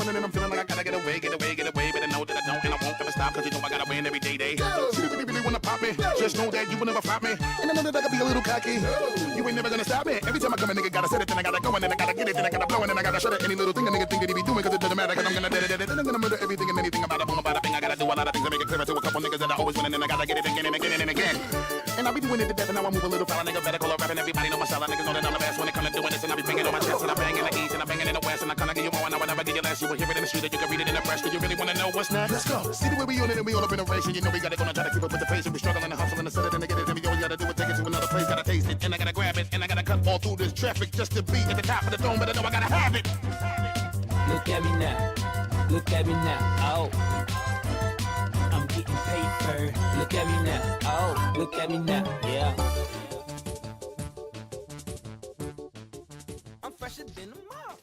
running and I'm feeling like I gotta get away, get away, get away. But I know that I don't and I won't ever stop, cause you know I gotta win every day. See, if you really wanna pop me, just know that you will never flop me. And I know that I can be a little cocky. You ain't never gonna stop me. Every time I come, a nigga gotta set it, then I gotta go, and then I gotta get it, then I gotta blow, and then I gotta shut it. Any little thing a nigga think that he be doing, cause it doesn't matter, cause I'm gonna dead it, and I'm gonna murder everything and anything about a boom, about a thing. I gotta do a lot of things to make it clear to a couple niggas that I always win, and then I gotta get it again and again and again. And I be doing it to death, and now I move a little foul, nigga better call up rapping. Everybody know my style, niggas know that I'm the best when it comes to doing this, and I be banging on my chest, and I bang in the east, and I bang in the west, and I kinda give you more, and I will never give you less. You will hear it in the street, and you can read it in the press. Do you really wanna know what's next? Let's go. See the way we on it, and we all up in a race, and you know we gotta gonna try to keep up with the pace, and we struggling and hustling to set it and to get it, and we always gotta do it, take it to another place, gotta taste it, and I gotta grab it, and I gotta cut all through this traffic just to be at the top of the dome, but I know I gotta have it. Look at me now, look at me now, oh, I'm getting paper. Look at me now, oh, look at me now, yeah. I'm fresher than a moth.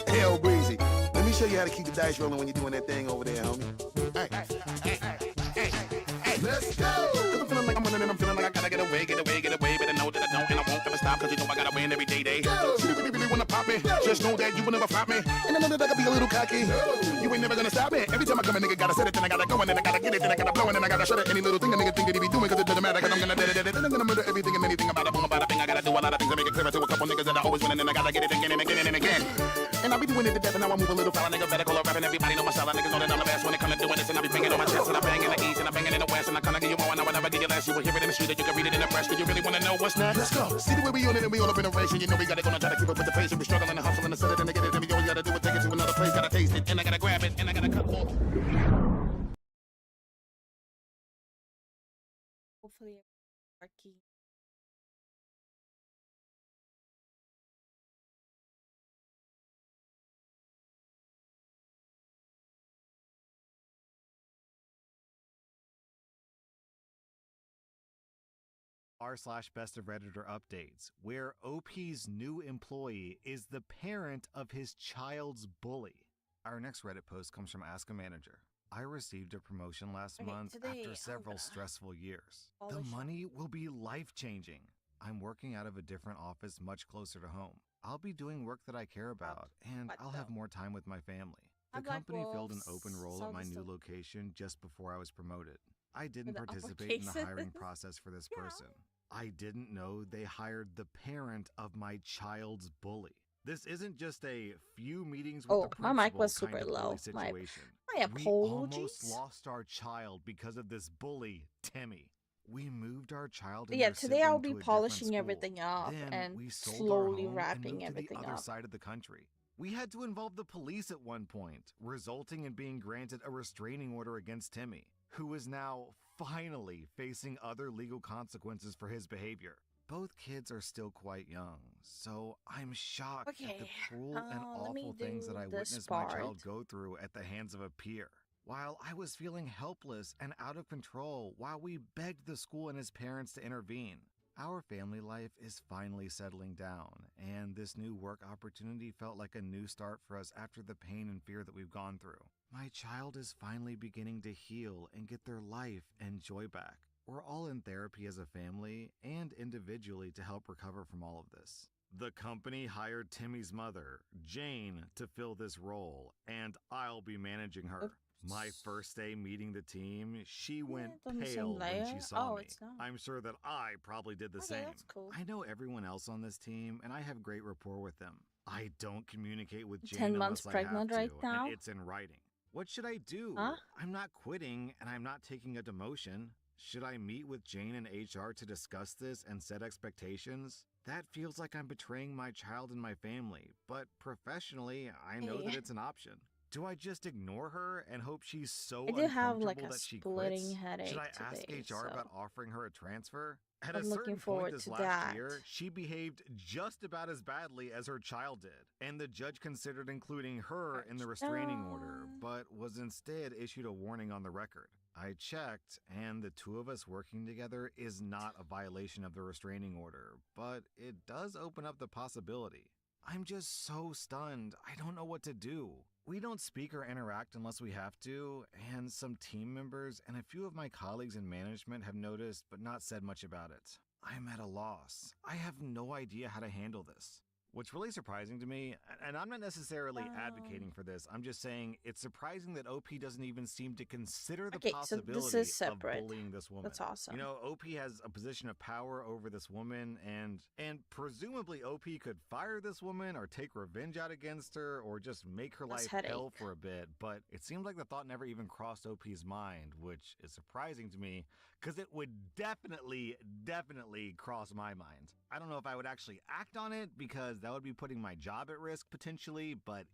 Hell breezy. Let me show you how to keep the dice rolling when you're doing that thing over there, homie. Hey, let's go! Cause I'm feeling like I'm running and I'm feeling like I gotta get away, get away, get away. But I know that I don't and I won't ever stop, cause you know I gotta win every day. See, if you really wanna pop me, just know that you will never flop me. And I know that I can be a little cocky. You ain't never gonna stop me. Every time I come, a nigga gotta set it, then I gotta go, and then I gotta get it, then I gotta blow, and then I gotta shut it. Any little thing a nigga think that he be doing, cause it doesn't matter, cause I'm gonna dead it, and I'm gonna murder everything and anything about a boom, about a thing. I gotta do a lot of things to make it clear to a couple niggas that I always win, and then I gotta get it again and again and again. And I be doing it to death, and now I move a little foul, nigga better call up rapping. Everybody know my style, niggas know that I'm the best when it comes to doing this, and I be banging on my chest, and I bang in the east, and I bang in the west, and I kinda give you more, and I will never give you less. You will hear it in the street, and you can read it in the press. Do you really wanna know what's next? Let's go. See the way we on it, and we all up in a race, and you know we gotta gonna try to keep up with the pace, and we struggling and hustling to set it and to get it, and we always gotta do it, take it to another place, gotta taste it, and I gotta grab it, and I gotta cut more. Hopefully, our key. r/best of Redditor updates, where OP's new employee is the parent of his child's bully. Our next Reddit post comes from Ask a Manager. I received a promotion last month today after I'm several gonna stressful years. The polish up. money will be life-changing. I'm working out of a different office much closer to home. I'll be doing work that I care about, and What I'll the- have more time with my family. The I'm like, company filled an well, open role so at my does new the- location just before I was promoted. I didn't the participate in the hiring uppercases. process for this Yeah. person. I didn't know they hired the parent of my child's bully. This isn't just a few meetings with Oh, the my principal mic was kind super of low. bully My situation. We almost apologies. lost our child because of this bully, Timmy. We moved our child and Yeah, their today I'll sibling be to a different polishing school. everything up Then and we sold our slowly home and wrapping moved to the everything other up. side of the country. We had to involve the police at one point, resulting in being granted a restraining order against Timmy, who is now finally facing other legal consequences for his behavior. Both kids are still quite young, so I'm shocked at the Okay, cruel and let me awful things that do I this witnessed my child part. go through at the hands of a peer. While I was feeling helpless and out of control while we begged the school and his parents to intervene, our family life is finally settling down, and this new work opportunity felt like a new start for us after the pain and fear that we've gone through. My child is finally beginning to heal and get their life and joy back. We're all in therapy as a family and individually to help recover from all of this. The company hired Timmy's mother, Jane, to fill this role, and I'll be managing her. My first day meeting the team, she went it's on the same pale when she layer. saw Oh, me. it's not. I'm sure that I probably did the Okay, same. that's cool. I know everyone else on this team, and I have great rapport with them. I don't communicate with Jane 10 months unless I have pregnant to, right now? and it's in writing. What should I do? Huh? I'm not quitting, and I'm not taking a demotion. Should I meet with Jane and HR to discuss this and set expectations? That feels like I'm betraying my child and my family, but professionally, I know that Hey. it's an option. Do I just ignore her and hope she's so I do have like uncomfortable a that she splitting quits? headache Should I ask today, HR about so offering her a transfer? At a I'm looking certain point forward this to last that. year, she behaved just about as badly as her child did, and the judge considered including her in the restraining order, but was instead issued a warning on the record. I checked, and the two of us working together is not a violation of the restraining order, but it does open up the possibility. I'm just so stunned. I don't know what to do. We don't speak or interact unless we have to, and some team members and a few of my colleagues in management have noticed but not said much about it. I'm at a loss. I have no idea how to handle this. What's really surprising to me, and I'm not necessarily advocating for this, I'm just saying it's surprising that OP doesn't even seem to consider the Okay, so possibility this is of separate. bullying this woman. That's awesome. You know, OP has a position of power over this woman, and presumably OP could fire this woman or take revenge out against her or just make her That's life hell headache. for a bit, but it seems like the thought never even crossed OP's mind, which is surprising to me because it would definitely cross my mind. I don't know if I would actually act on it because that would be putting my job at risk potentially, but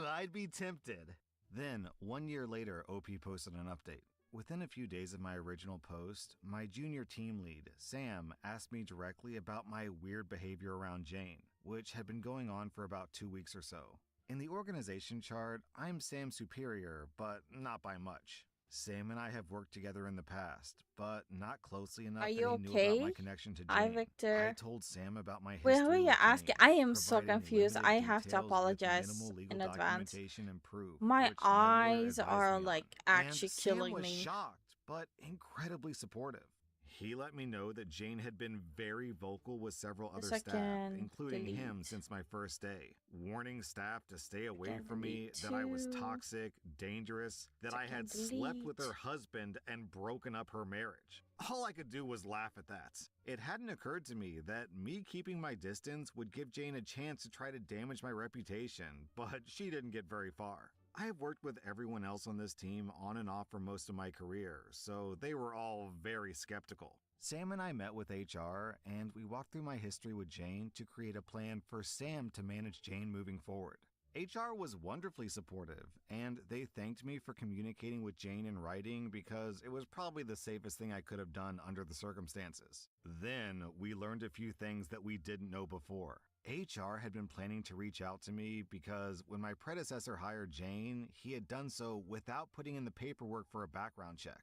I'd be tempted. Then, 1 year later, OP posted an update. Within a few days of my original post, my junior team lead, Sam, asked me directly about my weird behavior around Jane, which had been going on for about 2 weeks or so. In the organization chart, I'm Sam's superior, but not by much. Sam and I have worked together in the past, but not closely enough Are that you he knew about my okay? connection to Hi, Jane. Victor. I told Sam about my Wait, history who are you with asking? Jane, I am so providing confused. limited I have to details with apologize minimal legal in advance. documentation and proof, My which my lawyer eyes advised are me like on. actually And Sam killing was me. shocked, but incredibly supportive. He let me know that Jane had been very vocal with several A other staff, second, including him delete. since my first day, warning staff to stay away Second, from me, delete that I was two. toxic, dangerous, that I had Second, slept with delete. her husband and broken up her marriage. All I could do was laugh at that. It hadn't occurred to me that me keeping my distance would give Jane a chance to try to damage my reputation, but she didn't get very far. I have worked with everyone else on this team on and off for most of my career, so they were all very skeptical. Sam and I met with HR, and we walked through my history with Jane to create a plan for Sam to manage Jane moving forward. HR was wonderfully supportive, and they thanked me for communicating with Jane in writing because it was probably the safest thing I could have done under the circumstances. Then, we learned a few things that we didn't know before. HR had been planning to reach out to me because when my predecessor hired Jane, he had done so without putting in the paperwork for a background check.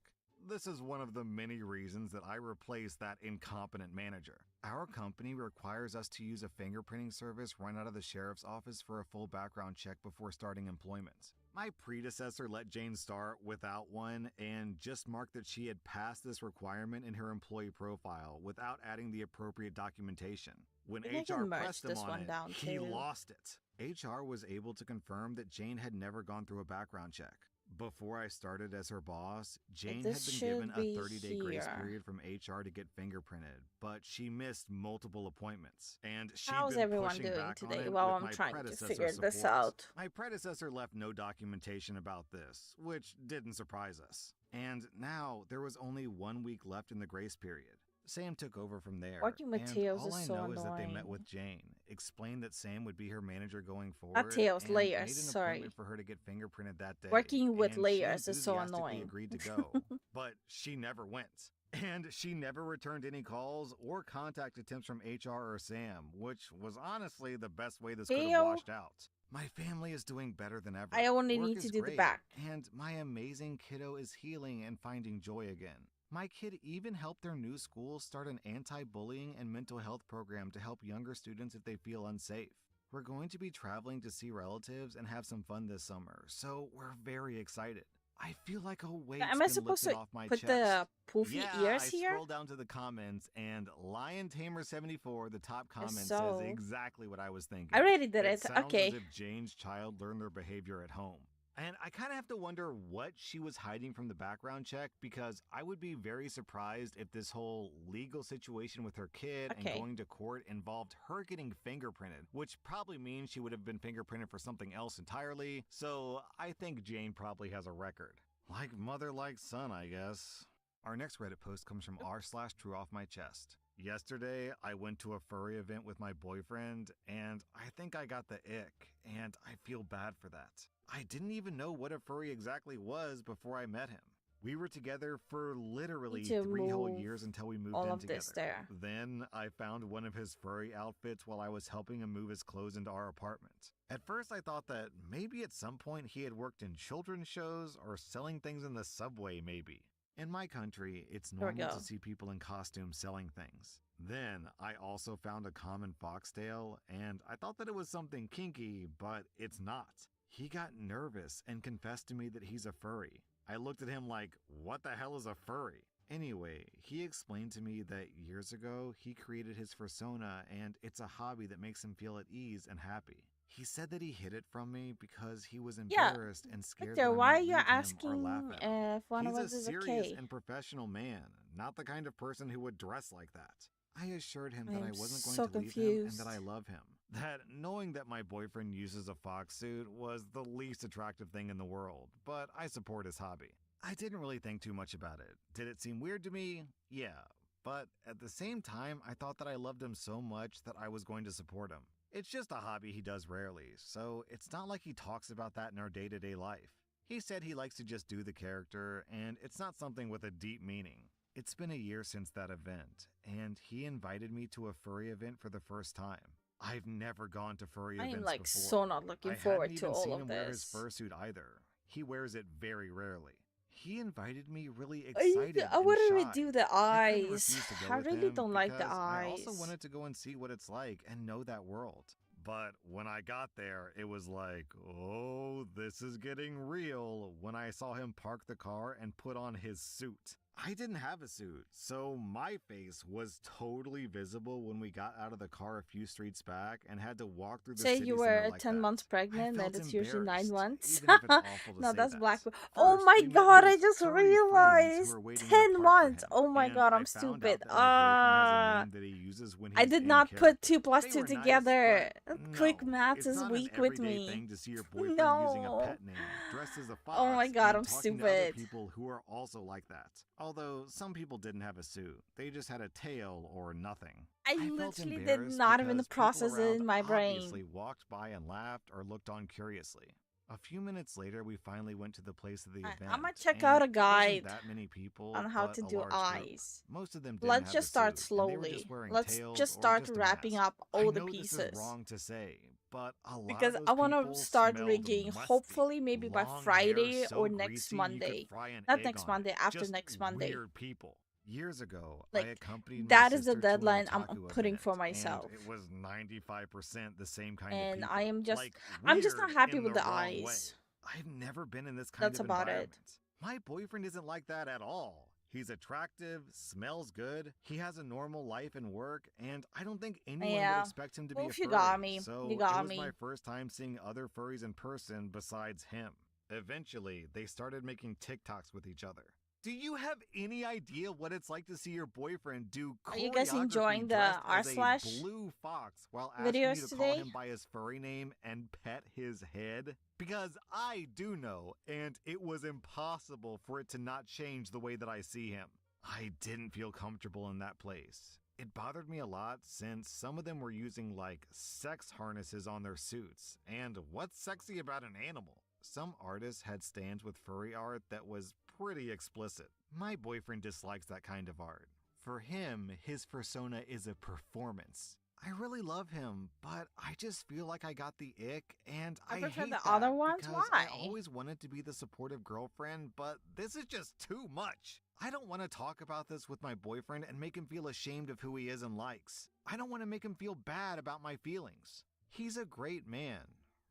This is one of the many reasons that I replaced that incompetent manager. Our company requires us to use a fingerprinting service run out of the sheriff's office for a full background check before starting employment. My predecessor let Jane start without one and just marked that she had passed this requirement in her employee profile without adding the appropriate documentation. When Maybe I HR can merge pressed him this on one it, down he too. lost it. HR was able to confirm that Jane had never gone through a background check. Before I started as her boss, Jane had this been should given a be 30-day grace here. period from HR to get fingerprinted, but she missed multiple appointments, and she'd How's been everyone pushing doing back on today it while with I'm my trying to predecessor's figure this support. out? My predecessor left no documentation about this, which didn't surprise us. And now there was only 1 week left in the grace period. Sam took over from there, Working with and Teos all is I so know is that they met annoying. with Jane, explained that Sam would be her manager going forward, Not Teos, and layers, made an sorry. appointment for her to get fingerprinted that day. Working with and layers she is so enthusiastically annoying. agreed to go, but she never went. And she never returned any calls or contact attempts from HR or Sam, which was honestly the best way this could have Heyo. washed out. My family is doing better than ever. I only Work need is to do the great, back. and my amazing kiddo is healing and finding joy again. My kid even helped their new school start an anti-bullying and mental health program to help younger students if they feel unsafe. We're going to be traveling to see relatives and have some fun this summer, so we're very excited. I feel like a weight's Am I been supposed lifted to off my put chest. the poofy Yeah, ears I here? scrolled down to the comments, and Lion Tamer 74, the top comment, so- says exactly what I was thinking. I already did It it. sounds Okay. as if Jane's child learned their behavior at home. And I kind of have to wonder what she was hiding from the background check, because I would be very surprised if this whole legal situation with her kid and Okay. going to court involved her getting fingerprinted, which probably means she would have been fingerprinted for something else entirely. So I think Jane probably has a record. Like mother, like son, I guess. Our next Reddit post comes from r/true off my chest. Yesterday, I went to a furry event with my boyfriend, and I think I got the ick, and I feel bad for that. I didn't even know what a furry exactly was before I met him. We were together for literally to 3 whole move years until we moved all in of together. this there. Then I found one of his furry outfits while I was helping him move his clothes into our apartment. At first I thought that maybe at some point he had worked in children's shows or selling things in the subway maybe. In my country, it's There we normal go. to see people in costumes selling things. Then I also found a common foxtail, and I thought that it was something kinky, but it's not. He got nervous and confessed to me that he's a furry. I looked at him like, what the hell is a furry? Anyway, he explained to me that years ago he created his fursona and it's a hobby that makes him feel at ease and happy. He said that he hid it from me because he was Yeah, embarrassed and scared Victor, that I why are might you leave him or asking laugh at him. if one of He's us a is serious okay? and professional man, not the kind of person who would dress like that. I assured him I that I am wasn't going so to leave him and that I confused. love him. That knowing that my boyfriend uses a fox suit was the least attractive thing in the world, but I support his hobby. I didn't really think too much about it. Did it seem weird to me? Yeah. But at the same time, I thought that I loved him so much that I was going to support him. It's just a hobby he does rarely, so it's not like he talks about that in our day-to-day life. He said he likes to just do the character, and it's not something with a deep meaning. It's been a year since that event, and he invited me to a furry event for the first time. I've never gone to furry I am events like before. so not looking I forward hadn't to even all seen of him wear his this. fursuit either. He wears it very rarely. He invited me really I excited I and wouldn't shy. even do the I couldn't eyes. refuse to go I with really him don't like the because I also eyes. wanted to go and see what it's like and know that world. But when I got there, it was like, oh, this is getting real when I saw him park the car and put on his suit. I didn't have a suit, so my face was totally visible when we got out of the car a few streets back and had to walk through the Say city you center were like 10 that. months I pregnant and felt it's usually 9 embarrassed, months. even if it's awful to No, say that's that. black. Oh First, my we met god, I his just furry friends who realized. were waiting in the 10 park for months. him, Oh my and god, I I'm found stupid. out that my boyfriend has a name that he uses when I he's did in not put character. 2 plus They 2 were nice, together. but Quick no, maths it's is not an weak with everyday me. thing to see your boyfriend using a No. pet name, dressed as a Oh my fox, god, and I'm talking to other stupid. people who are also like that. Although some people didn't have a suit, they just had a tail or nothing. I felt literally did embarrassed not even because people process it around in my obviously brain. walked by and laughed or looked on curiously. A few minutes later, we finally went to the place of the event. I'm gonna check and out a it wasn't guide that many people, on how but to a do large group. eyes. Most of them didn't Let's have just a start suit, and they were just slowly. wearing Let's tails just or start just a wrapping mask. up I all the know this is pieces. wrong to say, but a lot Because of I those want to people start smelled rigging musty. hopefully maybe by Long Friday hair so or next greasy you could Monday. fry an Not egg next on it. Monday, after Just next Monday. weird people. Years ago, I Like, accompanied my that is the sister to an deadline I'm otaku putting event, for and myself. it was 95% the same kind of And people. I am just, Like, I'm just not weird happy in with the the wrong way. eyes. I've never been in this kind That's of about it. environment. My boyfriend isn't like that at all. He's attractive, smells good, he has a normal life and work, and I don't think anyone would Yeah. expect him to Well, be a if you furry. got me, So you it got was me. my first time seeing other furries in person besides him. Eventually, they started making TikToks with each other. Do you have any idea what it's like to see your boyfriend do Are you guys choreography enjoying the dressed r as a slash blue fox while asking videos you to call today? him by his furry name and pet his head? Because I do know, and it was impossible for it to not change the way that I see him. I didn't feel comfortable in that place. It bothered me a lot since some of them were using like sex harnesses on their suits. And what's sexy about an animal? Some artists had stands with furry art that was pretty explicit. My boyfriend dislikes that kind of art. For him, his persona is a performance. I really love him, but I just feel like I got the ick, and I I prefer hate the that other ones? because Why? I always wanted to be the supportive girlfriend, but this is just too much. I don't want to talk about this with my boyfriend and make him feel ashamed of who he is and likes. I don't want to make him feel bad about my feelings. He's a great man.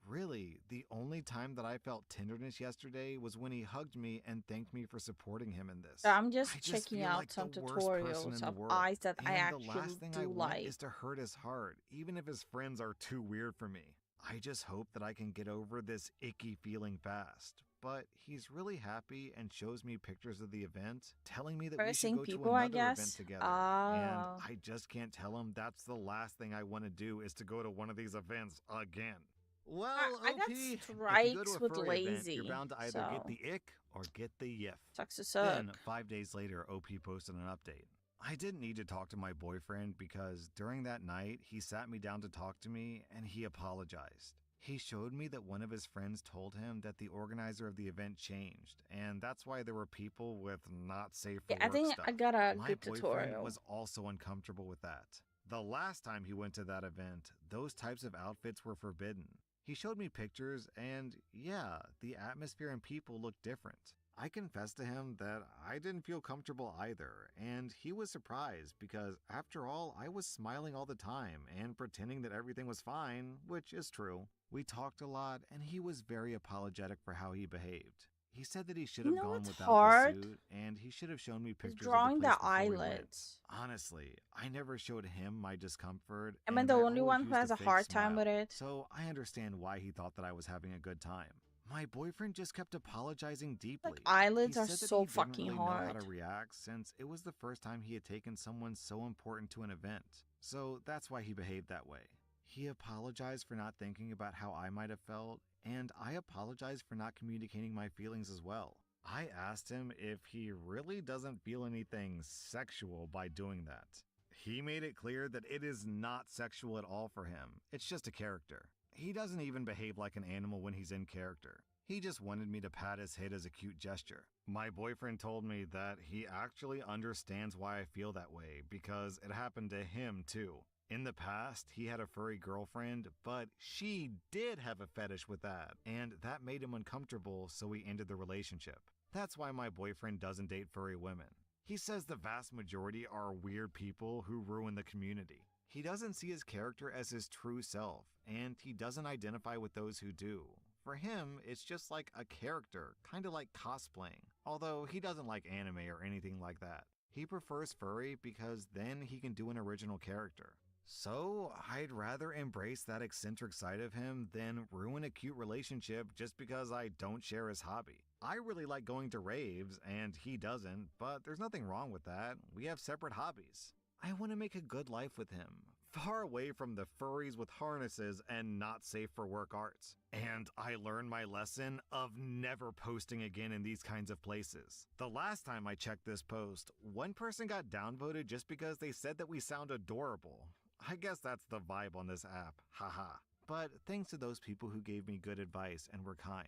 Really, the only time that I felt tenderness yesterday was when he hugged me and thanked me for supporting him in this. So I'm just I checking feel out like some the worst person in tutorials the of world. eyes that I And the actually last thing I do want like. is to hurt his heart, even if his friends are too weird for me. I just hope that I can get over this icky feeling fast. But he's really happy and shows me pictures of the event, telling me that we should Cursing go people, to I another event guess. together. Oh. And I just can't tell him that's the last thing I want to do is to go to one of these events again. Well, I got OP, if you go to strikes a with furry event, lazy. you're bound to either get So the ick or get the yiff. sucks to suck. Then, 5 days later, OP posted an update. I didn't need to talk to my boyfriend because during that night, he sat me down to talk to me and he apologized. He showed me that one of his friends told him that the organizer of the event changed, and that's why there were people with not safe for Yeah, I work think stuff. I got a My good boyfriend tutorial. was also uncomfortable with that. The last time he went to that event, those types of outfits were forbidden. He showed me pictures, and yeah, the atmosphere and people looked different. I confessed to him that I didn't feel comfortable either, and he was surprised because, after all, I was smiling all the time and pretending that everything was fine, which is true. We talked a lot, and he was very apologetic for how he behaved. He said that he should You have know gone what's without hard? the suit, and he should have shown me Is pictures of the drawing place the before we went. eyelids. Honestly, I never showed him my discomfort, Am I and the I only always one who used has a a fake hard time with smile, it? so I understand why he thought that I was having a good time. My boyfriend just kept apologizing deeply. Like, eyelids He are said that so he didn't fucking really know how hard. to react since it was the first time he had taken someone so important to an event, so that's why he behaved that way. He apologized for not thinking about how I might have felt, and I apologized for not communicating my feelings as well. I asked him if he really doesn't feel anything sexual by doing that. He made it clear that it is not sexual at all for him. It's just a character. He doesn't even behave like an animal when he's in character. He just wanted me to pat his head as a cute gesture. My boyfriend told me that he actually understands why I feel that way because it happened to him too. In the past, he had a furry girlfriend, but she did have a fetish with that, and that made him uncomfortable, so he ended the relationship. That's why my boyfriend doesn't date furry women. He says the vast majority are weird people who ruin the community. He doesn't see his character as his true self, and he doesn't identify with those who do. For him, it's just like a character, kinda like cosplaying, although he doesn't like anime or anything like that. He prefers furry because then he can do an original character. So, I'd rather embrace that eccentric side of him than ruin a cute relationship just because I don't share his hobby. I really like going to raves, and he doesn't, but there's nothing wrong with that. We have separate hobbies. I want to make a good life with him, far away from the furries with harnesses and not safe for work arts. And I learned my lesson of never posting again in these kinds of places. The last time I checked this post, one person got downvoted just because they said that we sound adorable. I guess that's the vibe on this app, haha. But thanks to those people who gave me good advice and were kind.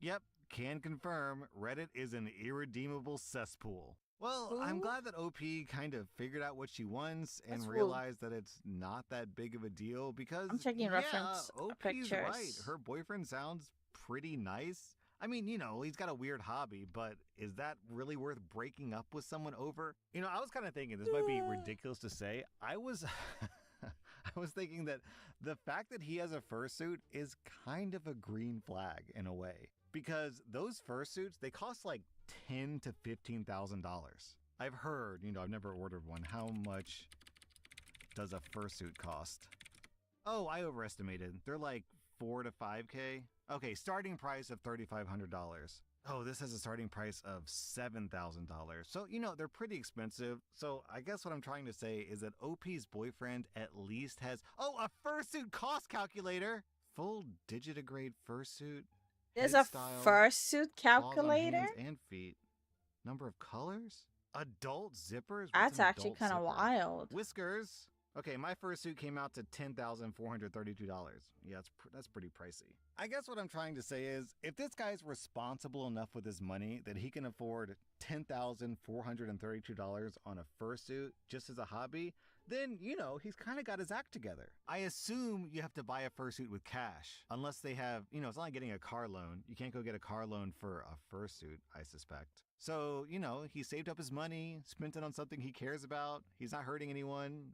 Yep, can confirm, Reddit is an irredeemable cesspool. Well, I'm Ooh. glad that OP kind of figured out what she wants and That's realized that it's not that big of a deal because, I'm checking yeah, reference OP's pictures. right. Her boyfriend sounds pretty nice. I mean, he's got a weird hobby, but is that really worth breaking up with someone over? I was kind of thinking, this might be ridiculous to say. I was thinking that the fact that he has a fursuit is kind of a green flag in a way. Because those fursuits, they cost like $10,000 to $15,000. I've heard, I've never ordered one. How much does a fursuit cost? Oh, I overestimated. They're like $4,000 to $5,000. Okay, starting price of $3,500. Oh, this has a starting price of $7,000. So, they're pretty expensive. So, I guess what I'm trying to say is that OP's boyfriend at least has, a fursuit cost calculator! Full digitigrade fursuit. There's head a style, fursuit claws on calculator? hands and feet. Number of colors? Adult zippers? What's That's an actually adult kind of zipper? wild. Whiskers? Okay, my fursuit came out to $10,432. Yeah, that's pretty pricey. I guess what I'm trying to say is, if this guy's responsible enough with his money that he can afford $10,432 on a fursuit just as a hobby, then, he's kind of got his act together. I assume you have to buy a fursuit with cash, unless they have, it's not like getting a car loan. You can't go get a car loan for a fursuit, I suspect. So, he saved up his money, spent it on something he cares about. He's not hurting anyone.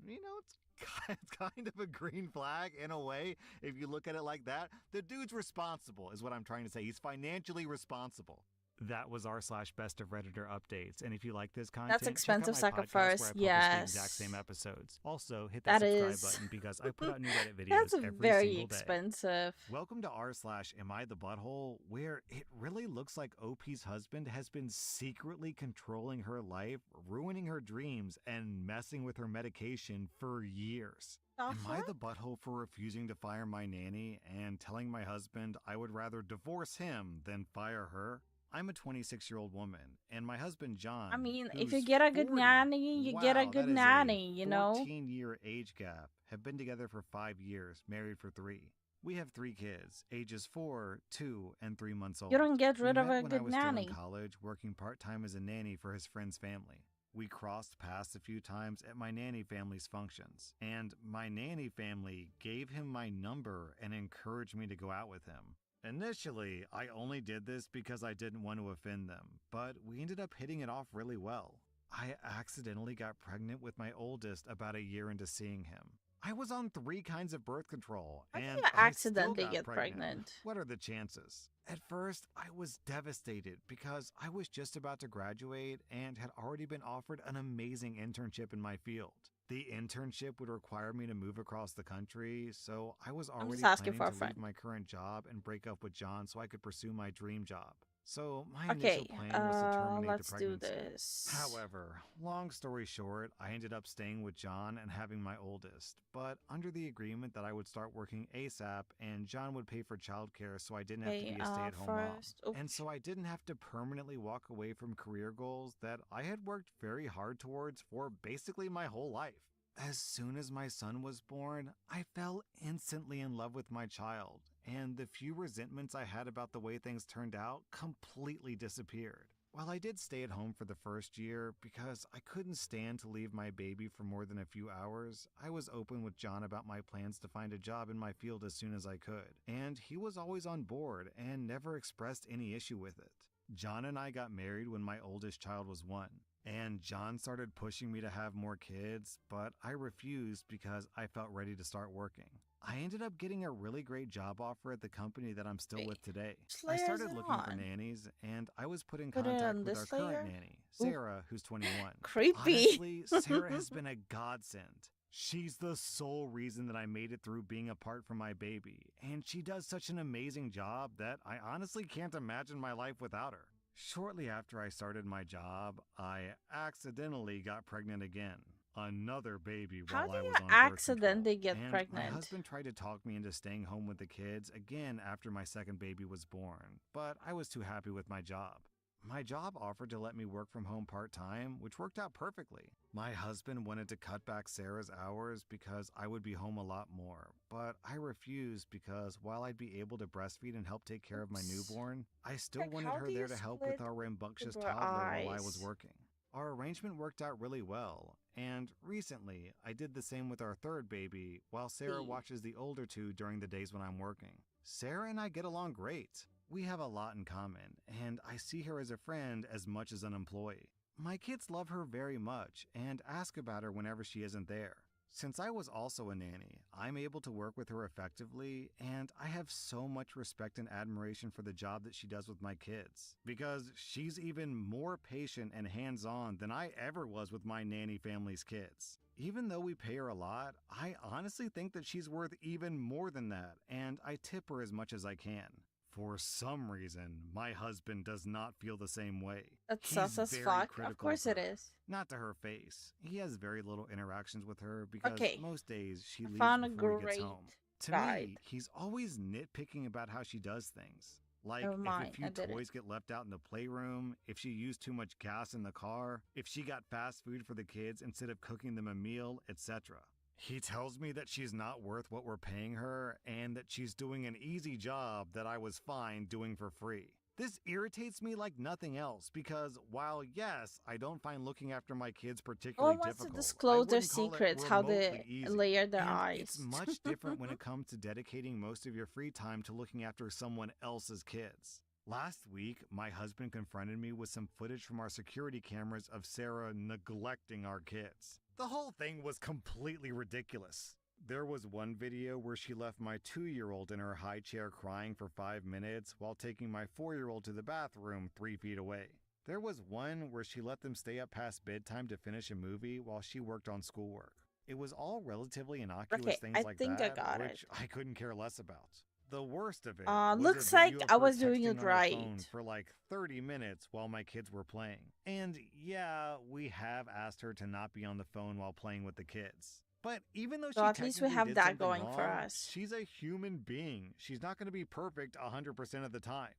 It's kind of a green flag in a way, if you look at it like that. The dude's responsible, is what I'm trying to say. He's financially responsible. That was r/best of Redditor updates. And if you like this content, That's expensive check out my podcast sacrifice, where I publish yes. the exact same episodes. Also, hit that That subscribe is- button because I put out new Reddit videos That's every very single day. expensive. Welcome to r/Am I the Butthole, where it really looks like OP's husband has been secretly controlling her life, ruining her dreams, and messing with her medication for years. Am I the butthole for refusing to fire my nanny and telling my husband I would rather divorce him than fire her? I'm a 26-year-old woman, and my husband John, I mean, if you who's get a good 40, nanny, you get a wow, good that is nanny, you know? 14-year age gap, have been together for 5 years, married for 3. We have 3 kids, ages 4, 2, and 3 months old. You don't get rid of met a when I good was still nanny. in college, working part-time as a nanny for his friend's family. We crossed paths a few times at my nanny family's functions, and my nanny family gave him my number and encouraged me to go out with him. Initially, I only did this because I didn't want to offend them, but we ended up hitting it off really well. I accidentally got pregnant with my oldest about a year into seeing him. I was on 3 kinds of birth control, How do and you I still accidentally got get pregnant. pregnant? What are the chances? At first, I was devastated because I was just about to graduate and had already been offered an amazing internship in my field. The internship would require me to move across the country, so I was I'm already just asking planning for a to friend. leave my current job and break up with John so I could pursue my dream job. So my Okay, initial plan was to terminate let's the do pregnancy. this. However, long story short, I ended up staying with John and having my oldest, but under the agreement that I would start working ASAP and John would pay for childcare so I didn't have to Okay, be a stay-at-home mom. first, And so I didn't have to permanently walk away from career goals that I had worked very hard towards for basically my whole life. As soon as my son was born, I fell instantly in love with my child, and the few resentments I had about the way things turned out completely disappeared. While I did stay at home for the first year because I couldn't stand to leave my baby for more than a few hours, I was open with John about my plans to find a job in my field as soon as I could, and he was always on board and never expressed any issue with it. John and I got married when my oldest child was 1. And John started pushing me to have more kids, but I refused because I felt ready to start working. I ended up getting a really great job offer at the company that I'm still with today. Which I layer is started it looking for on? nannies, and I was put in Put it contact on with our this current layer? nanny, Ooh. Sarah, who's 21. Creepy. Honestly, Sarah has been a godsend. She's the sole reason that I made it through being apart from my baby, and she does such an amazing job that I honestly can't imagine my life without her. Shortly after I started my job, I accidentally got pregnant again. Another baby How while do I you was on birth accidentally control. get And pregnant? my husband tried to talk me into staying home with the kids again after my second baby was born, but I was too happy with my job. My job offered to let me work from home part-time, which worked out perfectly. My husband wanted to cut back Sarah's hours because I would be home a lot more, but I refused because while I'd be able to breastfeed and help take care of my Oops. newborn, I still Like, wanted how her do you there to help with split our rambunctious your toddler while I was eyes? working. Our arrangement worked out really well, and recently I did the same with our third baby while Sarah See. watches the older 2 during the days when I'm working. Sarah and I get along great. We have a lot in common, and I see her as a friend as much as an employee. My kids love her very much and ask about her whenever she isn't there. Since I was also a nanny, I'm able to work with her effectively, and I have so much respect and admiration for the job that she does with my kids, because she's even more patient and hands-on than I ever was with my nanny family's kids. Even though we pay her a lot, I honestly think that she's worth even more than that, and I tip her as much as I can. For some reason, my husband does not feel the same way. That's He's sus as very fuck. Of critical course of it her. is. Not to her face. He has very little interactions with her because Okay. most days she I leaves found a before he gets great home. To guide. me, he's always nitpicking about how she does things. Like Never if a mind, few I did it. toys get left out in the playroom, if she used too much gas in the car, if she got fast food for the kids instead of cooking them a meal, etc. He tells me that she's not worth what we're paying her and that she's doing an easy job that I was fine doing for free. This irritates me like nothing else because while yes, I don't find looking after my kids No particularly one wants to difficult, I disclose their wouldn't call it secrets, how remotely they easy. layer their And eyes. it's much different when it comes to dedicating most of your free time to looking after someone else's kids. Last week, my husband confronted me with some footage from our security cameras of Sarah neglecting our kids. The whole thing was completely ridiculous. There was one video where she left my 2-year-old in her high chair crying for 5 minutes while taking my 4-year-old to the bathroom 3 feet away. There was one where she let them stay up past bedtime to finish a movie while she worked on schoolwork. It was all relatively innocuous Okay, things I like think I that, got which I couldn't care less about. The worst of it Looks was a like video of I her was doing texting it on her right. phone for like 30 minutes while my kids were playing. And yeah, we have asked her to not be on the phone while playing with the kids. But even though So she at least we technically have did that something going for wrong, us. she's a human being. She's not going to be perfect 100% of the time.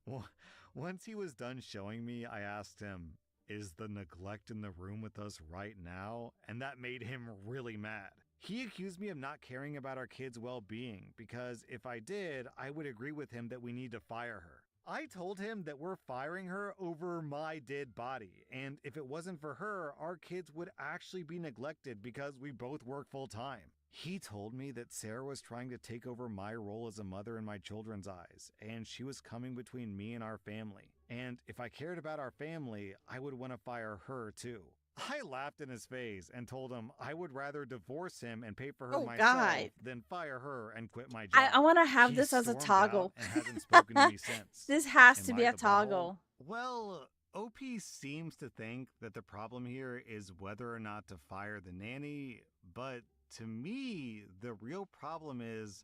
Well, once he was done showing me, I asked him, "Is the neglect in the room with us right now?" And that made him really mad. He accused me of not caring about our kids' well-being because if I did, I would agree with him that we need to fire her. I told him that we're firing her over my dead body, and if it wasn't for her, our kids would actually be neglected because we both work full-time. He told me that Sarah was trying to take over my role as a mother in my children's eyes, and she was coming between me and our family. And if I cared about our family, I would want to fire her too. I laughed in his face and told him I would rather divorce him and pay for her Oh, myself God. than fire her and quit my I job. want to have He this as a stormed toggle. out and hasn't spoken to me since. This has Am to I be a the butthole? toggle. Well, OP seems to think that the problem here is whether or not to fire the nanny, but to me, the real problem is,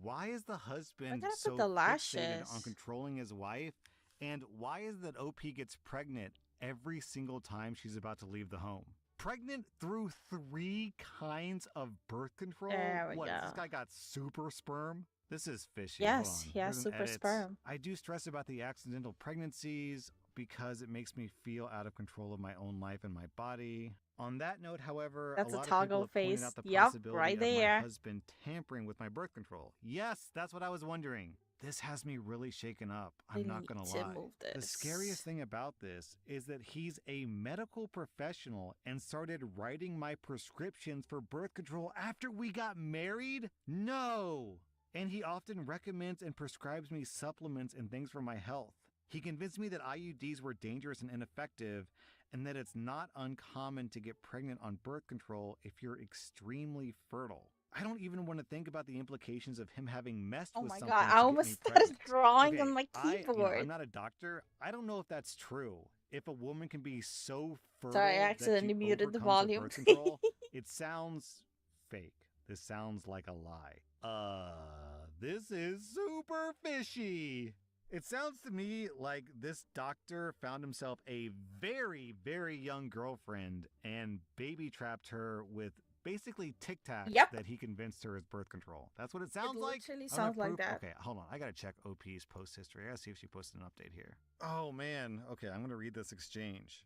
why is the husband gotta so put the fixated lashes. on controlling his wife? And why is it that OP gets pregnant every single time she's about to leave the home? Pregnant through 3 kinds of birth control? There we What, go. this guy got super sperm? This is fishy. Yes, Hold on. he has Here's an super edit. sperm. I do stress about the accidental pregnancies because it makes me feel out of control of my own life and my body. On that note, however, That's a a lot toggle of people have pointed face. out the Yup, possibility right of my there. husband tampering with my birth control. Yes, that's what I was wondering. This has me really shaken up. I I'm not need gonna to lie. move The this. scariest thing about this is that he's a medical professional and started writing my prescriptions for birth control after we got married? No! And he often recommends and prescribes me supplements and things for my health. He convinced me that IUDs were dangerous and ineffective, and that it's not uncommon to get pregnant on birth control if you're extremely fertile. I don't even want to think about the implications of him having messed Oh with my something god, to I get almost me started pregnant. drawing Okay, on my keyboard. I'm not a doctor. I don't know if that's true. If a woman can be so fertile Sorry, I that accidentally she muted the overcomes her volume. birth control, it sounds fake. This sounds like a lie. This is super fishy. It sounds to me like this doctor found himself a very, very young girlfriend and baby trapped her with basically Tic Tacs Yep. that he convinced her is birth control. That's what it sounds like. literally I don't sounds have like proof. that. Okay, hold on. I gotta check OP's post history. I gotta see if she posted an update here. Oh man. Okay, I'm gonna read this exchange.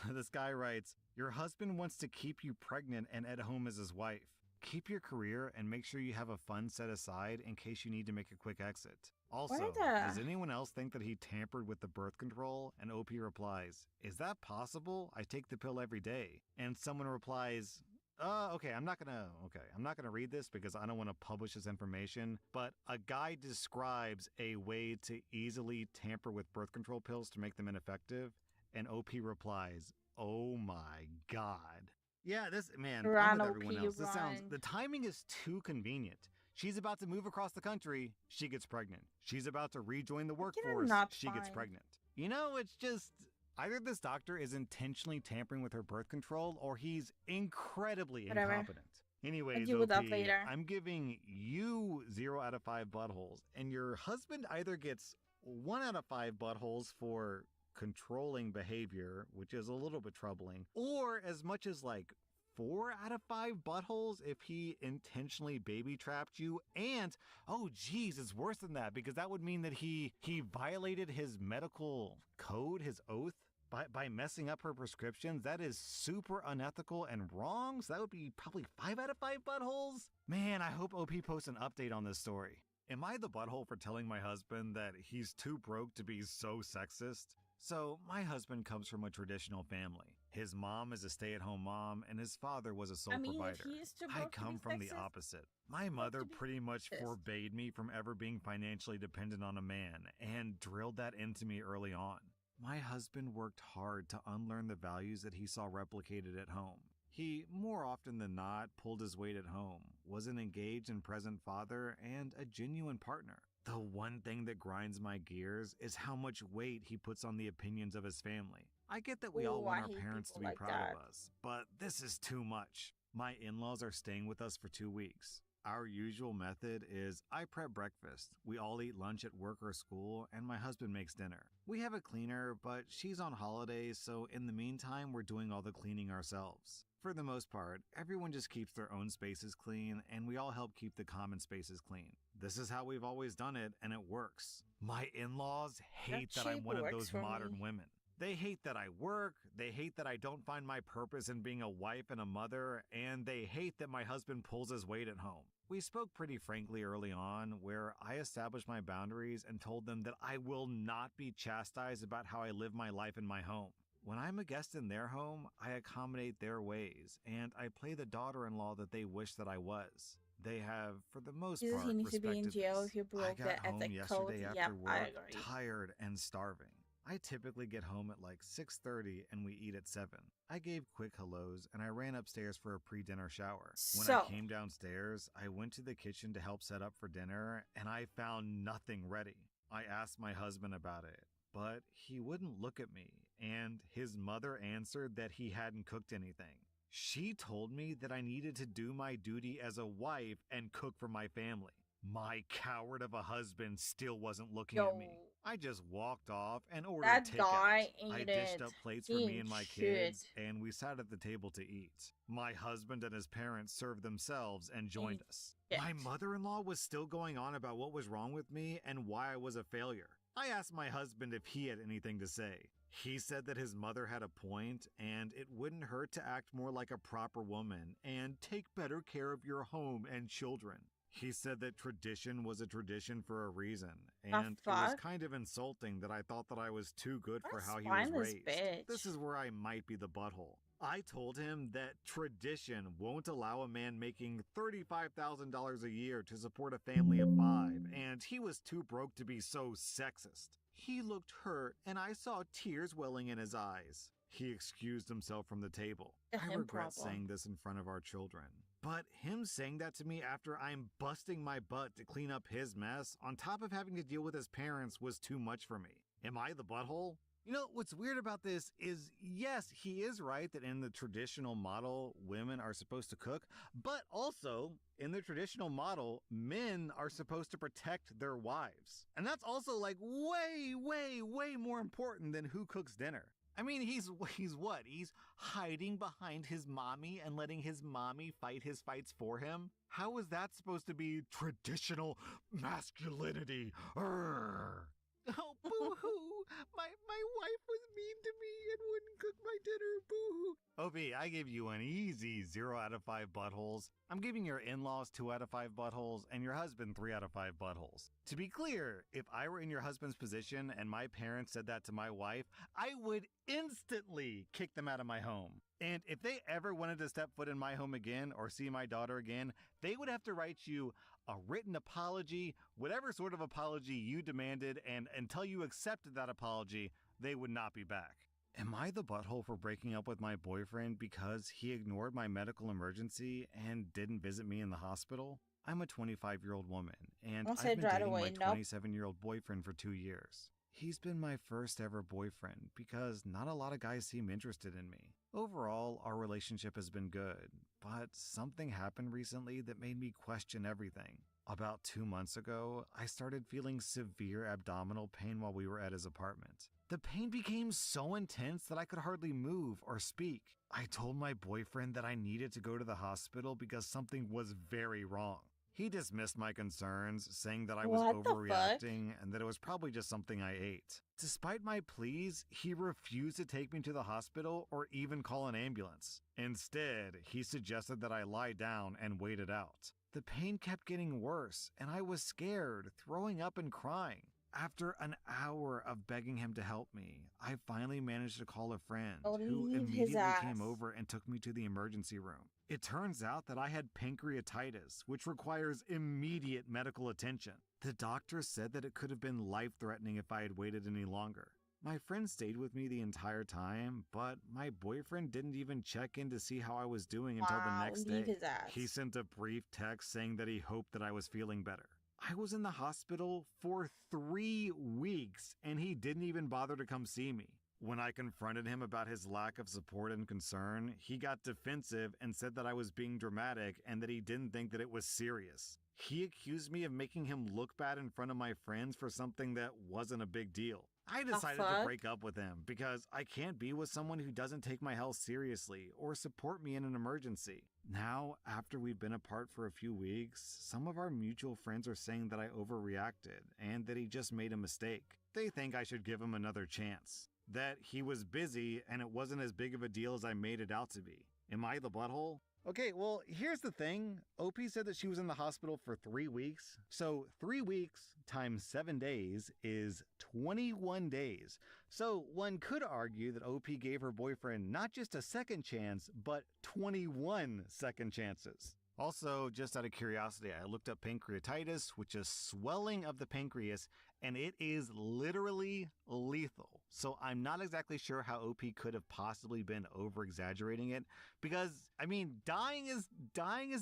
This guy writes, "Your husband wants to keep you pregnant and at home as his wife. Keep your career and make sure you have a fund set aside in case you need to make a quick exit. Also, does anyone else think that he tampered with the birth control?" And OP replies, "Is that possible? I take the pill every day." And someone replies, okay, I'm not gonna read this because I don't want to publish this information, but a guy describes a way to easily tamper with birth control pills to make them ineffective, and OP replies, "Oh my god." Yeah, this, man, Run, I'm with everyone OP, else. This sounds, run. the timing is too convenient. She's about to move across the country, she gets pregnant. She's about to rejoin the workforce, not she gets fine. pregnant. You know, it's just, either this doctor is intentionally tampering with her birth control, or he's incredibly Whatever. incompetent. Anyways, deal with that OP, later. I'm giving you 0 out of 5 buttholes, and your husband either gets 1 out of 5 buttholes for controlling behavior, which is a little bit troubling, or as much as like 4 out of 5 buttholes if he intentionally baby trapped you. And oh geez, it's worse than that, because that would mean that he violated his medical code, his oath, by messing up her prescriptions. That is super unethical and wrong. So that would be probably 5 out of 5 buttholes. Man, I hope OP posts an update on this story. Am I the butthole for telling my husband that he's too broke to be so sexist? So, my husband comes from a traditional family. His mom is a stay-at-home mom, and his father was a sole provider. If he is too I broke to come be from the sexist, opposite. My mother to be pretty much sexist. forbade me from ever being financially dependent on a man, and drilled that into me early on. My husband worked hard to unlearn the values that he saw replicated at home. He, more often than not, pulled his weight at home, was an engaged and present father, and a genuine partner. The one thing that grinds my gears is how much weight he puts on the opinions of his family. I get that we all Ooh, want I our hate parents to people be like proud that. of us, but this is too much. My in-laws are staying with us for 2 weeks. Our usual method is I prep breakfast, we all eat lunch at work or school, and my husband makes dinner. We have a cleaner, but she's on holidays, so in the meantime, we're doing all the cleaning ourselves. For the most part, everyone just keeps their own spaces clean, and we all help keep the common spaces clean. This is how we've always done it, and it works. My in-laws hate that I'm shape one of works those for modern me. women. They hate that I work, they hate that I don't find my purpose in being a wife and a mother, and they hate that my husband pulls his weight at home. We spoke pretty frankly early on, where I established my boundaries and told them that I will not be chastised about how I live my life in my home. When I'm a guest in their home, I accommodate their ways, and I play the daughter-in-law that they wish that I was. They have, for the most Jesus, part, he needs to be in respected jail this. if you I broke got the home ethic code. yesterday Yep, after I work, agree. tired and starving. I typically get home at like 6:30 and we eat at 7. I gave quick hellos and I ran upstairs for a pre-dinner shower. When I So, came downstairs, I went to the kitchen to help set up for dinner and I found nothing ready. I asked my husband about it, but he wouldn't look at me, and his mother answered that he hadn't cooked anything. She told me that I needed to do my duty as a wife and cook for my family. My coward of a husband still wasn't looking at me. yo, I just walked off and ordered that takeout. guy I ain't dished it. up plates He for me ain't and my shit. kids, and we sat at the table to eat. My husband and his parents served themselves and joined us. shit. My mother-in-law was still going on about what was wrong with me and why I was a failure. I asked my husband if he had anything to say. He said that his mother had a point, and it wouldn't hurt to act more like a proper woman and take better care of your home and children. He said that tradition was a tradition for a reason, and it was fuck? kind of insulting that I thought that I was too good for What a how he was spineless raised. bitch. This is where I might be the butthole. I told him that tradition won't allow a man making $35,000 a year to support a family of 5, and he was too broke to be so sexist. He looked hurt, and I saw tears welling in his eyes. He excused himself from the table. A I him regret problem. saying this in front of our children. But him saying that to me after I'm busting my butt to clean up his mess, on top of having to deal with his parents, was too much for me. Am I the butthole? You know, what's weird about this is, yes, he is right that in the traditional model, women are supposed to cook, but also, in the traditional model, men are supposed to protect their wives. And that's also like way, way, way more important than who cooks dinner. I mean, he's what? He's hiding behind his mommy and letting his mommy fight his fights for him? How is that supposed to be traditional masculinity? Urgh. Oh, boo-hoo! My wife was mean to me and wouldn't cook my dinner, boo-hoo! Opie, I gave you an easy 0 out of 5 buttholes. I'm giving your in-laws 2 out of 5 buttholes and your husband 3 out of 5 buttholes. To be clear, if I were in your husband's position and my parents said that to my wife, I would instantly kick them out of my home. And if they ever wanted to step foot in my home again or see my daughter again, they would have to write you a written apology, whatever sort of apology you demanded, and until you accepted that apology, they would not be back. Am I the butthole for breaking up with my boyfriend because he ignored my medical emergency and didn't visit me in the hospital? I'm a 25-year-old woman, and I'll I've say been right dating away, my nope. 27-year-old boyfriend for 2 years. He's been my first ever boyfriend because not a lot of guys seem interested in me. Overall, our relationship has been good, but something happened recently that made me question everything. About 2 months ago, I started feeling severe abdominal pain while we were at his apartment. The pain became so intense that I could hardly move or speak. I told my boyfriend that I needed to go to the hospital because something was very wrong. He dismissed my concerns, saying that I was What the fuck? overreacting and that it was probably just something I ate. Despite my pleas, he refused to take me to the hospital or even call an ambulance. Instead, he suggested that I lie down and wait it out. The pain kept getting worse, and I was scared, throwing up and crying. After an hour of begging him to help me, I finally managed to call a friend Oh, who leave his immediately ass. came over and took me to the emergency room. It turns out that I had pancreatitis, which requires immediate medical attention. The doctor said that it could have been life-threatening if I had waited any longer. My friend stayed with me the entire time, but my boyfriend didn't even check in to see how I was doing until the next leave day. his ass. He sent a brief text saying that he hoped that I was feeling better. I was in the hospital for 3 weeks, and he didn't even bother to come see me. When I confronted him about his lack of support and concern, he got defensive and said that I was being dramatic and that he didn't think that it was serious. He accused me of making him look bad in front of my friends for something that wasn't a big deal. I decided to fuck? break up with him because I can't be with someone who doesn't take my health seriously or support me in an emergency. Now, after we've been apart for a few weeks, some of our mutual friends are saying that I overreacted and that he just made a mistake. They think I should give him another chance. That he was busy and it wasn't as big of a deal as I made it out to be. Am I the butthole? Okay, well, here's the thing. OP said that she was in the hospital for 3 weeks. So 3 weeks times 7 days is 21 days. So one could argue that OP gave her boyfriend not just a second chance, but 21 second chances. Also, just out of curiosity, I looked up pancreatitis, which is swelling of the pancreas, and it is literally lethal. So I'm not exactly sure how OP could have possibly been over-exaggerating it, because, I mean, dying is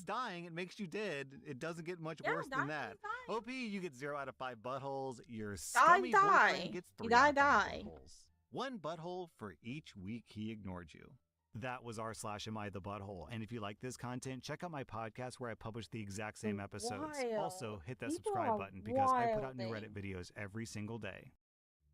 dying. It makes you dead. It doesn't get much worse than that. OP, you get 0 out of 5 buttholes. Your scummy boyfriend gets 3 out of 5 buttholes. 1 butthole for each week he ignored you. That was r/am I the butthole. And if you like this content, check out my podcast where I publish the exact same episodes. Also, hit that subscribe button because I put out new Reddit videos every single day.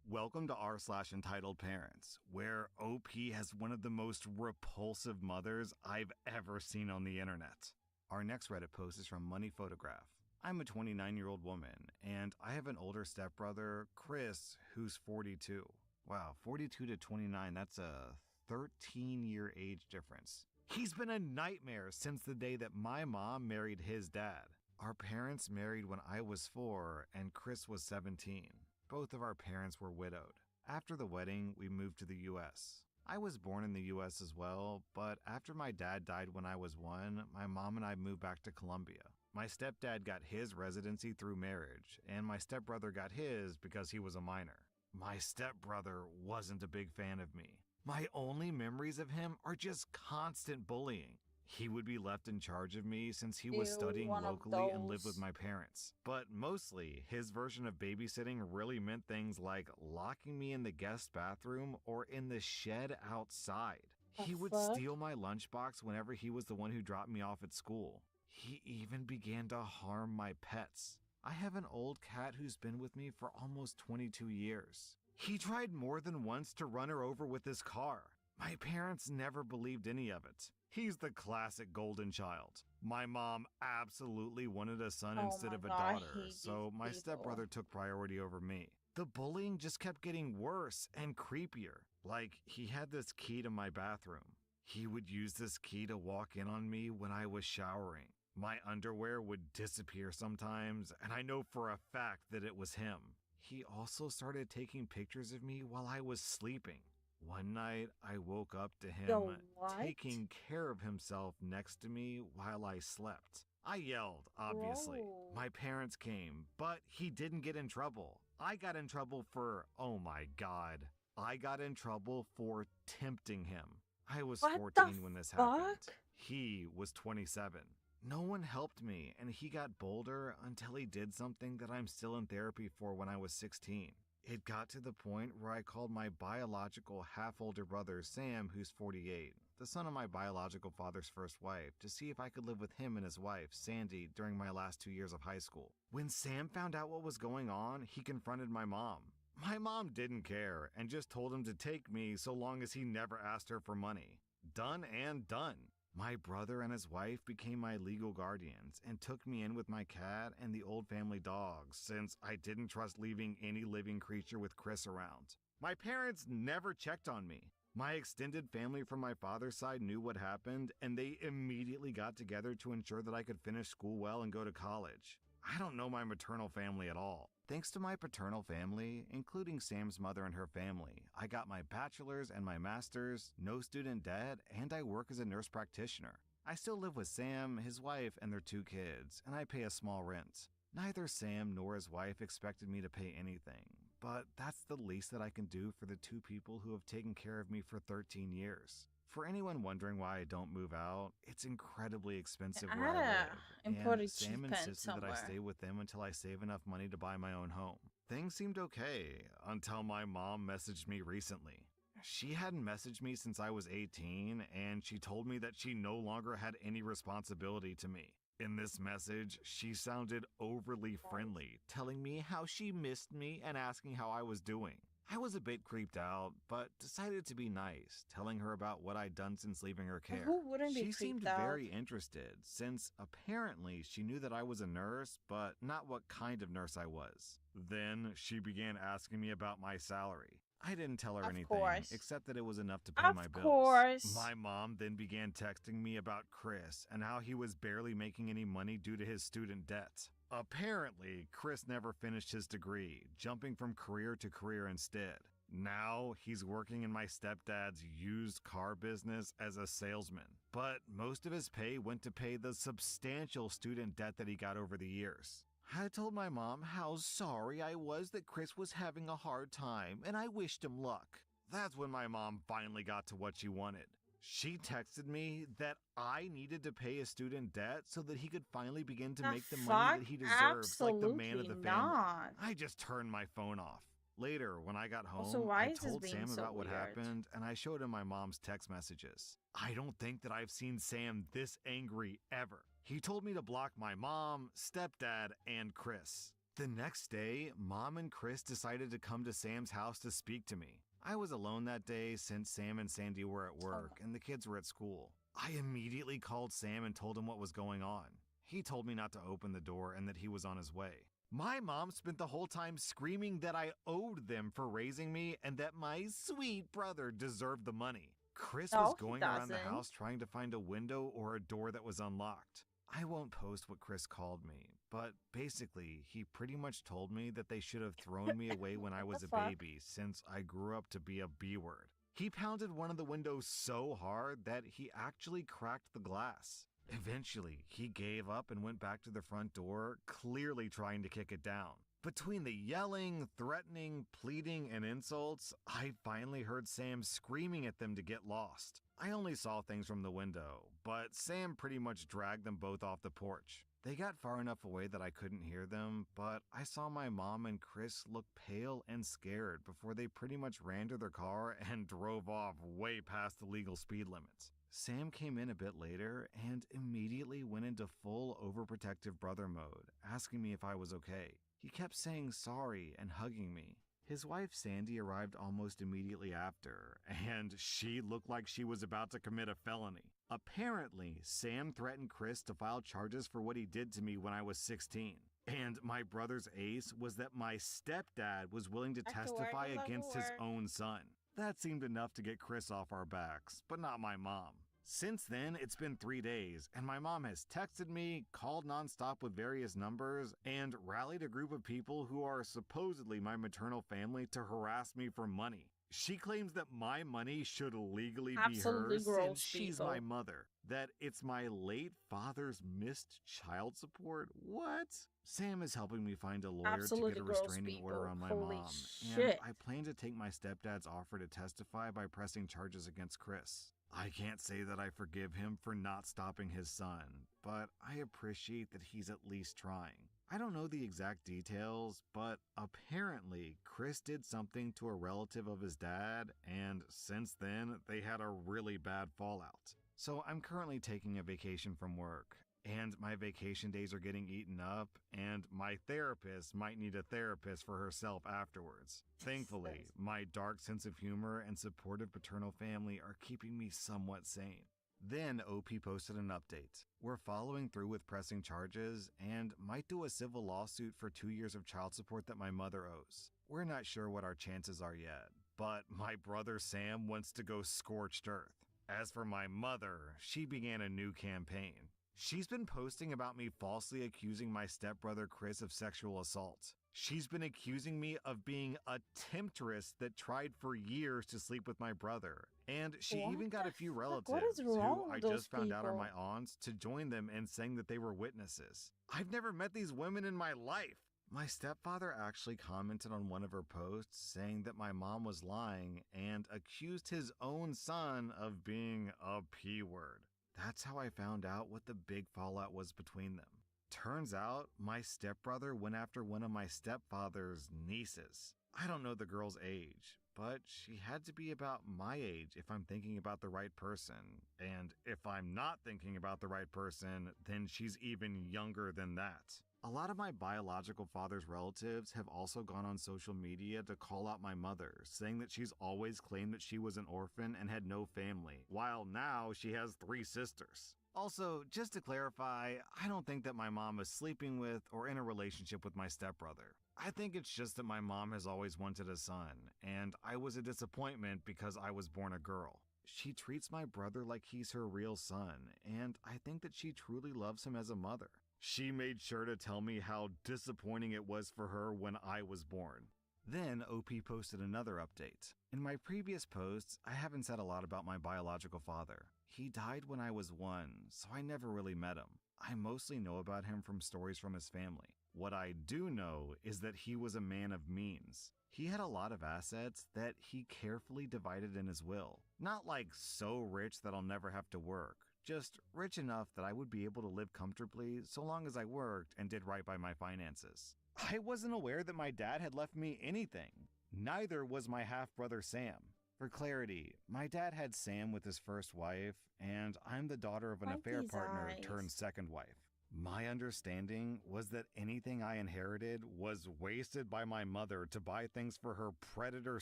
Welcome to r/entitled parents, where OP has one of the most repulsive mothers I've ever seen on the internet. Our next Reddit post is from Money Photograph. I'm a 29-year-old woman, and I have an older stepbrother, Chris, who's 42. Wow, 42 to 29, that's a 13-year age difference. He's been a nightmare since the day that my mom married his dad. Our parents married when I was 4 and Chris was 17. Both of our parents were widowed. After the wedding, we moved to the US. I was born in the US as well, but after my dad died when I was 1, my mom and I moved back to Colombia. My stepdad got his residency through marriage, and my stepbrother got his because he was a minor. My stepbrother wasn't a big fan of me. My only memories of him are just constant bullying. He would be left in charge of me since he was studying locally and lived with my parents. But mostly, his version of babysitting really meant things like locking me in the guest bathroom or in the shed outside. He would steal my lunchbox whenever he was the one who dropped me off at school. He even began to harm my pets. I have an old cat who's been with me for almost 22 years. He tried more than once to run her over with his car. My parents never believed any of it. He's the classic golden child. My mom absolutely wanted a son instead of a daughter, so my stepbrother took priority over me. The bullying just kept getting worse and creepier. Like, he had this key to my bathroom. He would use this key to walk in on me when I was showering. My underwear would disappear sometimes, and I know for a fact that it was him. He also started taking pictures of me while I was sleeping. One night, I woke up to him taking care of himself next to me while I slept. I yelled, obviously. My parents came, but he didn't get in trouble. I got in trouble for, oh my God, I got in trouble for tempting him. I was 14 when this happened. He was 27. No one helped me, and he got bolder until he did something that I'm still in therapy for when I was 16. It got to the point where I called my biological half-older brother, Sam, who's 48, the son of my biological father's first wife, to see if I could live with him and his wife, Sandy, during my last 2 years of high school. When Sam found out what was going on, he confronted my mom. My mom didn't care and just told him to take me so long as he never asked her for money. Done and done. My brother and his wife became my legal guardians and took me in with my cat and the old family dogs since I didn't trust leaving any living creature with Chris around. My parents never checked on me. My extended family from my father's side knew what happened, and they immediately got together to ensure that I could finish school well and go to college. I don't know my maternal family at all. Thanks to my paternal family, including Sam's mother and her family, I got my bachelor's and my master's, no student debt, and I work as a nurse practitioner. I still live with Sam, his wife, and their 2 kids, and I pay a small rent. Neither Sam nor his wife expected me to pay anything, but that's the least that I can do for the 2 people who have taken care of me for 13 years. For anyone wondering why I don't move out, it's incredibly expensive where I live, and Sam insisted that I stay with them until I save enough money to buy my own home. Things seemed okay until my mom messaged me recently. She hadn't messaged me since I was 18, and she told me that she no longer had any responsibility to me. In this message, she sounded overly friendly, telling me how she missed me and asking how I was doing. I was a bit creeped out, but decided to be nice, telling her about what I'd done since leaving her care. Who wouldn't be She seemed creeped out? very interested, since apparently she knew that I was a nurse, but not what kind of nurse I was. Then she began asking me about my salary. I didn't tell her anything, except that it was enough to pay my bills. My mom then began texting me about Chris and how he was barely making any money due to his student debt. Apparently, Chris never finished his degree, jumping from career to career instead. Now, he's working in my stepdad's used car business as a salesman, but most of his pay went to pay the substantial student debt that he got over the years. I told my mom how sorry I was that Chris was having a hard time, and I wished him luck. That's when my mom finally got to what she wanted. She texted me that I needed to pay his student debt so that he could finally begin to make the money that he deserves, like the man of the Absolutely family. not. I just turned my phone off. Later, when I got home, Also, why I is this told being Sam so about what weird? happened, and I showed him my mom's text messages. I don't think that I've seen Sam this angry ever. He told me to block my mom, stepdad, and Chris. The next day, Mom and Chris decided to come to Sam's house to speak to me. I was alone that day since Sam and Sandy were at work and the kids were at school. I immediately called Sam and told him what was going on. He told me not to open the door and that he was on his way. My mom spent the whole time screaming that I owed them for raising me and that my sweet brother deserved the money. Chris was No, he going around the doesn't. house trying to find a window or a door that was unlocked. I won't post what Chris called me, but basically, he pretty much told me that they should have thrown me away when I was a fuck? baby since I grew up to be a B-word. He pounded one of the windows so hard that he actually cracked the glass. Eventually, he gave up and went back to the front door, clearly trying to kick it down. Between the yelling, threatening, pleading, and insults, I finally heard Sam screaming at them to get lost. I only saw things from the window, but Sam pretty much dragged them both off the porch. They got far enough away that I couldn't hear them, but I saw my mom and Chris look pale and scared before they pretty much ran to their car and drove off way past the legal speed limits. Sam came in a bit later and immediately went into full overprotective brother mode, asking me if I was okay. He kept saying sorry and hugging me. His wife Sandy arrived almost immediately after, and she looked like she was about to commit a felony. Apparently, Sam threatened Chris to file charges for what he did to me when I was 16. And my brother's ace was that my stepdad was willing to Back to work, testify love against his work. own son. That seemed enough to get Chris off our backs, but not my mom. Since then, it's been 3 days, and my mom has texted me, called nonstop with various numbers, and rallied a group of people who are supposedly my maternal family to harass me for money. She claims that my money should legally be Absolutely hers gross, since she's people. my mother, that it's my late father's missed child support. What? Sam is helping me find a lawyer Absolutely to get a gross, restraining order people. on my Holy mom, and shit. I plan to take my stepdad's offer to testify by pressing charges against Chris. I can't say that I forgive him for not stopping his son, but I appreciate that he's at least trying. I don't know the exact details, but apparently Chris did something to a relative of his dad, and since then, they had a really bad fallout. So I'm currently taking a vacation from work, and my vacation days are getting eaten up, and my therapist might need a therapist for herself afterwards. Thankfully, my dark sense of humor and supportive paternal family are keeping me somewhat sane. Then OP posted an update. We're following through with pressing charges and might do a civil lawsuit for 2 years of child support that my mother owes. We're not sure what our chances are yet, but my brother Sam wants to go scorched earth. As for my mother, she began a new campaign. She's been posting about me falsely accusing my stepbrother Chris of sexual assault. She's been accusing me of being a temptress that tried for years to sleep with my brother. And she What even got the a few fuck? relatives What is wrong who I with those just found out are people? my aunts to join them in saying that they were witnesses. I've never met these women in my life. My stepfather actually commented on one of her posts saying that my mom was lying and accused his own son of being a P-word. That's how I found out what the big fallout was between them. Turns out, my stepbrother went after one of my stepfather's nieces. I don't know the girl's age, but she had to be about my age if I'm thinking about the right person. And if I'm not thinking about the right person, then she's even younger than that. A lot of my biological father's relatives have also gone on social media to call out my mother, saying that she's always claimed that she was an orphan and had no family, while now she has 3 sisters. Also, just to clarify, I don't think that my mom is sleeping with or in a relationship with my stepbrother. I think it's just that my mom has always wanted a son, and I was a disappointment because I was born a girl. She treats my brother like he's her real son, and I think that she truly loves him as a mother. She made sure to tell me how disappointing it was for her when I was born. Then OP posted another update. In my previous posts, I haven't said a lot about my biological father. He died when I was 1, so I never really met him. I mostly know about him from stories from his family. What I do know is that he was a man of means. He had a lot of assets that he carefully divided in his will. Not like so rich that I'll never have to work, just rich enough that I would be able to live comfortably so long as I worked and did right by my finances. I wasn't aware that my dad had left me anything. Neither was my half-brother Sam. For clarity, my dad had Sam with his first wife, and I'm the daughter of an affair Monkey's partner eyes. turned second wife. My understanding was that anything I inherited was wasted by my mother to buy things for her predator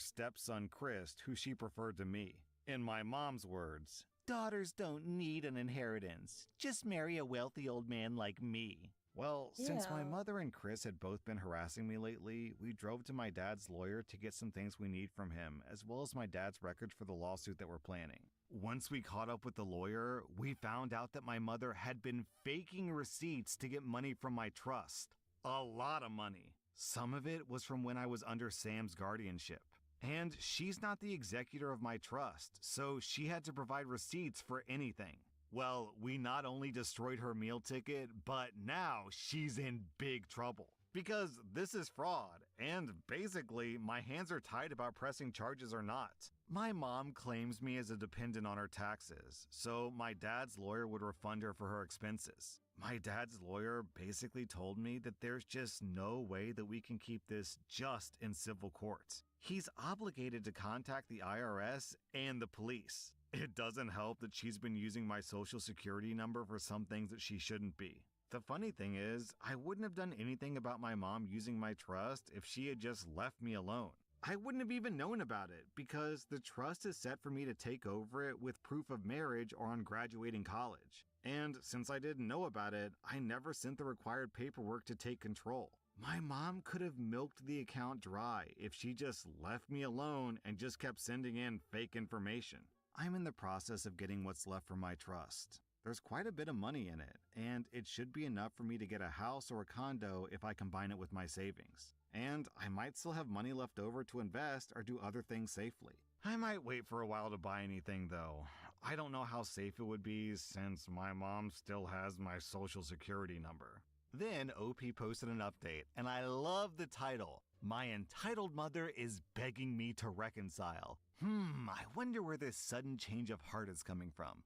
stepson Chris, who she preferred to me. In my mom's words, "Daughters don't need an inheritance. Just marry a wealthy old man like me." Well, since my Yeah. mother and Chris had both been harassing me lately, we drove to my dad's lawyer to get some things we need from him, as well as my dad's records for the lawsuit that we're planning. Once we caught up with the lawyer, we found out that my mother had been faking receipts to get money from my trust. A lot of money. Some of it was from when I was under Sam's guardianship. And she's not the executor of my trust, so she had to provide receipts for anything. Well, we not only destroyed her meal ticket, but now she's in big trouble. Because this is fraud, and basically, my hands are tied about pressing charges or not. My mom claims me as a dependent on her taxes, so my dad's lawyer would refund her for her expenses. My dad's lawyer basically told me that there's just no way that we can keep this just in civil court. He's obligated to contact the IRS and the police. It doesn't help that she's been using my social security number for some things that she shouldn't be. The funny thing is, I wouldn't have done anything about my mom using my trust if she had just left me alone. I wouldn't have even known about it because the trust is set for me to take over it with proof of marriage or on graduating college. And since I didn't know about it, I never sent the required paperwork to take control. My mom could have milked the account dry if she just left me alone and just kept sending in fake information. I'm in the process of getting what's left from my trust. There's quite a bit of money in it, and it should be enough for me to get a house or a condo if I combine it with my savings. And I might still have money left over to invest or do other things safely. I might wait for a while to buy anything though. I don't know how safe it would be since my mom still has my social security number. Then OP posted an update, and I love the title. My entitled mother is begging me to reconcile. I wonder where this sudden change of heart is coming from.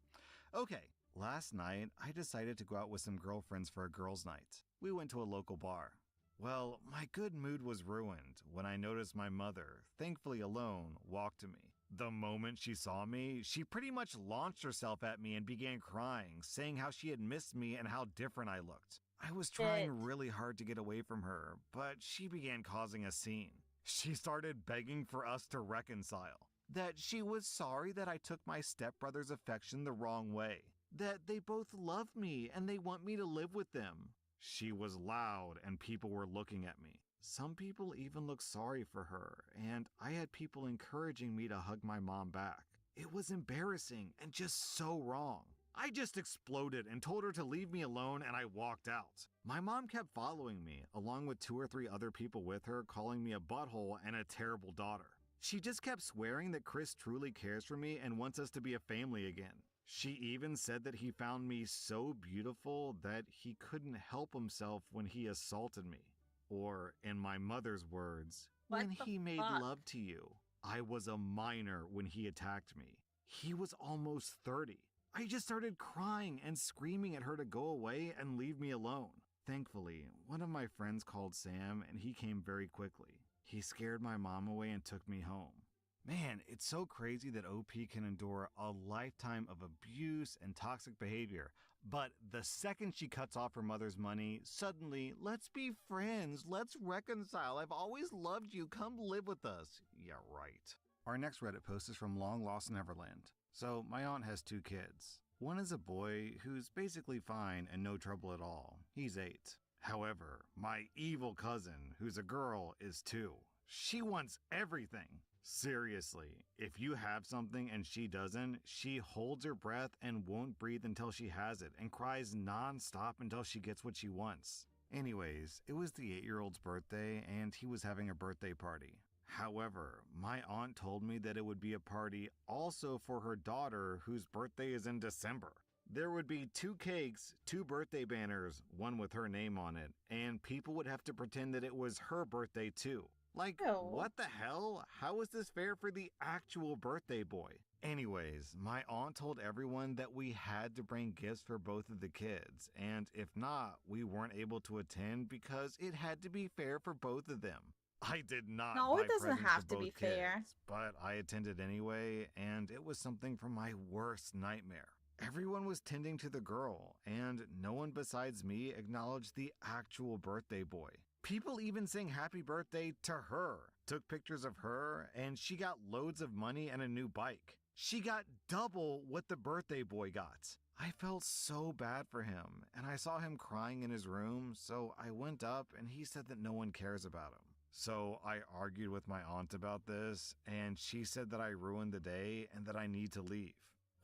Okay, last night I decided to go out with some girlfriends for a girls' night. We went to a local bar. Well, my good mood was ruined when I noticed my mother, thankfully alone, walked to me. The moment she saw me, she pretty much launched herself at me and began crying, saying how she had missed me and how different I looked. I was trying really hard to get away from her, but she began causing a scene. She started begging for us to reconcile. That she was sorry that I took my stepbrother's affection the wrong way. That they both love me and they want me to live with them. She was loud and people were looking at me. Some people even looked sorry for her, and I had people encouraging me to hug my mom back. It was embarrassing and just so wrong. I just exploded and told her to leave me alone, and I walked out. My mom kept following me, along with 2 or 3 other people with her, calling me a butthole and a terrible daughter. She just kept swearing that Chris truly cares for me and wants us to be a family again. She even said that he found me so beautiful that he couldn't help himself when he assaulted me. Or, in my mother's words, What when the he made fuck? love to you. I was a minor when he attacked me. He was almost 30. I just started crying and screaming at her to go away and leave me alone. Thankfully, one of my friends called Sam and he came very quickly. He scared my mom away and took me home. Man, it's so crazy that OP can endure a lifetime of abuse and toxic behavior, but the second she cuts off her mother's money, suddenly, let's be friends, let's reconcile, I've always loved you, come live with us. Yeah, right. Our next Reddit post is from Long Lost Neverland. So, my aunt has 2 kids. One is a boy who's basically fine and no trouble at all. He's 8. However, my evil cousin, who's a girl, is 2. She wants everything. Seriously, if you have something and she doesn't, she holds her breath and won't breathe until she has it and cries non-stop until she gets what she wants. Anyways, it was the 8-year-old's birthday and he was having a birthday party. However, my aunt told me that it would be a party also for her daughter whose birthday is in December. There would be 2 cakes, 2 birthday banners, one with her name on it, and people would have to pretend that it was her birthday too. Like, Oh. what the hell? How is this fair for the actual birthday boy? Anyways, my aunt told everyone that we had to bring gifts for both of the kids, and if not, we weren't able to attend because it had to be fair for both of them. I did not No, buy it doesn't presents have for to be both fair. kids, but I attended anyway, and it was something from my worst nightmare. Everyone was tending to the girl, and no one besides me acknowledged the actual birthday boy. People even sang happy birthday to her, took pictures of her, and she got loads of money and a new bike. She got double what the birthday boy got. I felt so bad for him, and I saw him crying in his room, so I went up and he said that no one cares about him. So I argued with my aunt about this, and she said that I ruined the day and that I need to leave.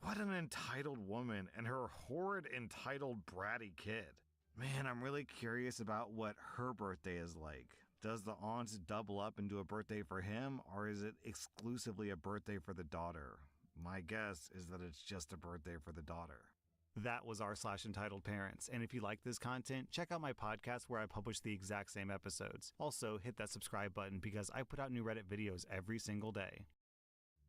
What an entitled woman and her horrid entitled bratty kid. Man, I'm really curious about what her birthday is like. Does the aunt double up and do a birthday for him, or is it exclusively a birthday for the daughter? My guess is that it's just a birthday for the daughter. That was r/entitled parents, and if you like this content, check out my podcast where I publish the exact same episodes. Also, hit that subscribe button because I put out new Reddit videos every single day.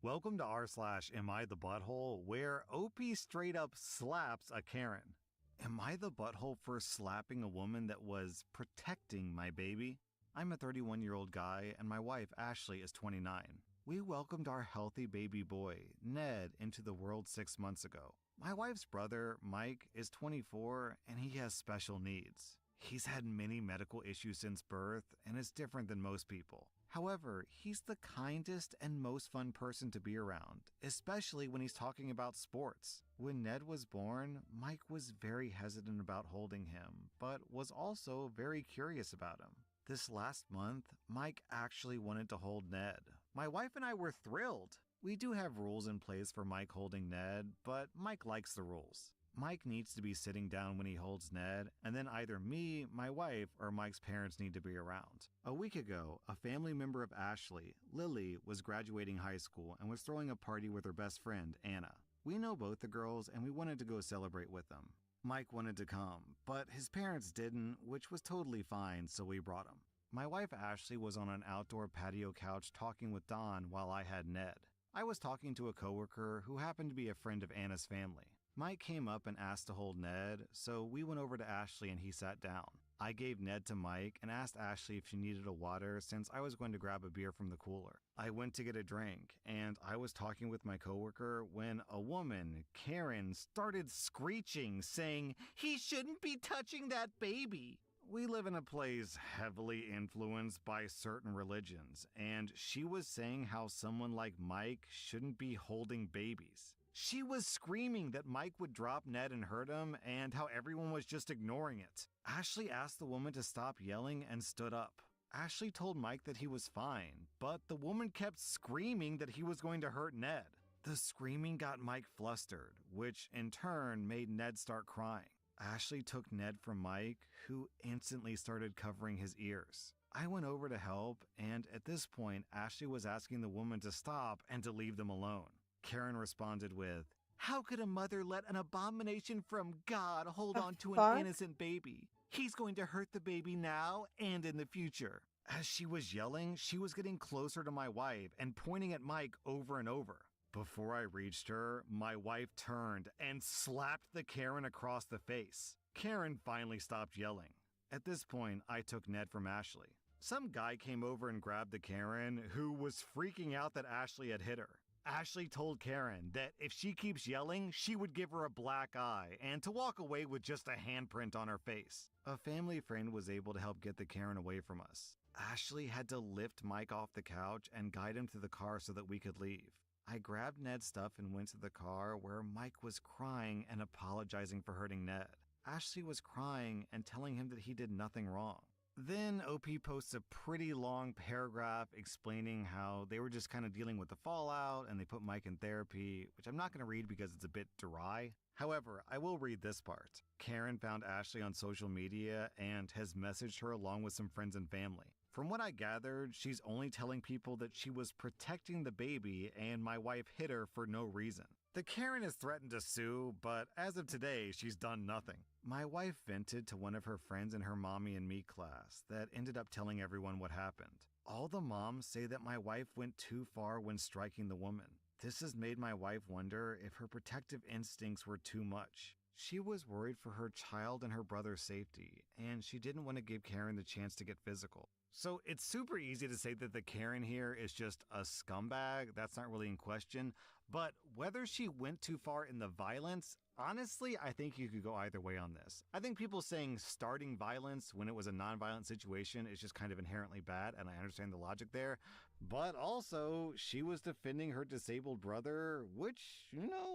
Welcome to r/Am I the Butthole, where OP straight up slaps a Karen. Am I the butthole for slapping a woman that was protecting my baby? I'm a 31-year-old guy, and my wife, Ashley, is 29. We welcomed our healthy baby boy, Ned, into the world 6 months ago. My wife's brother, Mike, is 24, and he has special needs. He's had many medical issues since birth and is different than most people. However, he's the kindest and most fun person to be around, especially when he's talking about sports. When Ned was born, Mike was very hesitant about holding him, but was also very curious about him. This last month, Mike actually wanted to hold Ned. My wife and I were thrilled. We do have rules in place for Mike holding Ned, but Mike likes the rules. Mike needs to be sitting down when he holds Ned, and then either me, my wife, or Mike's parents need to be around. A week ago, a family member of Ashley, Lily, was graduating high school and was throwing a party with her best friend, Anna. We know both the girls, and we wanted to go celebrate with them. Mike wanted to come, but his parents didn't, which was totally fine, so we brought him. My wife Ashley was on an outdoor patio couch talking with Don while I had Ned. I was talking to a coworker who happened to be a friend of Anna's family. Mike came up and asked to hold Ned, so we went over to Ashley and he sat down. I gave Ned to Mike and asked Ashley if she needed a water since I was going to grab a beer from the cooler. I went to get a drink, and I was talking with my coworker when a woman, Karen, started screeching, saying, "He shouldn't be touching that baby." We live in a place heavily influenced by certain religions, and she was saying how someone like Mike shouldn't be holding babies. She was screaming that Mike would drop Ned and hurt him, and how everyone was just ignoring it. Ashley asked the woman to stop yelling and stood up. Ashley told Mike that he was fine, but the woman kept screaming that he was going to hurt Ned. The screaming got Mike flustered, which in turn made Ned start crying. Ashley took Ned from Mike, who instantly started covering his ears. I went over to help, and at this point, Ashley was asking the woman to stop and to leave them alone. Karen responded with, "How could a mother let an abomination from God hold on to fuck? an innocent baby? He's going to hurt the baby now and in the future." As she was yelling, she was getting closer to my wife and pointing at Mike over and over. Before I reached her, my wife turned and slapped the Karen across the face. Karen finally stopped yelling. At this point, I took Ned from Ashley. Some guy came over and grabbed the Karen, who was freaking out that Ashley had hit her. Ashley told Karen that if she keeps yelling, she would give her a black eye and to walk away with just a handprint on her face. A family friend was able to help get the Karen away from us. Ashley had to lift Mike off the couch and guide him to the car so that we could leave. I grabbed Ned's stuff and went to the car where Mike was crying and apologizing for hurting Ned. Ashley was crying and telling him that he did nothing wrong. Then OP posts a pretty long paragraph explaining how they were just kind of dealing with the fallout and they put Mike in therapy, which I'm not going to read because it's a bit dry. However, I will read this part. Karen found Ashley on social media and has messaged her along with some friends and family. From what I gathered, she's only telling people that she was protecting the baby and my wife hit her for no reason. The Karen has threatened to sue, but as of today, she's done nothing. My wife vented to one of her friends in her mommy and me class that ended up telling everyone what happened. All the moms say that my wife went too far when striking the woman. This has made my wife wonder if her protective instincts were too much. She was worried for her child and her brother's safety, and she didn't want to give Karen the chance to get physical. So it's super easy to say that the Karen here is just a scumbag. That's not really in question. But whether she went too far in the violence, honestly, I think you could go either way on this. I think people saying starting violence when it was a non-violent situation is just kind of inherently bad, and I understand the logic there. But also, she was defending her disabled brother, which,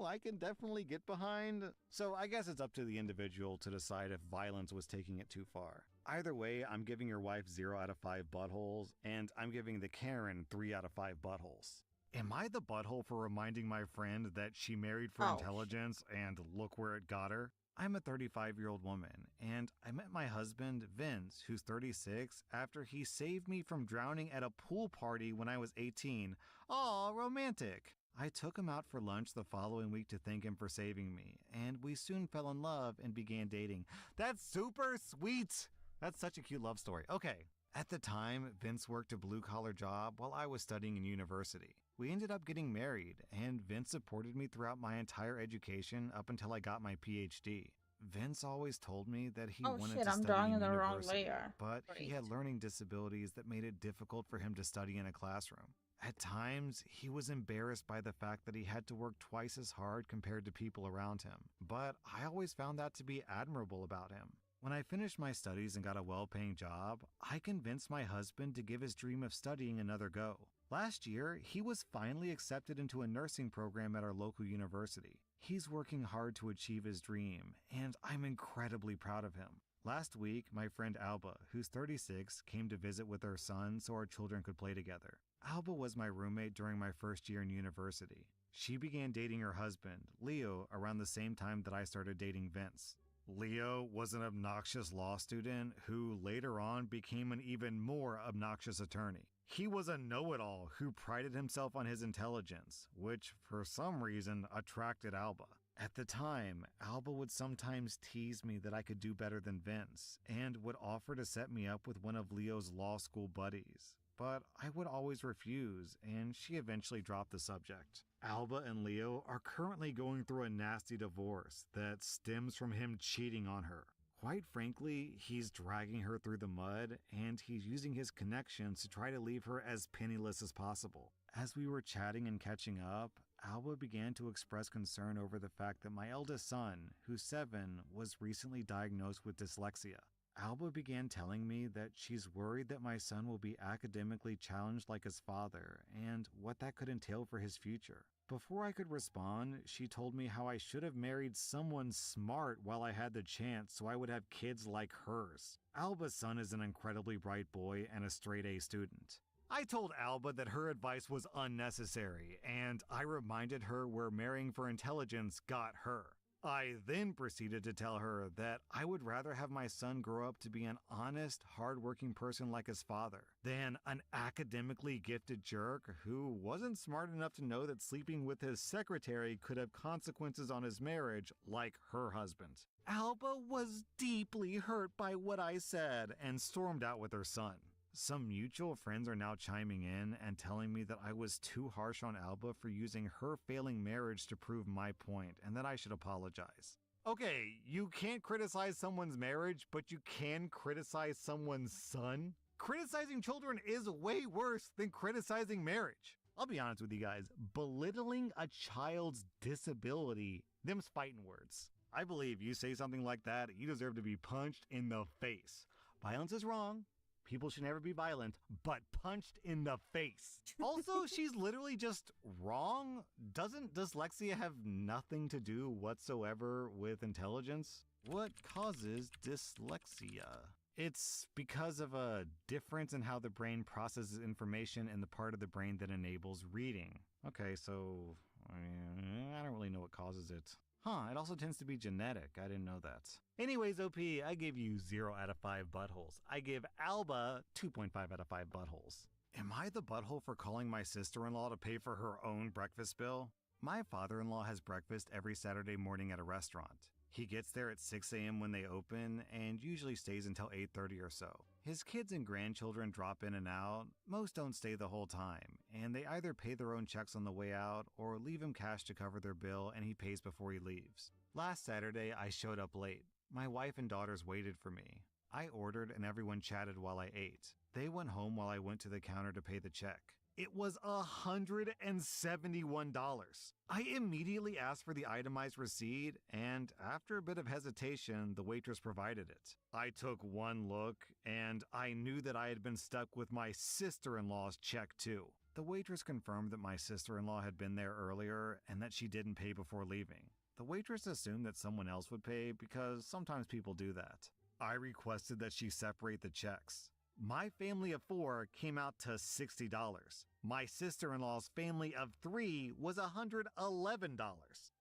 I can definitely get behind. So I guess it's up to the individual to decide if violence was taking it too far. Either way, I'm giving your wife 0 out of 5 buttholes, and I'm giving the Karen 3 out of 5 buttholes. Am I the butthole for reminding my friend that she married for intelligence and look where it got her? I'm a 35-year-old woman, and I met my husband, Vince, who's 36, after he saved me from drowning at a pool party when I was 18. Aw, romantic. I took him out for lunch the following week to thank him for saving me, and we soon fell in love and began dating. That's super sweet! That's such a cute love story. Okay. At the time, Vince worked a blue-collar job while I was studying in university. We ended up getting married, and Vince supported me throughout my entire education up until I got my PhD. Vince always told me that he wanted to study in university, but he had learning disabilities that made it difficult for him to study in a classroom. At times, he was embarrassed by the fact that he had to work twice as hard compared to people around him, but I always found that to be admirable about him. When I finished my studies and got a well-paying job, I convinced my husband to give his dream of studying another go. Last year, he was finally accepted into a nursing program at our local university. He's working hard to achieve his dream, and I'm incredibly proud of him. Last week, my friend Alba, who's 36, came to visit with her son so our children could play together. Alba was my roommate during my first year in university. She began dating her husband, Leo, around the same time that I started dating Vince. Leo was an obnoxious law student who later on became an even more obnoxious attorney. He was a know-it-all who prided himself on his intelligence, which for some reason attracted Alba. At the time, Alba would sometimes tease me that I could do better than Vince and would offer to set me up with one of Leo's law school buddies. But I would always refuse, and she eventually dropped the subject. Alba and Leo are currently going through a nasty divorce that stems from him cheating on her. Quite frankly, he's dragging her through the mud, and he's using his connections to try to leave her as penniless as possible. As we were chatting and catching up, Alba began to express concern over the fact that my eldest son, who's 7, was recently diagnosed with dyslexia. Alba began telling me that she's worried that my son will be academically challenged like his father, and what that could entail for his future. Before I could respond, she told me how I should have married someone smart while I had the chance so I would have kids like hers. Alba's son is an incredibly bright boy and a straight-A student. I told Alba that her advice was unnecessary, and I reminded her where marrying for intelligence got her. I then proceeded to tell her that I would rather have my son grow up to be an honest, hard-working person like his father than an academically gifted jerk who wasn't smart enough to know that sleeping with his secretary could have consequences on his marriage like her husband. Alba was deeply hurt by what I said and stormed out with her son. Some mutual friends are now chiming in and telling me that I was too harsh on Alba for using her failing marriage to prove my point and that I should apologize. Okay, you can't criticize someone's marriage, but you can criticize someone's son? Criticizing children is way worse than criticizing marriage. I'll be honest with you guys, belittling a child's disability, them's fighting words. I believe you say something like that, you deserve to be punched in the face. Violence is wrong. People should never be violent, but punched in the face. Also, she's literally just wrong. Doesn't dyslexia have nothing to do whatsoever with intelligence? What causes dyslexia? It's because of a difference in how the brain processes information in the part of the brain that enables reading. Okay, so I don't really know what causes it. It also tends to be genetic. I didn't know that. Anyways, OP, I give you 0 out of 5 buttholes. I give Alba 2.5 out of 5 buttholes. Am I the butthole for calling my sister-in-law to pay for her own breakfast bill? My father-in-law has breakfast every Saturday morning at a restaurant. He gets there at 6 a.m. when they open and usually stays until 8:30 or so. His kids and grandchildren drop in and out. Most don't stay the whole time, and they either pay their own checks on the way out or leave him cash to cover their bill and he pays before he leaves. Last Saturday, I showed up late. My wife and daughters waited for me. I ordered and everyone chatted while I ate. They went home while I went to the counter to pay the check. It was $171. I immediately asked for the itemized receipt, and after a bit of hesitation, the waitress provided it. I took one look, and I knew that I had been stuck with my sister-in-law's check too. The waitress confirmed that my sister-in-law had been there earlier and that she didn't pay before leaving. The waitress assumed that someone else would pay because sometimes people do that. I requested that she separate the checks. My family of 4 came out to $60. My sister-in-law's family of 3 was $111.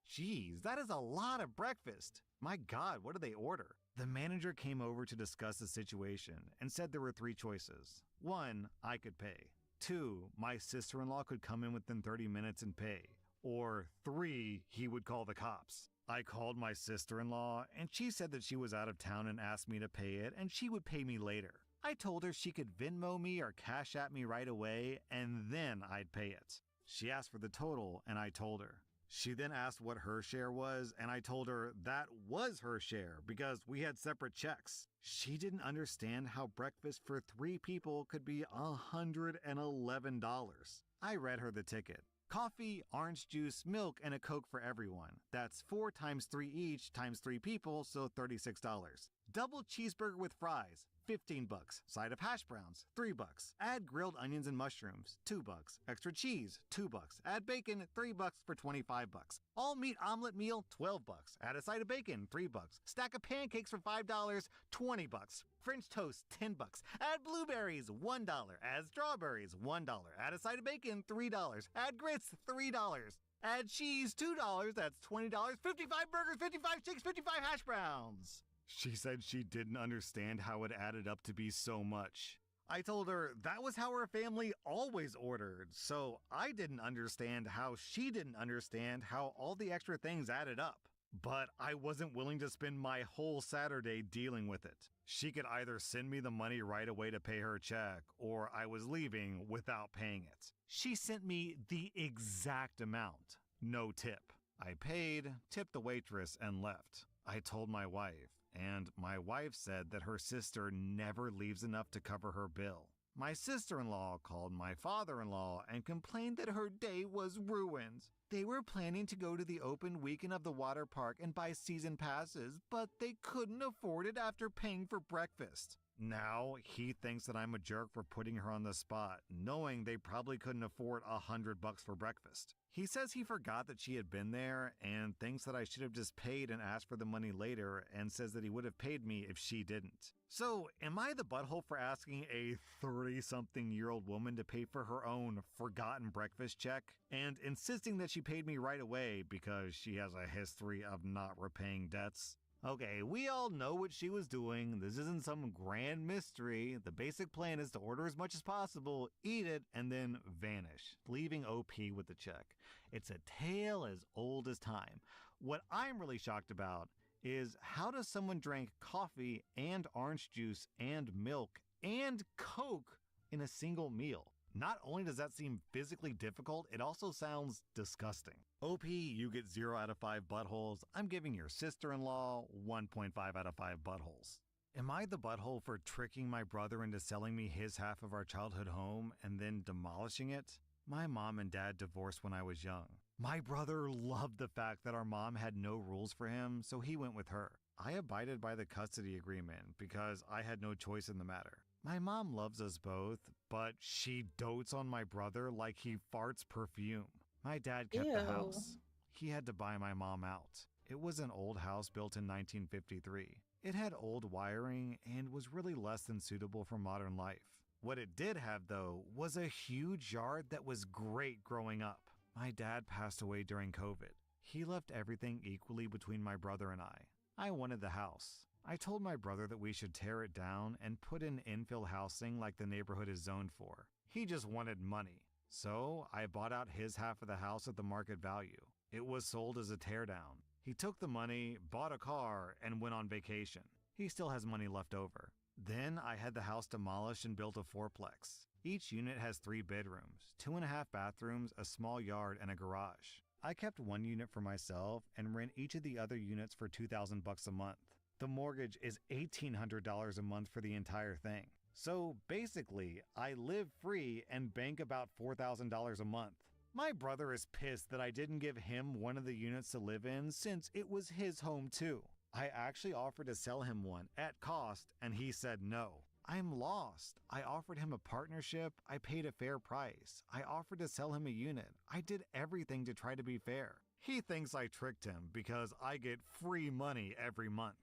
Jeez, that is a lot of breakfast. My God, what did they order? The manager came over to discuss the situation and said there were 3 choices. 1, I could pay. 2, my sister-in-law could come in within 30 minutes and pay. Or 3, he would call the cops. I called my sister-in-law and she said that she was out of town and asked me to pay it and she would pay me later. I told her she could Venmo me or Cash App me right away and then I'd pay it. She asked for the total and I told her. She then asked what her share was and I told her that was her share because we had separate checks. She didn't understand how breakfast for 3 people could be $111. I read her the ticket. Coffee, orange juice, milk, and a Coke for everyone. That's 4 times 3 each times 3 people, so $36. Double cheeseburger with fries, $15. Side of hash browns, $3. Add grilled onions and mushrooms, $2. Extra cheese, $2. Add bacon, $3 for $25. All meat omelet meal, $12. Add a side of bacon, $3. Stack of pancakes for $5, $20. French toast, $10. Add blueberries, $1. Add strawberries, $1. Add a side of bacon, $3. Add grits, $3. Add cheese, $2. That's $20. 55 burgers, 55 shakes, 55 hash browns. She said she didn't understand how it added up to be so much. I told her that was how her family always ordered, so I didn't understand how she didn't understand how all the extra things added up. But I wasn't willing to spend my whole Saturday dealing with it. She could either send me the money right away to pay her check, or I was leaving without paying it. She sent me the exact amount, no tip. I paid, tipped the waitress, and left. I told my wife, and my wife said that her sister never leaves enough to cover her bill. My sister-in-law called my father-in-law and complained that her day was ruined. They were planning to go to the open weekend of the water park and buy season passes, but they couldn't afford it after paying for breakfast. Now he thinks that I'm a jerk for putting her on the spot, knowing they probably couldn't afford $100 for breakfast. He says he forgot that she had been there and thinks that I should have just paid and asked for the money later, and says that he would have paid me if she didn't. So, am I the butthole for asking a 30-something-year-old woman to pay for her own forgotten breakfast check and insisting that she paid me right away because she has a history of not repaying debts? Okay, we all know what she was doing. This isn't some grand mystery. The basic plan is to order as much as possible, eat it, and then vanish, leaving OP with the check. It's a tale as old as time. What I'm really shocked about is how does someone drink coffee and orange juice and milk and Coke in a single meal? Not only does that seem physically difficult, it also sounds disgusting. OP, you get 0 out of 5 buttholes. I'm giving your sister-in-law 1.5 out of 5 buttholes. Am I the butthole for tricking my brother into selling me his half of our childhood home and then demolishing it? My mom and dad divorced when I was young. My brother loved the fact that our mom had no rules for him, so he went with her. I abided by the custody agreement because I had no choice in the matter. My mom loves us both, but she dotes on my brother like he farts perfume. My dad kept the house. He had to buy my mom out. It was an old house built in 1953. It had old wiring and was really less than suitable for modern life. What it did have, though, was a huge yard that was great growing up. My dad passed away during COVID. He left everything equally between my brother and I. I wanted the house. I told my brother that we should tear it down and put in infill housing like the neighborhood is zoned for. He just wanted money. So I bought out his half of the house at the market value. It was sold as a teardown. He took the money, bought a car, and went on vacation. He still has money left over. Then I had the house demolished and built a fourplex. Each unit has 3 bedrooms, 2.5 bathrooms, a small yard, and a garage. I kept one unit for myself and rent each of the other units for $2,000 a month. The mortgage is $1,800 a month for the entire thing. So basically, I live free and bank about $4,000 a month. My brother is pissed that I didn't give him one of the units to live in since it was his home too. I actually offered to sell him one at cost and he said no. I'm lost. I offered him a partnership. I paid a fair price. I offered to sell him a unit. I did everything to try to be fair. He thinks I tricked him because I get free money every month.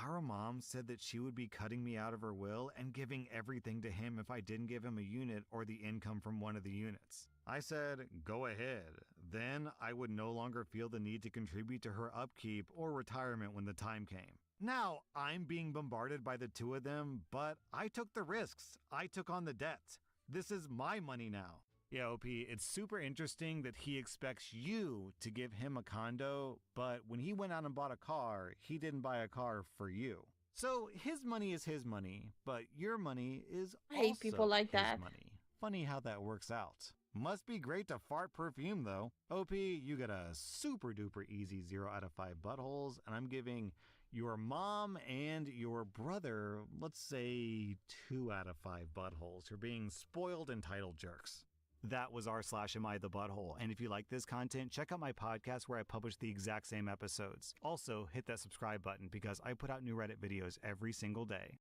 Our mom said that she would be cutting me out of her will and giving everything to him if I didn't give him a unit or the income from one of the units. I said, go ahead. Then I would no longer feel the need to contribute to her upkeep or retirement when the time came. Now I'm being bombarded by the two of them, but I took the risks. I took on the debt. This is my money now. Yeah, OP, it's super interesting that he expects you to give him a condo, but when he went out and bought a car, he didn't buy a car for you. So his money is his money, but your money is I also hate people like his that. money. Funny how that works out. Must be great to fart perfume though. OP, you get a super duper easy 0 out of 5 buttholes, and I'm giving your mom and your brother, let's say 2 out of 5 buttholes for being spoiled entitled jerks. That was r/am I the butthole, and if you like this content, check out my podcast where I publish the exact same episodes. Also, hit that subscribe button because I put out new Reddit videos every single day.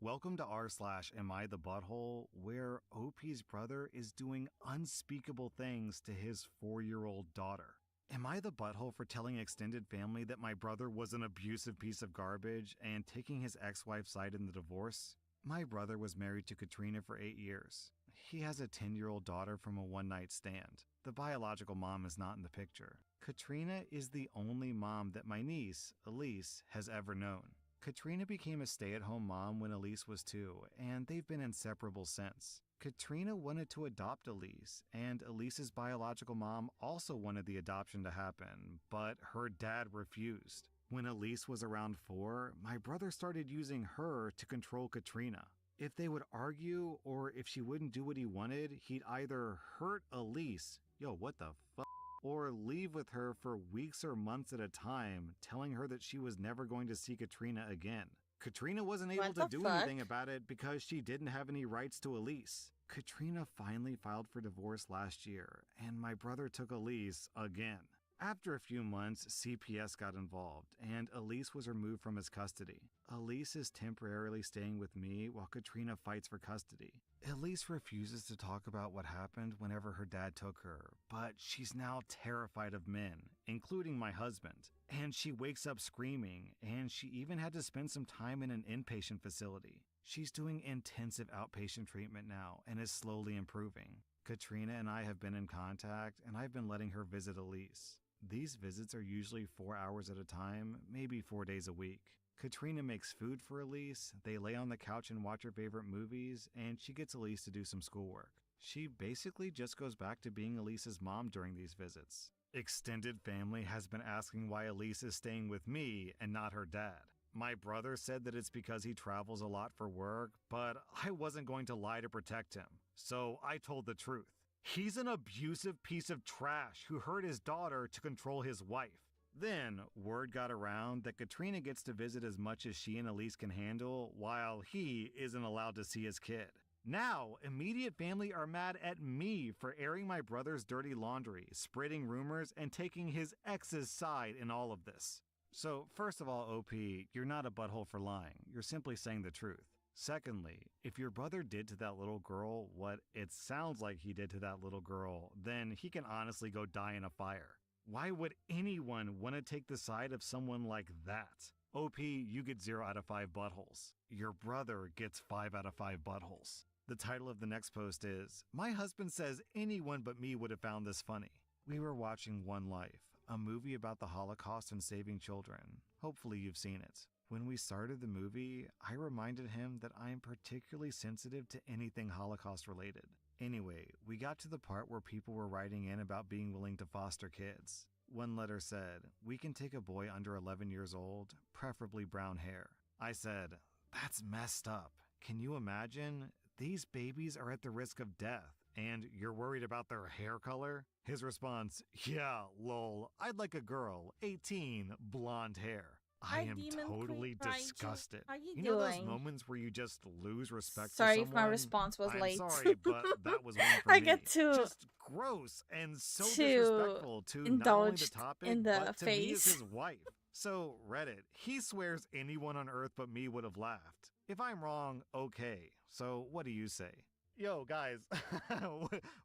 Welcome to r/am I the butthole, where OP's brother is doing unspeakable things to his 4-year-old daughter. Am I the butthole for telling extended family that my brother was an abusive piece of garbage and taking his ex-wife's side in the divorce? My brother was married to Katrina for 8 years. He has a 10-year-old daughter from a one-night stand. The biological mom is not in the picture. Katrina is the only mom that my niece, Elise, has ever known. Katrina became a stay-at-home mom when Elise was 2, and they've been inseparable since. Katrina wanted to adopt Elise, and Elise's biological mom also wanted the adoption to happen, but her dad refused. When Elise was around 4, my brother started using her to control Katrina. If they would argue or if she wouldn't do what he wanted, he'd either hurt Elise, what the fuck, or leave with her for weeks or months at a time, telling her that she was never going to see Katrina again. Katrina wasn't able to do anything about it because she didn't have any rights to Elise. Katrina finally filed for divorce last year, and my brother took Elise again. After a few months, CPS got involved, and Elise was removed from his custody. Elise is temporarily staying with me while Katrina fights for custody. Elise refuses to talk about what happened whenever her dad took her, but she's now terrified of men, including my husband. And she wakes up screaming, and she even had to spend some time in an inpatient facility. She's doing intensive outpatient treatment now and is slowly improving. Katrina and I have been in contact, and I've been letting her visit Elise. These visits are usually 4 hours at a time, maybe 4 days a week. Katrina makes food for Elise, they lay on the couch and watch her favorite movies, and she gets Elise to do some schoolwork. She basically just goes back to being Elise's mom during these visits. Extended family has been asking why Elise is staying with me and not her dad. My brother said that it's because he travels a lot for work, but I wasn't going to lie to protect him, so I told the truth. He's an abusive piece of trash who hurt his daughter to control his wife. Then, word got around that Katrina gets to visit as much as she and Elise can handle, while he isn't allowed to see his kid. Now, immediate family are mad at me for airing my brother's dirty laundry, spreading rumors, and taking his ex's side in all of this. So, first of all, OP, you're not a butthole for lying. You're simply saying the truth. Secondly, if your brother did to that little girl what it sounds like he did to that little girl, then he can honestly go die in a fire. Why would anyone want to take the side of someone like that? OP, you get 0 out of 5 buttholes. Your brother gets 5 out of 5 buttholes. The title of the next post is, My husband says anyone but me would have found this funny. We were watching One Life, a movie about the Holocaust and saving children. Hopefully you've seen it. When we started the movie, I reminded him that I am particularly sensitive to anything Holocaust related. Anyway, we got to the part where people were writing in about being willing to foster kids. One letter said, we can take a boy under 11 years old, preferably brown hair. I said, that's messed up. Can you imagine? These babies are at the risk of death, and you're worried about their hair color? His response, yeah, lol, I'd like a girl, 18, blonde hair. I Hi, am Demon totally Queen Raiju. disgusted. How you know those doing? moments where you just lose respect Sorry for if someone? my response was I'm late. sorry, but that was one for I me. get too Just gross and so disrespectful to not only the indulged topic, in the but to me as face. his wife. So, Reddit, he swears anyone on Earth but me would have laughed. If I'm wrong, okay. So, what do you say? Yo, guys,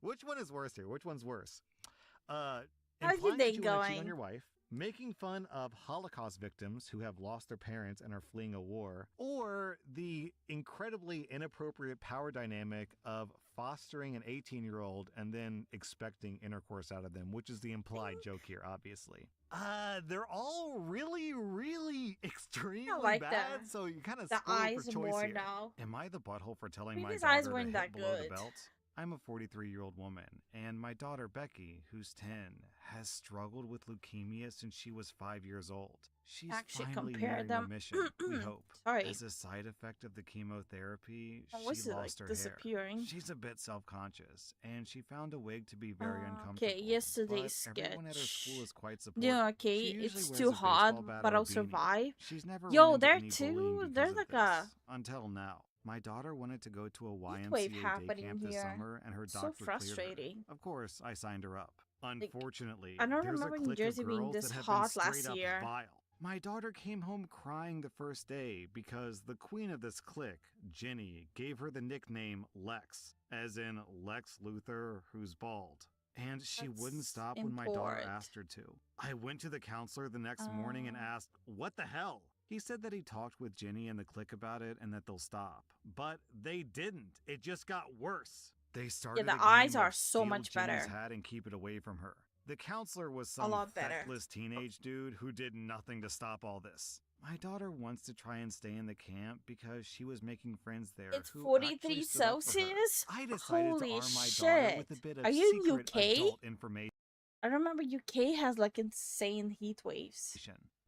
which one is worse here? Which one's worse? How's your Implying day that you want to cheat on going? your wife, making fun of Holocaust victims who have lost their parents and are fleeing a war, or the incredibly inappropriate power dynamic of fostering an 18-year-old and then expecting intercourse out of them, which is the implied joke here, obviously. They're all really, really extremely like bad, that. so you kind of The spoiled eyes for choice more here. now. Am I the butthole for telling Maybe my his daughter eyes to weren't hit that below the good. belt? I'm a 43-year-old woman, and my daughter Becky, who's 10, has struggled with leukemia since she was 5 years old. She's Actually, finally compare nearing them. remission, we hope. Sorry. As a side effect of the chemotherapy, How she was it, lost like, her disappearing? hair. She's a bit self-conscious, and she found a wig to be very uncomfortable. Okay, yesterday's but everyone at her sketch. school is quite supportive. Yeah, okay, She usually it's wears too a hard, baseball bat but or a I'll beanie. survive. She's never Yo, run into there any too, bullying there's because of like a this, until now. My daughter wanted to go to a heat wave YMCA day happening camp this here. summer, and her So doctor cleared her. frustrating. Of course, I signed her up. Unfortunately, I don't there's a remember New clique Jersey of being girls this that have hot been last straight up year. vile. My daughter came home crying the first day because the queen of this clique, Jenny, gave her the nickname Lex, as in Lex Luthor, who's bald. And she wouldn't That's stop when my daughter important. asked her to. I went to the counselor the next morning and asked, what the hell? He said that he talked with Jenny and the clique about it and that they'll stop. But they didn't. It just got worse. They started the a game eyes of are so steal much Jenny's better. hat and keep it away from her. The counselor was some lot better. feckless teenage dude who did nothing to stop all this. My daughter wants to try and stay in the camp because she was making friends there It's who 43 actually stood up for her. Celsius? I decided Holy to arm my daughter shit. with a bit of Are you in secret UK? adult information. I remember UK has like insane heat waves.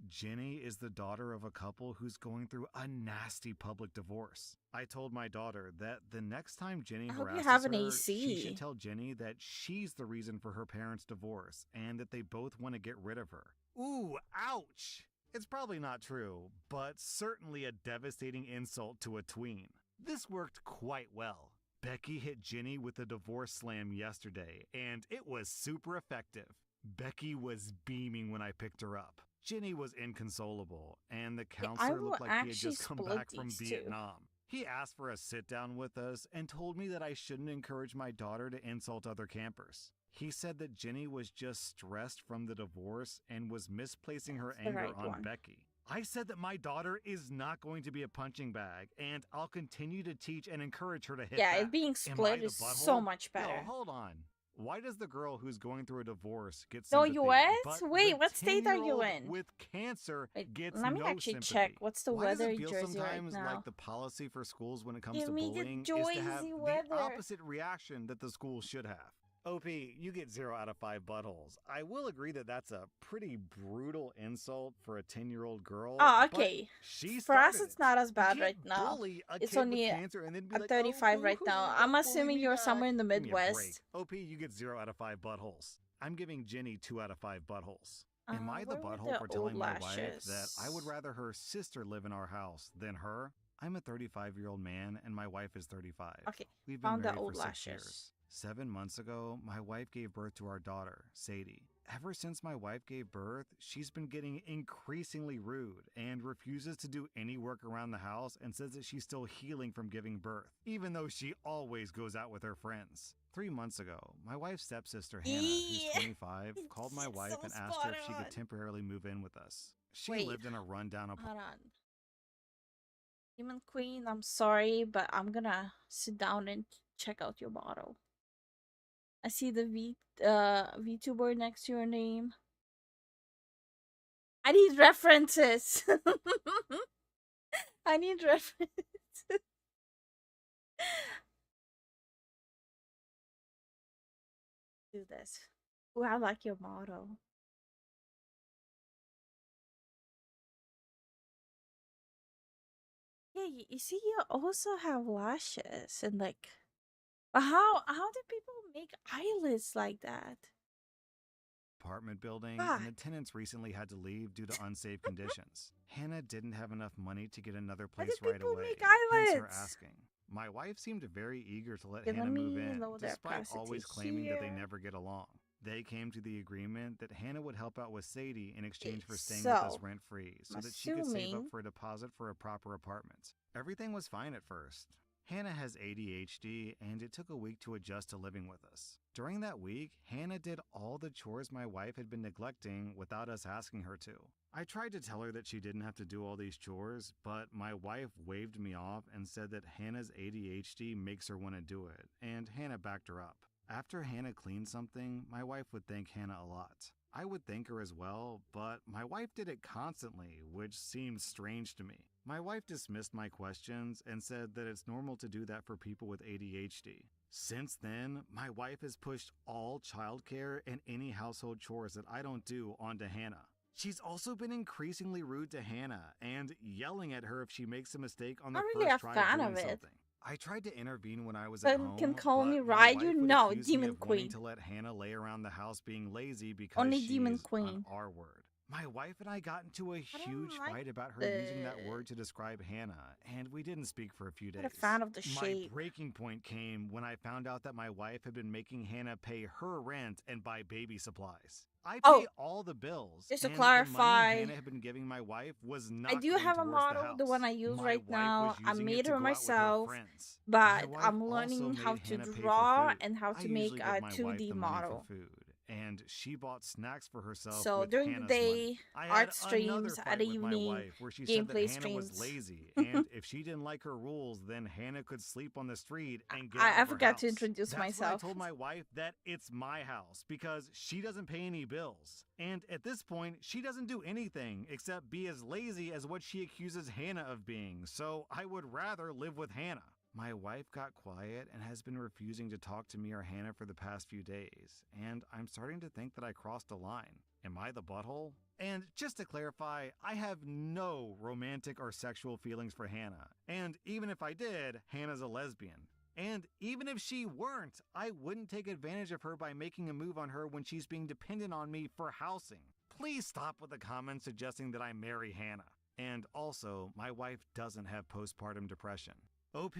Jenny is the daughter of a couple who's going through a nasty public divorce. I told my daughter that the next time Jenny I hope you harasses have an her, AC. she should tell Jenny that she's the reason for her parents' divorce and that they both want to get rid of her. Ooh, ouch! It's probably not true, but certainly a devastating insult to a tween. This worked quite well. Becky hit Jenny with a divorce slam yesterday, and it was super effective. Becky was beaming when I picked her up. Jenny was inconsolable, and the counselor will looked like he had actually just come split back from these two. Vietnam. He asked for a sit-down with us and told me that I shouldn't encourage my daughter to insult other campers. He said that Jenny was just stressed from the divorce and was misplacing her That's the anger right on one. Becky. I said that my daughter is not going to be a punching bag, and I'll continue to teach and encourage her to hit Yeah, back. it being Am I split the is so butthole? much No, better. hold on. Why does the girl who's going through a divorce get No sympathy, US? but Wait, the what state are you 10-year-old in? with cancer Wait, gets let me no actually sympathy? check. What's the Why weather does it in feel Jersey right sometimes now? like the policy for schools when it comes Give to me the bullying is to have Jersey the weather. opposite reaction that the school should have? OP, you get 0 out of 5 buttholes. I will agree that that's a pretty brutal insult for a 10-year-old girl. Oh, but okay. she For us, started it's it. not as You bad can't right now. bully a It's kid only with cancer and then be I'm like, 35 oh, right now. boo-hoo, I'm don't bully assuming me you're back. somewhere in the Give me a break. Midwest. OP, you get 0 out of 5 buttholes. I'm giving Jenny 2 out of 5 buttholes. Am I the Where were butthole for the telling old my wife that lashes? I would rather her sister live in our house than her? I'm a 35-year-old man and my wife is 35. Okay, We've been found the married old for 6 lashes. years. 7 months ago, my wife gave birth to our daughter, Sadie. ever since my wife gave birth, she's been getting increasingly rude and refuses to do any work around the house and says that she's still healing from giving birth, even though she always goes out with her friends. 3 months ago, my wife's stepsister Hannah, who's 25, called my wife and asked her if she could temporarily move in with us. She lived in a rundown apartment. Hold on. Demon Queen, I'm sorry, but I'm gonna sit down and check out your bottle. I see the VTuber next to your name. I need references. I need references. Do this. Oh, I like your motto. Yeah, you see, you also have lashes and like, but how do people make eyelids like that? Apartment building, Ah. and the tenants recently had to leave due to unsafe conditions. Hannah didn't have enough money to get another Why place do right people away. make Hence her eyelids? asking. My wife seemed very eager to let Okay, let Hannah move me in, lower the despite opacity always claiming that they here. never get along. They came to the agreement that Hannah would help out with Sadie in exchange for Okay, staying with us so, rent-free so I'm that she could save up assuming- for a deposit for a proper apartment. Everything was fine at first. Hannah has ADHD, and it took a week to adjust to living with us. During that week, Hannah did all the chores my wife had been neglecting without us asking her to. I tried to tell her that she didn't have to do all these chores, but my wife waved me off and said that Hannah's ADHD makes her want to do it, and Hannah backed her up. After Hannah cleaned something, my wife would thank Hannah a lot. I would thank her as well, but my wife did it constantly, which seemed strange to me. My wife dismissed my questions and said that it's normal to do that for people with ADHD. Since then, my wife has pushed all childcare and any household chores that I don't do onto Hannah. She's also been increasingly rude to Hannah and yelling at her if she makes a mistake on the Not really first a try fan of of doing it. something. I tried to intervene when I was But at home, can call me but my Ride, wife you would know, accuse me Demon of wanting Queen. to let Hannah lay around the house being lazy because Only she's Demon an Queen. R word. My wife and I got into a don't huge like fight about her using that word to describe Hannah, and we didn't speak for a few days. Not a fan of the My shape. breaking point came when I found out that my wife had been making Hannah pay her rent and buy baby supplies. I pay Oh, all the bills, just to and clarify, the money Hannah had been giving my wife was not I do going have a towards model, the one I house. use My right wife now. was I using made it to her go out with her myself, friends. My but wife I'm also learning how made to Hannah pay for draw food. and how I to make usually a give my wife 2D the money model. for food, and she bought snacks for herself So with during the Hannah's day, money. I had art another streams, fight at the with my evening, wife where she said that gameplay Hannah was streams. lazy, and if she didn't like her rules, then Hannah could sleep on the street and get out I of her forgot to house. introduce That's myself. when I told my wife that it's my house because she doesn't pay any bills. And at this point, she doesn't do anything except be as lazy as what she accuses Hannah of being, so I would rather live with Hannah. My wife got quiet and has been refusing to talk to me or Hannah for the past few days, and I'm starting to think that I crossed a line. Am I the butthole? And just to clarify, I have no romantic or sexual feelings for Hannah, and even if I did, Hannah's a lesbian. And even if she weren't, I wouldn't take advantage of her by making a move on her when she's being dependent on me for housing. Please stop with the comments suggesting that I marry Hannah. And also, my wife doesn't have postpartum depression. OP,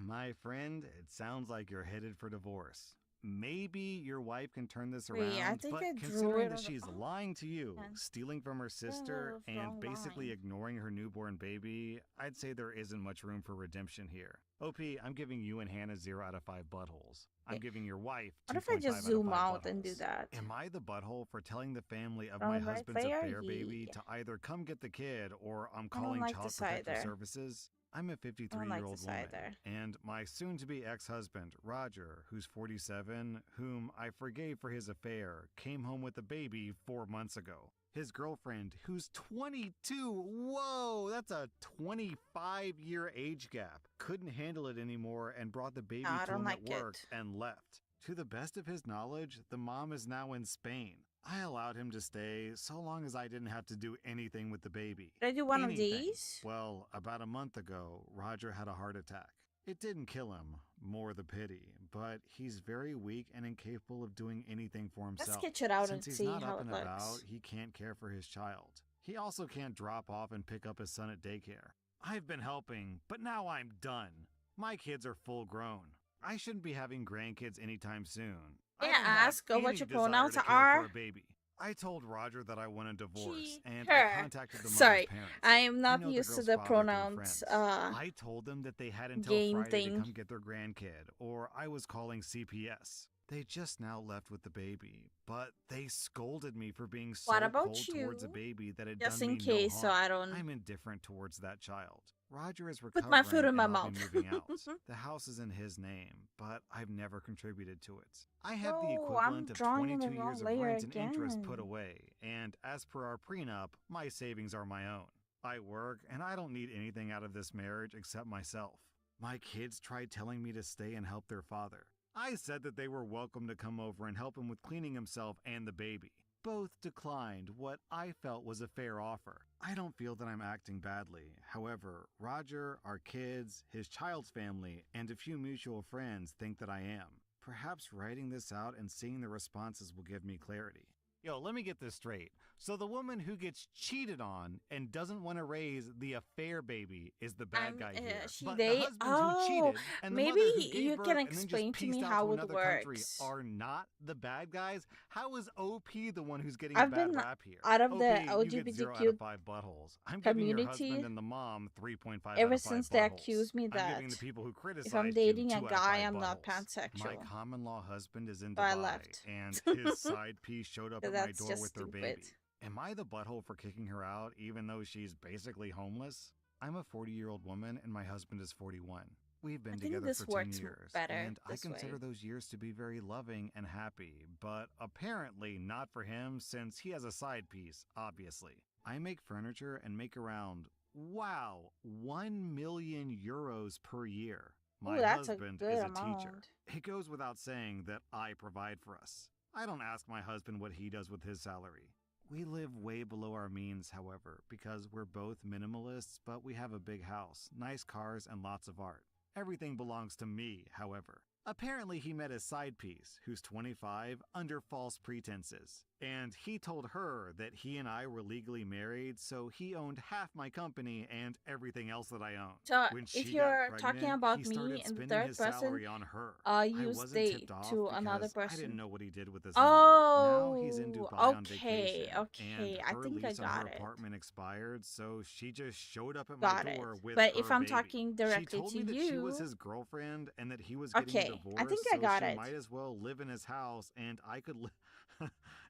my friend, it sounds like you're headed for divorce. Maybe your wife can turn this Wait, I around, think but I drew considering it that on the- she's lying to you, man. stealing from her sister, the and wrong basically line. ignoring her newborn baby, I'd say there isn't much room for redemption here. OP, I'm giving you and Hannah 0 out of 5 buttholes. I'm Okay. giving your wife 2.5 What if I just out zoom of 5 out and do buttholes. that? Am I the butthole for telling the family of Wrong my right husband's there? affair baby Yeah. to either come get the kid or I'm I don't calling like Child the side Protective there. Services? I'm a I don't like 53-year-old the side woman, there. and my soon-to-be ex-husband, Roger, who's 47, whom I forgave for his affair, came home with a baby 4 months ago. His girlfriend, who's 22, whoa, that's a 25-year age gap, couldn't handle it anymore and brought the baby No, I to don't him like at work it. and left. To the best of his knowledge, the mom is now in Spain. I allowed him to stay so long as I didn't have to do anything with the baby. Did I do one of Anything. these? Well, about a month ago, Roger had a heart attack. It didn't kill him, more the pity, but he's very weak and incapable of doing anything for Let's himself. sketch it out and Since he's see not how up it and about, looks. he can't care for his child. He also can't drop off and pick up his son at daycare. I've been helping, but now I'm done. My kids are full grown. I shouldn't be having grandkids anytime soon. May I don't have ask what any your desire pronouns to care are? for a baby. I told Roger that I want a divorce, She, and her. I contacted the mother's Sorry, parents. I am I not know the used to girl's the father through pronouns friends. I told them that they had until game Friday to thing. come get their grandkid, or I was calling CPS. They just now left with the baby, but they scolded me for being so What about cold towards a you? baby that had Just done in me case, no so harm. I don't I'm indifferent towards that child. Roger is put my recovering foot in my and I'll be mouth. moving out. The house is in his name, but I've never contributed to it. I have the No, I'm equivalent of drawing in the 22 wrong years of layer rent and interest put again. away, and as per our prenup, my savings are my own. I work, and I don't need anything out of this marriage except myself. My kids tried telling me to stay and help their father. I said that they were welcome to come over and help him with cleaning himself and the baby. Both declined what I felt was a fair offer. I don't feel that I'm acting badly. However, Roger, our kids, his child's family, and a few mutual friends think that I am. Perhaps writing this out and seeing the responses will give me clarity. Yo, let me get this straight. So the woman who gets cheated on and doesn't want to raise the affair baby is the bad guy here. She, But they. the husband Oh, who cheated and the maybe mother who gave you birth can and then just explain to me pieced out how to it another country works. are not the bad guys. How is OP the one who's getting I've a bad been rap here? out of OP, the you get 0 out LGBTQ of 5 buttholes. I'm giving your husband community and the mom 3.5 out ever of 5 since they buttholes. accused me I'm that giving the people who if I'm criticized dating you a 2 out of guy, 5 I'm not buttholes. My pansexual. common law husband is in So I Dubai, left. and his side piece showed up 'Cause at my that's door just with their stupid. baby. Am I the butthole for kicking her out even though she's basically homeless? I'm a 40-year-old woman and my husband is 41. We've been I think together this for 10 works years, better and I this consider way. those years to be very loving and happy, but apparently not for him since he has a side piece, obviously. I make furniture and make around, wow, 1 million euros per year. My Oh, that's a husband good is a teacher. amount. It goes without saying that I provide for us. I don't ask my husband what he does with his salary. We live way below our means, however, because we're both minimalists, but we have a big house, nice cars, and lots of art. Everything belongs to me, however. Apparently, he met his side piece, who's 25, under false pretenses. And he told her that he and I were legally married, so he owned half my company and everything else that I own. So When if she got you're pregnant, talking about he me started in the spending third his person, salary on her. use wasn't they tipped off to another because I didn't person. know what he did with his money. Now he's in Oh, Dubai on okay, vacation, and okay. I her think I lease on got her it. apartment expired, so she just showed up at Got my it. door with But her if I'm baby. talking She directly told to me that she was you, his girlfriend and that he was getting a okay, divorce, I think I so got she it. might as well live in his house, and I could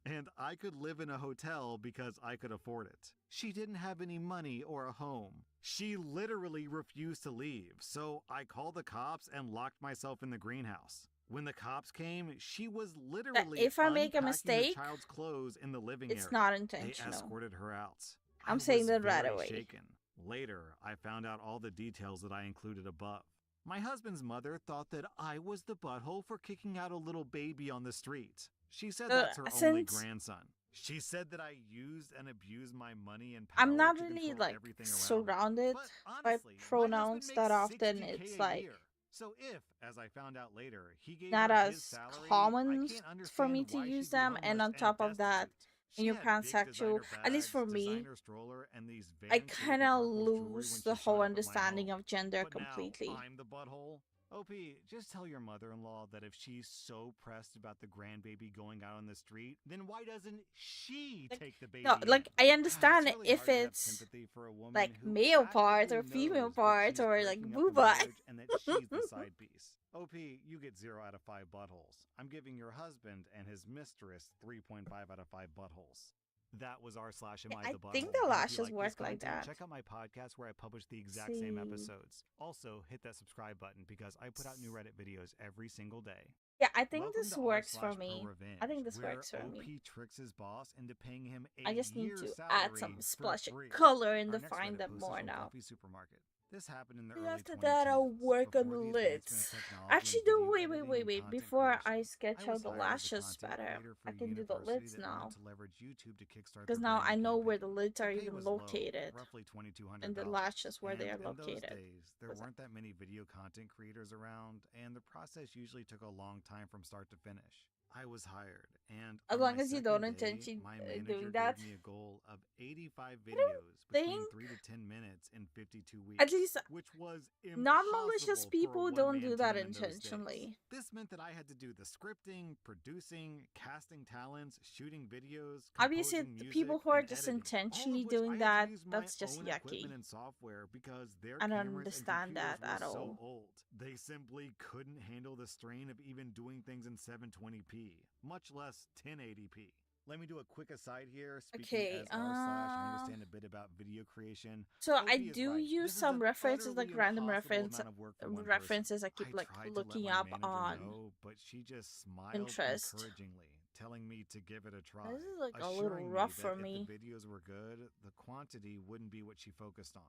and I could live in a hotel because I could afford it. She didn't have any money or a home. She literally refused to leave, so I called the cops and locked myself in the greenhouse. When the cops came, she was literally If I make a unpacking mistake, the child's clothes in the living it's area. not They intentional. escorted her out. I'm I saying was that right very away. shaken. Later, I found out all the details that I included above. My husband's mother thought that I was the butthole for kicking out a little baby on the street. She said that's her only Since grandson. She said that I used and abused my money and power I'm not to really control like everything around me. surrounded But by honestly, my pronouns husband that makes often, 60K it's a like year. So if, as I found out later, he gave not her his as salary, I common can't for me understand to why use she'd be them. And homeless on and top of that, destitute. when She you're had big pansexual, designer at least bags, for me, designer stroller, and these I fancy kind of remarkable jewelry when lose she the showed whole up at my understanding home. of gender But now completely. I'm the butthole. OP, just tell your mother-in-law that if she's so pressed about the grandbaby going out on the street, then why doesn't she Like, take the baby no, in? like I It's understand really if hard to have it's sympathy for a woman like who male part actively or female knows that part she's or like breaking up a booba. marriage and that she's the side piece. OP, you get 0 out of 5 buttholes. I'm giving your husband and his mistress 3.5 out of 5 buttholes. That was r/am I I the Butthole. think the And if you lashes like this work like content, that. check out my podcast where I publish the exact same See. episodes. Also, hit that subscribe button because I put out new Reddit videos every single day. Yeah, I think Welcome this to works for r/her me. Revenge, I think this where works for OP me. tricks his boss into paying him I a just need year's to salary add some for splash of free. color and Our next define Reddit them post is more from now. Coffee Supermarket. This happened in the And early after 2010s. that, I'll work on the Before the advancement lids. of technology Actually, and no, video wait. editing and content Before I creation, sketch I out was the hired as a lashes content better, creator for I a can do the university lids that now. wanted to leverage YouTube to kickstart Because their now I branding know where the campaign. lids are The pay even was low, located. roughly $2,200. And the lashes where they are And in those located. days, there Was it- weren't that many video content creators around, and the process usually took a long time from start to finish. I was hired, and As on long my as you don't second day, intention my doing manager that. gave me a goal of 85 I don't videos between think 3 to 10 minutes in 52 at weeks, least which was non-malicious impossible for a people don't one-man do that team in those days. intentionally. This meant that I had to do the scripting, producing, casting talents, shooting videos, Obviously, composing the music, people who are and just editing, all intentionally of which doing I had that, to use my that's just own equipment yucky. and software because their I don't cameras and understand computers that were at so all. old. They simply couldn't handle the strain of even doing things in 720p, much less 1080p. Let me do a quick aside here. Speaking Okay, as r slash, I understand a bit about video creation. so I Opie is do right. use This is some an references, utterly like random impossible amount of work for one person. references I keep I like tried to let looking my up manager on know, but she just smiled Pinterest. encouragingly, telling me to give it a try, This is like a little assuring rough me for that me. if the videos were good, the quantity wouldn't be what she focused on.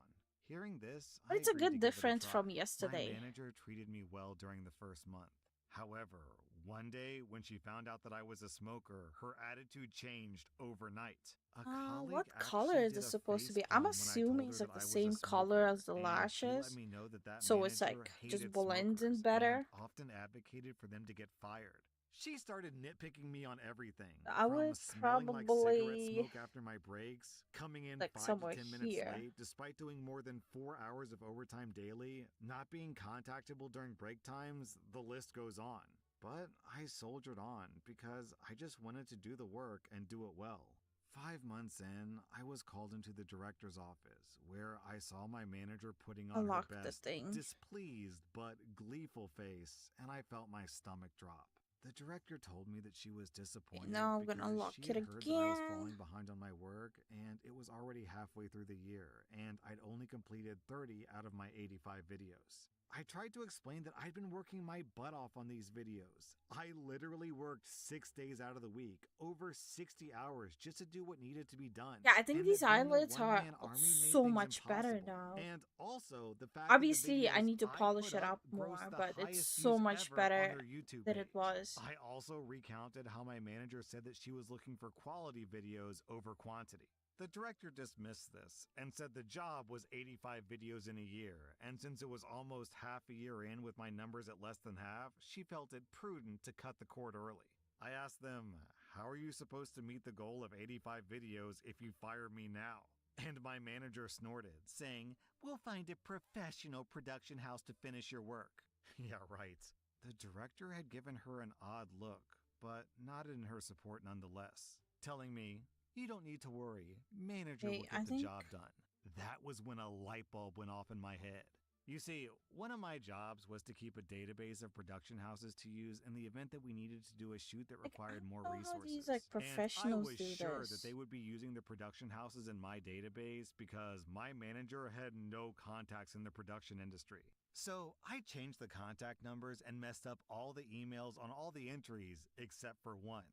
Hearing this, But I it's a agreed to good give it a difference try. from My yesterday. manager treated me well during the first month. However, one day when she found out that I was a smoker, her attitude changed overnight. A colleague What actually color is did it a supposed to be? face I'm palm when I told assuming her it's that like I the was a same color smoker, as the and she let lashes, me know that that so it's manager like just hated blends in smokers better. and often advocated for them to get fired. She started nitpicking me on everything, I from would smelling like cigarette probably smoke after my breaks, coming in like 5 to somewhere 10 minutes here. late despite doing more than 4 hours of overtime daily, not being contactable during break times, the list goes on. But I soldiered on because I just wanted to do the work and do it well. 5 months in, I was called into the director's office, where I saw my manager putting on her Unlock the best, thing. displeased but gleeful face, and I felt my stomach drop. The director told me that she was disappointed Now I'm gonna because unlock she it had heard that I was again. falling behind on my work, and it was already halfway through the year, and I'd only completed 30 out of my 85 videos. I tried to explain that I'd been working my butt off on these videos. I literally worked 6 days out of the week, over 60 hours, just to do what needed to be done. Yeah, I think And these that being a eyelids are one-man army made so things much better impossible. now. And also, the fact Obviously, that the I videos need to I polish put it up up more, grossed the but it's highest so views much ever on better their YouTube than page. it was. I also recounted how my manager said that she was looking for quality videos over quantity. The director dismissed this and said the job was 85 videos in a year, and since it was almost half a year in with my numbers at less than half, she felt it prudent to cut the cord early. I asked them, how are you supposed to meet the goal of 85 videos if you fire me now? And my manager snorted, saying, we'll find a professional production house to finish your work. Yeah, right. The director had given her an odd look, but nodded in her support nonetheless, telling me, you don't need to worry. Manager will get the job done. That was when a light bulb went off in my head. You see, one of my jobs was to keep a database of production houses to use in the event that we needed to do a shoot that required more resources. These professionals and I was sure that they would be using the production houses in my database because my manager had no contacts in the production industry. So I changed the contact numbers and messed up all the emails on all the entries except for one.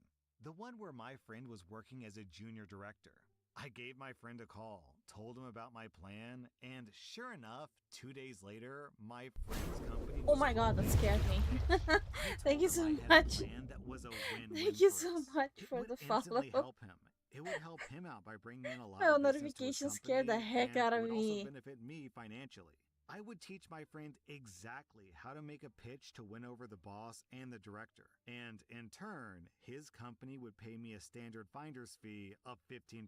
The one where my friend was working as a junior director. I gave my friend a call, told him about my plan, and sure enough, 2 days later, my friend's company was Oh my god, that scared me. Thank you so much. That was a win-win Thank you for so us. much It for would the follow. instantly help him. It would help him out by bringing in a lot My of business to his notification company, scared the heck and out it of would me. also benefit me financially. I would teach my friend exactly how to make a pitch to win over the boss and the director. And in turn, his company would pay me a standard finder's fee of 15%.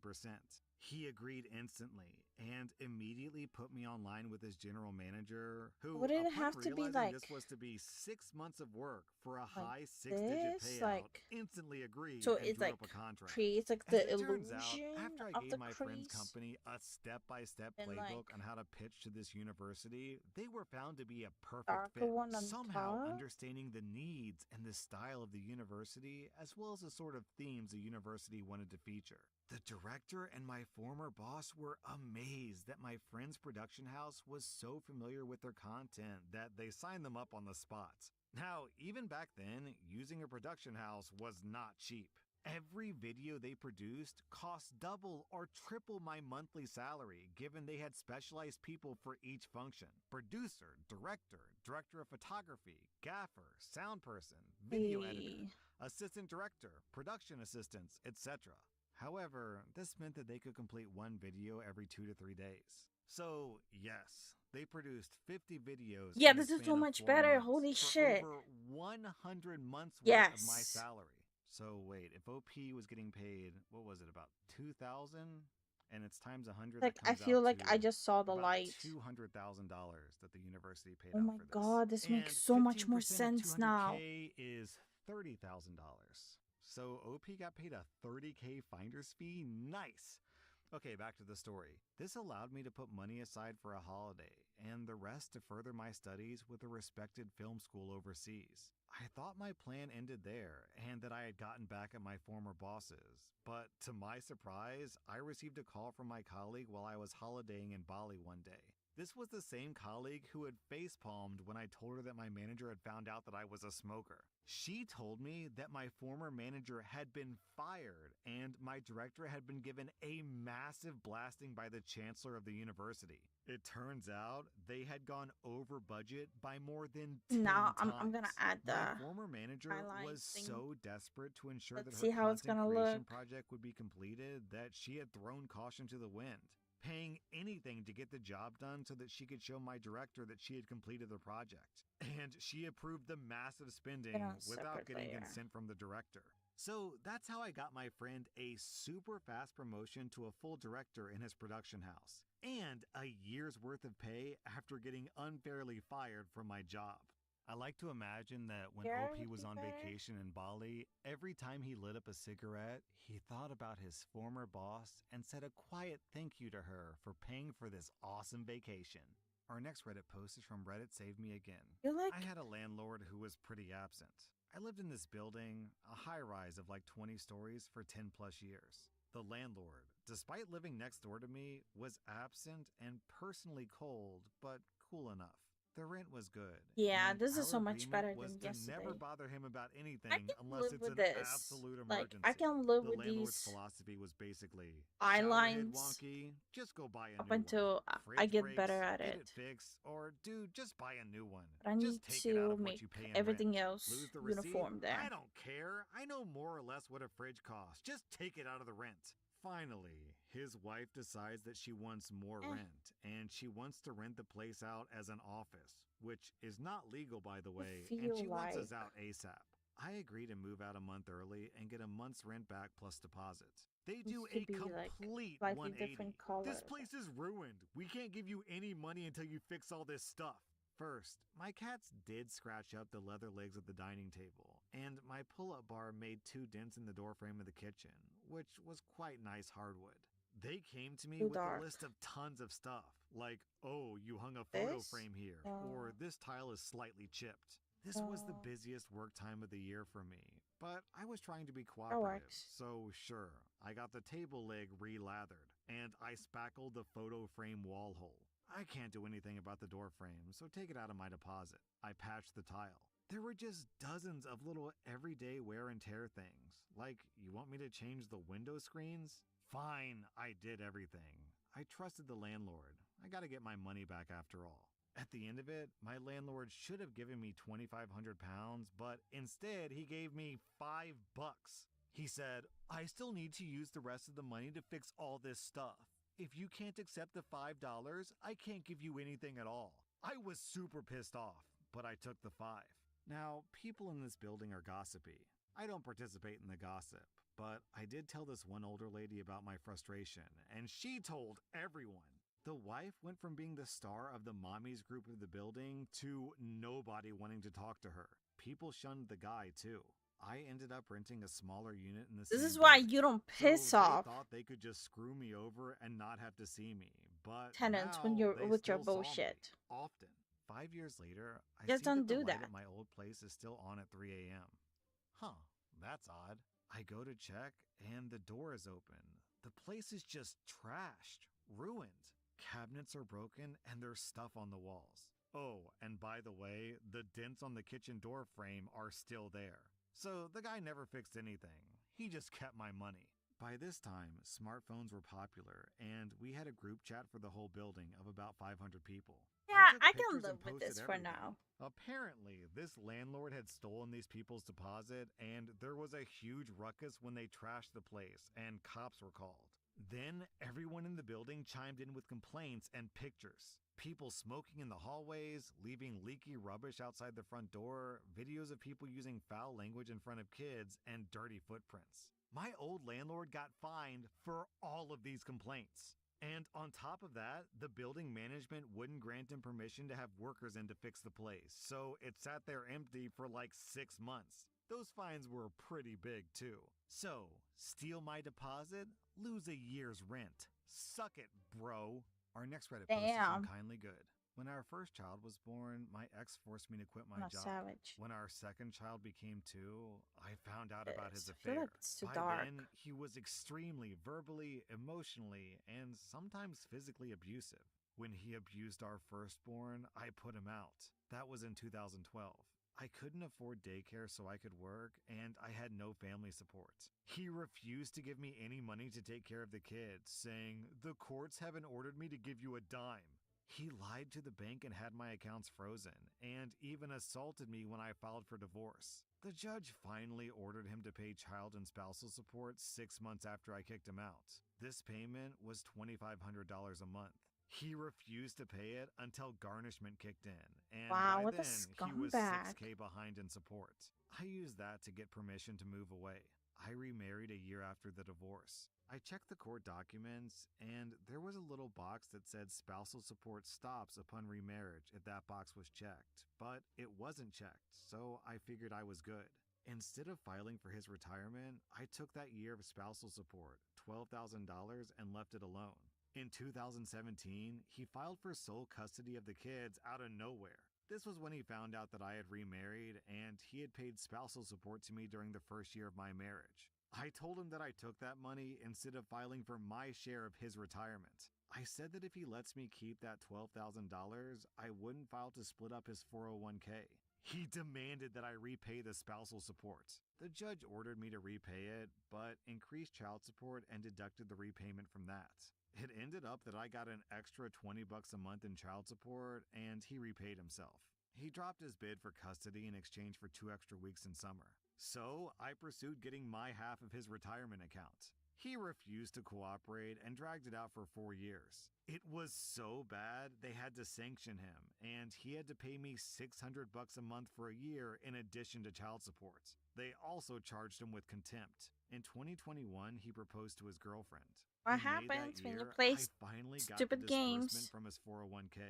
He agreed instantly and immediately put me online with his general manager, who, Would it upon have to be realizing like this was to be 6 months of work for a like high 6-digit this? payout, Like, instantly agreed so and it drew like up a contract. creates like As the it turns out, illusion after I of gave the my friend's crease. company a step-by-step And, playbook like, on how to pitch to this university, they were found to be a perfect darker fit, one on somehow top. understanding the needs and the style of the university, as well as the sort of themes the university wanted to feature. The director and my former boss were amazed that my friend's production house was so familiar with their content that they signed them up on the spot. Now, even back then, using a production house was not cheap. Every video they produced cost double or triple my monthly salary, given they had specialized people for each function: producer, director of photography, gaffer, sound person, video editor, assistant director, production assistants, etc. However, this meant that they could complete one video every 2 to 3 days. So, yes, they produced 50 videos. Yeah, in the this is span so of much 4 better. months Holy for shit. over 100 months worth of my Yes. salary. So wait, if OP was getting paid, what was it, about 2,000? And it's times 100, Like, that I comes feel out like I to just saw the about light. $200,000 that the university paid Oh out my for this. god, this makes And so much more 15% of sense now. 200K is $30,000. So OP got paid a $30K finder's fee? Nice! Okay, back to the story. This allowed me to put money aside for a holiday, and the rest to further my studies with a respected film school overseas. I thought my plan ended there, and that I had gotten back at my former bosses. But to my surprise, I received a call from my colleague while I was holidaying in Bali one day. This was the same colleague who had facepalmed when I told her that my manager had found out that I was a smoker. She told me that my former manager had been fired and my director had been given a massive blasting by the chancellor of the university. It turns out they had gone over budget by more than 10 Now times. I'm gonna add My the former manager highlight was thing. so desperate to ensure Let's that see her how it's content gonna creation look. project would be completed that she had thrown caution to the wind, paying anything to get the job done so that she could show my director that she had completed the project. And she approved the massive spending on without separate getting layer. consent from the director. So that's how I got my friend a super fast promotion to a full director in his production house, and a year's worth of pay after getting unfairly fired from my job. I like to imagine that when Here OP would was be on better. vacation in Bali, every time he lit up a cigarette, he thought about his former boss and said a quiet thank you to her for paying for this awesome vacation. Our next Reddit post is from Reddit Save Me Again. You're like, I had a landlord who was pretty absent. I lived in this building, a high rise of like 20 stories, for 10 plus years. The landlord, despite living next door to me, was absent and personally cold, but cool enough. The rent was good. yeah, and this is our so much agreement better was than to never yesterday. bother him about anything I can unless live it's with an this. absolute Like, emergency. I can live The with landlord's these philosophy was basically eye shower head lines wonky, just go buy a up new one. until I Fridge get breaks, better at get it. it fixed, or dude, just buy a new one. But I need Just take it out to of what make you pay in everything rent. else Lose the receipt? uniform there. I don't care. I know more or less what a fridge costs. Just take it out of the rent. Finally, his wife decides that she wants more rent, and she wants to rent the place out as an office, which is not legal, by the way, and feel she wants us like out ASAP. I agree to move out a month early and get a month's rent back plus deposits. They do needs to a be like complete slightly 180. different color. This place is ruined. We can't give you any money until you fix all this stuff. First, my cats did scratch up the leather legs of the dining table, and my pull-up bar made 2 dents in the doorframe of the kitchen, which was quite nice hardwood. They came to me Too with dark. a list of tons of stuff, like, oh, you hung a photo This? frame here, No. or this tile is slightly chipped. This was the No. busiest work time of the year for me, but I was trying to be That cooperative, works. so sure, I got the table leg re-lathered, and I spackled the photo frame wall hole. I can't do anything about the door frame, so take it out of my deposit. I patched the tile. There were just dozens of little everyday wear and tear things, like, you want me to change the window screens? Fine, I did everything. I trusted the landlord. I gotta get my money back after all. At the end of it, my landlord should have given me £2,500, but instead he gave me $5. He said, I still need to use the rest of the money to fix all this stuff. If you can't accept the $5, I can't give you anything at all. I was super pissed off, but I took the 5. Now, people in this building are gossipy. I don't participate in the gossip, but I did tell this one older lady about my frustration, and she told everyone. The wife went from being the star of the mommies group of the building to nobody wanting to talk to her. People shunned the guy too. I ended up renting a smaller unit in the This same is why building. you don't So piss they off thought they could just screw me over and not have to see me, but tenants now when you're they with your still saw me, bullshit. often. 5 years later, I Just see don't that the do light that. at my old place is still on at 3 a.m. Huh, that's odd. I go to check, and the door is open. The place is just trashed, ruined. Cabinets are broken, and there's stuff on the walls. Oh, and by the way, the dents on the kitchen door frame are still there. So the guy never fixed anything. He just kept my money. By this time, smartphones were popular, and we had a group chat for the whole building of about 500 people. Yeah, took I can pictures live and with posted this for everything. now. Apparently, this landlord had stolen these people's deposit, and there was a huge ruckus when they trashed the place, and cops were called. Then, everyone in the building chimed in with complaints and pictures. People smoking in the hallways, leaving leaky rubbish outside the front door, videos of people using foul language in front of kids, and dirty footprints. My old landlord got fined for all of these complaints. And on top of that, the building management wouldn't grant him permission to have workers in to fix the place, so it sat there empty for like 6 months. Those fines were pretty big too. So, steal my deposit, lose a year's rent. Suck it, bro. Our next Reddit post is from Damn. Kindly Good. When our first child was born, my ex forced me to quit my Not job. savage. When our second child became 2, I found out about his I feel affair. like it's too By dark. then, he was extremely verbally, emotionally, and sometimes physically abusive. When he abused our firstborn, I put him out. That was in 2012. I couldn't afford daycare so I could work, and I had no family support. He refused to give me any money to take care of the kids, saying, "The courts haven't ordered me to give you a dime." He lied to the bank and had my accounts frozen, and even assaulted me when I filed for divorce. The judge finally ordered him to pay child and spousal support 6 months after I kicked him out. This payment was $2,500 a month. He refused to pay it until garnishment kicked in, and Wow, by what a then he was scumbag. 6K behind in support. I used that to get permission to move away. I remarried a year after the divorce. I checked the court documents, and there was a little box that said spousal support stops upon remarriage if that box was checked, but it wasn't checked, so I figured I was good. Instead of filing for his retirement, I took that year of spousal support, $12,000, and left it alone. In 2017, he filed for sole custody of the kids out of nowhere. This was when he found out that I had remarried and he had paid spousal support to me during the first year of my marriage. I told him that I took that money instead of filing for my share of his retirement. I said that if he lets me keep that $12,000, I wouldn't file to split up his 401k. He demanded that I repay the spousal support. The judge ordered me to repay it, but increased child support and deducted the repayment from that. It ended up that I got an extra $20 a month in child support, and he repaid himself. He dropped his bid for custody in exchange for 2 extra weeks in summer. So I pursued getting my half of his retirement account. He refused to cooperate and dragged it out for 4 years. It was so bad they had to sanction him, and he had to pay me $600 a month for a year in addition to child support. They also charged him with contempt. In 2021, he proposed to his girlfriend. What In May that happens when you year, play I finally got the stupid disbursement games? from his 401k.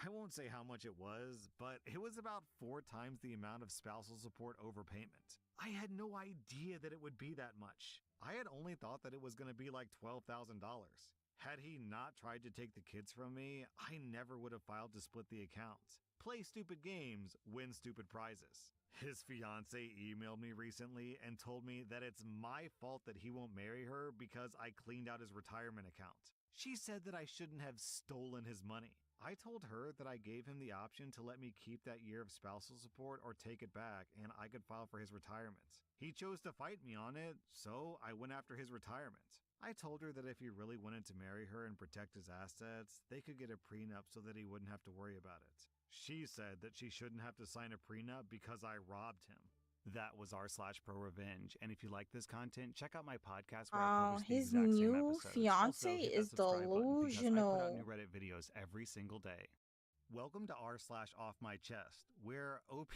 I won't say how much it was, but it was about 4 times the amount of spousal support overpayment. I had no idea that it would be that much. I had only thought that it was going to be like $12,000. Had he not tried to take the kids from me, I never would have filed to split the account. Play stupid games, win stupid prizes. His fiance emailed me recently and told me that it's my fault that he won't marry her because I cleaned out his retirement account. She said that I shouldn't have stolen his money. I told her that I gave him the option to let me keep that year of spousal support or take it back, and I could file for his retirement. He chose to fight me on it, so I went after his retirement. I told her that if he really wanted to marry her and protect his assets, they could get a prenup so that he wouldn't have to worry about it. She said that she shouldn't have to sign a prenup because I robbed him. That was r/pro revenge, and if you like this content, check out my podcast where I Oh, publish the his exact same new episodes. fiance Also, hit is that subscribe button because I put out new delusional. Reddit videos every single day. Welcome to r/off my chest, where OP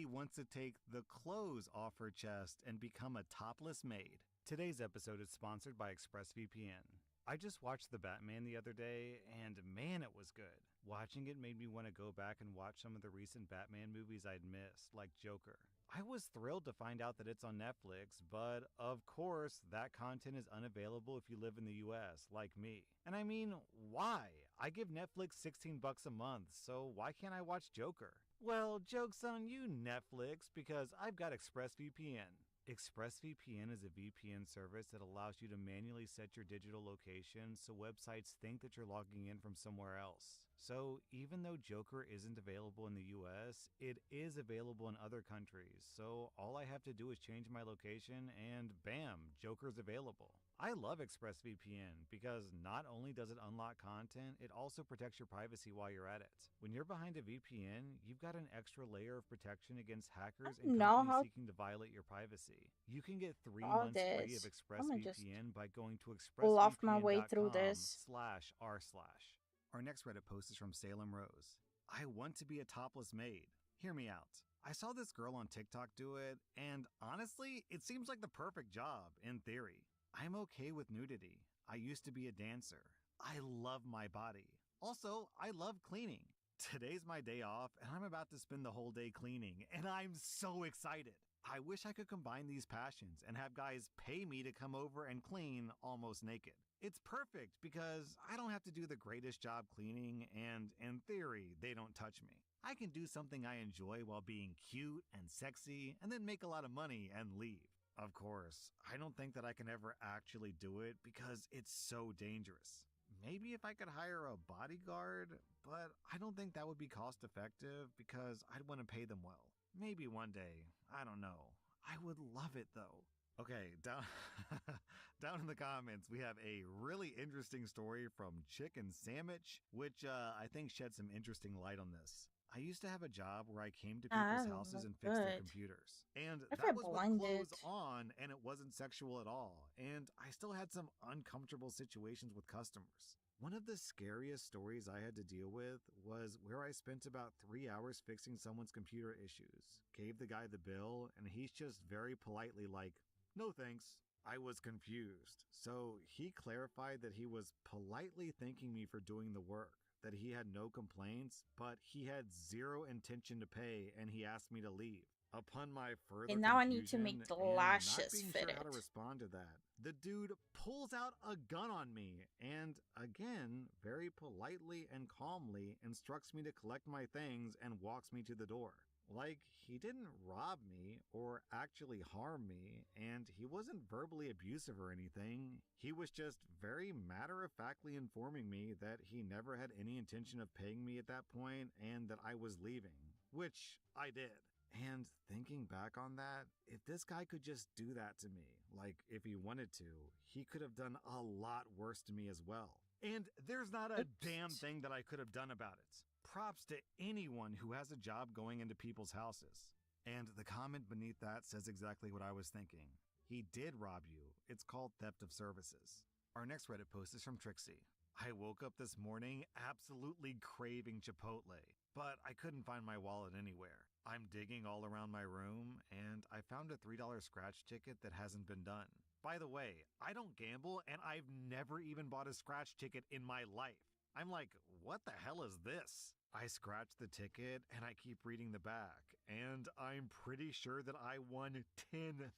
wants to take the clothes off her chest and become a topless maid. Today's episode is sponsored by ExpressVPN. I just watched The Batman the other day, and man, it was good. Watching it made me want to go back and watch some of the recent Batman movies I'd missed, like Joker. I was thrilled to find out that it's on Netflix, but of course, that content is unavailable if you live in the US, like me. And I mean, why? I give Netflix $16 a month, so why can't I watch Joker? Well, joke's on you, Netflix, because I've got ExpressVPN. ExpressVPN is a VPN service that allows you to manually set your digital location so websites think that you're logging in from somewhere else. So even though Joker isn't available in the US, it is available in other countries. So all I have to do is change my location and bam, Joker's available. I love ExpressVPN because not only does it unlock content, it also protects your privacy while you're at it. When you're behind a VPN, you've got an extra layer of protection against hackers and Know companies how seeking to violate your privacy. You can get 3 all months free of this. I'm gonna just ExpressVPN by going to pull off my way through this. expressvpn.com/r/. Our next Reddit post is from Salem Rose. I want to be a topless maid. Hear me out. I saw this girl on TikTok do it, and honestly, it seems like the perfect job, in theory. I'm okay with nudity. I used to be a dancer. I love my body. Also, I love cleaning. Today's my day off, and I'm about to spend the whole day cleaning, and I'm so excited. I wish I could combine these passions and have guys pay me to come over and clean almost naked. It's perfect because I don't have to do the greatest job cleaning, and in theory, they don't touch me. I can do something I enjoy while being cute and sexy, and then make a lot of money and leave. Of course, I don't think that I can ever actually do it because it's so dangerous. Maybe if I could hire a bodyguard, but I don't think that would be cost effective because I'd want to pay them well. Maybe one day, I don't know. I would love it though. Okay, down in the comments, we have a really interesting story from Chicken Sandwich, which I think shed some interesting light on this. I used to have a job where I came to people's houses and fixed their computers. And that was with clothes on, and it wasn't sexual at all. And I still had some uncomfortable situations with customers. One of the scariest stories I had to deal with was where I spent about 3 hours fixing someone's computer issues. Gave the guy the bill, and he's just very politely like, "No thanks." I was confused. So he clarified that he was politely thanking me for doing the work, that he had no complaints, but he had zero intention to pay, and he asked me to leave. Upon my further And now I need to make the and not lashes being fit sure how to it. respond to that, the dude pulls out a gun on me and, again, very politely and calmly instructs me to collect my things and walks me to the door. Like, he didn't rob me or actually harm me, and he wasn't verbally abusive or anything. He was just very matter-of-factly informing me that he never had any intention of paying me at that point and that I was leaving, which I did. And thinking back on that, if this guy could just do that to me, like if he wanted to, he could have done a lot worse to me as well. And there's not a damn thing that I could have done about it. Props to anyone who has a job going into people's houses. And the comment beneath that says exactly what I was thinking. He did rob you. It's called theft of services. Our next Reddit post is from Trixie. I woke up this morning absolutely craving Chipotle, but I couldn't find my wallet anywhere. I'm digging all around my room, and I found a $3 scratch ticket that hasn't been done. By the way, I don't gamble, and I've never even bought a scratch ticket in my life. I'm like, what the hell is this? I scratch the ticket, and I keep reading the back, and I'm pretty sure that I won $10,000.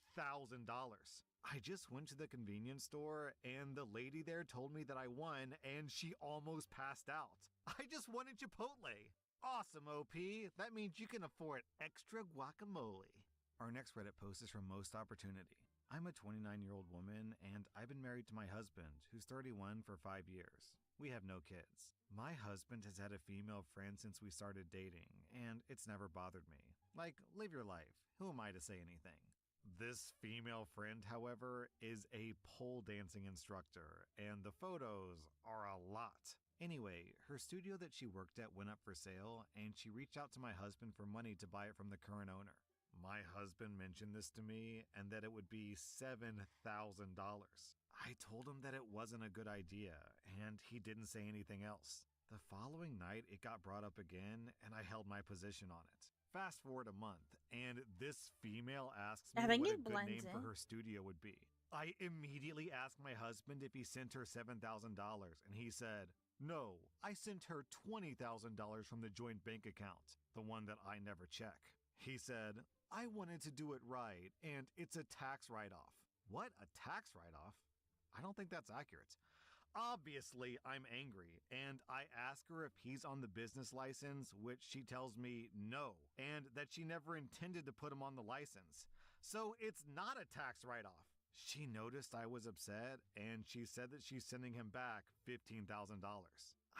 I just went to the convenience store, and the lady there told me that I won, and she almost passed out. I just won at Chipotle. Awesome, OP. That means you can afford extra guacamole. Our next Reddit post is from Most Opportunity. I'm a 29-year-old woman, and I've been married to my husband, who's 31, for 5 years. We have no kids. My husband has had a female friend since we started dating, and it's never bothered me. Like, live your life. Who am I to say anything? This female friend, however, is a pole dancing instructor, and the photos are a lot. Anyway, her studio that she worked at went up for sale, and she reached out to my husband for money to buy it from the current owner. My husband mentioned this to me and that it would be $7,000. I told him that it wasn't a good idea, and he didn't say anything else. The following night, it got brought up again, and I held my position on it. Fast forward a month, and this female asks me I think what a it good blends name for in. her studio would be. I immediately asked my husband if he sent her $7,000, and he said, "No, I sent her $20,000 from the joint bank account, the one that I never check." He said, "I wanted to do it right, and it's a tax write-off." What, a tax write-off? I don't think that's accurate. Obviously, I'm angry, and I ask her if he's on the business license, which she tells me no, and that she never intended to put him on the license. So it's not a tax write-off. She noticed I was upset, and she said that she's sending him back $15,000.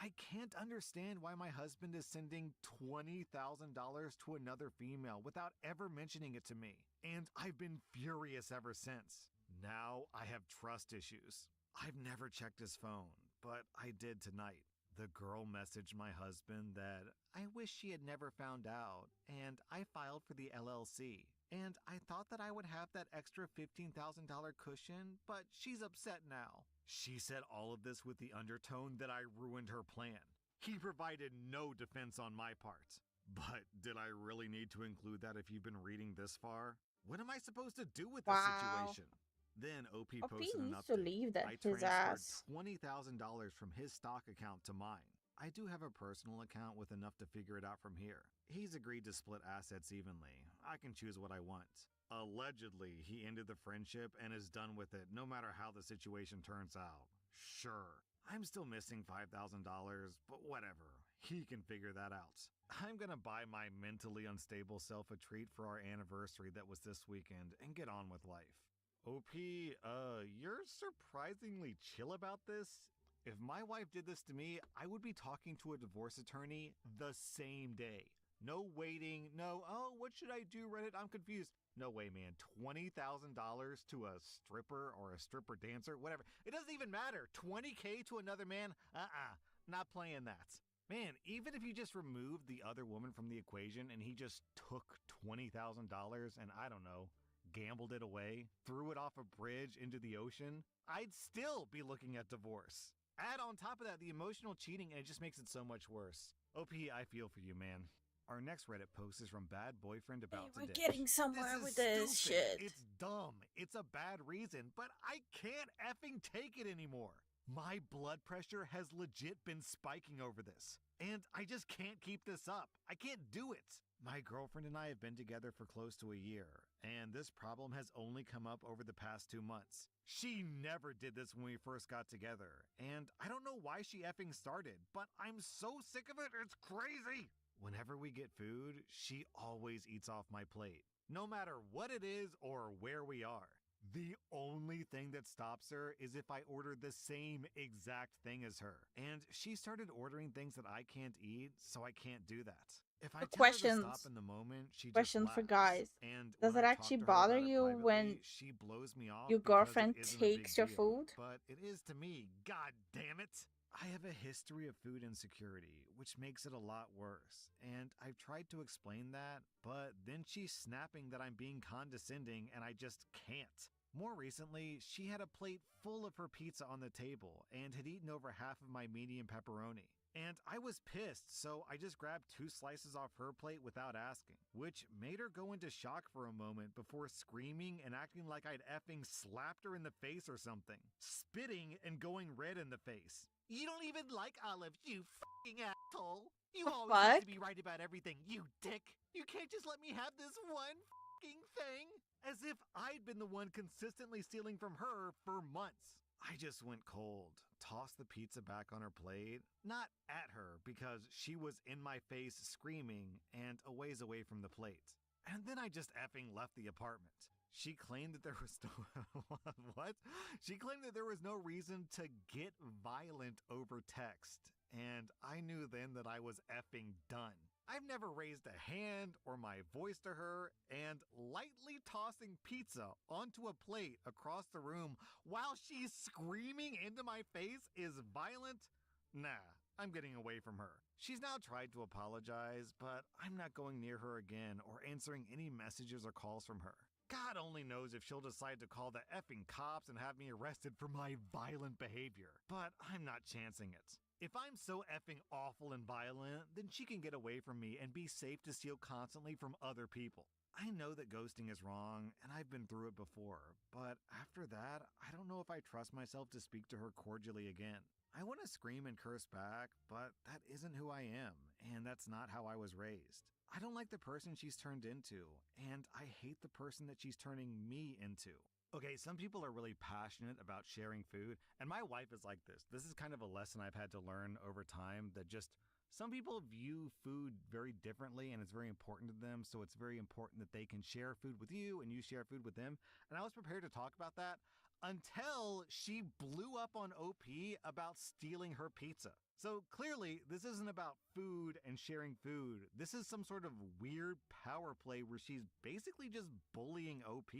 I can't understand why my husband is sending $20,000 to another female without ever mentioning it to me, and I've been furious ever since. Now I have trust issues. I've never checked his phone, but I did tonight. The girl messaged my husband that I wish she had never found out, and I filed for the LLC. And I thought that I would have that extra $15,000 cushion, but she's upset now. She said all of this with the undertone that I ruined her plan. He provided no defense on my part. But did I really need to include that if you've been reading this far? What am I supposed to do with this Wow. situation? Then OP OP posted an needs to update. leave that I his transferred ass. $20,000 from his stock account to mine. I do have a personal account with enough to figure it out from here. He's agreed to split assets evenly. I can choose what I want. Allegedly, he ended the friendship and is done with it no matter how the situation turns out. Sure. I'm still missing $5,000, but whatever. He can figure that out. I'm gonna buy my mentally unstable self a treat for our anniversary that was this weekend and get on with life. OP, you're surprisingly chill about this. If my wife did this to me, I would be talking to a divorce attorney the same day. No waiting, no, oh, what should I do, Reddit? I'm confused. No way, man. $20,000 to a stripper or a stripper dancer, whatever. It doesn't even matter. $20K to another man? Not playing that. Man, even if you just removed the other woman from the equation and he just took $20,000 and I don't know, gambled it away, threw it off a bridge into the ocean, I'd still be looking at divorce. Add on top of that the emotional cheating and it just makes it so much worse. OP, I feel for you, man. Our next Reddit post is from Bad Boyfriend About Hey, we're Today. getting somewhere with this shit. It's dumb. It's a bad reason, but I can't effing take it anymore. My blood pressure has legit been spiking over this, and I just can't keep this up. I can't do it. My girlfriend and I have been together for close to a year, and this problem has only come up over the past 2 months. She never did this when we first got together, and I don't know why she effing started, but I'm so sick of it, it's crazy. Whenever we get food, she always eats off my plate, no matter what it is or where we are. The only thing that stops her is if I order the same exact thing as her. And she started ordering things that I can't eat, so I can't do that. If I tell her to Questions. stop in the moment, she just Question for laughs. guys. And Does when it I actually talk to her bother about it you privately, when she blows me off your because it girlfriend isn't a big takes your deal. food? But it is to me, god damn it. I have a history of food insecurity, which makes it a lot worse. And I've tried to explain that, but then she's snapping that I'm being condescending and I just can't. More recently, she had a plate full of her pizza on the table and had eaten over half of my medium pepperoni. And I was pissed, so I just grabbed 2 slices off her plate without asking, which made her go into shock for a moment before screaming and acting like I'd effing slapped her in the face or something, spitting and going red in the face. You don't even like olives, you f***ing asshole. You always have to be right about everything, you dick. You can't just let me have this one f***ing thing. As if I'd been the one consistently stealing from her for months. I just went cold, tossed the pizza back on her plate, not at her because she was in my face screaming and a ways away from the plate. And then I just effing left the apartment. She claimed that there was no what? She claimed that there was no reason to get violent over text, and I knew then that I was effing done. I've never raised a hand or my voice to her, and lightly tossing pizza onto a plate across the room while she's screaming into my face is violent? Nah, I'm getting away from her. She's now tried to apologize, but I'm not going near her again or answering any messages or calls from her. God only knows if she'll decide to call the effing cops and have me arrested for my violent behavior, but I'm not chancing it. If I'm so effing awful and violent, then she can get away from me and be safe to steal constantly from other people. I know that ghosting is wrong, and I've been through it before, but after that, I don't know if I trust myself to speak to her cordially again. I want to scream and curse back, but that isn't who I am, and that's not how I was raised. I don't like the person she's turned into, and I hate the person that she's turning me into. Okay, some people are really passionate about sharing food, and my wife is like this. This is kind of a lesson I've had to learn over time, that just some people view food very differently and it's very important to them, so it's very important that they can share food with you and you share food with them. And I was prepared to talk about that until she blew up on OP about stealing her pizza. So clearly, this isn't about food and sharing food. This is some sort of weird power play where she's basically just bullying OP.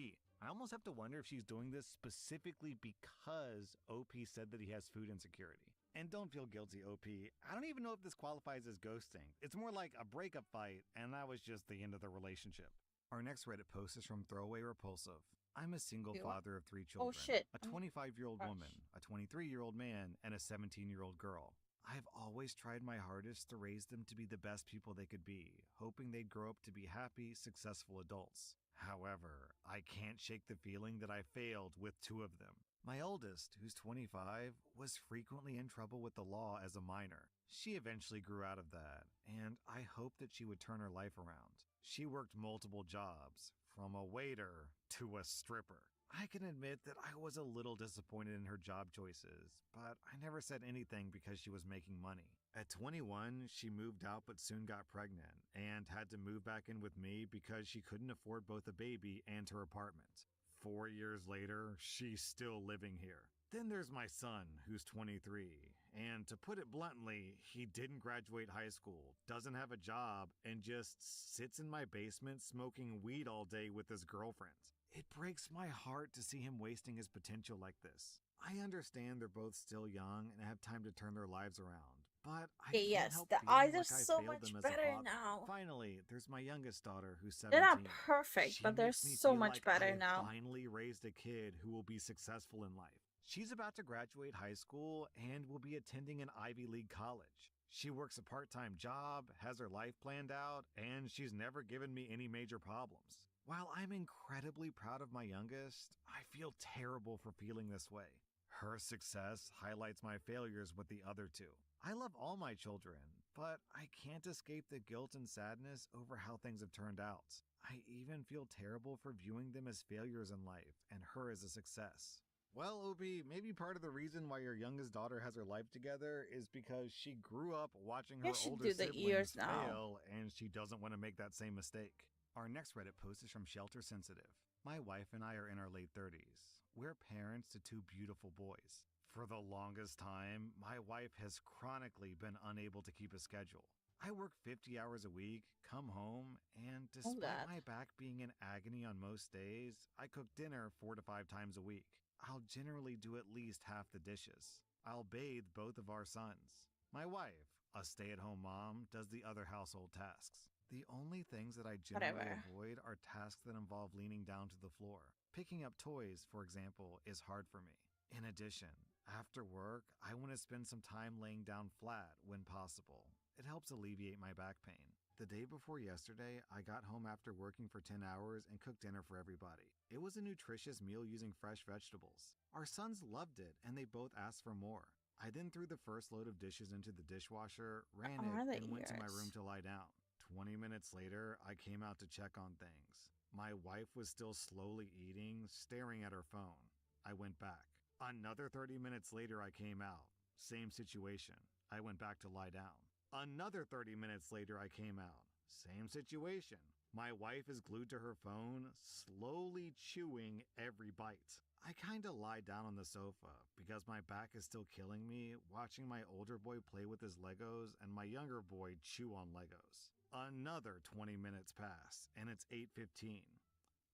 I almost have to wonder if she's doing this specifically because OP said that he has food insecurity. And don't feel guilty, OP. I don't even know if this qualifies as ghosting. It's more like a breakup fight, and that was just the end of the relationship. Our next Reddit post is from Throwaway Repulsive. I'm a single father of 3 children. Oh shit. A 25-year-old woman, a 23-year-old man, and a 17-year-old girl. I've always tried my hardest to raise them to be the best people they could be, hoping they'd grow up to be happy, successful adults. However, I can't shake the feeling that I failed with 2 of them. My oldest, who's 25, was frequently in trouble with the law as a minor. She eventually grew out of that, and I hoped that she would turn her life around. She worked multiple jobs, from a waiter to a stripper. I can admit that I was a little disappointed in her job choices, but I never said anything because she was making money. At 21, she moved out but soon got pregnant and had to move back in with me because she couldn't afford both a baby and her apartment. 4 years later, she's still living here. Then there's my son, who's 23, and to put it bluntly, he didn't graduate high school, doesn't have a job, and just sits in my basement smoking weed all day with his girlfriend. It breaks my heart to see him wasting his potential like this. I understand they're both still young and have time to turn their lives around, but I Okay, can't yes, help the feeling eyes are like I so failed much them as a better father. now. Finally, there's my youngest daughter who's 17. They're not perfect, She but they're makes me so feel much like better I've now. finally raised a kid who will be successful in life. She's about to graduate high school and will be attending an Ivy League college. She works a part-time job, has her life planned out, and she's never given me any major problems. While I'm incredibly proud of my youngest, I feel terrible for feeling this way. Her success highlights my failures with the other 2. I love all my children, but I can't escape the guilt and sadness over how things have turned out. I even feel terrible for viewing them as failures in life and her as a success. Well, Obi, maybe part of the reason why your youngest daughter has her life together is because she grew up watching her You should older do the siblings ears now. fail and she doesn't want to make that same mistake. Our next Reddit post is from Shelter Sensitive. My wife and I are in our late 30s. We're parents to 2 beautiful boys. For the longest time, my wife has chronically been unable to keep a schedule. I work 50 hours a week, come home, and despite God. my back being in agony on most days, I cook dinner 4 to 5 times a week. I'll generally do at least half the dishes. I'll bathe both of our sons. My wife, a stay-at-home mom, does the other household tasks. The only things that I generally Whatever. avoid are tasks that involve leaning down to the floor. Picking up toys, for example, is hard for me. In addition, after work, I want to spend some time laying down flat when possible. It helps alleviate my back pain. The day before yesterday, I got home after working for 10 hours and cooked dinner for everybody. It was a nutritious meal using fresh vegetables. Our sons loved it and they both asked for more. I then threw the first load of dishes into the dishwasher, ran Are it, the and went to my ears? room to lie down. 20 minutes later, I came out to check on things. My wife was still slowly eating, staring at her phone. I went back. Another 30 minutes later, I came out. Same situation. I went back to lie down. Another 30 minutes later, I came out. Same situation. My wife is glued to her phone, slowly chewing every bite. I kinda lie down on the sofa because my back is still killing me, watching my older boy play with his Legos and my younger boy chew on Legos. Another 20 minutes pass, and it's 8:15.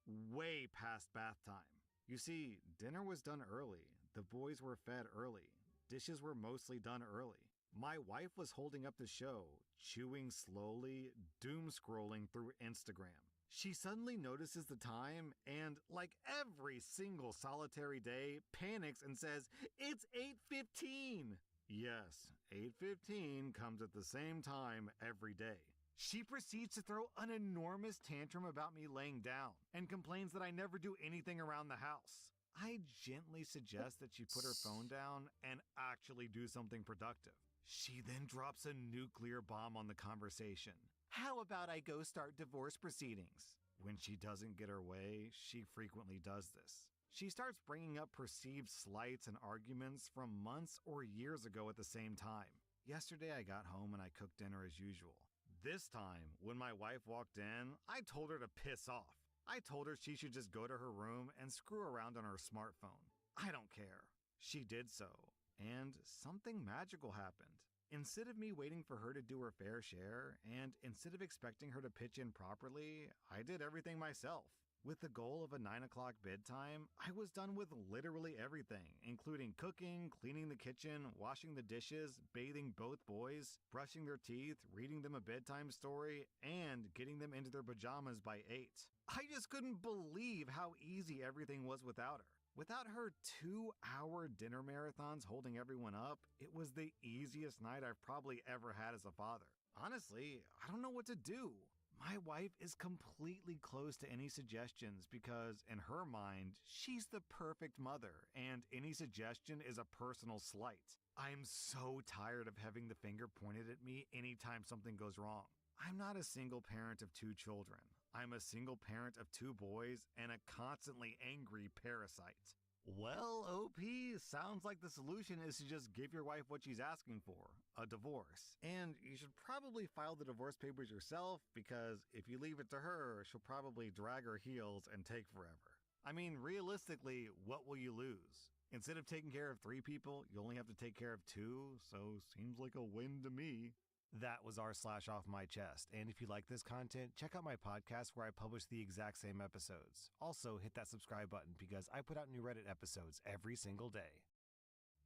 Way past bath time. You see, dinner was done early. The boys were fed early. Dishes were mostly done early. My wife was holding up the show, chewing slowly, doom scrolling through Instagram. She suddenly notices the time and, like every single solitary day, panics and says, "It's 8:15!" Yes, 8:15 comes at the same time every day. She proceeds to throw an enormous tantrum about me laying down and complains that I never do anything around the house. I gently suggest that she put her phone down and actually do something productive. She then drops a nuclear bomb on the conversation. How about I go start divorce proceedings? When she doesn't get her way, she frequently does this. She starts bringing up perceived slights and arguments from months or years ago at the same time. Yesterday I got home and I cooked dinner as usual. This time, when my wife walked in, I told her to piss off. I told her she should just go to her room and screw around on her smartphone. I don't care. She did so, and something magical happened. Instead of me waiting for her to do her fair share, and instead of expecting her to pitch in properly, I did everything myself. With the goal of a 9 o'clock bedtime, I was done with literally everything, including cooking, cleaning the kitchen, washing the dishes, bathing both boys, brushing their teeth, reading them a bedtime story, and getting them into their pajamas by 8. I just couldn't believe how easy everything was without her. Without her 2-hour dinner marathons holding everyone up, it was the easiest night I've probably ever had as a father. Honestly, I don't know what to do. My wife is completely closed to any suggestions because, in her mind, she's the perfect mother, and any suggestion is a personal slight. I'm so tired of having the finger pointed at me anytime something goes wrong. I'm not a single parent of 2 children. I'm a single parent of 2 boys and a constantly angry parasite. Well, OP, sounds like the solution is to just give your wife what she's asking for, a divorce. And you should probably file the divorce papers yourself because if you leave it to her, she'll probably drag her heels and take forever. I mean, realistically, what will you lose? Instead of taking care of 3 people, you only have to take care of 2, so seems like a win to me. That was r/off my chest, and if you like this content, check out my podcast where I publish the exact same episodes. Also, hit that subscribe button because I put out new Reddit episodes every single day.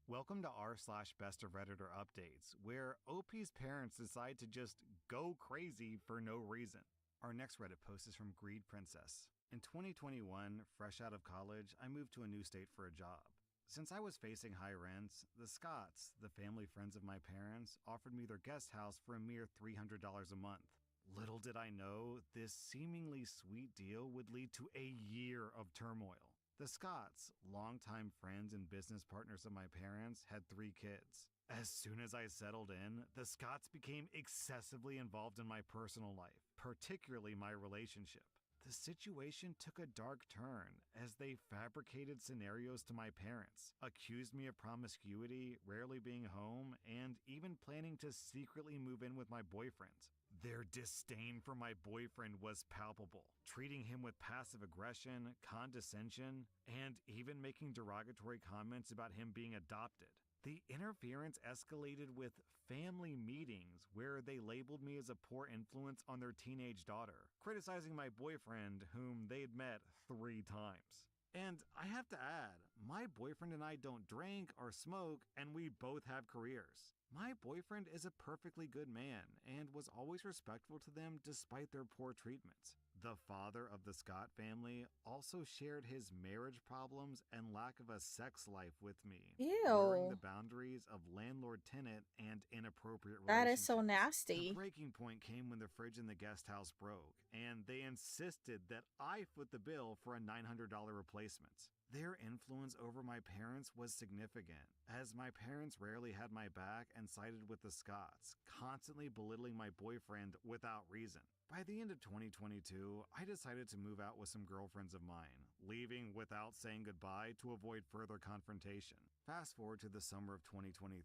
Welcome to r/best of Redditor updates, where OP's parents decide to just go crazy for no reason. Our next Reddit post is from Greed Princess. In 2021, fresh out of college, I moved to a new state for a job. Since I was facing high rents, the Scotts, the family friends of my parents, offered me their guest house for a mere $300 a month. Little did I know, this seemingly sweet deal would lead to a year of turmoil. The Scotts, longtime friends and business partners of my parents, had 3 kids. As soon as I settled in, the Scotts became excessively involved in my personal life, particularly my relationship. The situation took a dark turn as they fabricated scenarios to my parents, accused me of promiscuity, rarely being home, and even planning to secretly move in with my boyfriend. Their disdain for my boyfriend was palpable, treating him with passive aggression, condescension, and even making derogatory comments about him being adopted. The interference escalated with family meetings where they labeled me as a poor influence on their teenage daughter, criticizing my boyfriend, whom they had met 3 times. And I have to add, my boyfriend and I don't drink or smoke, and we both have careers. My boyfriend is a perfectly good man and was always respectful to them despite their poor treatment. The father of the Scott family also shared his marriage problems and lack of a sex life with me, blurring the Ew. boundaries of landlord-tenant and inappropriate That is so relationships. The nasty. breaking point came when the fridge in the guest house broke, and they insisted that I foot the bill for a $900 replacement. Their influence over my parents was significant, as my parents rarely had my back and sided with the Scotts, constantly belittling my boyfriend without reason. By the end of 2022, I decided to move out with some girlfriends of mine, leaving without saying goodbye to avoid further confrontation. Fast forward to the summer of 2023,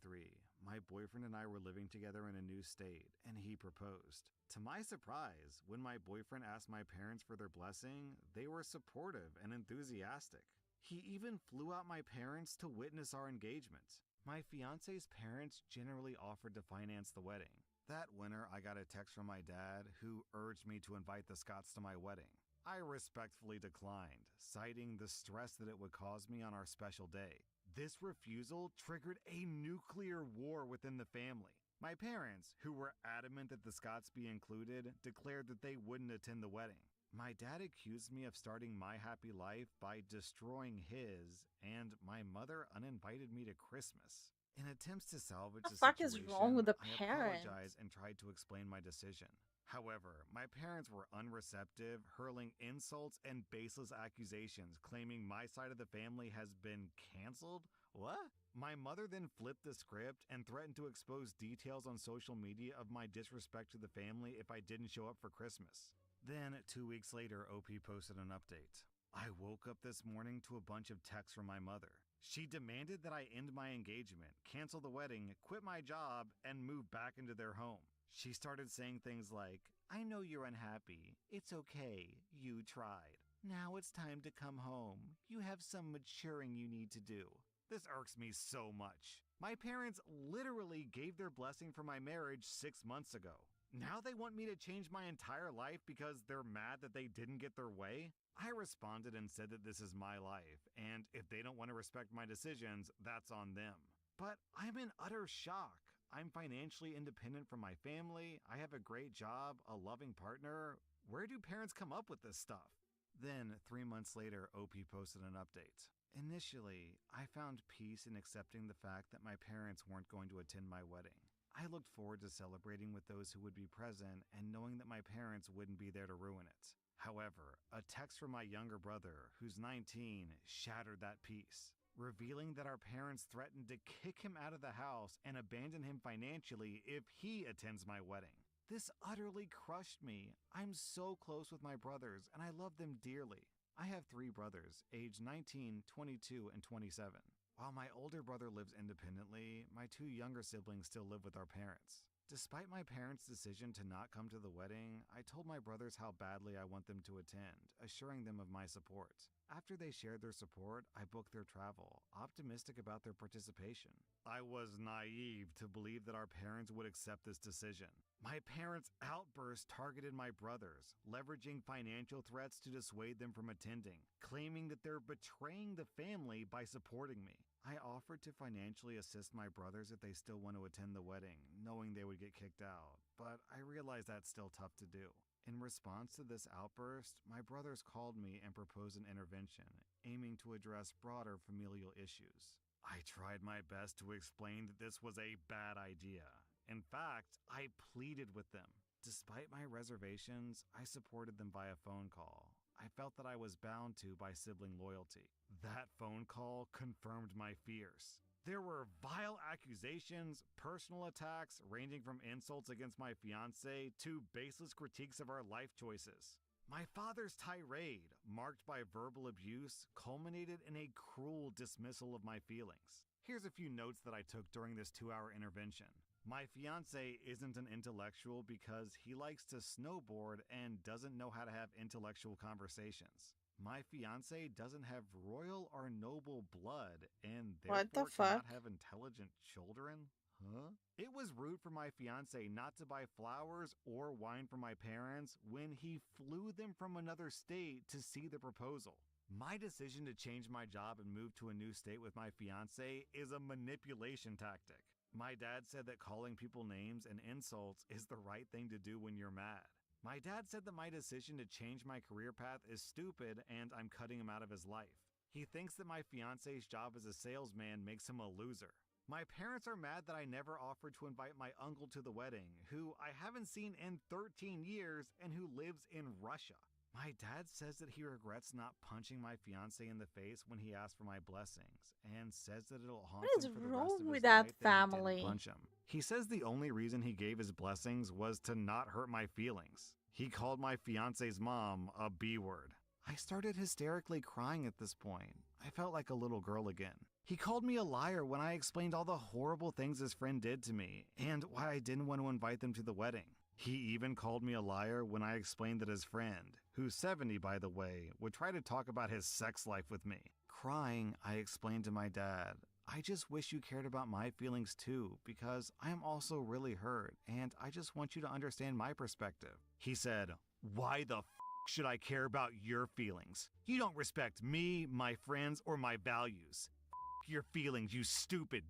my boyfriend and I were living together in a new state, and he proposed. To my surprise, when my boyfriend asked my parents for their blessing, they were supportive and enthusiastic. He even flew out my parents to witness our engagement. My fiance's parents generally offered to finance the wedding. That winter, I got a text from my dad who urged me to invite the Scotts to my wedding. I respectfully declined, citing the stress that it would cause me on our special day. This refusal triggered a nuclear war within the family. My parents, who were adamant that the Scotts be included, declared that they wouldn't attend the wedding. My dad accused me of starting my happy life by destroying his, and my mother uninvited me to Christmas. In attempts to salvage What the the fuck is wrong situation, with the I parents? apologized and tried to explain my decision. However, my parents were unreceptive, hurling insults and baseless accusations, claiming my side of the family has been canceled. What? My mother then flipped the script and threatened to expose details on social media of my disrespect to the family if I didn't show up for Christmas. Then, 2 weeks later, OP posted an update. I woke up this morning to a bunch of texts from my mother. She demanded that I end my engagement, cancel the wedding, quit my job, and move back into their home. She started saying things like, I know you're unhappy. It's okay. You tried. Now it's time to come home. You have some maturing you need to do. This irks me so much. My parents literally gave their blessing for my marriage 6 months ago. Now they want me to change my entire life because they're mad that they didn't get their way? I responded and said that this is my life, and if they don't want to respect my decisions, that's on them. But I'm in utter shock. I'm financially independent from my family, I have a great job, a loving partner. Where do parents come up with this stuff? Then, 3 months later, OP posted an update. Initially, I found peace in accepting the fact that my parents weren't going to attend my wedding. I looked forward to celebrating with those who would be present and knowing that my parents wouldn't be there to ruin it. However, a text from my younger brother, who's 19, shattered that peace, revealing that our parents threatened to kick him out of the house and abandon him financially if he attends my wedding. This utterly crushed me. I'm so close with my brothers, and I love them dearly. I have 3 brothers, aged 19, 22, and 27. While my older brother lives independently, my 2 younger siblings still live with our parents. Despite my parents' decision to not come to the wedding, I told my brothers how badly I want them to attend, assuring them of my support. After they shared their support, I booked their travel, optimistic about their participation. I was naive to believe that our parents would accept this decision. My parents' outburst targeted my brothers, leveraging financial threats to dissuade them from attending, claiming that they're betraying the family by supporting me. I offered to financially assist my brothers if they still want to attend the wedding, knowing they would get kicked out, but I realized that's still tough to do. In response to this outburst, my brothers called me and proposed an intervention, aiming to address broader familial issues. I tried my best to explain that this was a bad idea. In fact, I pleaded with them. Despite my reservations, I supported them via phone call. I felt that I was bound to by sibling loyalty. That phone call confirmed my fears. There were vile accusations, personal attacks, ranging from insults against my fiancé to baseless critiques of our life choices. My father's tirade, marked by verbal abuse, culminated in a cruel dismissal of my feelings. Here's a few notes that I took during this 2-hour intervention. My fiancé isn't an intellectual because he likes to snowboard and doesn't know how to have intellectual conversations. My fiancé doesn't have royal or noble blood and What the therefore cannot fuck? have intelligent children? Huh? It was rude for my fiancé not to buy flowers or wine for my parents when he flew them from another state to see the proposal. My decision to change my job and move to a new state with my fiancé is a manipulation tactic. My dad said that calling people names and insults is the right thing to do when you're mad. My dad said that my decision to change my career path is stupid and I'm cutting him out of his life. He thinks that my fiancé's job as a salesman makes him a loser. My parents are mad that I never offered to invite my uncle to the wedding, who I haven't seen in 13 years and who lives in Russia. My dad says that he regrets not punching my fiancé in the face when he asked for my blessings, and says that it'll haunt What is him for the rest wrong of with his that life that he didn't family? punch him. He says the only reason he gave his blessings was to not hurt my feelings. He called my fiancé's mom a B-word. I started hysterically crying at this point. I felt like a little girl again. He called me a liar when I explained all the horrible things his friend did to me, and why I didn't want to invite them to the wedding. He even called me a liar when I explained that his friend, who's 70 by the way, would try to talk about his sex life with me. Crying, I explained to my dad, I just wish you cared about my feelings too, because I am also really hurt, and I just want you to understand my perspective. He said, why the should I care about your feelings? You don't respect me, my friends, or my values. Your feelings, you stupid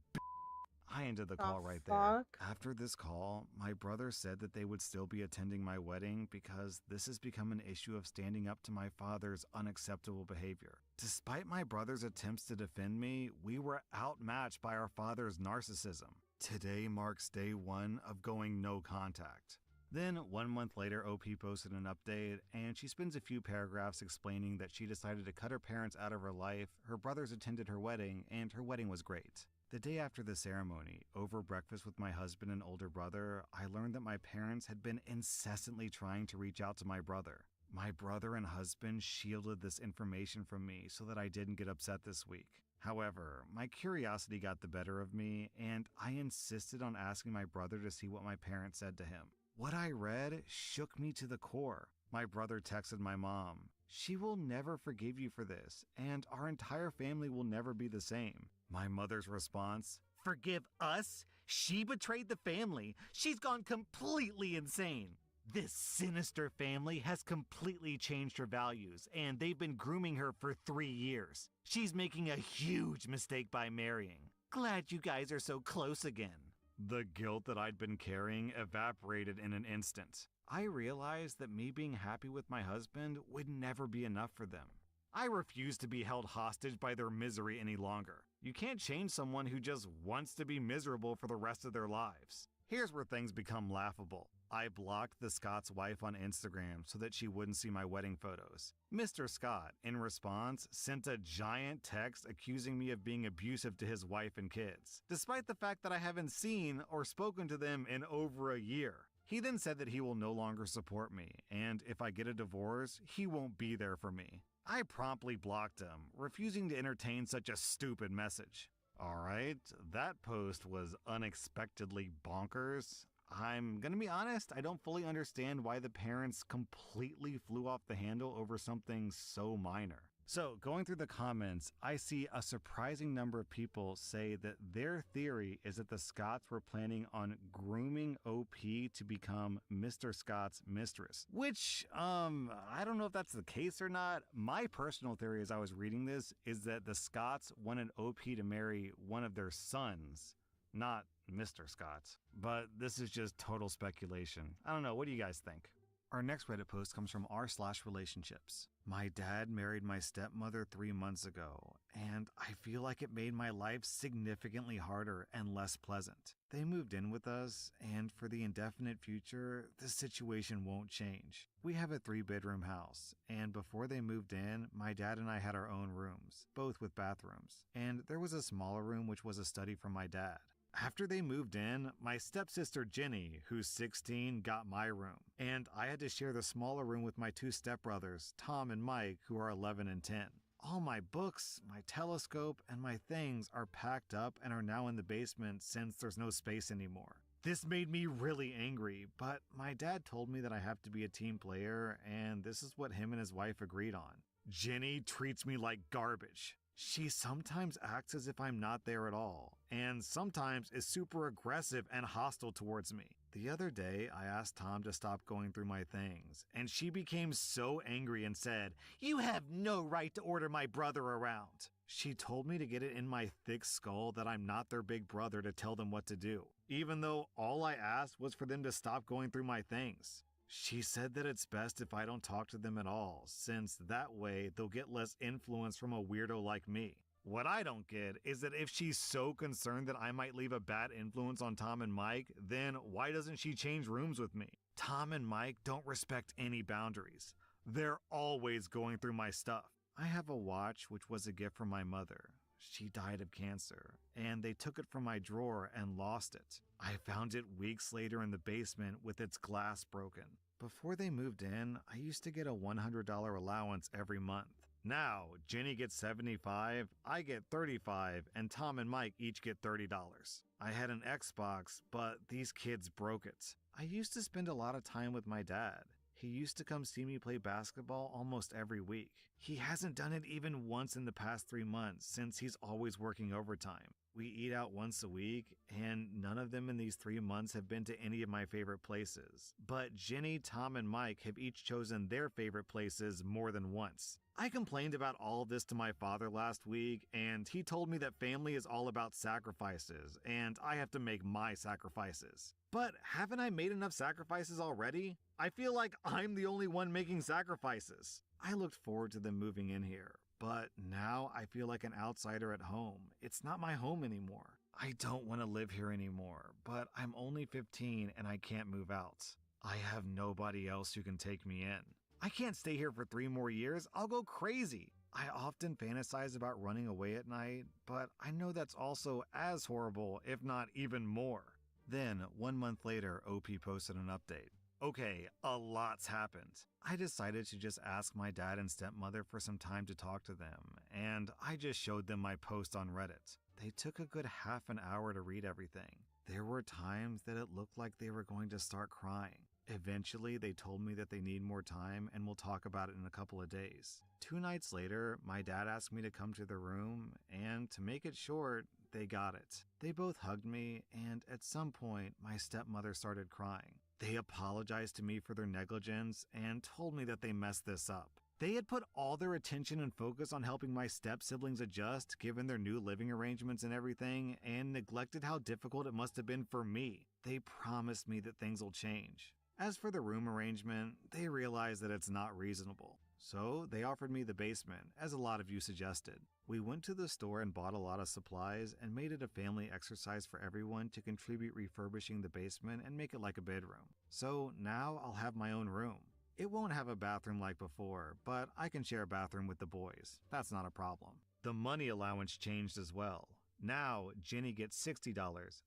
I ended the call right there. Fuck? After this call, my brother said that they would still be attending my wedding because this has become an issue of standing up to my father's unacceptable behavior. Despite my brother's attempts to defend me, we were outmatched by our father's narcissism. Today marks day 1 of going no contact. Then, 1 month later, OP posted an update, and she spends a few paragraphs explaining that she decided to cut her parents out of her life, her brothers attended her wedding, and her wedding was great. The day after the ceremony, over breakfast with my husband and older brother, I learned that my parents had been incessantly trying to reach out to my brother. My brother and husband shielded this information from me so that I didn't get upset this week. However, my curiosity got the better of me, and I insisted on asking my brother to see what my parents said to him. What I read shook me to the core. My brother texted my mom, "She will never forgive you for this, and our entire family will never be the same." My mother's response, "Forgive us? She betrayed the family. She's gone completely insane. This sinister family has completely changed her values, and they've been grooming her for 3 years. She's making a huge mistake by marrying. Glad you guys are so close again." The guilt that I'd been carrying evaporated in an instant. I realized that me being happy with my husband would never be enough for them. I refuse to be held hostage by their misery any longer. You can't change someone who just wants to be miserable for the rest of their lives. Here's where things become laughable. I blocked the Scott's wife on Instagram so that she wouldn't see my wedding photos. Mr. Scott, in response, sent a giant text accusing me of being abusive to his wife and kids, despite the fact that I haven't seen or spoken to them in over a year. He then said that he will no longer support me, and if I get a divorce, he won't be there for me. I promptly blocked him, refusing to entertain such a stupid message. Alright, that post was unexpectedly bonkers. I'm gonna be honest, I don't fully understand why the parents completely flew off the handle over something so minor. So, going through the comments, I see a surprising number of people say that their theory is that the Scotts were planning on grooming OP to become Mr. Scott's mistress. Which, I don't know if that's the case or not. My personal theory as I was reading this is that the Scotts wanted OP to marry one of their sons, not Mr. Scott's. But this is just total speculation. I don't know, what do you guys think? Our next Reddit post comes from r/relationships. My dad married my stepmother 3 months ago, and I feel like it made my life significantly harder and less pleasant. They moved in with us, and for the indefinite future, the situation won't change. We have a 3-bedroom house, and before they moved in, my dad and I had our own rooms, both with bathrooms, and there was a smaller room which was a study for my dad. After they moved in, my stepsister Jenny, who's 16, got my room, and I had to share the smaller room with my 2 stepbrothers, Tom and Mike, who are 11 and 10. All my books, my telescope, and my things are packed up and are now in the basement since there's no space anymore. This made me really angry, but my dad told me that I have to be a team player, and this is what him and his wife agreed on. Jenny treats me like garbage. She sometimes acts as if I'm not there at all, and sometimes is super aggressive and hostile towards me. The other day, I asked Tom to stop going through my things, and she became so angry and said, "You have no right to order my brother around." She told me to get it in my thick skull that I'm not their big brother to tell them what to do, even though all I asked was for them to stop going through my things. She said that it's best if I don't talk to them at all, since that way they'll get less influence from a weirdo like me. What I don't get is that if she's so concerned that I might leave a bad influence on Tom and Mike, then why doesn't she change rooms with me? Tom and Mike don't respect any boundaries. They're always going through my stuff. I have a watch which was a gift from my mother. She died of cancer, and they took it from my drawer and lost it. I found it weeks later in the basement with its glass broken. Before they moved in, I used to get a $100 allowance every month. Now, Jenny gets $75, I get $35, and Tom and Mike each get $30. I had an Xbox, but these kids broke it. I used to spend a lot of time with my dad. He used to come see me play basketball almost every week. He hasn't done it even once in the past 3 months since he's always working overtime. We eat out once a week, and none of them in these 3 months have been to any of my favorite places. But Jenny, Tom, and Mike have each chosen their favorite places more than once. I complained about all of this to my father last week, and he told me that family is all about sacrifices, and I have to make my sacrifices. But haven't I made enough sacrifices already? I feel like I'm the only one making sacrifices. I looked forward to them moving in here, but now I feel like an outsider at home. It's not my home anymore. I don't want to live here anymore, but I'm only 15 and I can't move out. I have nobody else who can take me in. I can't stay here for 3 more years. I'll go crazy. I often fantasize about running away at night, but I know that's also as horrible, if not even more. Then, 1 month later, OP posted an update. Okay, a lot's happened. I decided to just ask my dad and stepmother for some time to talk to them, and I just showed them my post on Reddit. They took a good half an hour to read everything. There were times that it looked like they were going to start crying. Eventually, they told me that they need more time and we'll talk about it in a couple of days. 2 nights later, my dad asked me to come to their room, and to make it short, they got it. They both hugged me, and at some point, my stepmother started crying. They apologized to me for their negligence and told me that they messed this up. They had put all their attention and focus on helping my step-siblings adjust, given their new living arrangements and everything, and neglected how difficult it must have been for me. They promised me that things will change. As for the room arrangement, they realize that it's not reasonable. So they offered me the basement, as a lot of you suggested. We went to the store and bought a lot of supplies and made it a family exercise for everyone to contribute refurbishing the basement and make it like a bedroom. So now I'll have my own room. It won't have a bathroom like before, but I can share a bathroom with the boys. That's not a problem. The money allowance changed as well. Now, Jenny gets $60,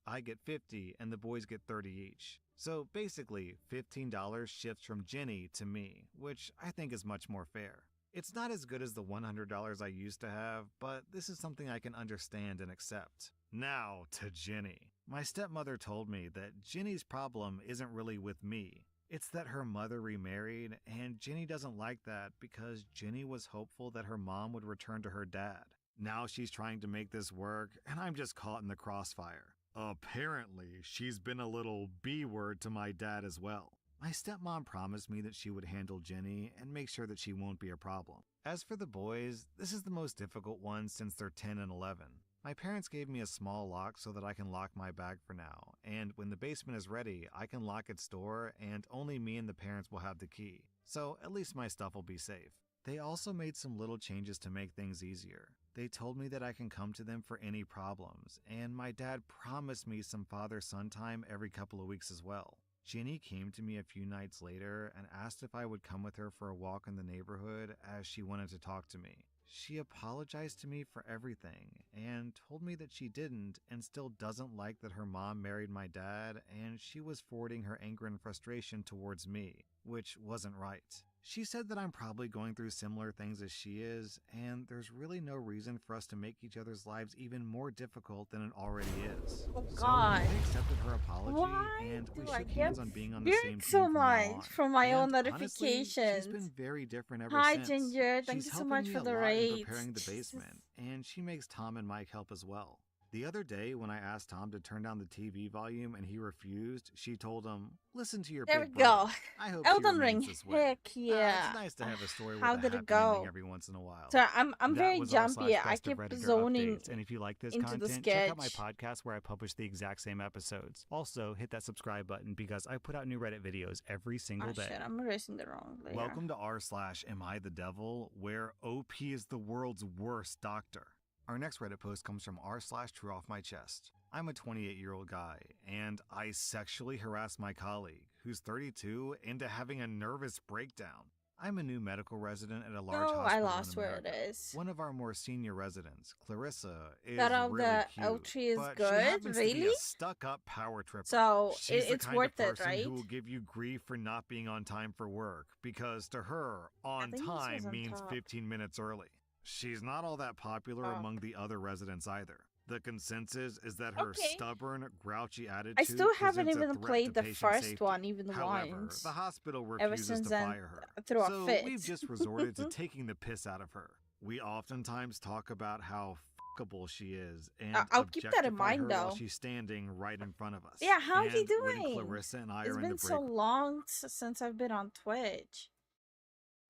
I get $50, and the boys get $30 each. So basically, $15 shifts from Jenny to me, which I think is much more fair. It's not as good as the $100 I used to have, but this is something I can understand and accept. Now to Jenny. My stepmother told me that Jenny's problem isn't really with me. It's that her mother remarried, and Jenny doesn't like that because Jenny was hopeful that her mom would return to her dad. Now she's trying to make this work, and I'm just caught in the crossfire. Apparently, she's been a little B-word to my dad as well. My stepmom promised me that she would handle Jenny and make sure that she won't be a problem. As for the boys, this is the most difficult one since they're 10 and 11. My parents gave me a small lock so that I can lock my bag for now, and when the basement is ready, I can lock its door and only me and the parents will have the key. So at least my stuff will be safe. They also made some little changes to make things easier. They told me that I can come to them for any problems, and my dad promised me some father-son time every couple of weeks as well. Jenny came to me a few nights later and asked if I would come with her for a walk in the neighborhood as she wanted to talk to me. She apologized to me for everything and told me that she didn't and still doesn't like that her mom married my dad, and she was forwarding her anger and frustration towards me, which wasn't right. She said that I'm probably going through similar things as she is, and there's really no reason for us to make each other's lives even more difficult than it already is. Oh So God. I accepted her apology, Why and we do I shook get hands on being on the same feared team so from now much on. from my own And honestly, she's notifications? been very different ever Hi since. Ginger, thank She's you so helping much me for a the lot in raids. preparing the Jesus. basement, and she makes Tom and Mike help as well. The other day, when I asked Tom to turn down the TV volume and he refused, she told him, "Listen to your There we big brother." go. I hope she Elden remains Ring. this way. Heck yeah. It's nice to have a story with How a did happy it ending go? every once in a while. So I'm That very was jumpy. I r/best of keep Redditor zoning updates. And if you like this into the content, check out my sketch. podcast where I publish the exact same episodes. Also, hit that subscribe button because I put out new Reddit videos every single Oh day. shit, I'm erasing the wrong layer. Welcome to r/Am I the Devil, where OP is the world's worst doctor. Our next Reddit post comes from r/True Off My Chest. I'm a 28-year-old guy, and I sexually harass my colleague, who's 32, into having a nervous breakdown. I'm a new medical resident at a large Oh, hospital I lost in where America. it is. One of our more senior residents, Clarissa, is That of really the cute, L3 is but good? she happens to be Really? a stuck-up power tripper. So She's the it's kind worth of it, person right? who will give you grief for not being on time for work, because to her, on think this was time on means top. 15 minutes early. She's not all that popular Oh. among the other residents either. The consensus is that her Okay. stubborn, grouchy attitude I still haven't presents a even threat played to the patient first safety. one, even However, once. the hospital Ever refuses since to then, fire her. threw a So fit. we've just resorted to taking the piss out of her. We oftentimes talk about how fuckable she is and I'll keep that in objectify mind, her while though. she's standing right in front of us. Yeah, how are you And when doing? Clarissa and I It's are in the been so break long since I've been on Twitch.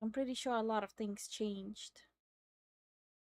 I'm pretty sure a lot of things changed.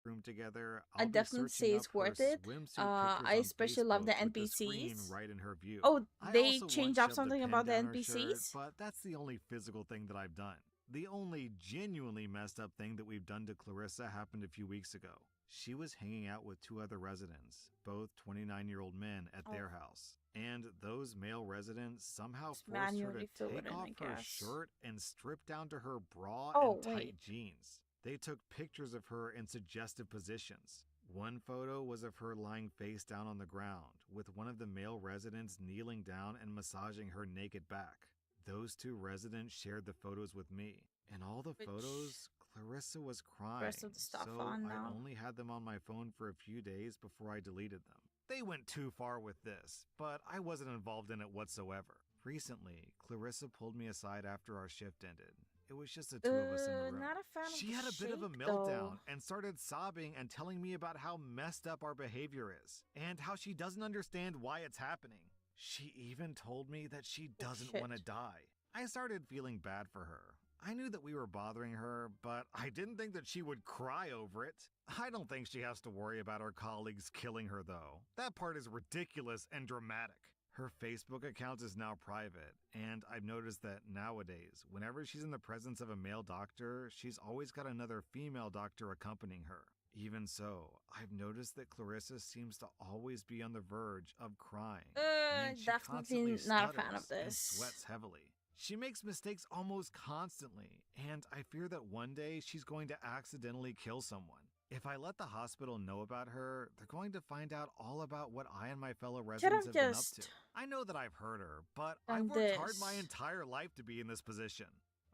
room together, I I'll be definitely say searching it's up her worth it. swimsuit I pictures on especially love the Facebook with the screen NPCs. right in her view. Oh, I they also changed once up shoved a something pen about the down her shirt, NPCs? but that's the only physical thing that I've done. The only genuinely messed up thing that we've done to Clarissa happened a few weeks ago. She was hanging out with two other residents, both 29-year-old men, at their house. And those male residents somehow Just forced her manually to fill take it in, off I her guess. shirt and strip down to her bra Oh, and tight wait. jeans. They took pictures of her in suggestive positions. One photo was of her lying face down on the ground, with one of the male residents kneeling down and massaging her naked back. Those two residents shared the photos with me. In all the Which photos, Clarissa was crying, rest of the stuff so on I now? only had them on my phone for a few days before I deleted them. They went too far with this, but I wasn't involved in it whatsoever. Recently, Clarissa pulled me aside after our shift ended. It was just the two of us in the room. Not a fan of She the had a bit of a shape, meltdown though. and started sobbing and telling me about how messed up our behavior is and how she doesn't understand why it's happening. She even told me that she doesn't shit. want to die. I started feeling bad for her. I knew that we were bothering her, but I didn't think that she would cry over it. I don't think she has to worry about her colleagues killing her, though. That part is ridiculous and dramatic. Her Facebook account is now private, and I've noticed that nowadays, whenever she's in the presence of a male doctor, she's always got another female doctor accompanying her. Even so, I've noticed that Clarissa seems to always be on the verge of crying, and she constantly Definitely not a fan of stutters and this. sweats heavily. She makes mistakes almost constantly, and I fear that one day she's going to accidentally kill someone. If I let the hospital know about her, they're going to find out all about what I and my fellow residents have been up to. I know that I've hurt her, but I've worked hard my entire life to be in this position.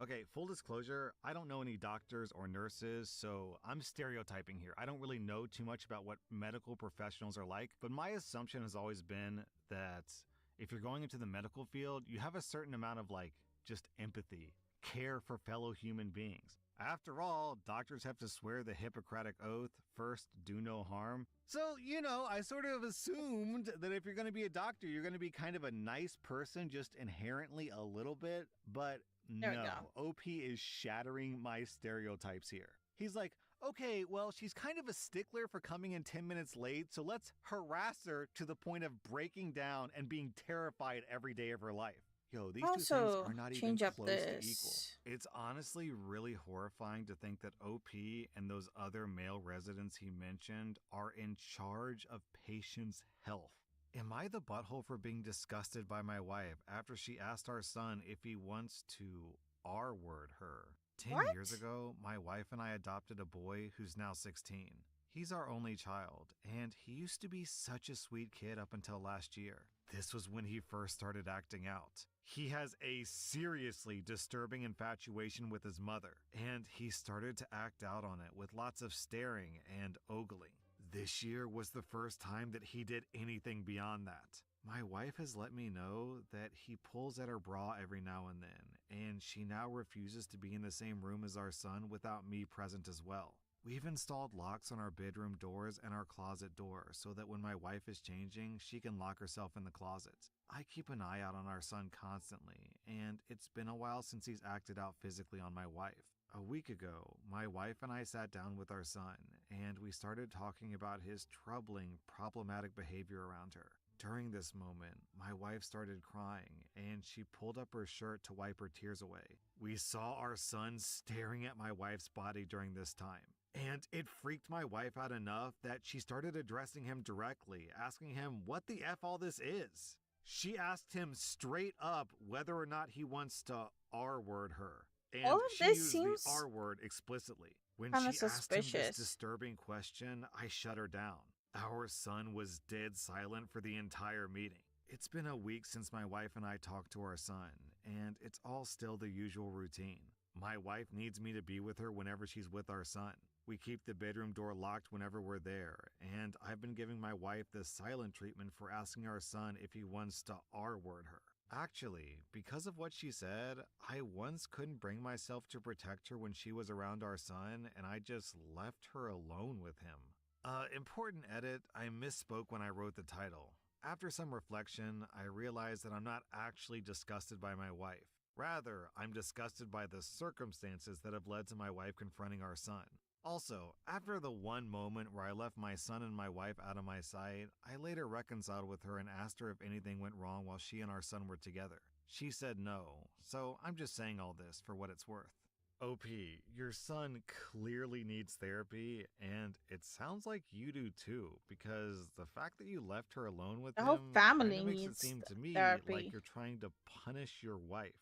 Okay, full disclosure, I don't know any doctors or nurses, so I'm stereotyping here. I don't really know too much about what medical professionals are like, but my assumption has always been that if you're going into the medical field, you have a certain amount of just empathy, care for fellow human beings. After all, doctors have to swear the Hippocratic Oath, first do no harm. So, I sort of assumed that if you're going to be a doctor, you're going to be kind of a nice person, just inherently a little bit, but no, OP is shattering my stereotypes here. He's like, okay, well, she's kind of a stickler for coming in 10 minutes late, so let's harass her to the point of breaking down and being terrified every day of her life. Yo, these two things are not even close to equal. It's honestly really horrifying to think that OP and those other male residents he mentioned are in charge of patients' health. Am I the butthole for being disgusted by my wife after she asked our son if he wants to R-word her? 10 years ago, my wife and I adopted a boy who's now 16. He's our only child, and he used to be such a sweet kid up until last year. This was when he first started acting out. He has a seriously disturbing infatuation with his mother, and he started to act out on it with lots of staring and ogling. This year was the first time that he did anything beyond that. My wife has let me know that he pulls at her bra every now and then, and she now refuses to be in the same room as our son without me present as well. We've installed locks on our bedroom doors and our closet door so that when my wife is changing, she can lock herself in the closet. I keep an eye out on our son constantly, and it's been a while since he's acted out physically on my wife. A week ago, my wife and I sat down with our son, and we started talking about his troubling, problematic behavior around her. During this moment, my wife started crying, and she pulled up her shirt to wipe her tears away. We saw our son staring at my wife's body during this time. And it freaked my wife out enough that she started addressing him directly, asking him what the F all this is. She asked him straight up whether or not he wants to R-word her. And all of she this used seems the R-word explicitly. When kinda she asked him this suspicious. disturbing question, I shut her down. Our son was dead silent for the entire meeting. It's been a week since my wife and I talked to our son, and it's all still the usual routine. My wife needs me to be with her whenever she's with our son. We keep the bedroom door locked whenever we're there, and I've been giving my wife the silent treatment for asking our son if he wants to R-word her. Actually, because of what she said, I once couldn't bring myself to protect her when she was around our son, and I just left her alone with him. Important edit, I misspoke when I wrote the title. After some reflection, I realized that I'm not actually disgusted by my wife. Rather, I'm disgusted by the circumstances that have led to my wife confronting our son. Also, after the one moment where I left my son and my wife out of my sight, I later reconciled with her and asked her if anything went wrong while she and our son were together. She said no, so I'm just saying all this for what it's worth. OP, your son clearly needs therapy, and it sounds like you do too, because the fact that you left her alone with The him whole family kinda makes it needs seem to me therapy. like you're trying to punish your wife.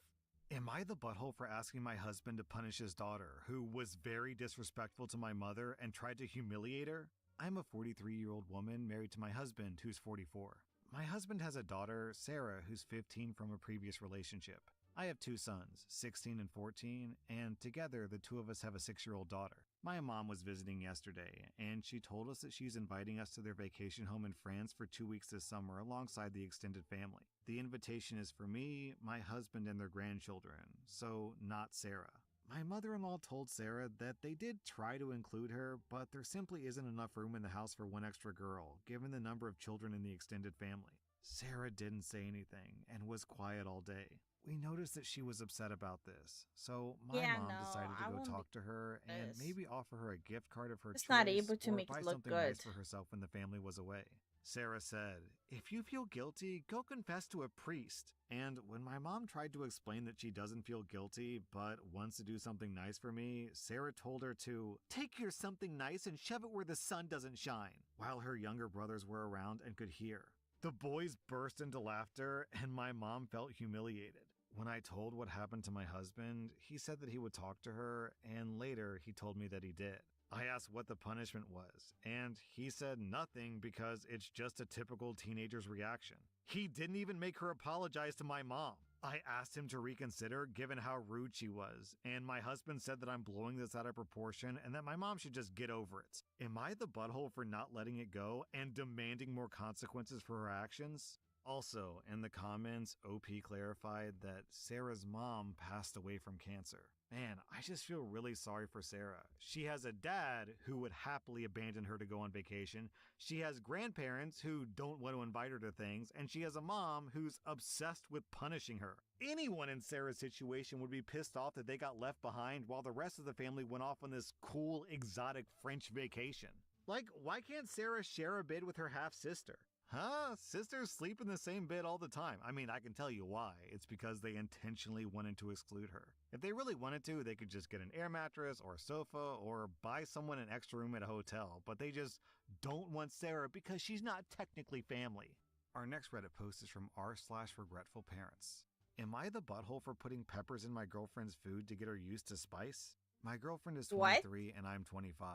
Am I the butthole for asking my husband to punish his daughter, who was very disrespectful to my mother and tried to humiliate her? I'm a 43-year-old woman married to my husband, who's 44. My husband has a daughter, Sarah, who's 15 from a previous relationship. I have two sons, 16 and 14, and together the two of us have a 6-year-old daughter. My mom was visiting yesterday, and she told us that she's inviting us to their vacation home in France for 2 weeks this summer alongside the extended family. The invitation is for me, my husband, and their grandchildren, so not Sarah. My mother-in-law told Sarah that they did try to include her, but there simply isn't enough room in the house for one extra girl, given the number of children in the extended family. Sarah didn't say anything and was quiet all day. We noticed that she was upset about this, so my mom decided to go talk to her and maybe offer her a gift card of her choice, not able to or make buy it look something good. nice for herself when the family was away. Sarah said, "If you feel guilty, go confess to a priest." And when my mom tried to explain that she doesn't feel guilty but wants to do something nice for me, Sarah told her to take your something nice and shove it where the sun doesn't shine, while her younger brothers were around and could hear. The boys burst into laughter, and my mom felt humiliated. When I told what happened to my husband, he said that he would talk to her, and later he told me that he did. I asked what the punishment was, and he said nothing because it's just a typical teenager's reaction. He didn't even make her apologize to my mom. I asked him to reconsider given how rude she was, and my husband said that I'm blowing this out of proportion and that my mom should just get over it. Am I the butthole for not letting it go and demanding more consequences for her actions? Also, in the comments, OP clarified that Sarah's mom passed away from cancer. Man, I just feel really sorry for Sarah. She has a dad who would happily abandon her to go on vacation. She has grandparents who don't want to invite her to things, and she has a mom who's obsessed with punishing her. Anyone in Sarah's situation would be pissed off that they got left behind while the rest of the family went off on this cool, exotic French vacation. Like, why can't Sarah share a bed with her half-sister? Huh? Sisters sleep in the same bed all the time. I mean, I can tell you why. It's because they intentionally wanted to exclude her. If they really wanted to, they could just get an air mattress or a sofa or buy someone an extra room at a hotel, but they just don't want Sarah because she's not technically family. Our next Reddit post is from r/regretful parents. Am I the butthole for putting peppers in my girlfriend's food to get her used to spice? My girlfriend is 23 and I'm 25.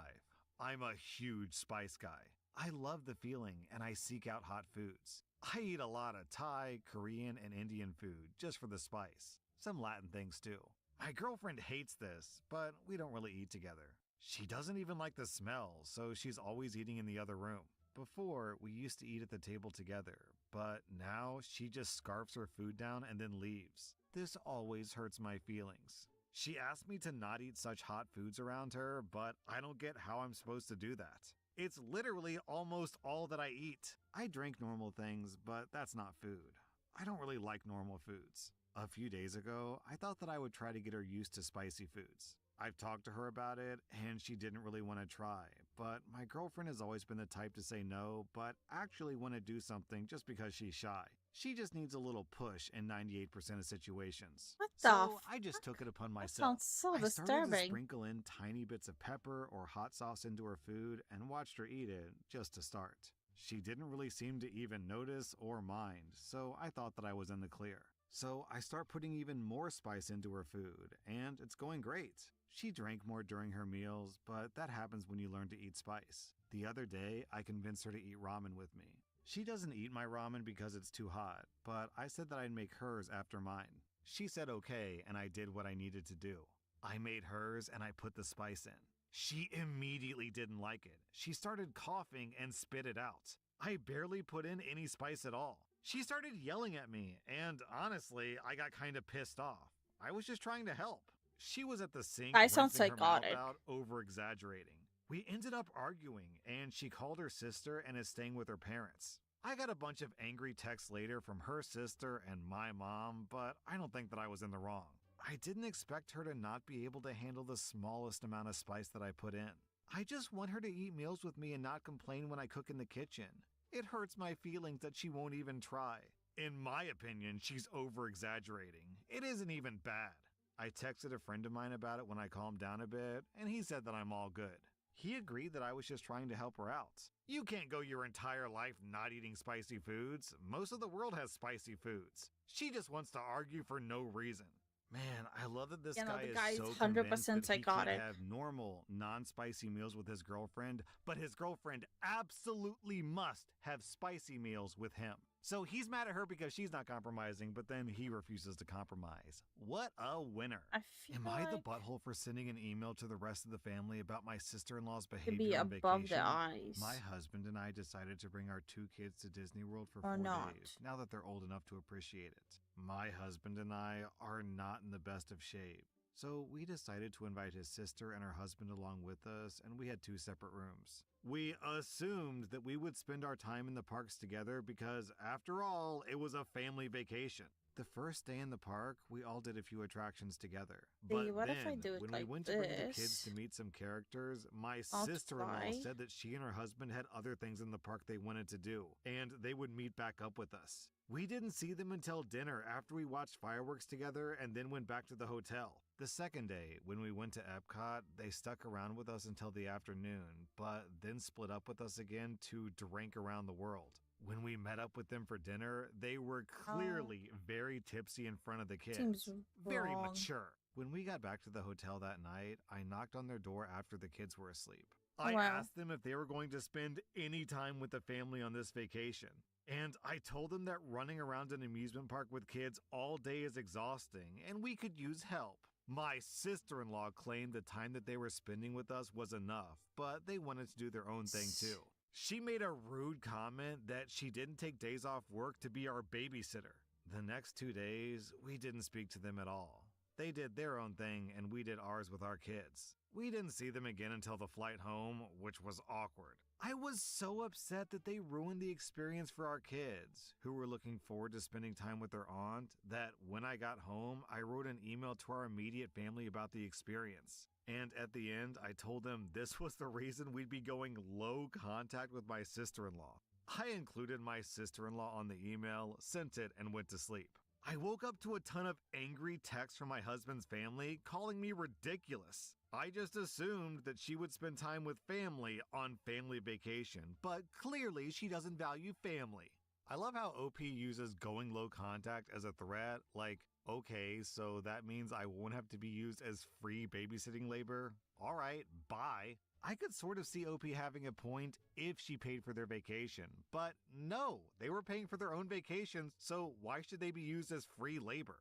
I'm a huge spice guy. I love the feeling, and I seek out hot foods. I eat a lot of Thai, Korean, and Indian food just for the spice. Some Latin things too. My girlfriend hates this, but we don't really eat together. She doesn't even like the smell, so she's always eating in the other room. Before, we used to eat at the table together, but now she just scarfs her food down and then leaves. This always hurts my feelings. She asked me to not eat such hot foods around her, but I don't get how I'm supposed to do that. It's literally almost all that I eat. I drink normal things, but that's not food. I don't really like normal foods. A few days ago, I thought that I would try to get her used to spicy foods. I've talked to her about it, and she didn't really want to try, but my girlfriend has always been the type to say no, but actually want to do something just because she's shy. She just needs a little push in 98% of situations. What So the I just took it upon That myself. sounds so I started to disturbing. sprinkle in tiny bits of pepper or hot sauce into her food and watched her eat it just to start. She didn't really seem to even notice or mind, so I thought that I was in the clear. So I start putting even more spice into her food, and it's going great. She drank more during her meals, but that happens when you learn to eat spice. The other day, I convinced her to eat ramen with me. She doesn't eat my ramen because it's too hot, but I said that I'd make hers after mine. She said okay, and I did what I needed to do. I made hers and I put the spice in. She immediately didn't like it. She started coughing and spit it out. I barely put in any spice at all. She started yelling at me, and honestly, I got kind of pissed off. I was just trying to help. She was at the sink, I sound rinsing her mouth psychotic. out, over-exaggerating. We ended up arguing, and she called her sister and is staying with her parents. I got a bunch of angry texts later from her sister and my mom, but I don't think that I was in the wrong. I didn't expect her to not be able to handle the smallest amount of spice that I put in. I just want her to eat meals with me and not complain when I cook in the kitchen. It hurts my feelings that she won't even try. In my opinion, she's over-exaggerating. It isn't even bad. I texted a friend of mine about it when I calmed down a bit, and he said that I'm all good. He agreed that I was just trying to help her out. You can't go your entire life not eating spicy foods. Most of the world has spicy foods. She just wants to argue for no reason. Man, I love that this You know, guy the is guy's so 100% convinced that he psychotic. could have normal, non-spicy meals with his girlfriend, but his girlfriend absolutely must have spicy meals with him. So he's mad at her because she's not compromising, but then he refuses to compromise. What a winner. I feel Am I the like butthole for sending an email to the rest of the family about my sister-in-law's to behavior be on above vacation? the eyes. My husband and I decided to bring our 2 kids to Disney World for Or 4 not. days, now that they're old enough to appreciate it. My husband and I are not in the best of shape. So we decided to invite his sister and her husband along with us, and we had 2 separate rooms. We assumed that we would spend our time in the parks together because, after all, it was a family vacation. The first day in the park, we all did a few attractions together. See, But what then, if I do it when like we went to bring the kids to this? meet some characters, my I'll sister-in-law fly. said that she and her husband had other things in the park they wanted to do, and they would meet back up with us. We didn't see them until dinner after we watched fireworks together and then went back to the hotel. The second day, when we went to Epcot, they stuck around with us until the afternoon, but then split up with us again to drink around the world. When we met up with them for dinner, they were clearly very tipsy in front of the kids. Seems Very wrong. mature. When we got back to the hotel that night, I knocked on their door after the kids were asleep. I Wow. asked them if they were going to spend any time with the family on this vacation. And I told them that running around an amusement park with kids all day is exhausting and we could use help. My sister-in-law claimed the time that they were spending with us was enough, but they wanted to do their own thing too. She made a rude comment that she didn't take days off work to be our babysitter. The next 2 days, we didn't speak to them at all. They did their own thing and we did ours with our kids. We didn't see them again until the flight home, which was awkward. I was so upset that they ruined the experience for our kids, who were looking forward to spending time with their aunt, that when I got home, I wrote an email to our immediate family about the experience. And at the end, I told them this was the reason we'd be going low contact with my sister-in-law. I included my sister-in-law on the email, sent it, and went to sleep. I woke up to a ton of angry texts from my husband's family calling me ridiculous. I just assumed that she would spend time with family on family vacation, but clearly she doesn't value family. I love how OP uses going low contact as a threat, like, okay, so that means I won't have to be used as free babysitting labor? Alright, bye. I could sort of see OP having a point if she paid for their vacation, but no, they were paying for their own vacations, so why should they be used as free labor?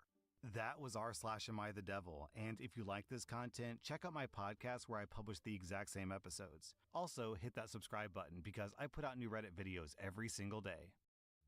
That was r/Am I the Devil, and if you like this content, check out my podcast where I publish the exact same episodes. Also, hit that subscribe button because I put out new Reddit videos every single day.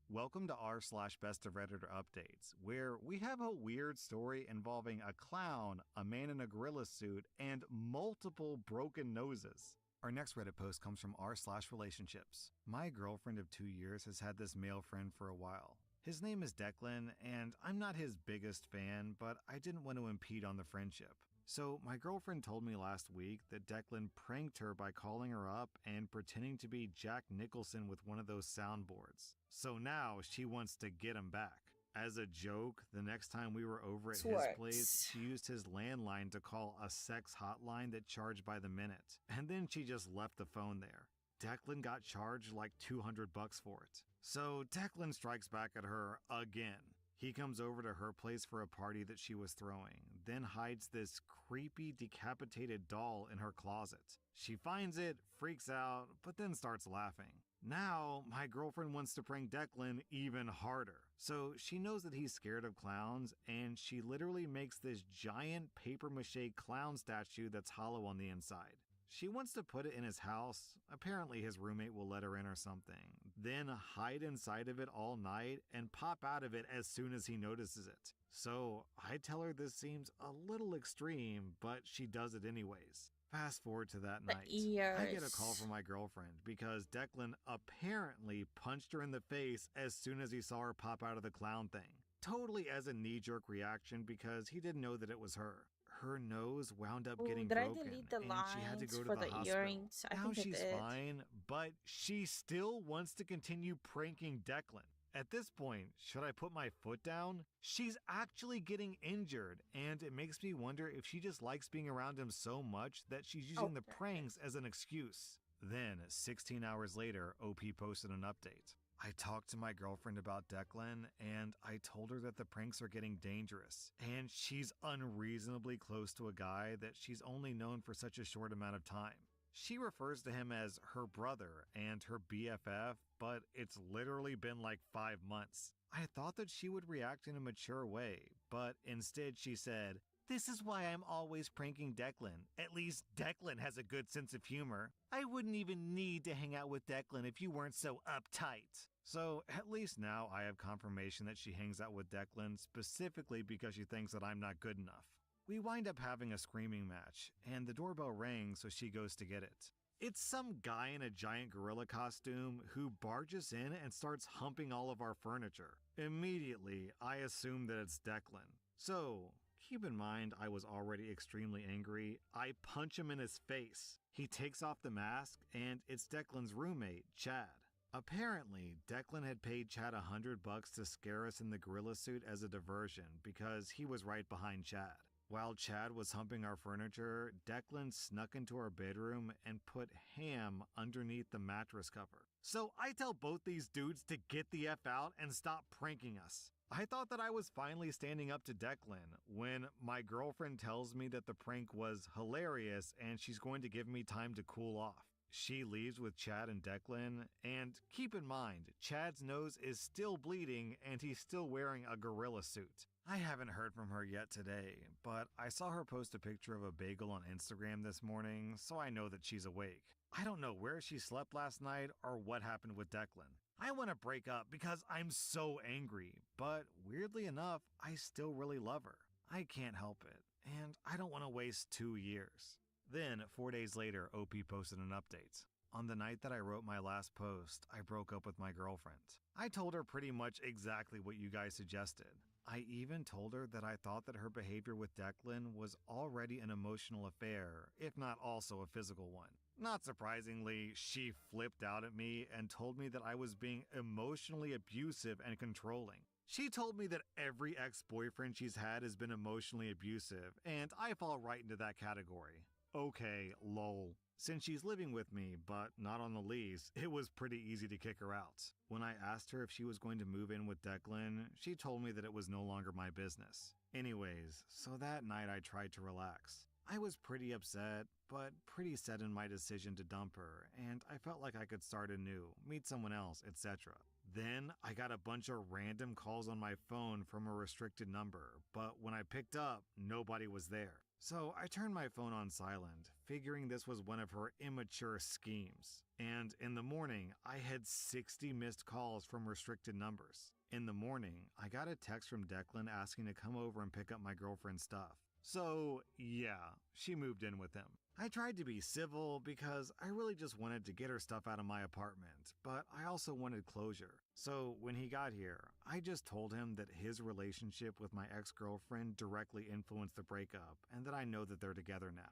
Welcome to r/Best of Redditor Updates, where we have a weird story involving a clown, a man in a gorilla suit, and multiple broken noses. Our next Reddit post comes from r/Relationships. My girlfriend of 2 years has had this male friend for a while. His name is Declan, and I'm not his biggest fan, but I didn't want to impede on the friendship. So my girlfriend told me last week that Declan pranked her by calling her up and pretending to be Jack Nicholson with one of those soundboards. So now she wants to get him back. As a joke, the next time we were over at his place, she used his landline to call a sex hotline that charged by the minute. And then she just left the phone there. Declan got charged like $200 for it. So Declan strikes back at her again. He comes over to her place for a party that she was throwing, then hides this creepy decapitated doll in her closet. She finds it, freaks out, but then starts laughing. Now, my girlfriend wants to prank Declan even harder. So she knows that he's scared of clowns, and she literally makes this giant papier-mâché clown statue that's hollow on the inside. She wants to put it in his house. Apparently his roommate will let her in or something. Then hide inside of it all night and pop out of it as soon as he notices it. So I tell her this seems a little extreme, but she does it anyways. Fast forward to that night. I get a call from my girlfriend because Declan apparently punched her in the face as soon as he saw her pop out of the clown thing. Totally as a knee-jerk reaction because he didn't know that it was her. Her nose wound up getting did I broken, delete the and she had to lines go to for the the hospital. earrings? I Now think I she's did. fine, but she still wants to continue pranking Declan. At this point, should I put my foot down? She's actually getting injured, and it makes me wonder if she just likes being around him so much that she's using the pranks as an excuse. Then, 16 hours later, OP posted an update. I talked to my girlfriend about Declan, and I told her that the pranks are getting dangerous, and she's unreasonably close to a guy that she's only known for such a short amount of time. She refers to him as her brother and her BFF, but it's literally been like 5 months. I thought that she would react in a mature way, but instead she said, "This is why I'm always pranking Declan. At least Declan has a good sense of humor. I wouldn't even need to hang out with Declan if you weren't so uptight." So at least now I have confirmation that she hangs out with Declan specifically because she thinks that I'm not good enough. We wind up having a screaming match, and the doorbell rings, so she goes to get it. It's some guy in a giant gorilla costume who barges in and starts humping all of our furniture. Immediately, I assume that it's Declan. So, keep in mind I was already extremely angry. I punch him in his face. He takes off the mask, and it's Declan's roommate, Chad. Apparently, Declan had paid Chad $100 to scare us in the gorilla suit as a diversion because he was right behind Chad. While Chad was humping our furniture, Declan snuck into our bedroom and put ham underneath the mattress cover. So I tell both these dudes to get the F out and stop pranking us. I thought that I was finally standing up to Declan when my girlfriend tells me that the prank was hilarious and she's going to give me time to cool off. She leaves with Chad and Declan, and keep in mind, Chad's nose is still bleeding and he's still wearing a gorilla suit. I haven't heard from her yet today, but I saw her post a picture of a bagel on Instagram this morning, so I know that she's awake. I don't know where she slept last night or what happened with Declan. I want to break up because I'm so angry, but weirdly enough, I still really love her. I can't help it, and I don't want to waste 2 years. Then, 4 days later, OP posted an update. On the night that I wrote my last post, I broke up with my girlfriend. I told her pretty much exactly what you guys suggested. I even told her that I thought that her behavior with Declan was already an emotional affair, if not also a physical one. Not surprisingly, she flipped out at me and told me that I was being emotionally abusive and controlling. She told me that every ex-boyfriend she's had has been emotionally abusive, and I fall right into that category. Okay, lol. Since she's living with me, but not on the lease, it was pretty easy to kick her out. When I asked her if she was going to move in with Declan, she told me that it was no longer my business. Anyways, so that night I tried to relax. I was pretty upset, but pretty set in my decision to dump her, and I felt like I could start anew, meet someone else, etc. Then, I got a bunch of random calls on my phone from a restricted number, but when I picked up, nobody was there. So I turned my phone on silent, figuring this was one of her immature schemes. And in the morning, I had 60 missed calls from restricted numbers. In the morning, I got a text from Declan asking to come over and pick up my girlfriend's stuff. So, yeah, she moved in with him. I tried to be civil because I really just wanted to get her stuff out of my apartment, but I also wanted closure. So when he got here, I just told him that his relationship with my ex-girlfriend directly influenced the breakup and that I know that they're together now.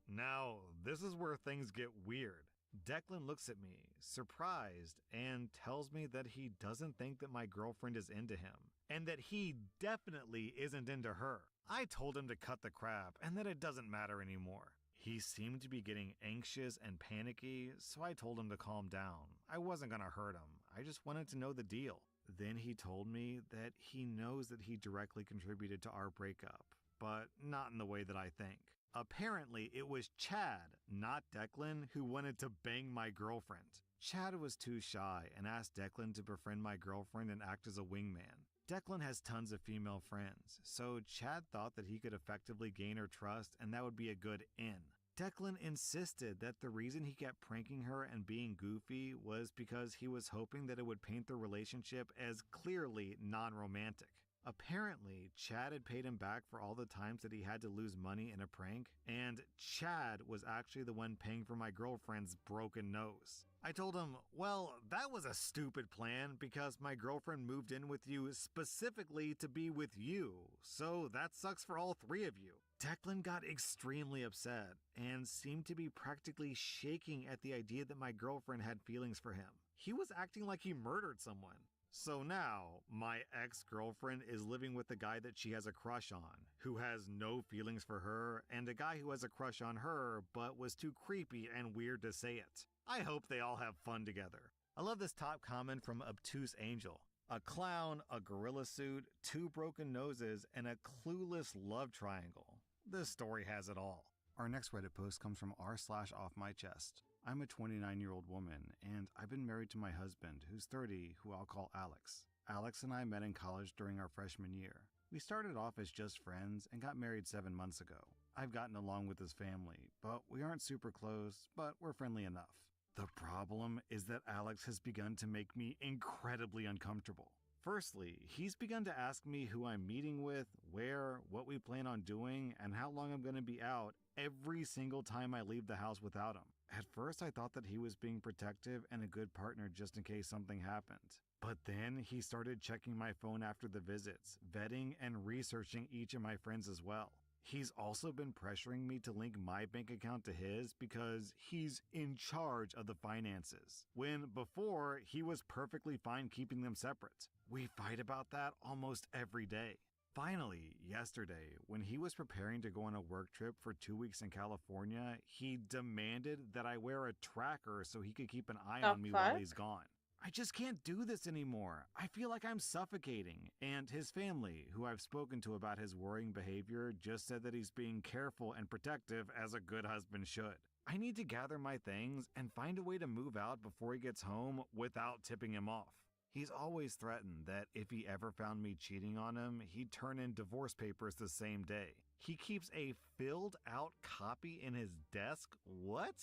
Now, this is where things get weird. Declan looks at me, surprised, and tells me that he doesn't think that my girlfriend is into him, and that he definitely isn't into her. I told him to cut the crap and that it doesn't matter anymore. He seemed to be getting anxious and panicky, so I told him to calm down. I wasn't gonna hurt him, I just wanted to know the deal. Then he told me that he knows that he directly contributed to our breakup, but not in the way that I think. Apparently, it was Chad, not Declan, who wanted to bang my girlfriend. Chad was too shy and asked Declan to befriend my girlfriend and act as a wingman. Declan has tons of female friends, so Chad thought that he could effectively gain her trust and that would be a good in. Declan insisted that the reason he kept pranking her and being goofy was because he was hoping that it would paint the relationship as clearly non-romantic. Apparently, Chad had paid him back for all the times that he had to lose money in a prank, and Chad was actually the one paying for my girlfriend's broken nose. I told him, well, that was a stupid plan because my girlfriend moved in with you specifically to be with you, so that sucks for all three of you. Declan got extremely upset and seemed to be practically shaking at the idea that my girlfriend had feelings for him. He was acting like he murdered someone. So now, my ex-girlfriend is living with the guy that she has a crush on, who has no feelings for her, and a guy who has a crush on her, but was too creepy and weird to say it. I hope they all have fun together. I love this top comment from Obtuse Angel. A clown, a gorilla suit, 2 broken noses, and a clueless love triangle. This story has it all. Our next Reddit post comes from r/offmychest. I'm a 29-year-old woman, and I've been married to my husband, who's 30, who I'll call Alex. Alex and I met in college during our freshman year. We started off as just friends and got married 7 months ago. I've gotten along with his family, but we aren't super close, but we're friendly enough. The problem is that Alex has begun to make me incredibly uncomfortable. Firstly, he's begun to ask me who I'm meeting with, where, what we plan on doing, and how long I'm going to be out every single time I leave the house without him. At first, I thought that he was being protective and a good partner just in case something happened. But then he started checking my phone after the visits, vetting and researching each of my friends as well. He's also been pressuring me to link my bank account to his because he's in charge of the finances, when before he was perfectly fine keeping them separate. We fight about that almost every day. Finally, yesterday, when he was preparing to go on a work trip for 2 weeks in California, he demanded that I wear a tracker so he could keep an eye The on me while fuck? he's gone. I just can't do this anymore. I feel like I'm suffocating. And his family, who I've spoken to about his worrying behavior, just said that he's being careful and protective as a good husband should. I need to gather my things and find a way to move out before he gets home without tipping him off. He's always threatened that if he ever found me cheating on him, he'd turn in divorce papers the same day. He keeps a filled out copy in his desk? What?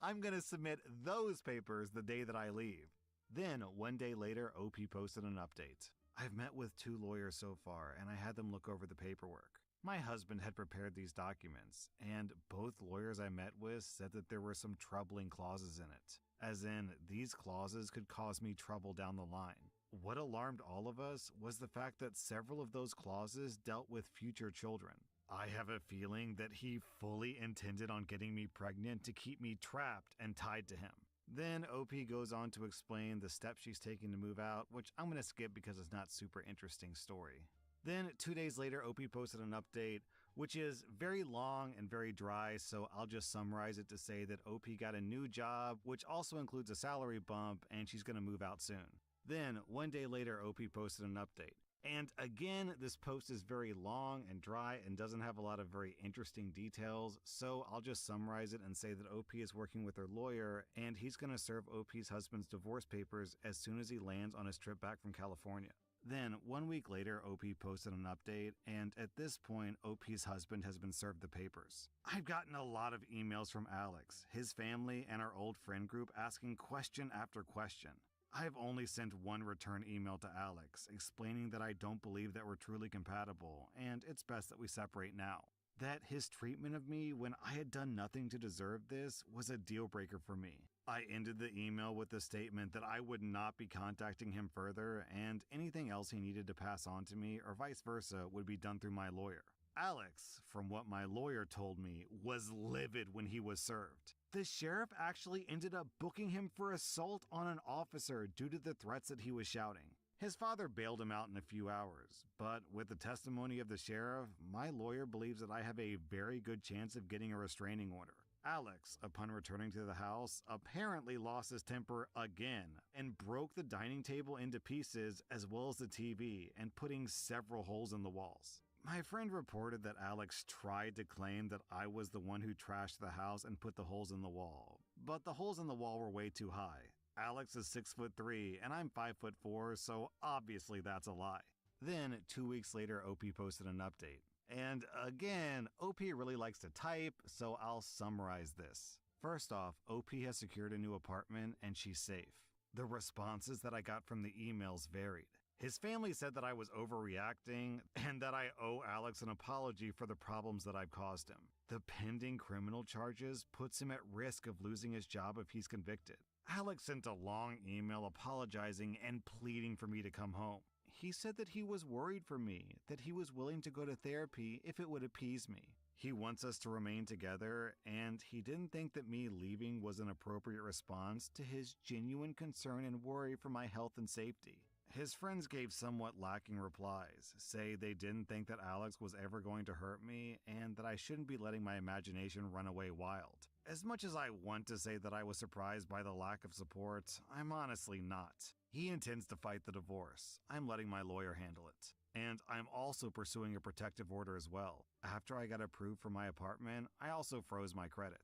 I'm gonna submit those papers the day that I leave. Then, one day later, OP posted an update. I've met with 2 lawyers so far, and I had them look over the paperwork. My husband had prepared these documents, and both lawyers I met with said that there were some troubling clauses in it. As in, these clauses could cause me trouble down the line. What alarmed all of us was the fact that several of those clauses dealt with future children. I have a feeling that he fully intended on getting me pregnant to keep me trapped and tied to him. Then OP goes on to explain the steps she's taking to move out, which I'm going to skip because it's not super interesting story. Then 2 days later, OP posted an update, which is very long and very dry, so I'll just summarize it to say that OP got a new job, which also includes a salary bump, and she's going to move out soon. Then, 1 day later, OP posted an update. And again, this post is very long and dry and doesn't have a lot of very interesting details, so I'll just summarize it and say that OP is working with her lawyer, and he's going to serve OP's husband's divorce papers as soon as he lands on his trip back from California. Then, 1 week later, OP posted an update, and at this point, OP's husband has been served the papers. I've gotten a lot of emails from Alex, his family, and our old friend group asking question after question. I've only sent one return email to Alex, explaining that I don't believe that we're truly compatible, and it's best that we separate now. That his treatment of me when I had done nothing to deserve this was a deal breaker for me. I ended the email with the statement that I would not be contacting him further, and anything else he needed to pass on to me or vice versa would be done through my lawyer. Alex, from what my lawyer told me, was livid when he was served. The sheriff actually ended up booking him for assault on an officer due to the threats that he was shouting. His father bailed him out in a few hours, but with the testimony of the sheriff, my lawyer believes that I have a very good chance of getting a restraining order. Alex, upon returning to the house, apparently lost his temper again and broke the dining table into pieces as well as the TV and putting several holes in the walls. My friend reported that Alex tried to claim that I was the one who trashed the house and put the holes in the wall, but the holes in the wall were way too high. Alex is 6'3" and I'm 5'4", so obviously that's a lie. Then, 2 weeks later, OP posted an update. And again, OP really likes to type, so I'll summarize this. First off, OP has secured a new apartment and she's safe. The responses that I got from the emails varied. His family said that I was overreacting and that I owe Alex an apology for the problems that I've caused him. The pending criminal charges puts him at risk of losing his job if he's convicted. Alex sent a long email apologizing and pleading for me to come home. He said that he was worried for me, that he was willing to go to therapy if it would appease me. He wants us to remain together, and he didn't think that me leaving was an appropriate response to his genuine concern and worry for my health and safety. His friends gave somewhat lacking replies, say they didn't think that Alex was ever going to hurt me, and that I shouldn't be letting my imagination run away wild. As much as I want to say that I was surprised by the lack of support, I'm honestly not. He intends to fight the divorce. I'm letting my lawyer handle it. And I'm also pursuing a protective order as well. After I got approved for my apartment, I also froze my credit.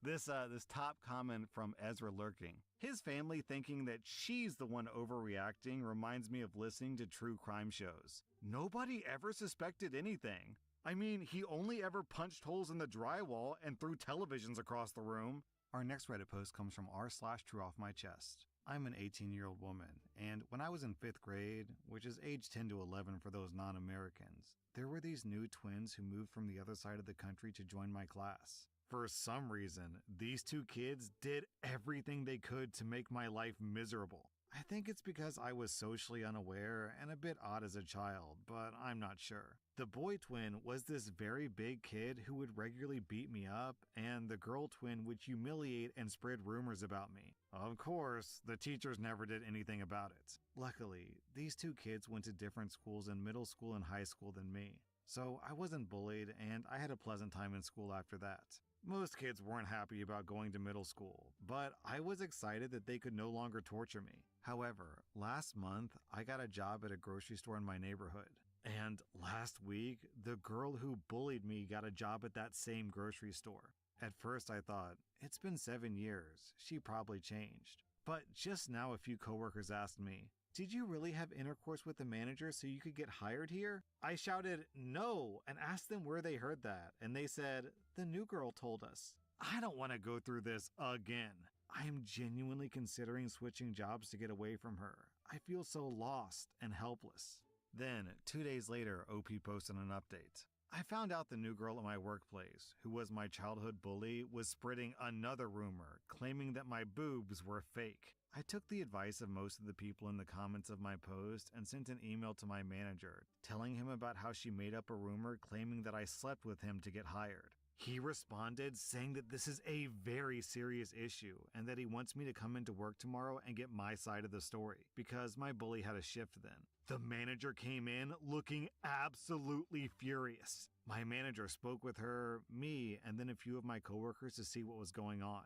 This top comment from Ezra Lurking. His family thinking that she's the one overreacting reminds me of listening to true crime shows. Nobody ever suspected anything. I mean, he only ever punched holes in the drywall and threw televisions across the room. Our next Reddit post comes from r/trueoffmychest. I'm an 18-year-old woman, And when I was in 5th grade, which is age 10 to 11 for those non-Americans, there were these new twins who moved from the other side of the country to join my class. For some reason, these two kids did everything they could to make my life miserable. I think it's because I was socially unaware and a bit odd as a child, but I'm not sure. The boy twin was this very big kid who would regularly beat me up, and the girl twin would humiliate and spread rumors about me. Of course, the teachers never did anything about it. Luckily, these two kids went to different schools in middle school and high school than me, so I wasn't bullied and I had a pleasant time in school after that. Most kids weren't happy about going to middle school, but I was excited that they could no longer torture me. However, last month, I got a job at a grocery store in my neighborhood. And last week, the girl who bullied me got a job at that same grocery store. At first I thought, it's been 7 years, she probably changed. But just now a few coworkers asked me, did you really have intercourse with the manager so you could get hired here? I shouted, no, and asked them where they heard that, and they said, the new girl told us. I don't want to go through this again. I am genuinely considering switching jobs to get away from her. I feel so lost and helpless. Then, 2 days later, OP posted an update. I found out the new girl at my workplace, who was my childhood bully, was spreading another rumor, claiming that my boobs were fake. I took the advice of most of the people in the comments of my post and sent an email to my manager, telling him about how she made up a rumor claiming that I slept with him to get hired. He responded saying that this is a very serious issue and that he wants me to come into work tomorrow and get my side of the story because my bully had a shift then. The manager came in looking absolutely furious. My manager spoke with her, me, and then a few of my coworkers to see what was going on.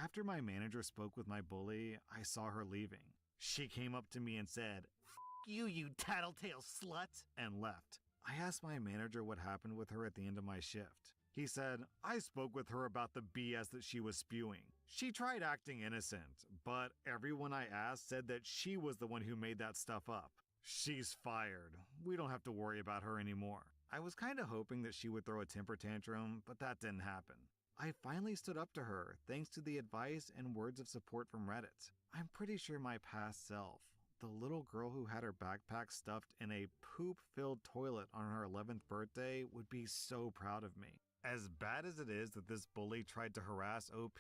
After my manager spoke with my bully, I saw her leaving. She came up to me and said, "F you, you tattletale slut," and left. I asked my manager what happened with her at the end of my shift. He said, I spoke with her about the BS that she was spewing. She tried acting innocent, but everyone I asked said that she was the one who made that stuff up. She's fired. We don't have to worry about her anymore. I was kind of hoping that she would throw a temper tantrum, but that didn't happen. I finally stood up to her thanks to the advice and words of support from Reddit. I'm pretty sure my past self, the little girl who had her backpack stuffed in a poop-filled toilet on her 11th birthday, would be so proud of me. As bad as it is that this bully tried to harass OP,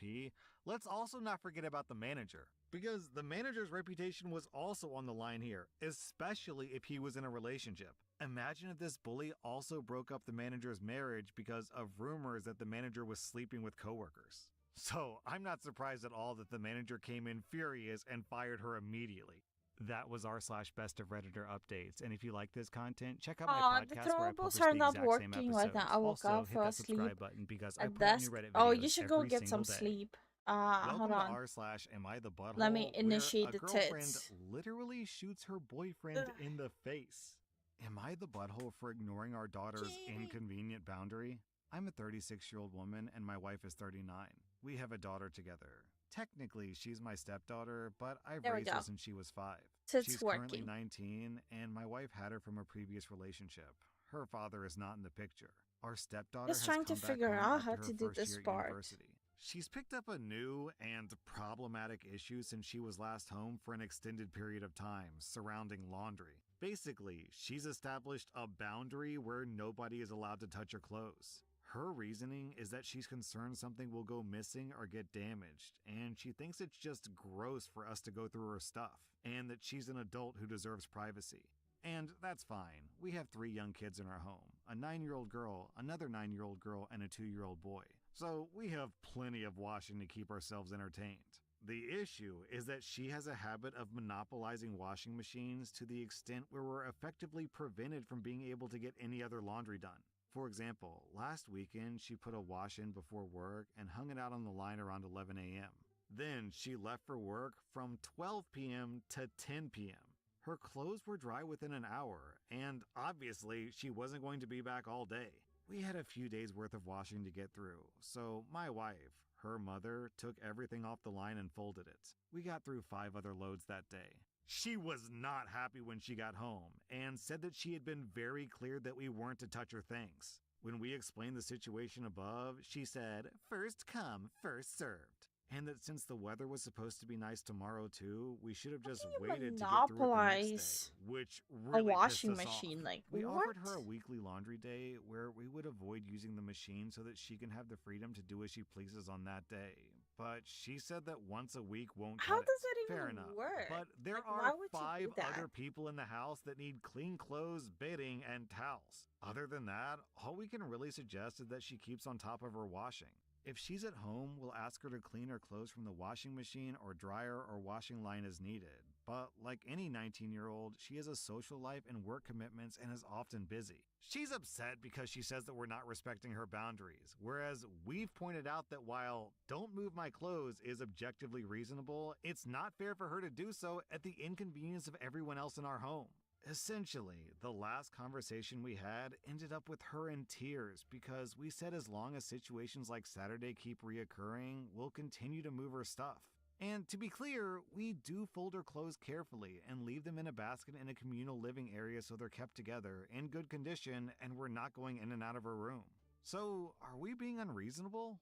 let's also not forget about the manager. Because the manager's reputation was also on the line here, especially if he was in a relationship. Imagine if this bully also broke up the manager's marriage because of rumors that the manager was sleeping with coworkers. So I'm not surprised at all that the manager came in furious and fired her immediately. That was r/best of Redditor updates, and if you like this content, check out my The podcast where I publish throwables the are not exact same working right now. episodes. I woke Also, up, hit fell that asleep subscribe button because I at put out desk. new Reddit Oh, videos you should go every get some single day. sleep. Welcome Hold to on. r/Am I the Butthole? Let me initiate where the a girlfriend tits. literally shoots her boyfriend in the face. Am I the butthole for ignoring our daughter's inconvenient boundary? I'm a 36-year-old woman and my wife is 39. We have a daughter together. Technically, she's my stepdaughter, but I've There we raised her go. since she was 5. Tits She's currently working. 19, and my wife had her from a previous relationship. Her father is not in the picture. Our stepdaughter Just has trying to come back figure home out after how her to do first this year at part. university. She's picked up a new and problematic issue since she was last home for an extended period of time, surrounding laundry. Basically, she's established a boundary where nobody is allowed to touch her clothes. Her reasoning is that she's concerned something will go missing or get damaged, and she thinks it's just gross for us to go through her stuff, and that she's an adult who deserves privacy. And that's fine. We have 3 young kids in our home, a 9-year-old girl, another 9-year-old girl, and a 2-year-old boy. So we have plenty of washing to keep ourselves entertained. The issue is that she has a habit of monopolizing washing machines to the extent where we're effectively prevented from being able to get any other laundry done. For example, last weekend she put a wash in before work and hung it out on the line around 11 a.m. Then she left for work from 12 p.m. to 10 p.m. Her clothes were dry within an hour, and obviously she wasn't going to be back all day. We had a few days worth of washing to get through, so my wife, her mother, took everything off the line and folded it. We got through 5 other loads that day. She was not happy when she got home and said that she had been very clear that we weren't to touch her things. When we explained the situation above, she said, "First come, first served." And that since the weather was supposed to be nice tomorrow too, we should have just you waited to get through it the next monopolize day, which a really pissed washing us machine? off. Like, We what? offered her a weekly laundry day where we would avoid using the machine so that she can have the freedom to do as she pleases on that day. But she said that once a week won't How cut does it. that Fair even enough. work? But there Like, are why would you 5 do that? other people in the house that need clean clothes, bedding, and towels. Other than that, all we can really suggest is that she keeps on top of her washing. If she's at home, we'll ask her to clean her clothes from the washing machine or dryer or washing line as needed. But like any 19-year-old, she has a social life and work commitments and is often busy. She's upset because she says that we're not respecting her boundaries, whereas we've pointed out that while "don't move my clothes" is objectively reasonable, it's not fair for her to do so at the inconvenience of everyone else in our home. Essentially, the last conversation we had ended up with her in tears because we said as long as situations like Saturday keep reoccurring, we'll continue to move her stuff. And to be clear, we do fold her clothes carefully and leave them in a basket in a communal living area so they're kept together, in good condition, and we're not going in and out of her room. So, are we being unreasonable?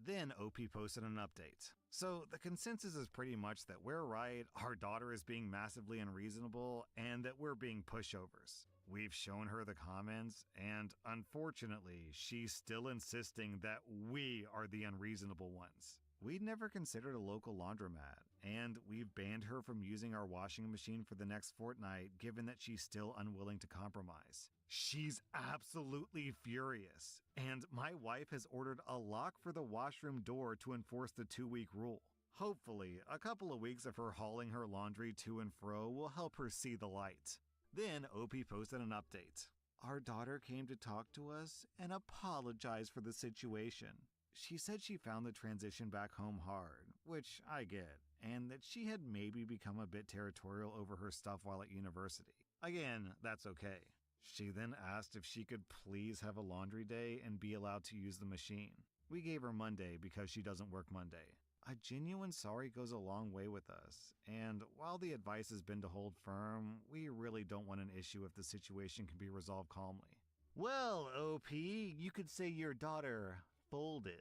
Then OP posted an update. So the consensus is pretty much that we're right, our daughter is being massively unreasonable, and that we're being pushovers. We've shown her the comments, and unfortunately, she's still insisting that we are the unreasonable ones. We'd never considered a local laundromat, and we've banned her from using our washing machine for the next fortnight given that she's still unwilling to compromise. She's absolutely furious, and my wife has ordered a lock for the washroom door to enforce the 2-week rule. Hopefully, a couple of weeks of her hauling her laundry to and fro will help her see the light. Then OP posted an update. Our daughter came to talk to us and apologize for the situation. She said she found the transition back home hard, which I get, and that she had maybe become a bit territorial over her stuff while at university. Again, that's okay. She then asked if she could please have a laundry day and be allowed to use the machine. We gave her Monday because she doesn't work Monday. A genuine sorry goes a long way with us, and while the advice has been to hold firm, we really don't want an issue if the situation can be resolved calmly. Well, OP, you could say your daughter folded.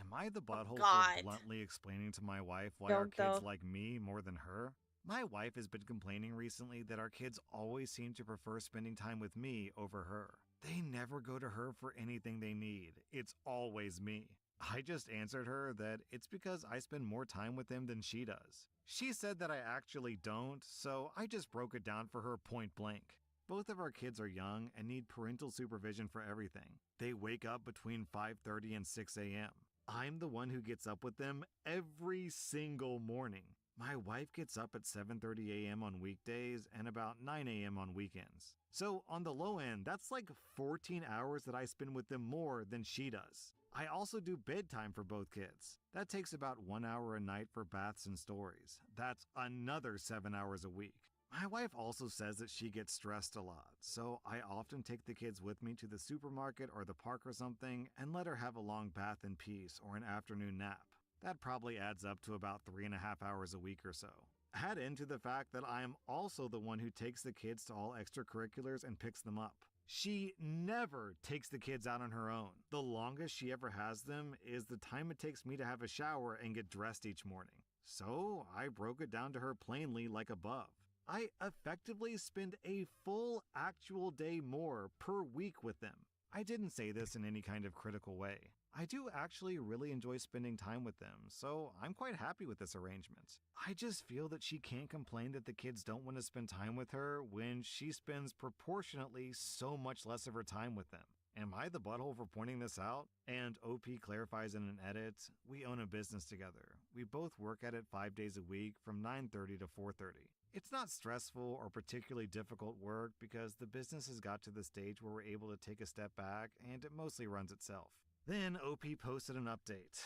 Am I the butthole God. for bluntly explaining to my wife why Don't our kids though. like me more than her? My wife has been complaining recently that our kids always seem to prefer spending time with me over her. They never go to her for anything they need. It's always me. I just answered her that it's because I spend more time with them than she does. She said that I actually don't, so I just broke it down for her point blank. Both of our kids are young and need parental supervision for everything. They wake up between 5:30 and 6 a.m. I'm the one who gets up with them every single morning. My wife gets up at 7:30 a.m. on weekdays and about 9 a.m. on weekends. So on the low end, that's like 14 hours that I spend with them more than she does. I also do bedtime for both kids. That takes about 1 hour a night for baths and stories. That's another 7 hours a week. My wife also says that she gets stressed a lot, so I often take the kids with me to the supermarket or the park or something and let her have a long bath in peace or an afternoon nap. That probably adds up to about 3.5 hours a week or so. Add into the fact that I am also the one who takes the kids to all extracurriculars and picks them up. She never takes the kids out on her own. The longest she ever has them is the time it takes me to have a shower and get dressed each morning. So I broke it down to her plainly like above. I effectively spend a full actual day more per week with them. I didn't say this in any kind of critical way. I do actually really enjoy spending time with them, so I'm quite happy with this arrangement. I just feel that she can't complain that the kids don't want to spend time with her when she spends proportionately so much less of her time with them. Am I the butthole for pointing this out? And OP clarifies in an edit, we own a business together. We both work at it 5 days a week from 9:30 to 4:30. It's not stressful or particularly difficult work because the business has got to the stage where we're able to take a step back and it mostly runs itself. Then OP posted an update.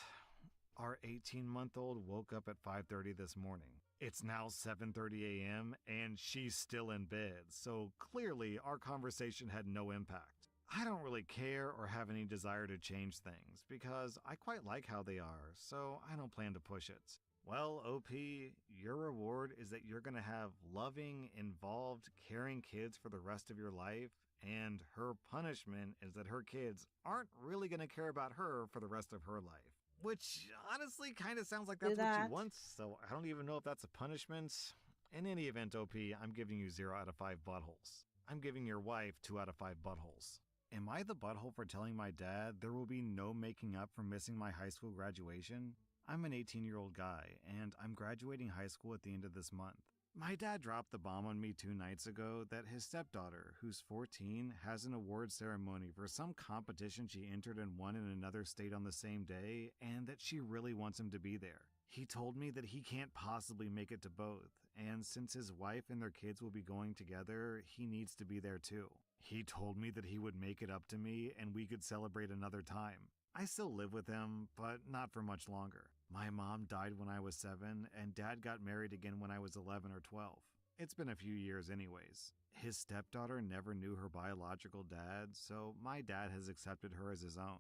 Our 18-month-old woke up at 5:30 this morning. It's now 7:30 a.m. and she's still in bed, so clearly our conversation had no impact. I don't really care or have any desire to change things because I quite like how they are, so I don't plan to push it. Well, OP, your reward is that you're going to have loving, involved, caring kids for the rest of your life, and her punishment is that her kids aren't really going to care about her for the rest of her life. Which honestly kind of sounds like Do that's what that. you want, so I don't even know if that's a punishment. In any event, OP, I'm giving you 0 out of 5 buttholes. I'm giving your wife 2 out of 5 buttholes. Am I the butthole for telling my dad there will be no making up for missing my high school graduation? I'm an 18-year-old guy, and I'm graduating high school at the end of this month. My dad dropped the bomb on me 2 nights ago that his stepdaughter, who's 14, has an award ceremony for some competition she entered and won in another state on the same day, and that she really wants him to be there. He told me that he can't possibly make it to both, and since his wife and their kids will be going together, he needs to be there too. He told me that he would make it up to me and we could celebrate another time. I still live with him, but not for much longer. My mom died when I was 7, and Dad got married again when I was 11 or 12. It's been a few years anyways. His stepdaughter never knew her biological dad, so my dad has accepted her as his own.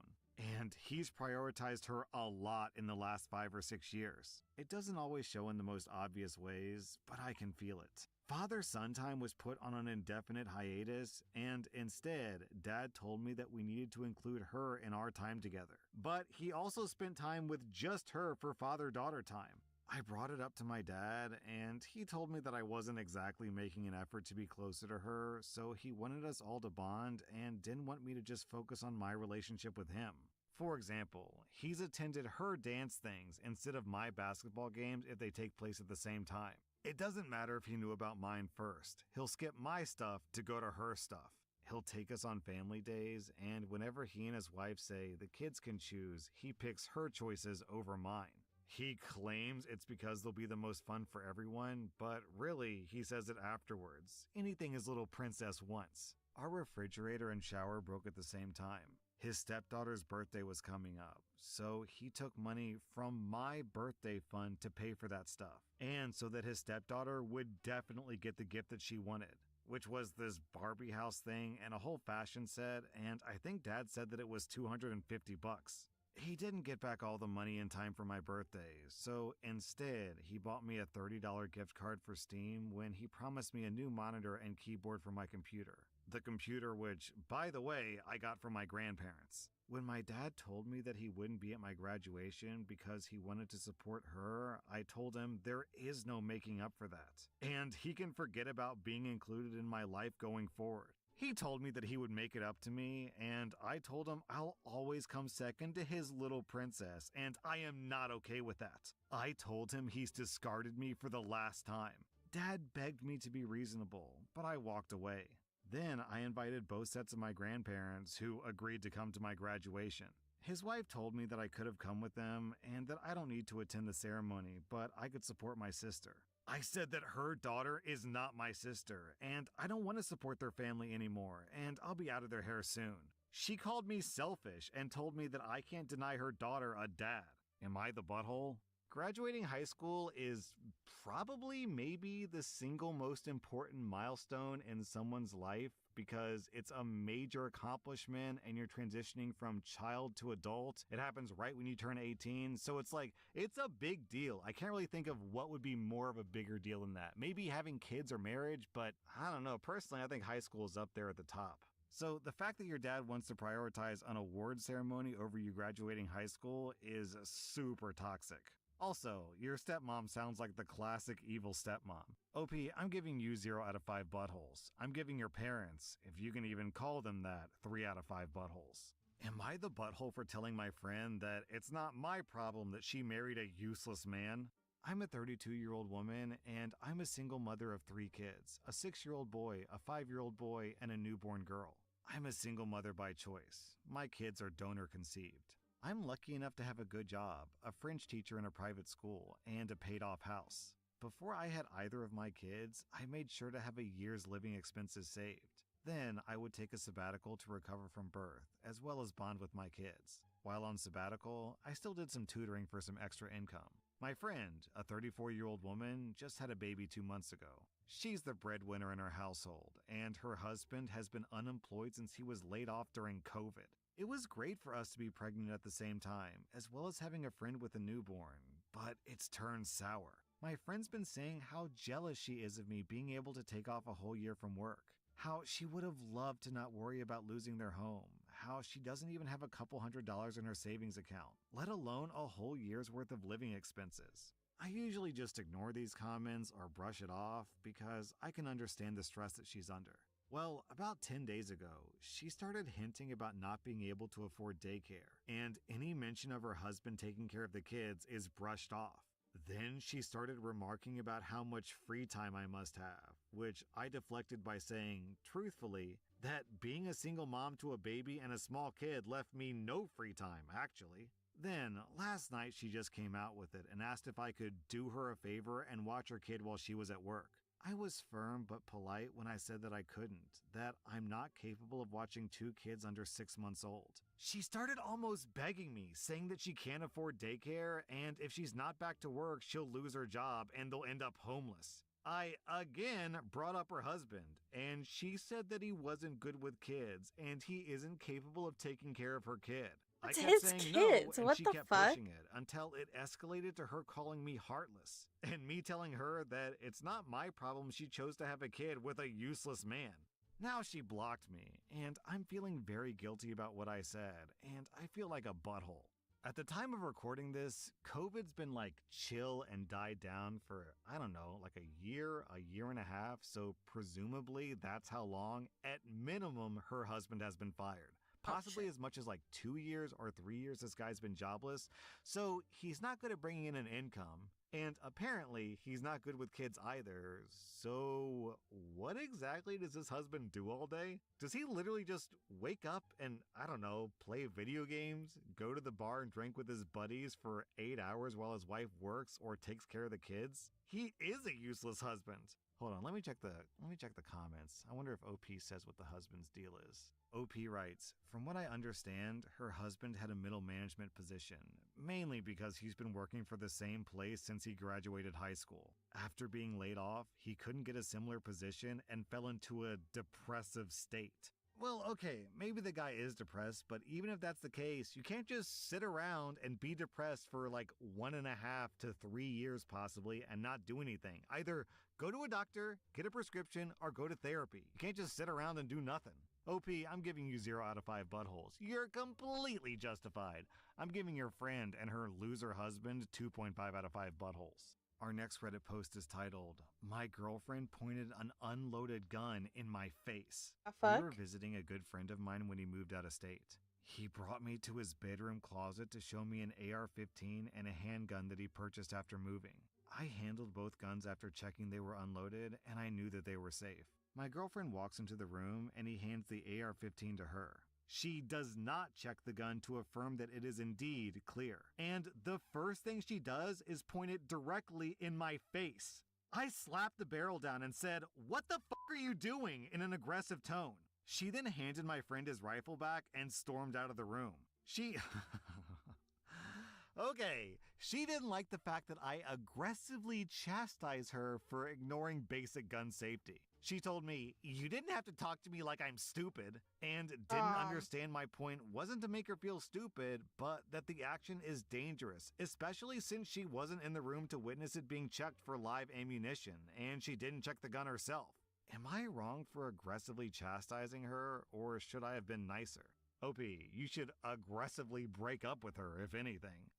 And he's prioritized her a lot in the last 5 or 6 years. It doesn't always show in the most obvious ways, but I can feel it. Father-son time was put on an indefinite hiatus, and instead, Dad told me that we needed to include her in our time together. But he also spent time with just her for father-daughter time. I brought it up to my dad, and he told me that I wasn't exactly making an effort to be closer to her, so he wanted us all to bond and didn't want me to just focus on my relationship with him. For example, he's attended her dance things instead of my basketball games if they take place at the same time. It doesn't matter if he knew about mine first. He'll skip my stuff to go to her stuff. He'll take us on family days, and whenever he and his wife say the kids can choose, he picks her choices over mine. He claims it's because they'll be the most fun for everyone, but really, he says it afterwards. Anything his little princess wants. Our refrigerator and shower broke at the same time. His stepdaughter's birthday was coming up, so he took money from my birthday fund to pay for that stuff, and so that his stepdaughter would definitely get the gift that she wanted, which was this Barbie house thing and a whole fashion set, and I think Dad said that it was $250. He didn't get back all the money in time for my birthday, so instead, he bought me a $30 gift card for Steam when he promised me a new monitor and keyboard for my computer. The computer which, by the way, I got from my grandparents. When my dad told me that he wouldn't be at my graduation because he wanted to support her, I told him there is no making up for that, and he can forget about being included in my life going forward. He told me that he would make it up to me, and I told him I'll always come second to his little princess, and I am not okay with that. I told him he's discarded me for the last time. Dad begged me to be reasonable, but I walked away. Then I invited both sets of my grandparents, who agreed to come to my graduation. His wife told me that I could have come with them and that I don't need to attend the ceremony, but I could support my sister. I said that her daughter is not my sister, and I don't want to support their family anymore, and I'll be out of their hair soon. She called me selfish and told me that I can't deny her daughter a dad. Am I the butthole? Graduating high school is probably maybe the single most important milestone in someone's life because it's a major accomplishment and you're transitioning from child to adult. It happens right when you turn 18, so it's a big deal. I can't really think of what would be more of a bigger deal than that. Maybe having kids or marriage, but I don't know. Personally, I think high school is up there at the top. So the fact that your dad wants to prioritize an award ceremony over you graduating high school is super toxic. Also, your stepmom sounds like the classic evil stepmom. OP, I'm giving you 0 out of 5 buttholes. I'm giving your parents, if you can even call them that, 3 out of 5 buttholes. Am I the butthole for telling my friend that it's not my problem that she married a useless man? I'm a 32-year-old woman, and I'm a single mother of 3 kids, a 6-year-old boy, a 5-year-old boy, and a newborn girl. I'm a single mother by choice. My kids are donor conceived. I'm lucky enough to have a good job, a French teacher in a private school, and a paid-off house. Before I had either of my kids, I made sure to have a year's living expenses saved. Then I would take a sabbatical to recover from birth, as well as bond with my kids. While on sabbatical, I still did some tutoring for some extra income. My friend, a 34-year-old woman, just had a baby 2 months ago. She's the breadwinner in her household, and her husband has been unemployed since he was laid off during COVID. It was great for us to be pregnant at the same time, as well as having a friend with a newborn, but it's turned sour. My friend's been saying how jealous she is of me being able to take off a whole year from work, how she would have loved to not worry about losing their home, how she doesn't even have a couple $100s in her savings account, let alone a whole year's worth of living expenses. I usually just ignore these comments or brush it off because I can understand the stress that she's under. Well, about 10 days ago, she started hinting about not being able to afford daycare, and any mention of her husband taking care of the kids is brushed off. Then she started remarking about how much free time I must have, which I deflected by saying, truthfully, that being a single mom to a baby and a small kid left me no free time, actually. Then, last night she just came out with it and asked if I could do her a favor and watch her kid while she was at work. I was firm but polite when I said that I couldn't, that I'm not capable of watching 2 kids under 6 months old. She started almost begging me, saying that she can't afford daycare, and if she's not back to work, she'll lose her job and they'll end up homeless. I, again, brought up her husband, and she said that he wasn't good with kids, and he isn't capable of taking care of her kid. It's I kept his saying kids. no, and What she the kept fuck? pushing it until it escalated to her calling me heartless, and me telling her that it's not my problem she chose to have a kid with a useless man. Now she blocked me, and I'm feeling very guilty about what I said, and I feel like a butthole. At the time of recording this, COVID's been like chill and died down for, I don't know, like a year and a half, so presumably that's how long, at minimum, her husband has been fired. Possibly shit. as much as like 2 years or 3 years this guy's been jobless, so he's not good at bringing in an income. And apparently, he's not good with kids either. So, what exactly does this husband do all day? Does he literally just wake up and, I don't know, play video games, go to the bar and drink with his buddies for 8 hours while his wife works or takes care of the kids? He is a useless husband. Hold on, let me check the comments. I wonder if OP says what the husband's deal is. OP writes, from what I understand, her husband had a middle management position, mainly because he's been working for the same place since he graduated high school. After being laid off, he couldn't get a similar position and fell into a depressive state. Well, okay, maybe the guy is depressed, but even if that's the case, you can't just sit around and be depressed for like 1.5 to 3 years possibly and not do anything. Either go to a doctor, get a prescription, or go to therapy. You can't just sit around and do nothing. OP, I'm giving you 0 out of 5 buttholes. You're completely justified. I'm giving your friend and her loser husband 2.5 out of 5 buttholes. Our next Reddit post is titled, My Girlfriend Pointed an Unloaded Gun in My Face. The We were fuck? visiting a good friend of mine when he moved out of state. He brought me to his bedroom closet to show me an AR-15 and a handgun that he purchased after moving. I handled both guns after checking they were unloaded, and I knew that they were safe. My girlfriend walks into the room and he hands the AR-15 to her. She does not check the gun to affirm that it is indeed clear. And the first thing she does is point it directly in my face. I slapped the barrel down and said, "What the fuck are you doing?" in an aggressive tone. She then handed my friend his rifle back and stormed out of the room. Okay, she didn't like the fact that I aggressively chastised her for ignoring basic gun safety. She told me, "You didn't have to talk to me like I'm stupid," and didn't understand my point wasn't to make her feel stupid, but that the action is dangerous, especially since she wasn't in the room to witness it being checked for live ammunition, and she didn't check the gun herself. Am I wrong for aggressively chastising her, or should I have been nicer? OP, you should aggressively break up with her, if anything.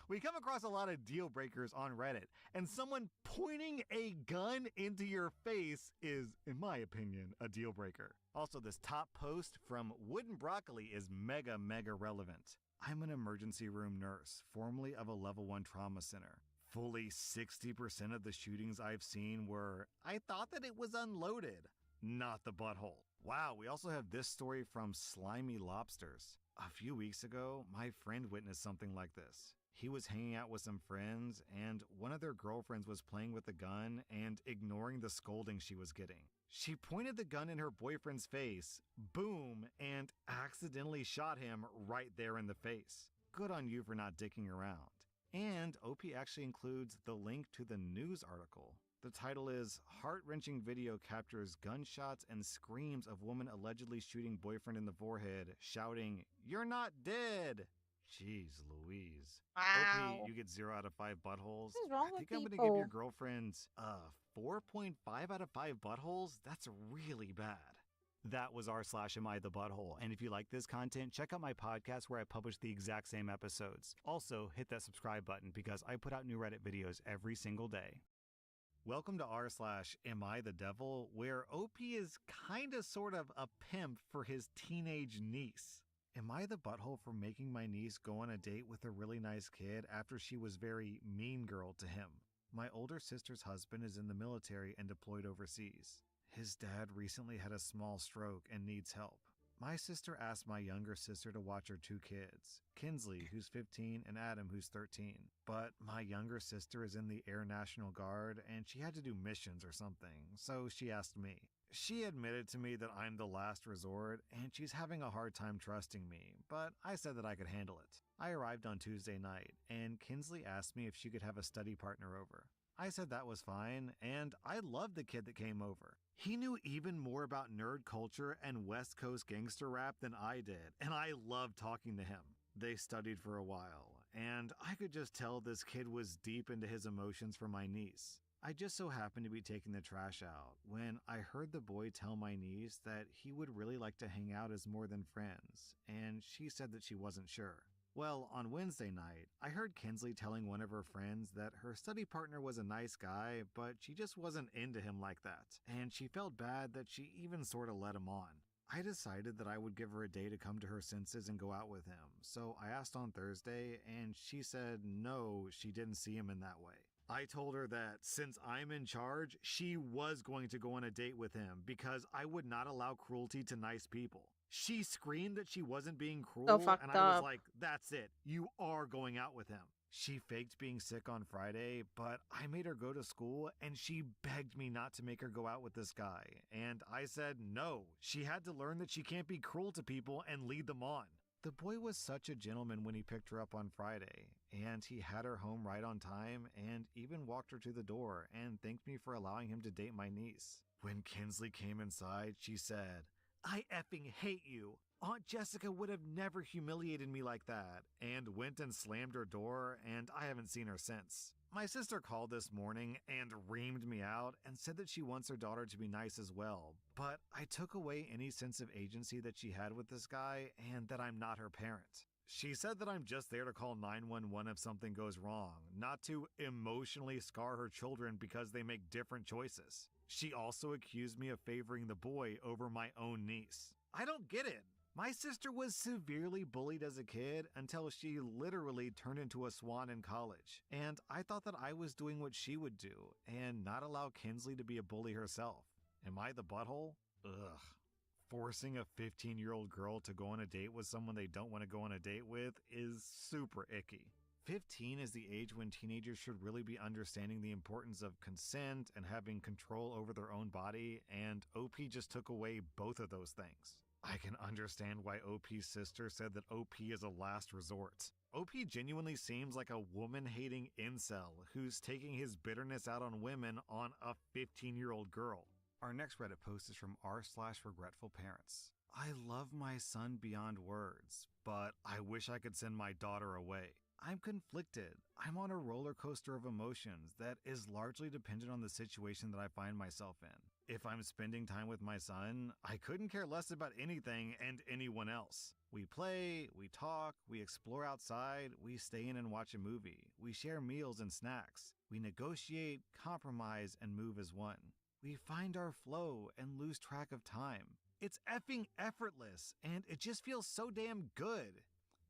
We come across a lot of deal breakers on Reddit, and someone pointing a gun into your face is, in my opinion, a deal breaker. Also, this top post from Wooden Broccoli is mega relevant. I'm an emergency room nurse, formerly of a level 1 trauma center. Fully 60% of the shootings I've seen were, I thought that it was unloaded, not the butthole. Wow, we also have this story from Slimy Lobsters. A few weeks ago, my friend witnessed something like this. He was hanging out with some friends, and one of their girlfriends was playing with the gun and ignoring the scolding she was getting. She pointed the gun in her boyfriend's face, boom, and accidentally shot him right there in the face. Good on you for not dicking around. And OP actually includes the link to the news article. The title is, Heart-Wrenching Video Captures Gunshots and Screams of Woman Allegedly Shooting Boyfriend in the Forehead, shouting, "You're not dead!" Jeez Louise. Wow. OP, you get 0 out of 5 buttholes. What is wrong I with think I'm gonna give people? your girlfriend 4.5 out of 5 buttholes. That's really bad. That was r/Am I the Butthole, and if you like this content, check out my podcast where I publish the exact same episodes. Also, hit that subscribe button because I put out new Reddit videos every single day. Welcome to r/Am I the Devil, where OP is kinda sort of a pimp for his teenage niece. Am I the butthole for making my niece go on a date with a really nice kid after she was very mean girl to him? My older sister's husband is in the military and deployed overseas. His dad recently had a small stroke and needs help. My sister asked my younger sister to watch her 2 kids, Kinsley, who's 15, and Adam, who's 13. But my younger sister is in the Air National Guard and she had to do missions or something, so she asked me. She admitted to me that I'm the last resort and she's having a hard time trusting me, but I said that I could handle it. I arrived on Tuesday night and Kinsley asked me if she could have a study partner over. I said that was fine, and I loved the kid that came over. He knew even more about nerd culture and West Coast gangster rap than I did, and I loved talking to him. They studied for a while, and I could just tell this kid was deep into his emotions for my niece. I just so happened to be taking the trash out when I heard the boy tell my niece that he would really like to hang out as more than friends, and she said that she wasn't sure. Well, on Wednesday night, I heard Kinsley telling one of her friends that her study partner was a nice guy, but she just wasn't into him like that, and she felt bad that she even sort of led him on. I decided that I would give her a day to come to her senses and go out with him, so I asked on Thursday, and she said no, she didn't see him in that way. I told her that since I'm in charge, she was going to go on a date with him because I would not allow cruelty to nice people. She screamed that she wasn't being cruel, So fucked and I was up. like, that's it. You are going out with him. She faked being sick on Friday, but I made her go to school, and she begged me not to make her go out with this guy. And I said no. She had to learn that she can't be cruel to people and lead them on. The boy was such a gentleman when he picked her up on Friday, and he had her home right on time and even walked her to the door and thanked me for allowing him to date my niece. When Kinsley came inside, she said, "I effing hate you. Aunt Jessica would have never humiliated me like that," and went and slammed her door, and I haven't seen her since. My sister called this morning and reamed me out and said that she wants her daughter to be nice as well, but I took away any sense of agency that she had with this guy and that I'm not her parent. She said that I'm just there to call 911 if something goes wrong, not to emotionally scar her children because they make different choices. She also accused me of favoring the boy over my own niece. I don't get it. My sister was severely bullied as a kid until she literally turned into a swan in college, and I thought that I was doing what she would do and not allow Kinsley to be a bully herself. Am I the butthole? Ugh. Forcing a 15-year-old girl to go on a date with someone they don't want to go on a date with is super icky. 15 is the age when teenagers should really be understanding the importance of consent and having control over their own body, and OP just took away both of those things. I can understand why OP's sister said that OP is a last resort. OP genuinely seems like a woman-hating incel who's taking his bitterness out on women on a 15-year-old girl. Our next Reddit post is from r/regretfulparents. I love my son beyond words, but I wish I could send my daughter away. I'm conflicted. I'm on a roller coaster of emotions that is largely dependent on the situation that I find myself in. If I'm spending time with my son, I couldn't care less about anything and anyone else. We play, we talk, we explore outside, we stay in and watch a movie, we share meals and snacks, we negotiate, compromise, and move as one. We find our flow and lose track of time. It's effing effortless, and it just feels so damn good.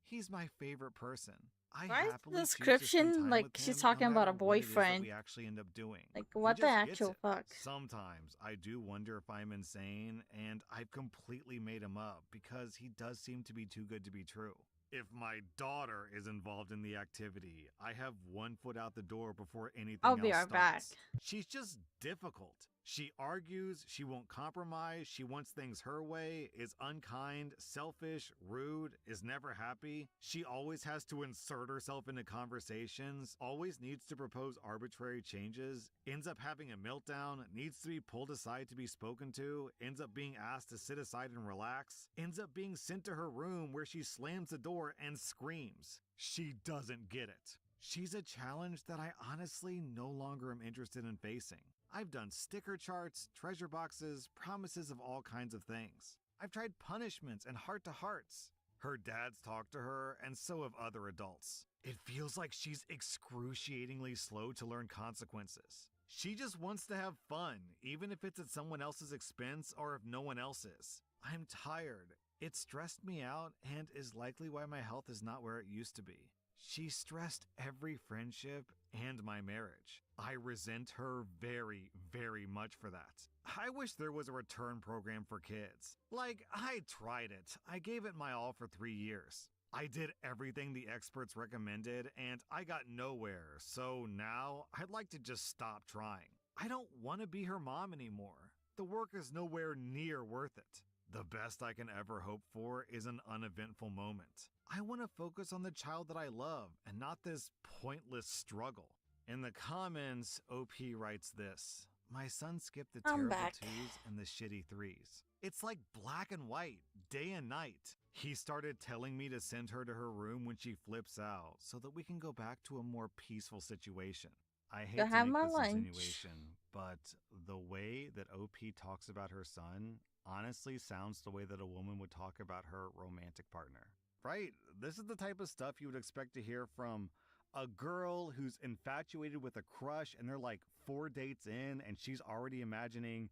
He's my favorite person. I Why is happily the choose to spend description time like with she's him talking no about a matter what it is that boyfriend? we actually end up doing. Like, He what the just gets actual it. fuck? Sometimes I do wonder if I'm insane and I've completely made him up because he does seem to be too good to be true. If my daughter is involved in the activity, I have one foot out the door before anything I'll else be right back. starts. She's just difficult. She argues, she won't compromise, she wants things her way, is unkind, selfish, rude, is never happy. She always has to insert herself into conversations, always needs to propose arbitrary changes, ends up having a meltdown, needs to be pulled aside to be spoken to, ends up being asked to sit aside and relax, ends up being sent to her room where she slams the door and screams. She doesn't get it. She's a challenge that I honestly no longer am interested in facing. I've done sticker charts, treasure boxes, promises of all kinds of things. I've tried punishments and heart-to-hearts. Her dad's talked to her, and so have other adults. It feels like she's excruciatingly slow to learn consequences. She just wants to have fun, even if it's at someone else's expense or if no one else is. I'm tired. It stressed me out and is likely why my health is not where it used to be. She stressed every friendship and my marriage. I resent her very, very much for that. I wish there was a return program for kids. Like, I tried it. I gave it my all for 3 years. I did everything the experts recommended and I got nowhere, so now I'd like to just stop trying. I don't want to be her mom anymore. The work is nowhere near worth it. The best I can ever hope for is an uneventful moment. I want to focus on the child that I love and not this pointless struggle. In the comments, OP writes this: my son skipped the I'm terrible back. 2s and the shitty 3s. It's like black and white, day and night. He started telling me to send her to her room when she flips out so that we can go back to a more peaceful situation. I hate Go to have make my this lunch. insinuation, but the way that OP talks about her son honestly sounds the way that a woman would talk about her romantic partner. Right? This is the type of stuff you would expect to hear from a girl who's infatuated with a crush and they're like 4 dates in and she's already imagining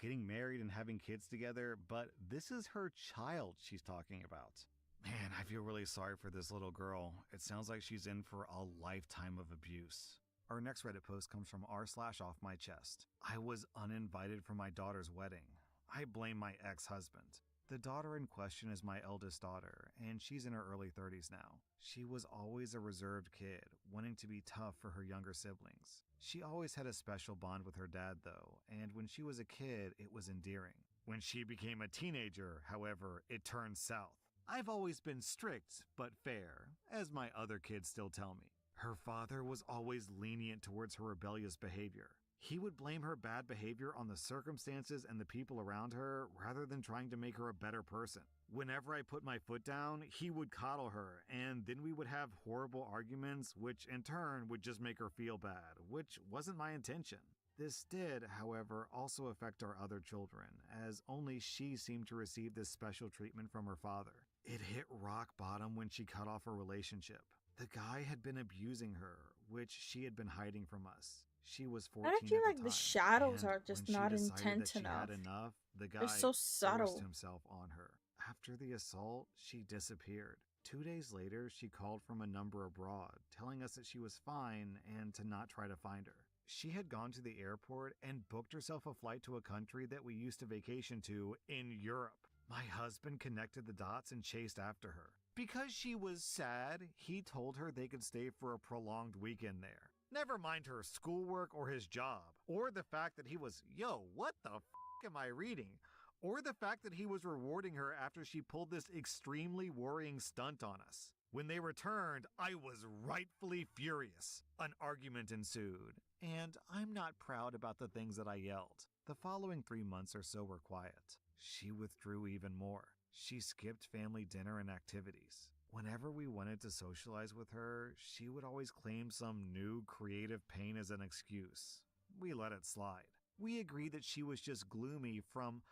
getting married and having kids together, but this is her child she's talking about. Man, I feel really sorry for this little girl. It sounds like she's in for a lifetime of abuse. Our next Reddit post comes from r/offmychest. I was uninvited for my daughter's wedding. I blame my ex-husband. The daughter in question is my eldest daughter, and she's in her early 30s now. She was always a reserved kid, wanting to be tough for her younger siblings. She always had a special bond with her dad, though, and when she was a kid, it was endearing. When she became a teenager, however, it turned south. I've always been strict, but fair, as my other kids still tell me. Her father was always lenient towards her rebellious behavior. He would blame her bad behavior on the circumstances and the people around her rather than trying to make her a better person. Whenever I put my foot down, he would coddle her, and then we would have horrible arguments, which in turn would just make her feel bad, which wasn't my intention. This did, however, also affect our other children, as only she seemed to receive this special treatment from her father. It hit rock bottom when she cut off her relationship. The guy had been abusing her, which she had been hiding from us. She was 14 I feel at like the the time, shadows and are just when she not decided that intense she enough. had enough, the guy They're so forced subtle. himself on her. After the assault, she disappeared. 2 days later, she called from a number abroad, telling us that she was fine and to not try to find her. She had gone to the airport and booked herself a flight to a country that we used to vacation to in Europe. My husband connected the dots and chased after her. Because she was sad, he told her they could stay for a prolonged weekend there. Never mind her schoolwork or his job, or the fact that he was, yo, what the f*** am I reading? Or the fact that he was rewarding her after she pulled this extremely worrying stunt on us. When they returned, I was rightfully furious. An argument ensued, and I'm not proud about the things that I yelled. The following 3 months or so were quiet. She withdrew even more. She skipped family dinner and activities. Whenever we wanted to socialize with her, she would always claim some new creative pain as an excuse. We let it slide. We agreed that she was just gloomy from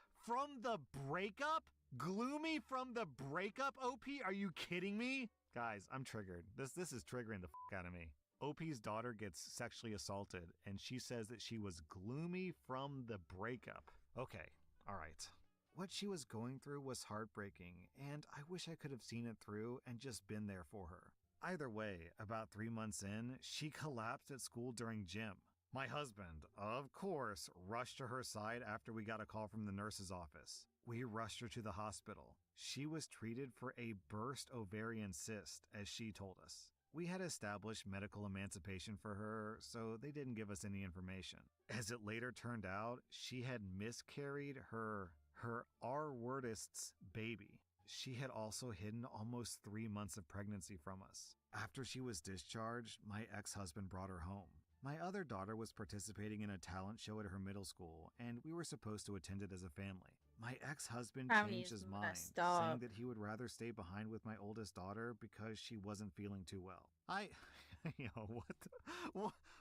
the breakup? Gloomy from the breakup, OP? Are you kidding me? Guys, I'm triggered. This is triggering the f*** out of me. OP's daughter gets sexually assaulted, and she says that she was gloomy from the breakup. Okay, alright. What she was going through was heartbreaking, and I wish I could have seen it through and just been there for her. Either way, about 3 months in, she collapsed at school during gym. My husband, of course, rushed to her side after we got a call from the nurse's office. We rushed her to the hospital. She was treated for a burst ovarian cyst, as she told us. We had established medical emancipation for her, so they didn't give us any information. As it later turned out, she had miscarried her R-wordist's baby. She had also hidden almost 3 months of pregnancy from us. After she was discharged, my ex-husband brought her home. My other daughter was participating in a talent show at her middle school, and we were supposed to attend it as a family. My ex-husband Family changed is his mind, messed saying up. that he would rather stay behind with my oldest daughter because she wasn't feeling too well.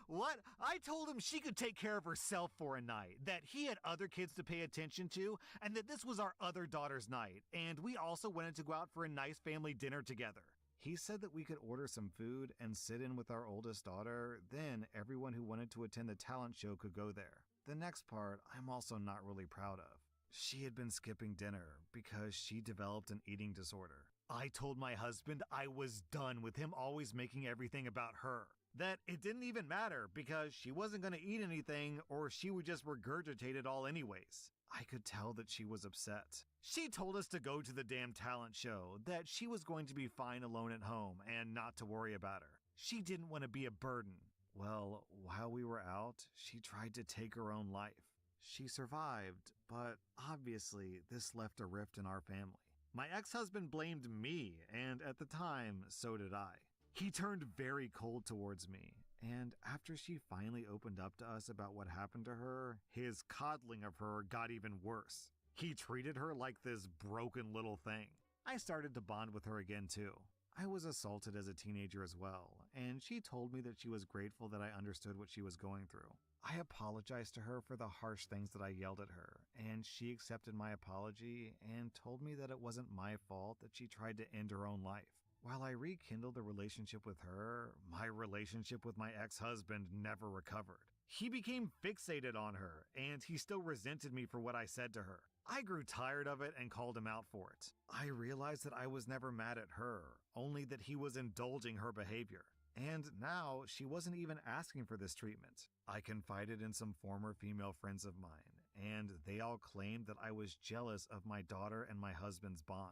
What? I told him she could take care of herself for a night, that he had other kids to pay attention to, and that this was our other daughter's night, and we also wanted to go out for a nice family dinner together. He said that we could order some food and sit in with our oldest daughter, then everyone who wanted to attend the talent show could go there. The next part I'm also not really proud of. She had been skipping dinner because she developed an eating disorder. I told my husband I was done with him always making everything about her. That it didn't even matter because she wasn't going to eat anything or she would just regurgitate it all anyways. I could tell that she was upset. She told us to go to the damn talent show, that she was going to be fine alone at home and not to worry about her. She didn't want to be a burden. Well, while we were out, she tried to take her own life. She survived, but obviously this left a rift in our family. My ex-husband blamed me, and at the time, so did I. He turned very cold towards me, and after she finally opened up to us about what happened to her, his coddling of her got even worse. He treated her like this broken little thing. I started to bond with her again too. I was assaulted as a teenager as well, and she told me that she was grateful that I understood what she was going through. I apologized to her for the harsh things that I yelled at her, and she accepted my apology and told me that it wasn't my fault that she tried to end her own life. While I rekindled the relationship with her, my relationship with my ex-husband never recovered. He became fixated on her, and he still resented me for what I said to her. I grew tired of it and called him out for it. I realized that I was never mad at her, only that he was indulging her behavior. And now she wasn't even asking for this treatment. I confided in some former female friends of mine, and they all claimed that I was jealous of my daughter and my husband's bond.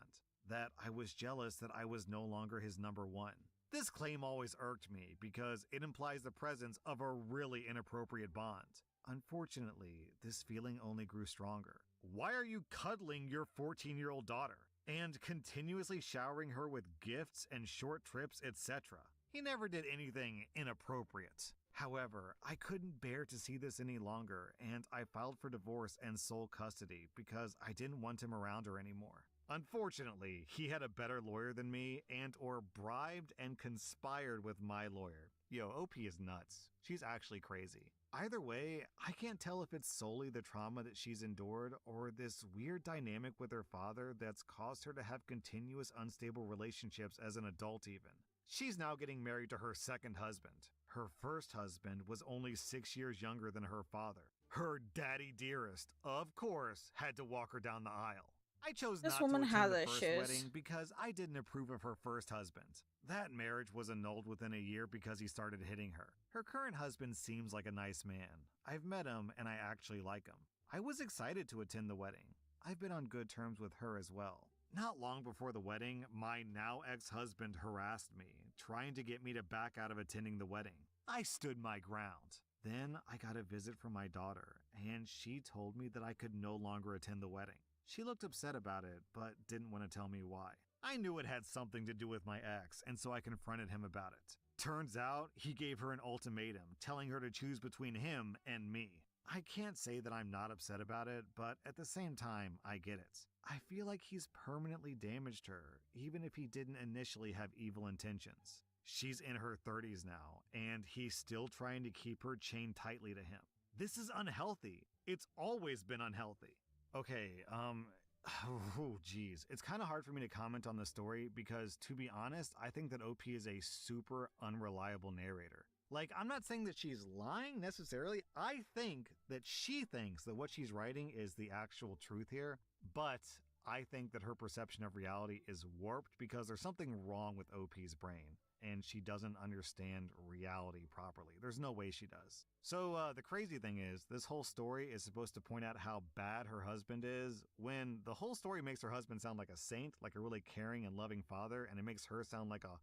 That I was jealous that I was no longer his number one. This claim always irked me because it implies the presence of a really inappropriate bond. Unfortunately, this feeling only grew stronger. Why are you cuddling your 14-year-old daughter and continuously showering her with gifts and short trips, etc.? He never did anything inappropriate. However, I couldn't bear to see this any longer, and I filed for divorce and sole custody because I didn't want him around her anymore. Unfortunately, he had a better lawyer than me and/or bribed and conspired with my lawyer. Yo, OP is nuts. She's actually crazy. Either way, I can't tell if it's solely the trauma that she's endured or this weird dynamic with her father that's caused her to have continuous unstable relationships as an adult even. She's now getting married to her second husband. Her first husband was only 6 years younger than her father. Her daddy dearest, of course, had to walk her down the aisle. I chose This not to woman attend has the first issues. wedding because I didn't approve of her first husband. That marriage was annulled within a year because he started hitting her. Her current husband seems like a nice man. I've met him and I actually like him. I was excited to attend the wedding. I've been on good terms with her as well. Not long before the wedding, my now ex-husband harassed me, trying to get me to back out of attending the wedding. I stood my ground. Then I got a visit from my daughter, and she told me that I could no longer attend the wedding. She looked upset about it, but didn't want to tell me why. I knew it had something to do with my ex, and so I confronted him about it. Turns out, he gave her an ultimatum, telling her to choose between him and me. I can't say that I'm not upset about it, but at the same time, I get it. I feel like he's permanently damaged her, even if he didn't initially have evil intentions. She's in her 30s now, and he's still trying to keep her chained tightly to him. This is unhealthy. It's always been unhealthy. Okay, oh geez. It's kind of hard for me to comment on the story because, to be honest, I think that OP is a super unreliable narrator. Like, I'm not saying that she's lying necessarily. I think that she thinks that what she's writing is the actual truth here, but I think that her perception of reality is warped because there's something wrong with OP's brain, and she doesn't understand reality properly. There's no way she does. So the crazy thing is, this whole story is supposed to point out how bad her husband is, when the whole story makes her husband sound like a saint, like a really caring and loving father, and it makes her sound like a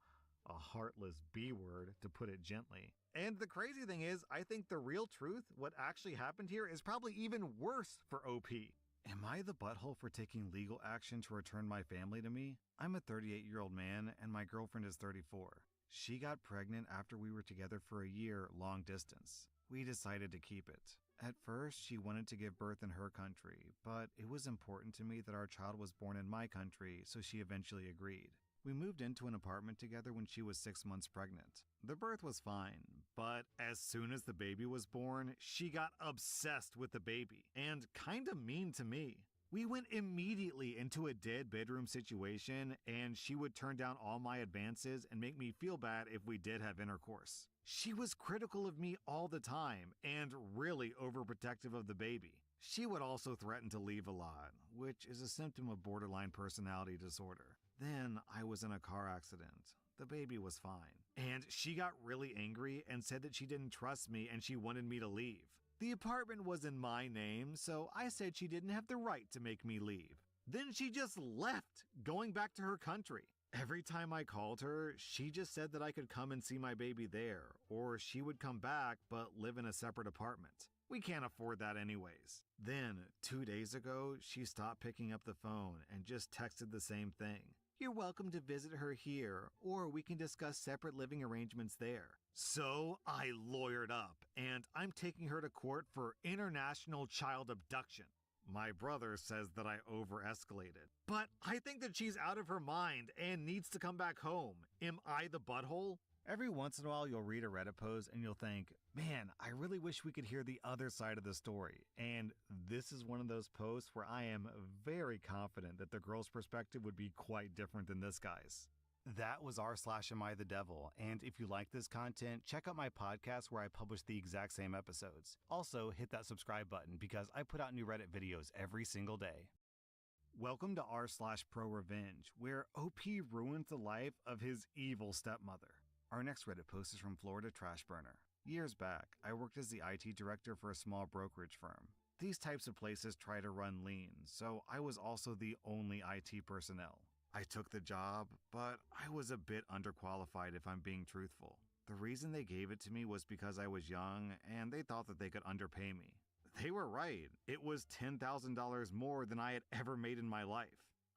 heartless B-word, to put it gently. And the crazy thing is, I think the real truth, what actually happened here, is probably even worse for OP. Am I the butthole for taking legal action to return my family to me? I'm a 38-year-old man, and my girlfriend is 34. She got pregnant after we were together for a year, long distance. We decided to keep it. At first, she wanted to give birth in her country, but it was important to me that our child was born in my country, so she eventually agreed. We moved into an apartment together when she was 6 months pregnant. The birth was fine, but as soon as the baby was born, she got obsessed with the baby and kinda mean to me. We went immediately into a dead bedroom situation, and she would turn down all my advances and make me feel bad if we did have intercourse. She was critical of me all the time and really overprotective of the baby. She would also threaten to leave a lot, which is a symptom of borderline personality disorder. Then I was in a car accident. The baby was fine. And she got really angry and said that she didn't trust me and she wanted me to leave. The apartment was in my name, so I said she didn't have the right to make me leave. Then she just left, going back to her country. Every time I called her, she just said that I could come and see my baby there, or she would come back but live in a separate apartment. We can't afford that anyways. Then, 2 days ago, she stopped picking up the phone and just texted the same thing. You're welcome to visit her here, or we can discuss separate living arrangements there. So I lawyered up, and I'm taking her to court for international child abduction. My brother says that I over-escalated, but I think that she's out of her mind and needs to come back home. Am I the butthole? Every once in a while, you'll read a Reddit post and you'll think, man, I really wish we could hear the other side of the story. And this is one of those posts where I am very confident that the girl's perspective would be quite different than this guy's. That was r/Am I the Devil, and if you like this content, check out my podcast where I publish the exact same episodes. Also, hit that subscribe button because I put out new Reddit videos every single day. Welcome to r/Pro Revenge, where OP ruins the life of his evil stepmother. Our next Reddit post is from Florida Trash Burner. Years back, I worked as the IT director for a small brokerage firm. These types of places try to run lean, so I was also the only IT personnel. I took the job, but I was a bit underqualified if I'm being truthful. The reason they gave it to me was because I was young and they thought that they could underpay me. They were right. It was $10,000 more than I had ever made in my life.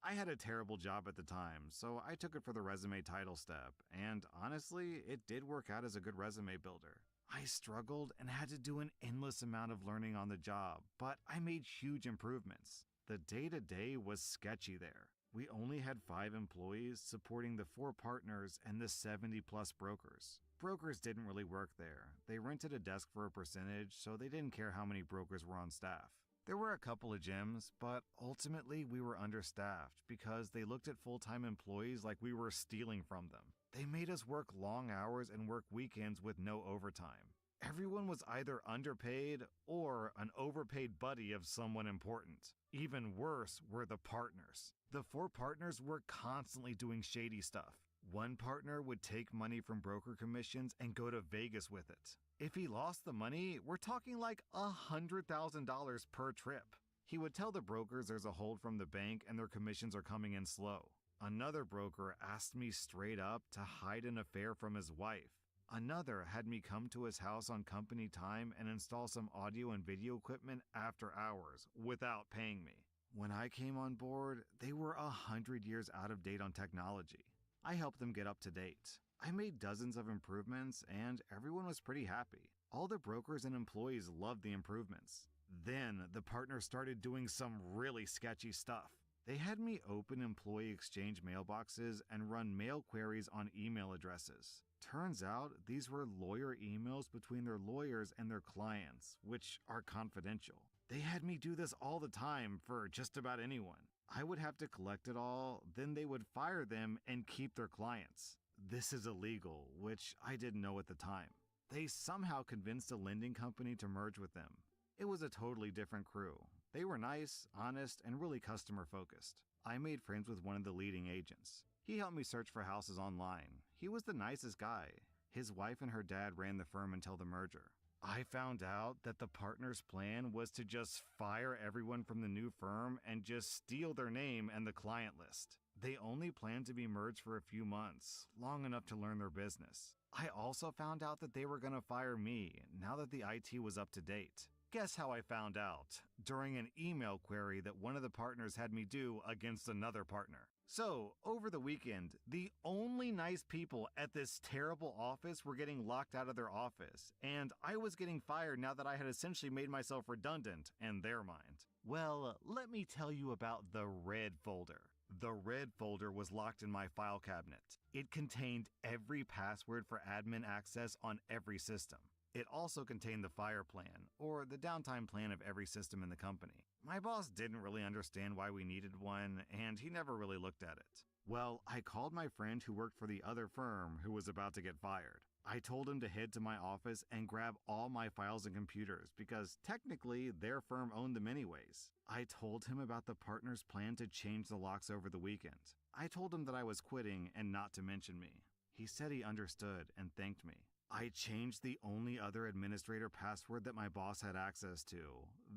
I had a terrible job at the time, so I took it for the resume title step, and honestly, it did work out as a good resume builder. I struggled and had to do an endless amount of learning on the job, but I made huge improvements. The day-to-day was sketchy there. We only had 5 employees supporting the 4 partners and the 70-plus brokers. Brokers didn't really work there. They rented a desk for a percentage, so they didn't care how many brokers were on staff. There were a couple of gyms, but ultimately we were understaffed because they looked at full-time employees like we were stealing from them. They made us work long hours and work weekends with no overtime. Everyone was either underpaid or an overpaid buddy of someone important. Even worse were the partners. The 4 partners were constantly doing shady stuff. One partner would take money from broker commissions and go to Vegas with it. If he lost the money, we're talking like $100,000 per trip. He would tell the brokers there's a hold from the bank and their commissions are coming in slow. Another broker asked me straight up to hide an affair from his wife. Another had me come to his house on company time and install some audio and video equipment after hours without paying me. When I came on board, they were 100 years out of date on technology. I helped them get up to date. I made dozens of improvements and everyone was pretty happy. All the brokers and employees loved the improvements. Then the partners started doing some really sketchy stuff. They had me open employee exchange mailboxes and run mail queries on email addresses. Turns out these were lawyer emails between their lawyers and their clients, which are confidential. They had me do this all the time for just about anyone. I would have to collect it all, then they would fire them and keep their clients. This is illegal, which I didn't know at the time. They somehow convinced a lending company to merge with them. It was a totally different crew. They were nice, honest, and really customer focused. I made friends with one of the leading agents. He helped me search for houses online. He was the nicest guy. His wife and her dad ran the firm until the merger. I found out that the partners' plan was to just fire everyone from the new firm and just steal their name and the client list. They only planned to be merged for a few months, long enough to learn their business. I also found out that they were going to fire me now that the IT was up to date. Guess how I found out? During an email query that one of the partners had me do against another partner. So, over the weekend, the only nice people at this terrible office were getting locked out of their office, and I was getting fired now that I had essentially made myself redundant in their mind. Well, let me tell you about the red folder. The red folder was locked in my file cabinet. It contained every password for admin access on every system. It also contained the fire plan, or the downtime plan of every system in the company. My boss didn't really understand why we needed one, and he never really looked at it. Well, I called my friend who worked for the other firm who was about to get fired. I told him to head to my office and grab all my files and computers because technically their firm owned them anyways. I told him about the partner's plan to change the locks over the weekend. I told him that I was quitting and not to mention me. He said he understood and thanked me. I changed the only other administrator password that my boss had access to.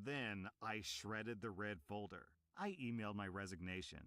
Then I shredded the red folder. I emailed my resignation.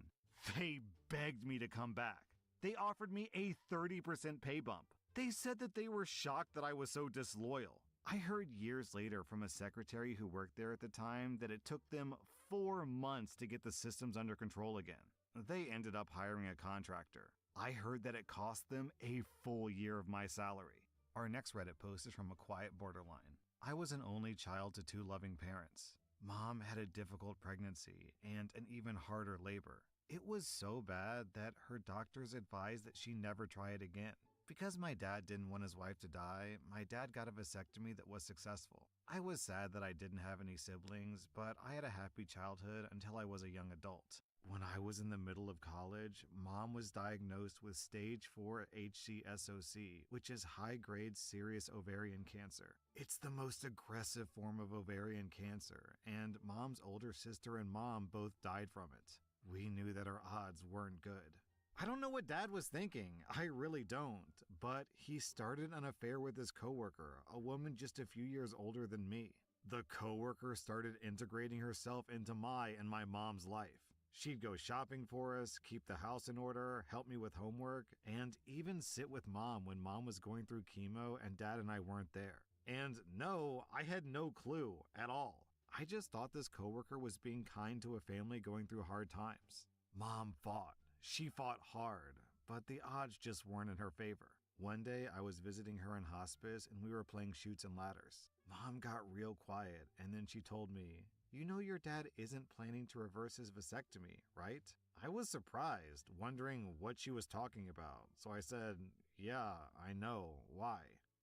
They begged me to come back. They offered me a 30% pay bump. They said that they were shocked that I was so disloyal. I heard years later from a secretary who worked there at the time that it took them 4 months to get the systems under control again. They ended up hiring a contractor. I heard that it cost them a full year of my salary. Our next Reddit post is from a quiet borderline. I was an only child to 2 loving parents. Mom had a difficult pregnancy and an even harder labor. It was so bad that her doctors advised that she never try it again. Because my dad didn't want his wife to die, my dad got a vasectomy that was successful. I was sad that I didn't have any siblings, but I had a happy childhood until I was a young adult. When I was in the middle of college, Mom was diagnosed with stage 4 HCSOC, which is high-grade serous ovarian cancer. It's the most aggressive form of ovarian cancer, and Mom's older sister and Mom both died from it. We knew that our odds weren't good. I don't know what Dad was thinking, I really don't, but he started an affair with his coworker, a woman just a few years older than me. The coworker started integrating herself into my and my mom's life. She'd go shopping for us, keep the house in order, help me with homework, and even sit with Mom when Mom was going through chemo and Dad and I weren't there. And no, I had no clue at all. I just thought this coworker was being kind to a family going through hard times. Mom fought. She fought hard, but the odds just weren't in her favor. One day I was visiting her in hospice and we were playing chutes and ladders. Mom got real quiet and then she told me, "You know your dad isn't planning to reverse his vasectomy, right?" I was surprised, wondering what she was talking about, so I said, "Yeah, I know. Why?"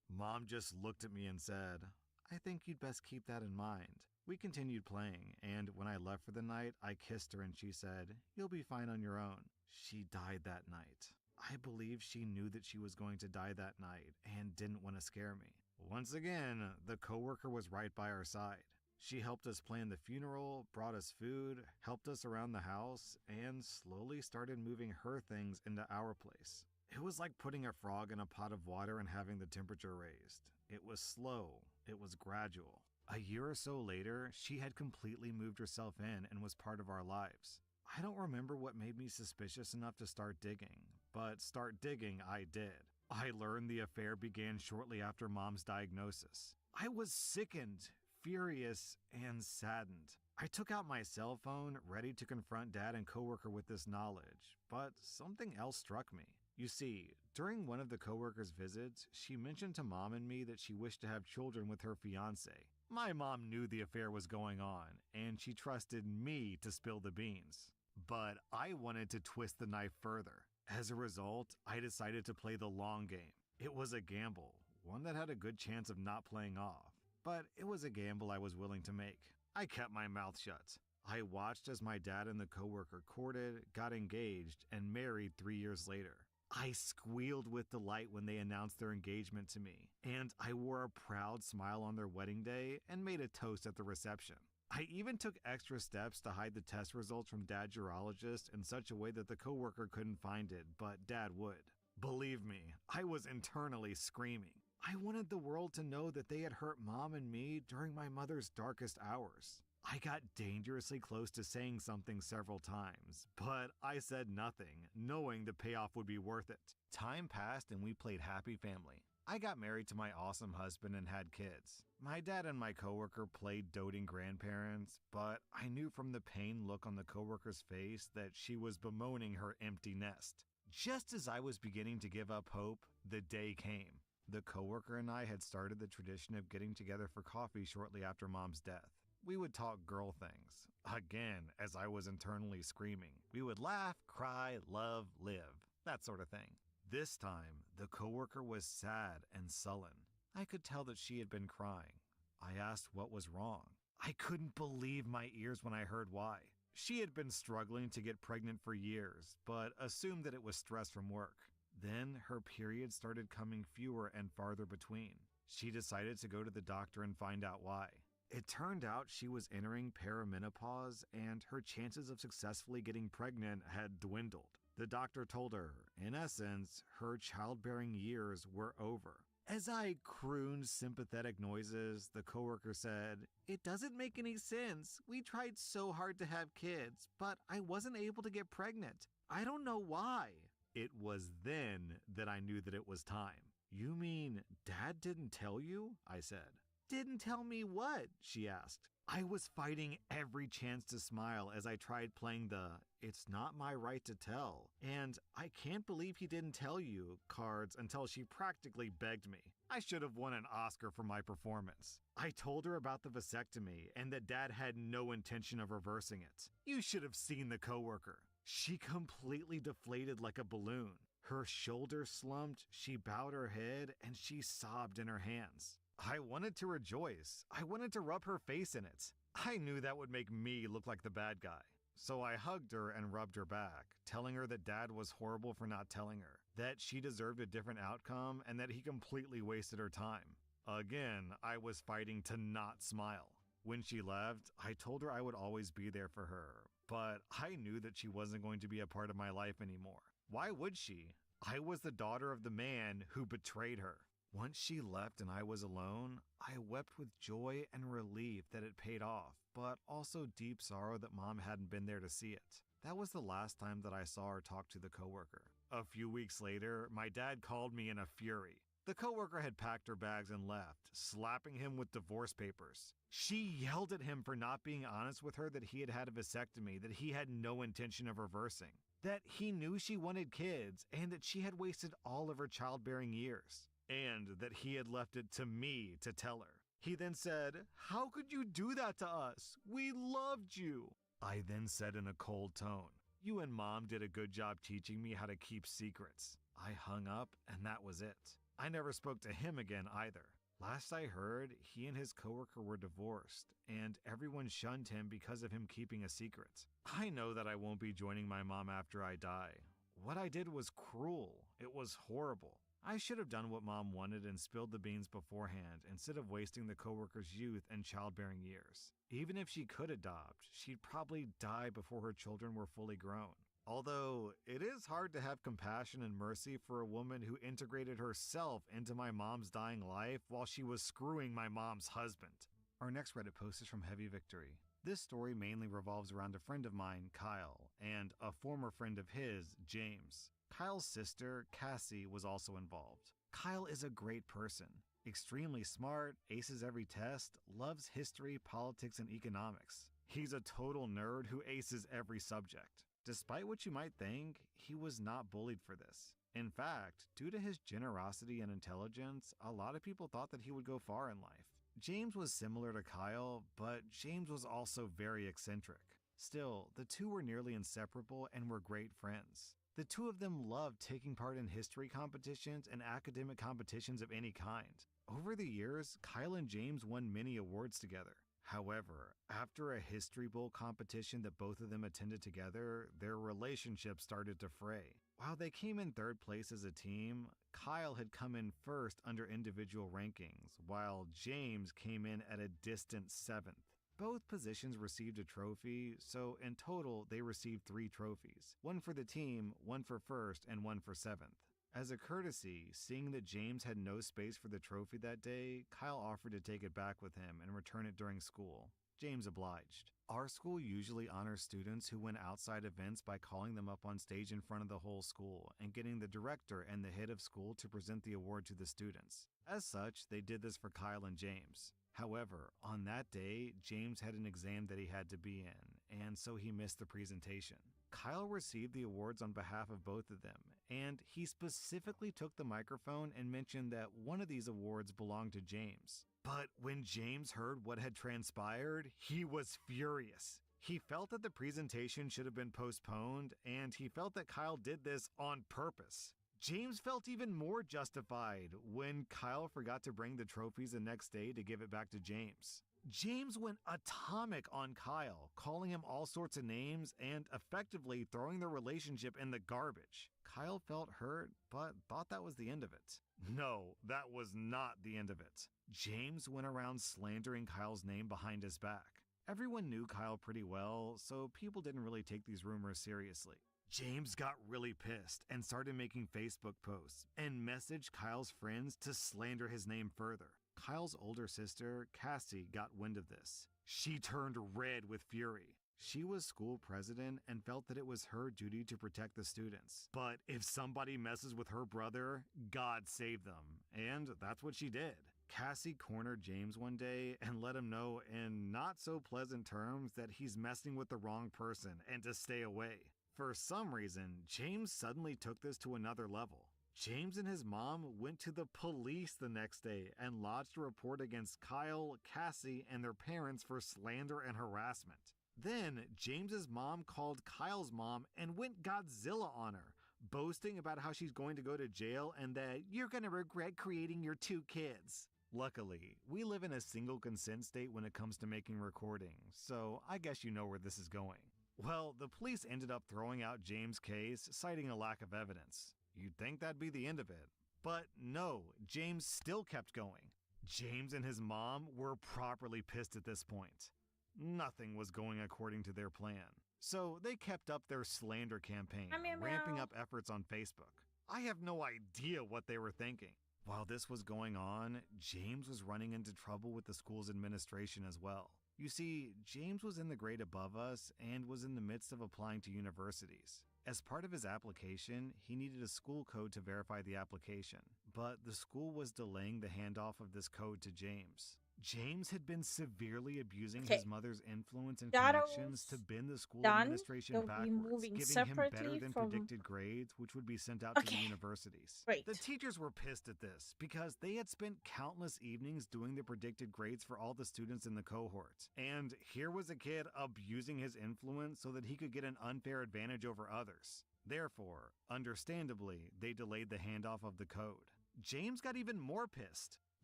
Mom just looked at me and said, "I think you'd best keep that in mind." We continued playing, and when I left for the night, I kissed her and she said, "You'll be fine on your own." She died that night. I believe she knew that she was going to die that night and didn't want to scare me. Once again, the coworker was right by our side. She helped us plan the funeral, brought us food, helped us around the house, and slowly started moving her things into our place. It was like putting a frog in a pot of water and having the temperature raised. It was slow. It was gradual. A year or so later, she had completely moved herself in and was part of our lives. I don't remember what made me suspicious enough to start digging, but start digging I did. I learned the affair began shortly after Mom's diagnosis. I was sickened, furious, and saddened. I took out my cell phone, ready to confront Dad and coworker with this knowledge, but something else struck me. You see, during one of the coworker's visits, she mentioned to Mom and me that she wished to have children with her fiancé. My mom knew the affair was going on, and she trusted me to spill the beans. But I wanted to twist the knife further. As a result, I decided to play the long game. It was a gamble, one that had a good chance of not playing off, but it was a gamble I was willing to make. I kept my mouth shut. I watched as my dad and the coworker courted, got engaged, and married 3 years later. I squealed with delight when they announced their engagement to me, and I wore a proud smile on their wedding day and made a toast at the reception. I even took extra steps to hide the test results from Dad's urologist in such a way that the coworker couldn't find it, but Dad would. Believe me, I was internally screaming. I wanted the world to know that they had hurt Mom and me during my mother's darkest hours. I got dangerously close to saying something several times, but I said nothing, knowing the payoff would be worth it. Time passed and we played happy family. I got married to my awesome husband and had kids. My dad and my coworker played doting grandparents, but I knew from the pained look on the coworker's face that she was bemoaning her empty nest. Just as I was beginning to give up hope, the day came. The coworker and I had started the tradition of getting together for coffee shortly after Mom's death. We would talk girl things. Again, as I was internally screaming. We would laugh, cry, love, live, that sort of thing. This time, the coworker was sad and sullen. I could tell that she had been crying. I asked what was wrong. I couldn't believe my ears when I heard why. She had been struggling to get pregnant for years, but assumed that it was stress from work. Then her periods started coming fewer and farther between. She decided to go to the doctor and find out why. It turned out she was entering perimenopause and her chances of successfully getting pregnant had dwindled. The doctor told her, in essence, her childbearing years were over. As I crooned sympathetic noises, the coworker said, "It doesn't make any sense. We tried so hard to have kids, but I wasn't able to get pregnant. I don't know why." It was then that I knew that it was time. "You mean Dad didn't tell you?" I said. "Didn't tell me what?" she asked. I was fighting every chance to smile as I tried playing the "it's not my right to tell" and "I can't believe he didn't tell you" cards until she practically begged me. I should have won an Oscar for my performance. I told her about the vasectomy and that Dad had no intention of reversing it. You should have seen the coworker. She completely deflated like a balloon. Her shoulders slumped, she bowed her head, and she sobbed in her hands. I wanted to rejoice. I wanted to rub her face in it. I knew that would make me look like the bad guy. So I hugged her and rubbed her back, telling her that Dad was horrible for not telling her, that she deserved a different outcome, and that he completely wasted her time. Again, I was fighting to not smile. When she left, I told her I would always be there for her, but I knew that she wasn't going to be a part of my life anymore. Why would she? I was the daughter of the man who betrayed her. Once she left and I was alone, I wept with joy and relief that it paid off, but also deep sorrow that Mom hadn't been there to see it. That was the last time that I saw her talk to the coworker. A few weeks later, my dad called me in a fury. The coworker had packed her bags and left, slapping him with divorce papers. She yelled at him for not being honest with her that he had had a vasectomy that he had no intention of reversing, that he knew she wanted kids, and that she had wasted all of her childbearing years, and that he had left it to me to tell her. He then said, "How could you do that to us? We loved you." I then said in a cold tone, "You and Mom did a good job teaching me how to keep secrets." I hung up, and that was it. I never spoke to him again either. Last I heard, he and his coworker were divorced, and everyone shunned him because of him keeping a secret. I know that I won't be joining my mom after I die. What I did was cruel. It was horrible. I should have done what Mom wanted and spilled the beans beforehand instead of wasting the coworker's youth and childbearing years. Even if she could adopt, she'd probably die before her children were fully grown. Although, it is hard to have compassion and mercy for a woman who integrated herself into my mom's dying life while she was screwing my mom's husband. Our next Reddit post is from Heavy Victory. This story mainly revolves around a friend of mine, Kyle, and a former friend of his, James. Kyle's sister, Cassie, was also involved. Kyle is a great person. Extremely smart, aces every test, loves history, politics, and economics. He's a total nerd who aces every subject. Despite what you might think, he was not bullied for this. In fact, due to his generosity and intelligence, a lot of people thought that he would go far in life. James was similar to Kyle, but James was also very eccentric. Still, the two were nearly inseparable and were great friends. The two of them loved taking part in history competitions and academic competitions of any kind. Over the years, Kyle and James won many awards together. However, after a History Bowl competition that both of them attended together, their relationship started to fray. While they came in third place as a team, Kyle had come in first under individual rankings, while James came in at a distant 7th. Both positions received a trophy, so in total they received 3 trophies, one for the team, one for first, and one for 7th. As a courtesy, seeing that James had no space for the trophy that day, Kyle offered to take it back with him and return it during school. James obliged. Our school usually honors students who win outside events by calling them up on stage in front of the whole school and getting the director and the head of school to present the award to the students. As such, they did this for Kyle and James. However, on that day, James had an exam that he had to be in, and so he missed the presentation. Kyle received the awards on behalf of both of them, and he specifically took the microphone and mentioned that one of these awards belonged to James. But when James heard what had transpired, he was furious. He felt that the presentation should have been postponed, and he felt that Kyle did this on purpose. James felt even more justified when Kyle forgot to bring the trophies the next day to give it back to James. James went atomic on Kyle, calling him all sorts of names and effectively throwing their relationship in the garbage. Kyle felt hurt, but thought that was the end of it. No, that was not the end of it. James went around slandering Kyle's name behind his back. Everyone knew Kyle pretty well, so people didn't really take these rumors seriously. James got really pissed and started making Facebook posts and messaged Kyle's friends to slander his name further. Kyle's older sister, Cassie, got wind of this. She turned red with fury. She was school president and felt that it was her duty to protect the students. But if somebody messes with her brother, God save them. And that's what she did. Cassie cornered James one day and let him know in not so pleasant terms that he's messing with the wrong person and to stay away. For some reason, James suddenly took this to another level. James and his mom went to the police the next day and lodged a report against Kyle, Cassie, and their parents for slander and harassment. Then, James's mom called Kyle's mom and went Godzilla on her, boasting about how she's going to go to jail and that you're going to regret creating your 2 kids. Luckily, we live in a single consent state when it comes to making recordings, so I guess you know where this is going. Well, the police ended up throwing out James' case, citing a lack of evidence. You'd think that'd be the end of it. But no, James still kept going. James and his mom were properly pissed at this point. Nothing was going according to their plan. So they kept up their slander campaign, ramping up efforts on Facebook. I have no idea what they were thinking. While this was going on, James was running into trouble with the school's administration as well. You see, James was in the grade above us and was in the midst of applying to universities. As part of his application, he needed a school code to verify the application, but the school was delaying the handoff of this code to James. James had been severely abusing his mother's influence and connections to bend the school administration backwards, giving him better than predicted grades, which would be sent out to the universities. The teachers were pissed at this because they had spent countless evenings doing the predicted grades for all the students in the cohort. And here was a kid abusing his influence so that he could get an unfair advantage over others. Therefore, understandably, they delayed the handoff of the code. James got even more pissed.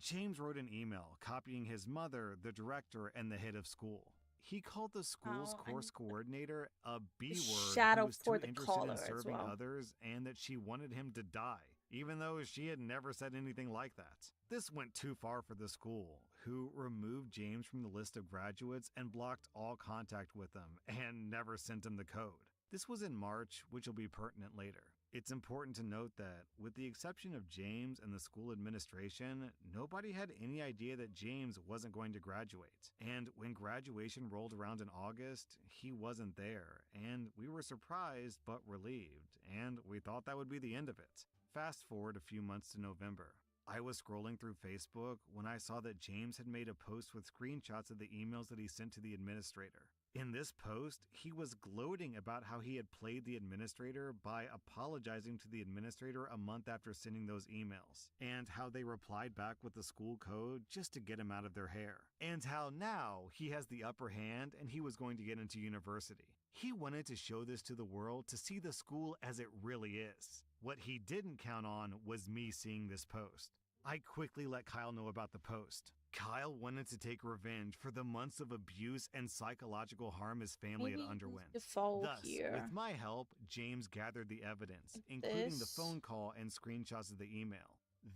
James wrote an email copying his mother, the director, and the head of school. He called the school's course coordinator a B-word who was too interested in serving others and that she wanted him to die, even though she had never said anything like that. This went too far for the school, who removed James from the list of graduates and blocked all contact with him and never sent him the code. This was in March, which will be pertinent later. It's important to note that, with the exception of James and the school administration, nobody had any idea that James wasn't going to graduate. And when graduation rolled around in August, he wasn't there, and we were surprised but relieved, and we thought that would be the end of it. Fast forward a few months to November. I was scrolling through Facebook when I saw that James had made a post with screenshots of the emails that he sent to the administrator. In this post, he was gloating about how he had played the administrator by apologizing to the administrator a month after sending those emails, and how they replied back with the school code just to get him out of their hair, and how now he has the upper hand and he was going to get into university. He wanted to show this to the world to see the school as it really is. What he didn't count on was me seeing this post. I quickly let Kyle know about the post. Kyle wanted to take revenge for the months of abuse and psychological harm his family had underwent. Thus, with my help, James gathered the evidence, including the phone call and screenshots of the email.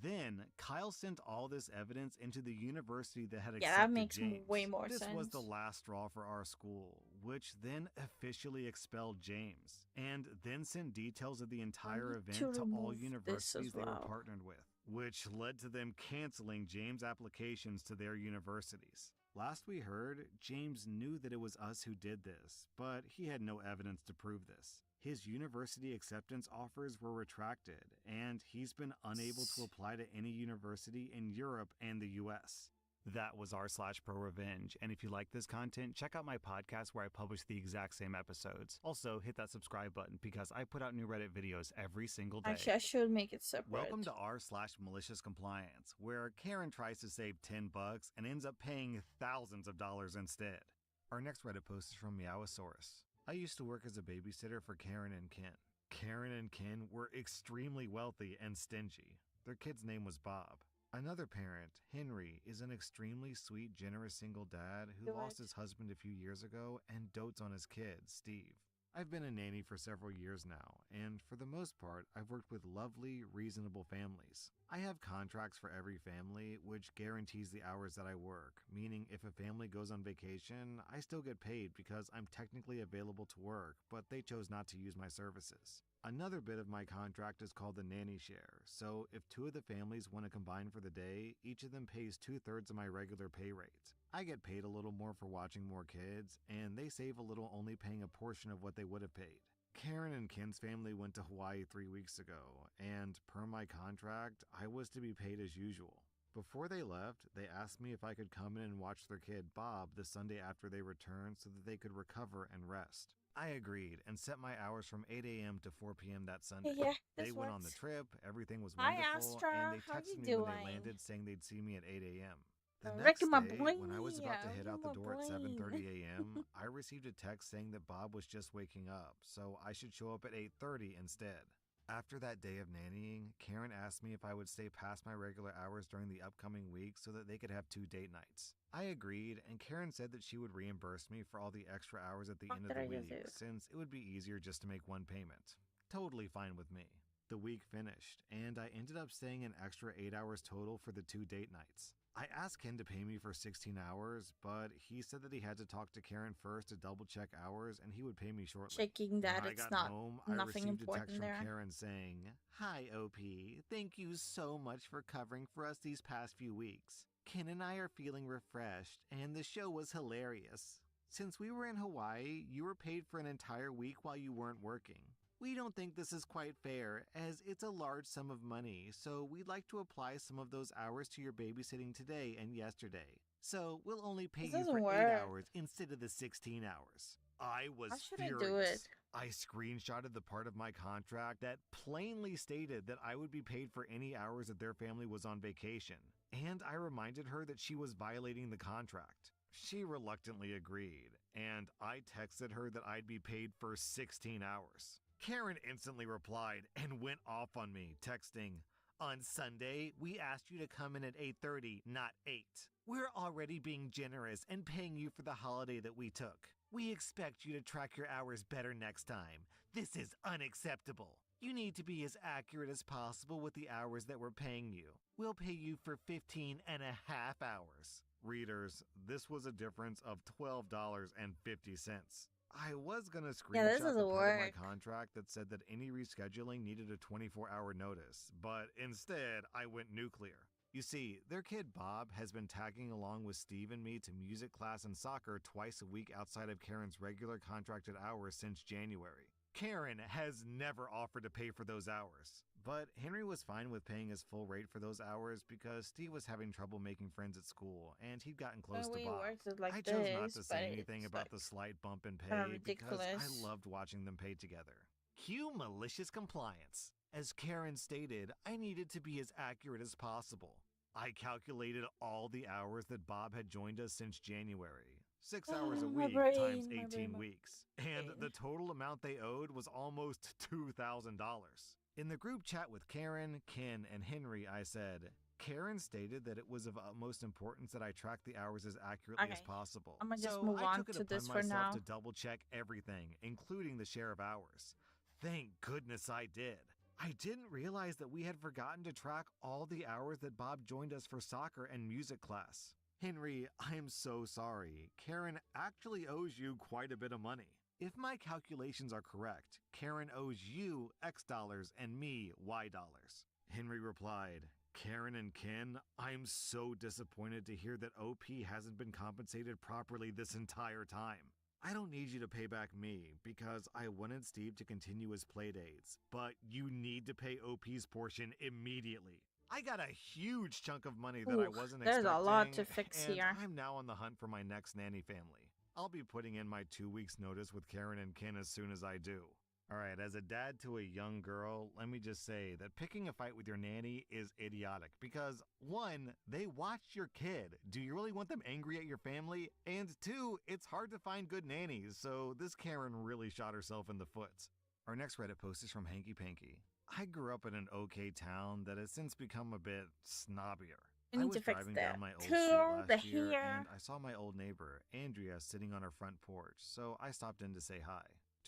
Then, Kyle sent all this evidence into the university that had accepted that makes James. way more sense. This was the last straw for our school, which then officially expelled James, and then sent details of the entire event to all universities they were partnered with, which led to them canceling James' applications to their universities. Last we heard, James knew that it was us who did this, but he had no evidence to prove this. His university acceptance offers were retracted, and he's been unable to apply to any university in Europe and the US. That was r/pro revenge, and if you like this content, check out my podcast where I publish the exact same episodes. Also, hit that subscribe button because I put out new Reddit videos every single day. Actually, I should make it separate. Welcome to r/malicious compliance, where Karen tries to save $10 and ends up paying thousands of dollars instead. Our next Reddit post is from Meowosaurus. I used to work as a babysitter for Karen and Ken. Karen and Ken were extremely wealthy and stingy. Their kid's name was Bob. Another parent, Henry, is an extremely sweet, generous single dad who lost his husband a few years ago and dotes on his kid, Steve. I've been a nanny for several years now, and for the most part, I've worked with lovely, reasonable families. I have contracts for every family, which guarantees the hours that I work, meaning if a family goes on vacation, I still get paid because I'm technically available to work, but they chose not to use my services. Another bit of my contract is called the nanny share, so if two of the families want to combine for the day, each of them pays 2/3 of my regular pay rate. I get paid a little more for watching more kids, and they save a little only paying a portion of what they would have paid. Karen and Ken's family went to Hawaii 3 weeks ago, and per my contract, I was to be paid as usual. Before they left, they asked me if I could come in and watch their kid, Bob, the Sunday after they returned so that they could recover and rest. I agreed and set my hours from 8 a.m. to 4 p.m. that Sunday. Yeah, They this went on the works. trip, everything was Hi, wonderful, Astra. and they How texted you me when they doing? landed saying they'd see me at 8 a.m. The Ricky, next my day, when I was about to boy, head out the my door at boy. 7:30 a.m., I received a text saying that Bob was just waking up, so I should show up at 8:30 instead. After that day of nannying, Karen asked me if I would stay past my regular hours during the upcoming week so that they could have 2 date nights. I agreed, and Karen said that she would reimburse me for all the extra hours at the end of the week, since it would be easier just to make one payment. Totally fine with me. The week finished, and I ended up staying an extra 8 hours total for the 2 date nights. I asked Ken to pay me for 16 hours, but he said that he had to talk to Karen first to double check hours and he would pay me shortly. Checking that When I it's got not home, I nothing received a text important from there. Karen saying, "Hi, OP. Thank you so much for covering for us these past few weeks. Ken and I are feeling refreshed, and the show was hilarious. Since we were in Hawaii, you were paid for an entire week while you weren't working. We don't think this is quite fair, as it's a large sum of money, so we'd like to apply some of those hours to your babysitting today and yesterday. So we'll only pay This you for doesn't 8 work. hours instead of the 16 hours. I was How should I furious. do it? I screenshotted the part of my contract that plainly stated that I would be paid for any hours that their family was on vacation, and I reminded her that she was violating the contract. She reluctantly agreed, and I texted her that I'd be paid for 16 hours. Karen instantly replied and went off on me, texting, "On Sunday, we asked you to come in at 8:30, not 8. We're already being generous and paying you for the holiday that we took. We expect you to track your hours better next time. This is unacceptable. You need to be as accurate as possible with the hours that we're paying you. We'll pay you for 15.5 hours. Readers, this was a difference of $12.50. I was going to Yeah, this screenshot the doesn't part of my work. contract that said that any rescheduling needed a 24-hour notice, but instead I went nuclear. You see, their kid Bob has been tagging along with Steve and me to music class and soccer twice a week outside of Karen's regular contracted hours since January. Karen has never offered to pay for those hours, but Henry was fine with paying his full rate for those hours because Steve was having trouble making friends at school and he'd gotten close The to way it Bob. works is like I chose not this, to say but anything it's, about like, the slight bump in kinda pay because I ridiculous. loved watching them pay together. Cue malicious compliance. As Karen stated, I needed to be as accurate as possible. I calculated all the hours that Bob had joined us since January. 6 hours a My week brain, times my 18 brain, my weeks. And brain. the total amount they owed was almost $2,000. In the group chat with Karen, Ken, and Henry, I said, Karen stated that it was of utmost importance that I track the hours as accurately as Okay. possible. I'ma just So move I on took it to upon this for myself now. to double check everything, including the share of hours. Thank goodness I did. I didn't realize that we had forgotten to track all the hours that Bob joined us for soccer and music class. Henry, I'm so sorry. Karen actually owes you quite a bit of money. If my calculations are correct, Karen owes you X dollars and me Y dollars. Henry replied, Karen and Ken, I'm so disappointed to hear that OP hasn't been compensated properly this entire time. I don't need you to pay back me because I wanted Steve to continue his playdates, but you need to pay OP's portion immediately. I got a huge chunk of money that I Oof, wasn't there's expecting, a lot to fix and here. I'm now on the hunt for my next nanny family. I'll be putting in my 2 weeks notice with Karen and Ken as soon as I do. Alright, as a dad to a young girl, let me just say that picking a fight with your nanny is idiotic because 1, they watched your kid. Do you really want them angry at your family? And 2, it's hard to find good nannies, so this Karen really shot herself in the foot. Our next Reddit post is from Hanky Panky. I grew up in an okay town that has since become a bit snobbier. We I need was to fix driving the down my old street curl, the last year hair. and I saw my old neighbor, Andrea, sitting on her front porch, so I stopped in to say hi.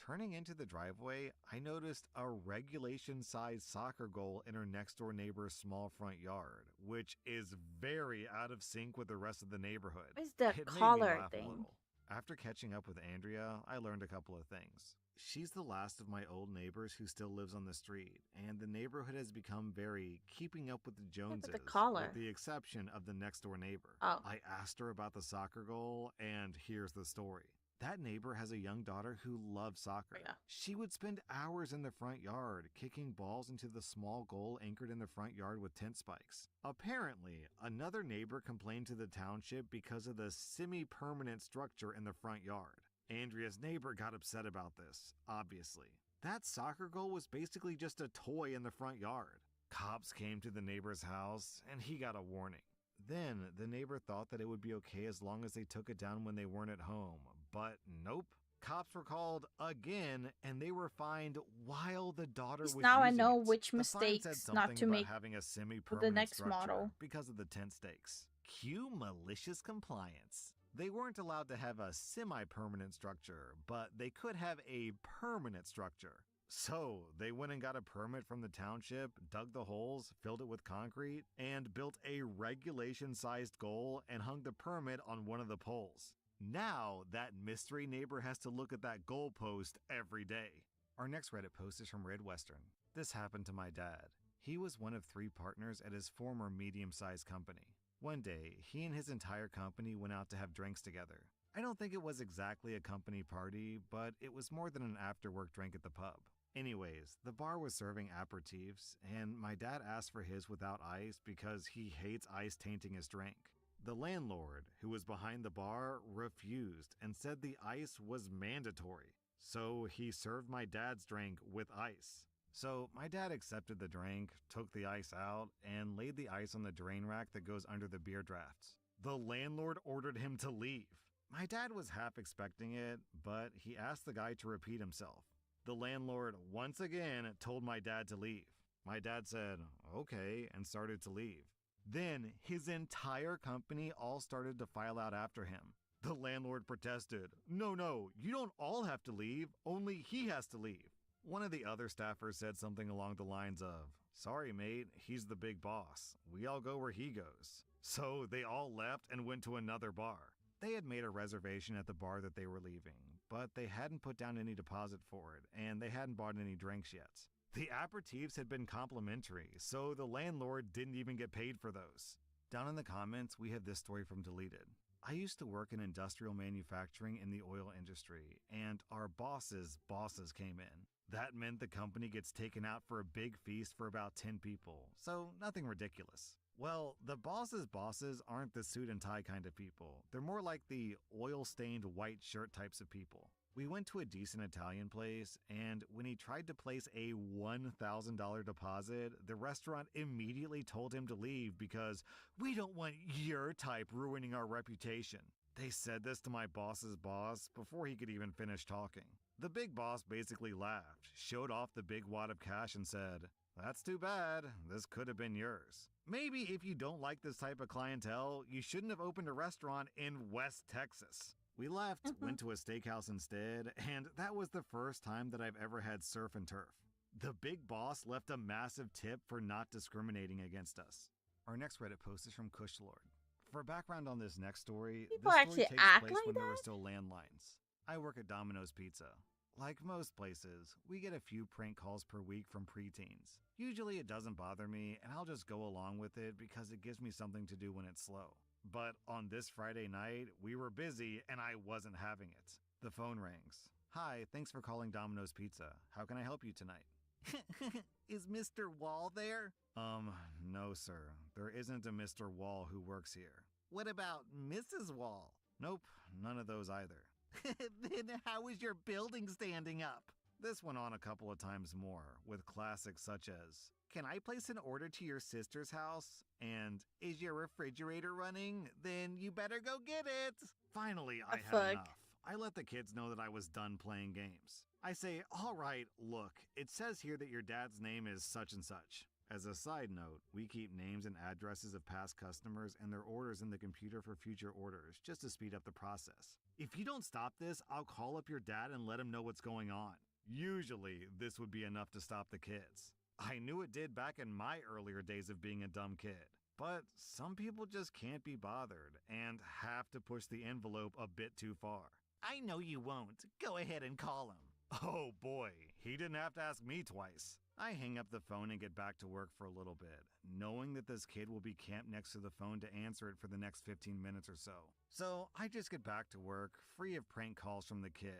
Turning into the driveway, I noticed a regulation-sized soccer goal in her next-door neighbor's small front yard, which is very out of sync with the rest of the neighborhood. What's the It made me collar laugh a thing? little. After catching up with Andrea, I learned a couple of things. She's the last of my old neighbors who still lives on the street, and the neighborhood has become very keeping up with the Joneses, collar. with the exception of the next-door neighbor. Oh. I asked her about the soccer goal, and here's the story. That neighbor has a young daughter who loves soccer. Yeah. She would spend hours in the front yard, kicking balls into the small goal anchored in the front yard with tent spikes. Apparently, another neighbor complained to the township because of the semi-permanent structure in the front yard. Andrea's neighbor got upset about this, obviously. That soccer goal was basically just a toy in the front yard. Cops came to the neighbor's house, and he got a warning. Then, the neighbor thought that it would be okay as long as they took it down when they weren't at home. But nope. Cops were called again, and they were fined while the daughter was Now I using know it. which The sign said mistakes not something to about make having a with semi-permanent the next structure model. because of the tent stakes. Cue malicious compliance. They weren't allowed to have a semi-permanent structure, but they could have a permanent structure. So, they went and got a permit from the township, dug the holes, filled it with concrete, and built a regulation-sized goal and hung the permit on one of the poles. Now, that mystery neighbor has to look at that goal post every day. Our next Reddit post is from Red Western. This happened to my dad. He was one of 3 partners at his former medium-sized company. One day, he and his entire company went out to have drinks together. I don't think it was exactly a company party, but it was more than an after-work drink at the pub. Anyways, the bar was serving aperitifs, and my dad asked for his without ice because he hates ice tainting his drink. The landlord, who was behind the bar, refused and said the ice was mandatory. So he served my dad's drink with ice. So my dad accepted the drink, took the ice out, and laid the ice on the drain rack that goes under the beer drafts. The landlord ordered him to leave. My dad was half expecting it, but he asked the guy to repeat himself. The landlord once again told my dad to leave. My dad said, okay, and started to leave. Then his entire company all started to file out after him. The landlord protested, no, you don't all have to leave, only he has to leave. One of the other staffers said something along the lines of, sorry mate, he's the big boss. We all go where he goes. So they all left and went to another bar. They had made a reservation at the bar that they were leaving, but they hadn't put down any deposit for it, and they hadn't bought any drinks yet. The aperitifs had been complimentary, so the landlord didn't even get paid for those. Down in the comments, we have this story from Deleted. I used to work in industrial manufacturing in the oil industry, and our bosses' bosses came in. That meant the company gets taken out for a big feast for about 10 people, so nothing ridiculous. Well, the bosses' bosses aren't the suit and tie kind of people. They're more like the oil-stained white shirt types of people. We went to a decent Italian place, and when he tried to place a $1,000 deposit, the restaurant immediately told him to leave because we don't want your type ruining our reputation. They said this to my boss's boss before he could even finish talking. The big boss basically laughed, showed off the big wad of cash and said, that's too bad, this could have been yours. Maybe if you don't like this type of clientele, you shouldn't have opened a restaurant in West Texas. We left, went to a steakhouse instead, and that was the first time that I've ever had surf and turf. The big boss left a massive tip for not discriminating against us. Our next Reddit post is from Kushlord. For background on this next story, People this actually story takes act place like when there were that? still landlines. I work at Domino's Pizza. Like most places, we get a few prank calls per week from preteens. Usually it doesn't bother me, and I'll just go along with it because it gives me something to do when it's slow. But on this Friday night, we were busy and I wasn't having it. The phone rings. Hi, thanks for calling Domino's Pizza. How can I help you tonight? Is Mr. Wall there? No, sir. There isn't a Mr. Wall who works here. What about Mrs. Wall? Nope, none of those either. Then how is your building standing up? This went on a couple of times more, with classics such as, can I place an order to your sister's house? And, is your refrigerator running? Then you better go get it. Finally, I had fuck? enough. I let the kids know that I was done playing games. I say, all right, look, it says here that your dad's name is such and such. As a side note, we keep names and addresses of past customers and their orders in the computer for future orders, just to speed up the process. If you don't stop this, I'll call up your dad and let him know what's going on. Usually, this would be enough to stop the kids. I knew it did back in my earlier days of being a dumb kid. But some people just can't be bothered and have to push the envelope a bit too far. I know you won't. Go ahead and call him. Oh boy, he didn't have to ask me twice. I hang up the phone and get back to work for a little bit, knowing that this kid will be camped next to the phone to answer it for the next 15 minutes or so. So I just get back to work, free of prank calls from the kid.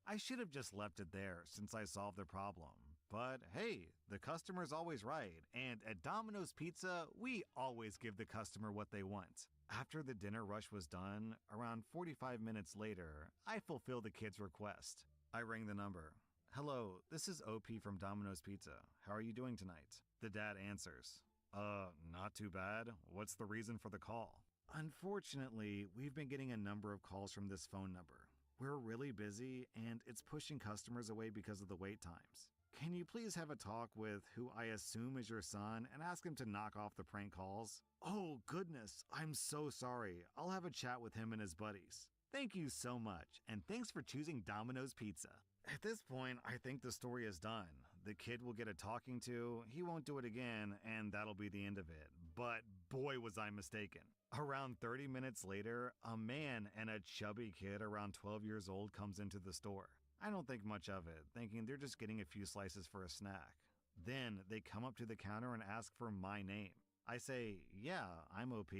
I should have just left it there since I solved the problem. But hey, the customer's always right, and at Domino's Pizza, we always give the customer what they want. After the dinner rush was done, around 45 minutes later, I fulfill the kid's request. I ring the number. Hello, this is OP from Domino's Pizza. How are you doing tonight? The dad answers. Not too bad. What's the reason for the call? Unfortunately, we've been getting a number of calls from this phone number. We're really busy, and it's pushing customers away because of the wait times. Can you please have a talk with who I assume is your son and ask him to knock off the prank calls? Oh, goodness, I'm so sorry. I'll have a chat with him and his buddies. Thank you so much, and thanks for choosing Domino's Pizza. At this point, I think the story is done. The kid will get a talking to, he won't do it again, and that'll be the end of it. But boy was I mistaken. Around 30 minutes later, a man and a chubby kid around 12 years old comes into the store. I don't think much of it, thinking they're just getting a few slices for a snack. Then they come up to the counter and ask for my name. I say, yeah, I'm OP.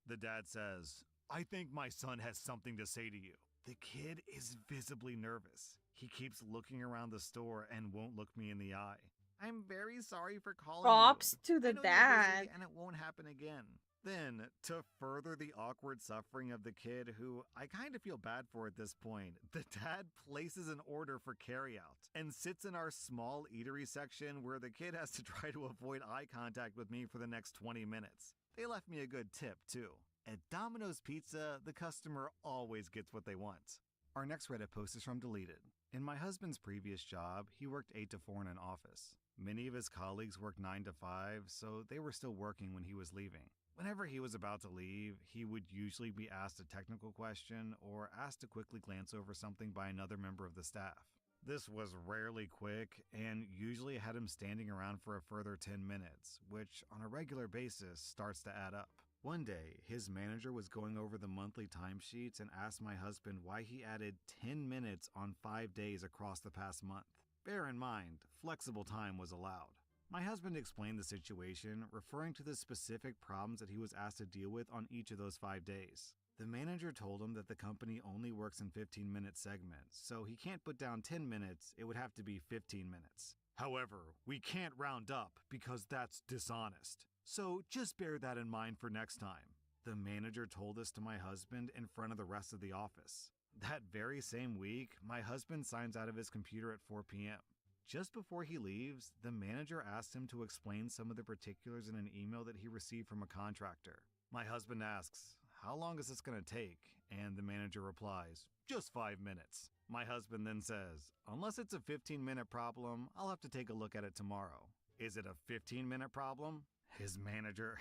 The dad says, I think my son has something to say to you. The kid is visibly nervous. He keeps looking around the store and won't look me in the eye. I'm very sorry for calling Props you. to the I know you're dad. busy and it won't happen again. Then, to further the awkward suffering of the kid, who I kind of feel bad for at this point, the dad places an order for carryout and sits in our small eatery section where the kid has to try to avoid eye contact with me for the next 20 minutes. They left me a good tip, too. At Domino's Pizza, the customer always gets what they want. Our next Reddit post is from Deleted. In my husband's previous job, he worked 8 to 4 in an office. Many of his colleagues worked 9 to 5, so they were still working when he was leaving. Whenever he was about to leave, he would usually be asked a technical question or asked to quickly glance over something by another member of the staff. This was rarely quick and usually had him standing around for a further 10 minutes, which on a regular basis starts to add up. One day, his manager was going over the monthly timesheets and asked my husband why he added 10 minutes on 5 days across the past month. Bear in mind, flexible time was allowed. My husband explained the situation, referring to the specific problems that he was asked to deal with on each of those 5 days. The manager told him that the company only works in 15-minute segments, so he can't put down 10 minutes, it would have to be 15 minutes. However, we can't round up because that's dishonest. So just bear that in mind for next time. The manager told this to my husband in front of the rest of the office. That very same week, my husband signs out of his computer at 4 p.m. Just before he leaves, the manager asked him to explain some of the particulars in an email that he received from a contractor. My husband asks, "How long is this going to take?" And the manager replies, "Just 5 minutes." My husband then says, "Unless it's a 15-minute problem, I'll have to take a look at it tomorrow." Is it a 15-minute problem? His manager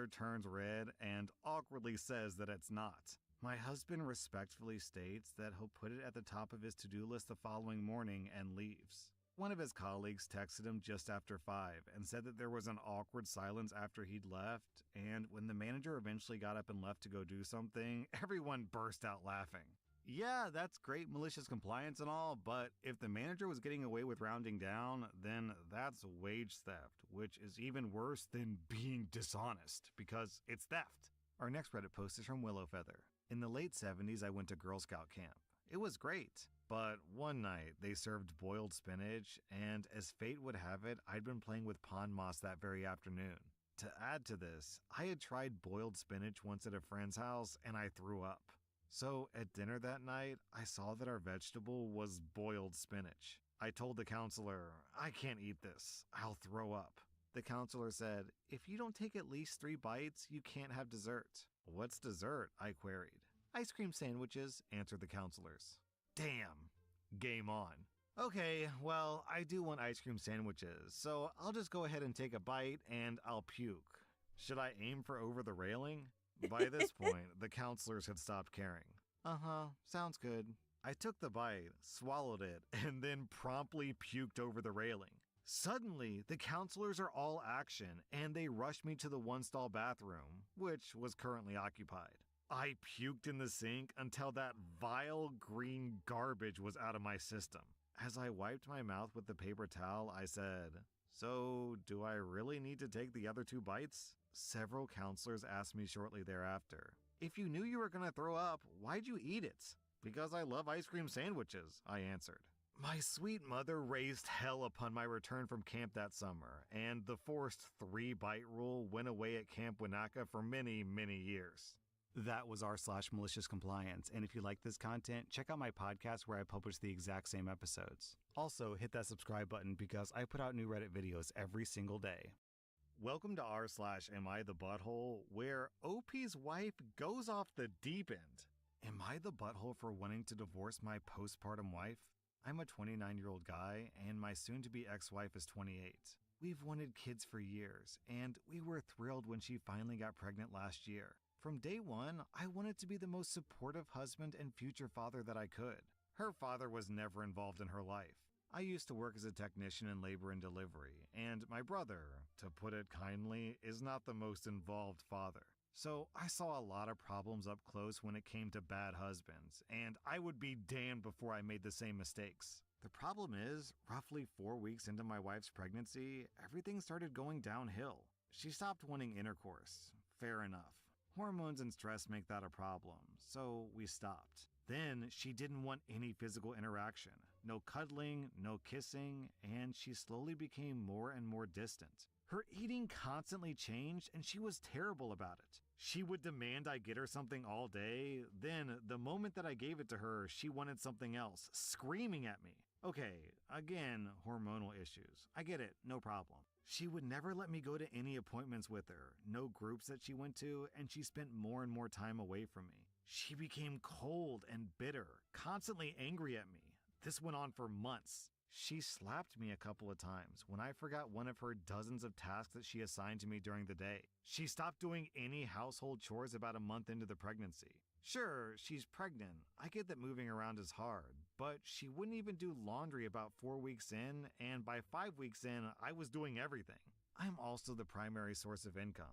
turns red and awkwardly says that it's not. My husband respectfully states that he'll put it at the top of his to-do list the following morning and leaves. One of his colleagues texted him just after 5 and said that there was an awkward silence after he'd left, and when the manager eventually got up and left to go do something, everyone burst out laughing. Yeah, that's great malicious compliance and all, but if the manager was getting away with rounding down, then that's wage theft, which is even worse than being dishonest, because it's theft. Our next Reddit post is from Willowfeather. In the late 70s, I went to Girl Scout camp. It was great. But one night, they served boiled spinach, and as fate would have it, I'd been playing with pond moss that very afternoon. To add to this, I had tried boiled spinach once at a friend's house, and I threw up. So at dinner that night, I saw that our vegetable was boiled spinach. I told the counselor, "I can't eat this. I'll throw up." The counselor said, "If you don't take at least 3 bites, you can't have dessert." "What's dessert?" I queried. "Ice cream sandwiches," answered the counselors. Damn. Game on. Okay, well, I do want ice cream sandwiches, so I'll just go ahead and take a bite and I'll puke. Should I aim for over the railing? By this point, the counselors had stopped caring. Uh-huh, sounds good. I took the bite, swallowed it, and then promptly puked over the railing. Suddenly, the counselors are all action, and they rushed me to the one-stall bathroom, which was currently occupied. I puked in the sink until that vile green garbage was out of my system. As I wiped my mouth with the paper towel, I said, "So, do I really need to take the other 2 bites?" Several counselors asked me shortly thereafter, "If you knew you were going to throw up, why'd you eat it?" "Because I love ice cream sandwiches," I answered. My sweet mother raised hell upon my return from camp that summer, and the forced 3-bite rule went away at Camp Winaka for many, many years. That was r/malicious compliance, and if you like this content, check out my podcast where I publish the exact same episodes. Also, hit that subscribe button because I put out new Reddit videos every single day. Welcome to r/Am I the Butthole, where OP's wife goes off the deep end. Am I the butthole for wanting to divorce my postpartum wife? I'm a 29-year-old guy, and my soon-to-be ex-wife is 28. We've wanted kids for years, and we were thrilled when she finally got pregnant last year. From day one, I wanted to be the most supportive husband and future father that I could. Her father was never involved in her life. I used to work as a technician in labor and delivery, and my brother, to put it kindly, is not the most involved father. So I saw a lot of problems up close when it came to bad husbands, and I would be damned before I made the same mistakes. The problem is, roughly 4 weeks into my wife's pregnancy, everything started going downhill. She stopped wanting intercourse. Fair enough. Hormones and stress make that a problem, so we stopped. Then she didn't want any physical interaction. No cuddling, no kissing, and she slowly became more and more distant. Her eating constantly changed, and she was terrible about it. She would demand I get her something all day, then the moment that I gave it to her, she wanted something else, screaming at me. Okay, again, hormonal issues. I get it, no problem. She would never let me go to any appointments with her, no groups that she went to, and she spent more and more time away from me. She became cold and bitter, constantly angry at me. This went on for months. She slapped me a couple of times when I forgot one of her dozens of tasks that she assigned to me during the day. She stopped doing any household chores about a month into the pregnancy. Sure, she's pregnant. I get that moving around is hard, but she wouldn't even do laundry about 4 weeks in, and by 5 weeks in, I was doing everything. I'm also the primary source of income.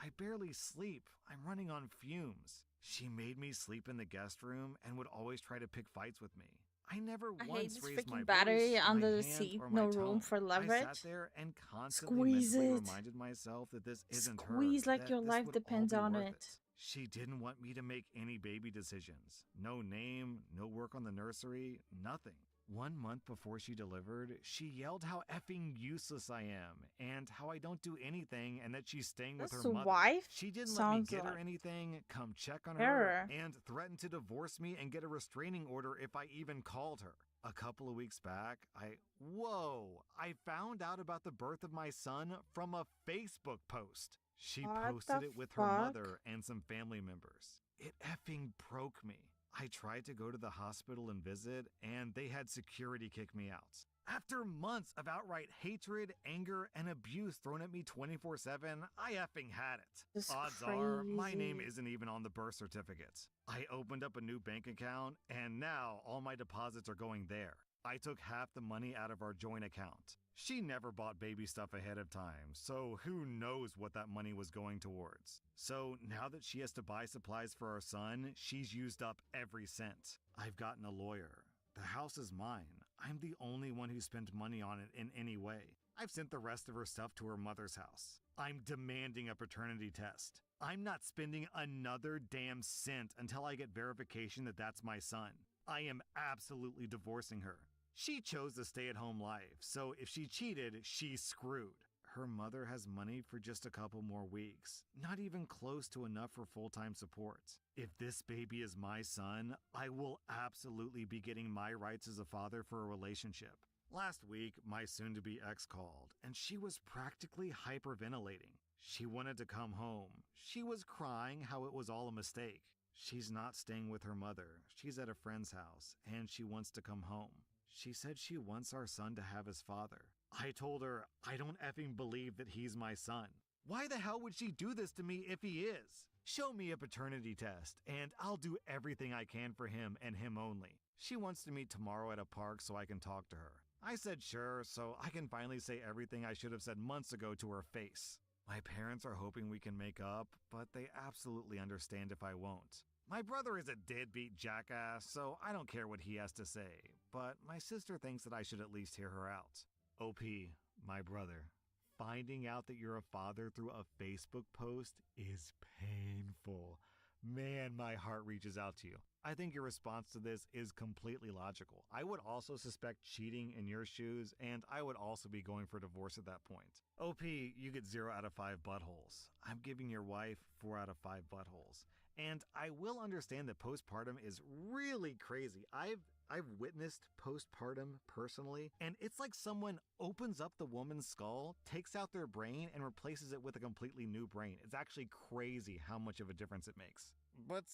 I barely sleep. I'm running on fumes. She made me sleep in the guest room and would always try to pick fights with me. I never I hate once this raised my freaking battery voice, under my the hand, seat. or No my room tone. for I leverage. sat there and constantly Squeeze mentally it. reminded myself that this isn't her. Squeeze like that your this life would all depends be on worth it. She didn't want me to make any baby decisions. No name, no work on the nursery, nothing. 1 month before she delivered, she yelled how effing useless I am and how I don't do anything and that she's staying with This her mother. wife She didn't let me sounds get her like anything, come check on her, terror. and threatened to divorce me and get a restraining order if I even called her. A couple of weeks back, I found out about the birth of my son from a Facebook post. She What posted the it with her fuck? mother and some family members. It effing broke me. I tried to go to the hospital and visit, and they had security kick me out. After months of outright hatred, anger, and abuse thrown at me 24/7, I effing had it. This is Odds are, my name crazy. isn't even on the birth certificate. I opened up a new bank account, and now all my deposits are going there. I took half the money out of our joint account. She never bought baby stuff ahead of time, so who knows what that money was going towards. So now that she has to buy supplies for our son, she's used up every cent. I've gotten a lawyer. The house is mine. I'm the only one who spent money on it in any way. I've sent the rest of her stuff to her mother's house. I'm demanding a paternity test. I'm not spending another damn cent until I get verification that that's my son. I am absolutely divorcing her. She chose the stay-at-home life, so if she cheated, she's screwed. Her mother has money for just a couple more weeks, not even close to enough for full-time support. If this baby is my son, I will absolutely be getting my rights as a father for a relationship. Last week, my soon-to-be ex called, and she was practically hyperventilating. She wanted to come home. She was crying how it was all a mistake. She's not staying with her mother. She's at a friend's house, and she wants to come home. She said she wants our son to have his father. I told her, I don't effing believe that he's my son. Why the hell would she do this to me if he is? Show me a paternity test, and I'll do everything I can for him and him only. She wants to meet tomorrow at a park so I can talk to her. I said sure, so I can finally say everything I should have said months ago to her face. My parents are hoping we can make up, but they absolutely understand if I won't. My brother is a deadbeat jackass, so I don't care what he has to say, but my sister thinks that I should at least hear her out. OP, my brother, finding out that you're a father through a Facebook post is painful. Man, my heart reaches out to you. I think your response to this is completely logical. I would also suspect cheating in your shoes, and I would also be going for divorce at that point. OP, you get 0 out of 5 buttholes. I'm giving your wife 4 out of 5 buttholes. And I will understand that postpartum is really crazy. I've witnessed postpartum personally, and it's like someone opens up the woman's skull, takes out their brain, and replaces it with a completely new brain. It's actually crazy how much of a difference it makes. But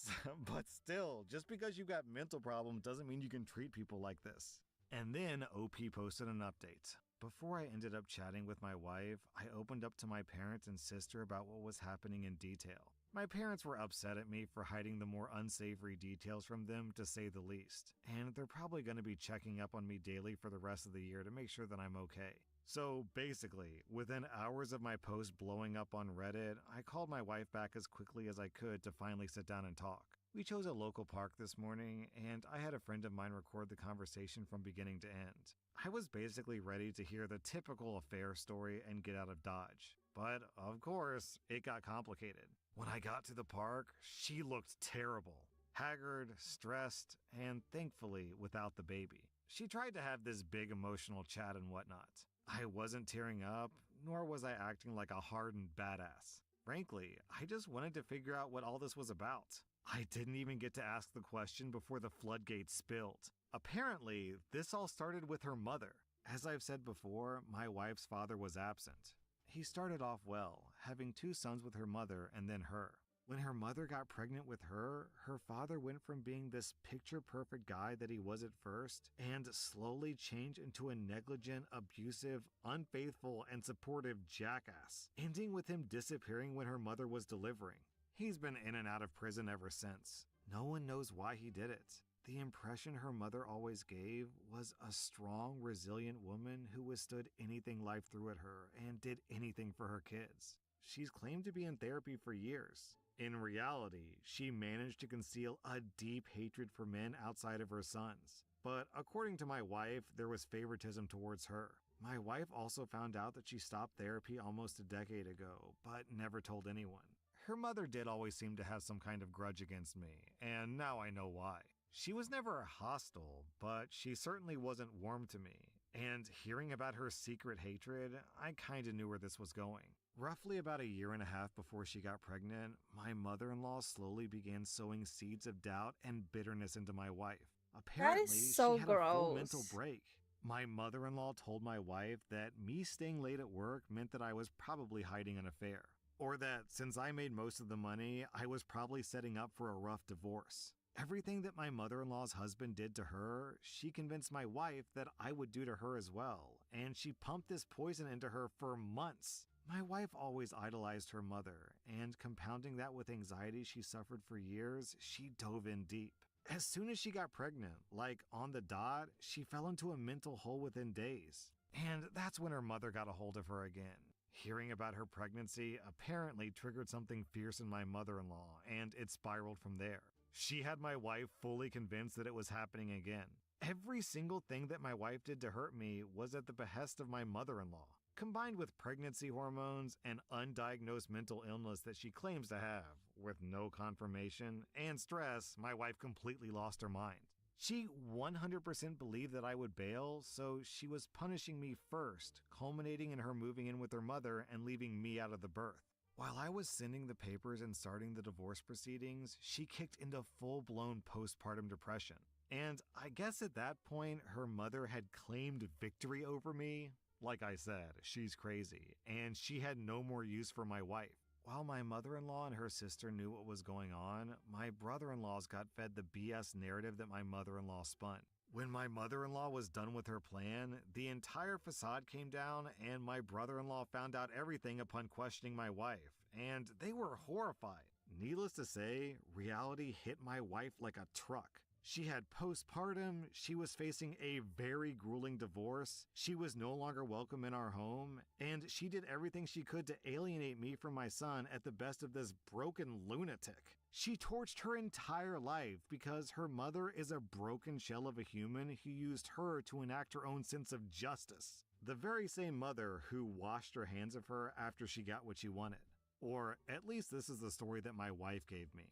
still, just because you've got mental problems doesn't mean you can treat people like this. And then OP posted an update. Before I ended up chatting with my wife, I opened up to my parents and sister about what was happening in detail. My parents were upset at me for hiding the more unsavory details from them, to say the least, and they're probably going to be checking up on me daily for the rest of the year to make sure that I'm okay. So basically, within hours of my post blowing up on Reddit, I called my wife back as quickly as I could to finally sit down and talk. We chose a local park this morning, and I had a friend of mine record the conversation from beginning to end. I was basically ready to hear the typical affair story and get out of Dodge. But, of course, it got complicated. When I got to the park, she looked terrible. Haggard, stressed, and thankfully without the baby. She tried to have this big emotional chat and whatnot. I wasn't tearing up, nor was I acting like a hardened badass. Frankly, I just wanted to figure out what all this was about. I didn't even get to ask the question before the floodgates spilled. Apparently, this all started with her mother. As I've said before, my wife's father was absent. He started off well, having 2 sons with her mother and then her. When her mother got pregnant with her, her father went from being this picture-perfect guy that he was at first and slowly changed into a negligent, abusive, unfaithful, and supportive jackass, ending with him disappearing when her mother was delivering. He's been in and out of prison ever since. No one knows why he did it. The impression her mother always gave was a strong, resilient woman who withstood anything life threw at her and did anything for her kids. She's claimed to be in therapy for years. In reality, she managed to conceal a deep hatred for men outside of her sons. But according to my wife, there was favoritism towards her. My wife also found out that she stopped therapy almost a decade ago, but never told anyone. Her mother did always seem to have some kind of grudge against me, and now I know why. She was never hostile, but she certainly wasn't warm to me. And hearing about her secret hatred, I kinda knew where this was going. Roughly about a year and a half before she got pregnant, my mother-in-law slowly began sowing seeds of doubt and bitterness into my wife. Apparently, so she had a full mental gross. break. My mother-in-law told my wife that me staying late at work meant that I was probably hiding an affair. Or that since I made most of the money, I was probably setting up for a rough divorce. Everything that my mother-in-law's husband did to her, she convinced my wife that I would do to her as well, and she pumped this poison into her for months. My wife always idolized her mother, and compounding that with anxiety she suffered for years, she dove in deep. As soon as she got pregnant, like on the dot, she fell into a mental hole within days. And that's when her mother got a hold of her again. Hearing about her pregnancy apparently triggered something fierce in my mother-in-law, and it spiraled from there. She had my wife fully convinced that it was happening again. Every single thing that my wife did to hurt me was at the behest of my mother-in-law. Combined with pregnancy hormones and undiagnosed mental illness that she claims to have, with no confirmation, and stress, my wife completely lost her mind. She 100% believed that I would bail, so she was punishing me first, culminating in her moving in with her mother and leaving me out of the birth. While I was sending the papers and starting the divorce proceedings, she kicked into full-blown postpartum depression. And I guess at that point, her mother had claimed victory over me. Like I said, she's crazy, and she had no more use for my wife. While my mother-in-law and her sister knew what was going on, my brother-in-laws got fed the BS narrative that my mother-in-law spun. When my mother-in-law was done with her plan, the entire facade came down and my brother-in-law found out everything upon questioning my wife, and they were horrified. Needless to say, reality hit my wife like a truck. She had postpartum, she was facing a very grueling divorce, she was no longer welcome in our home, and she did everything she could to alienate me from my son at the best of this broken lunatic. She torched her entire life because her mother is a broken shell of a human who used her to enact her own sense of justice. The very same mother who washed her hands of her after she got what she wanted. Or at least this is the story that my wife gave me.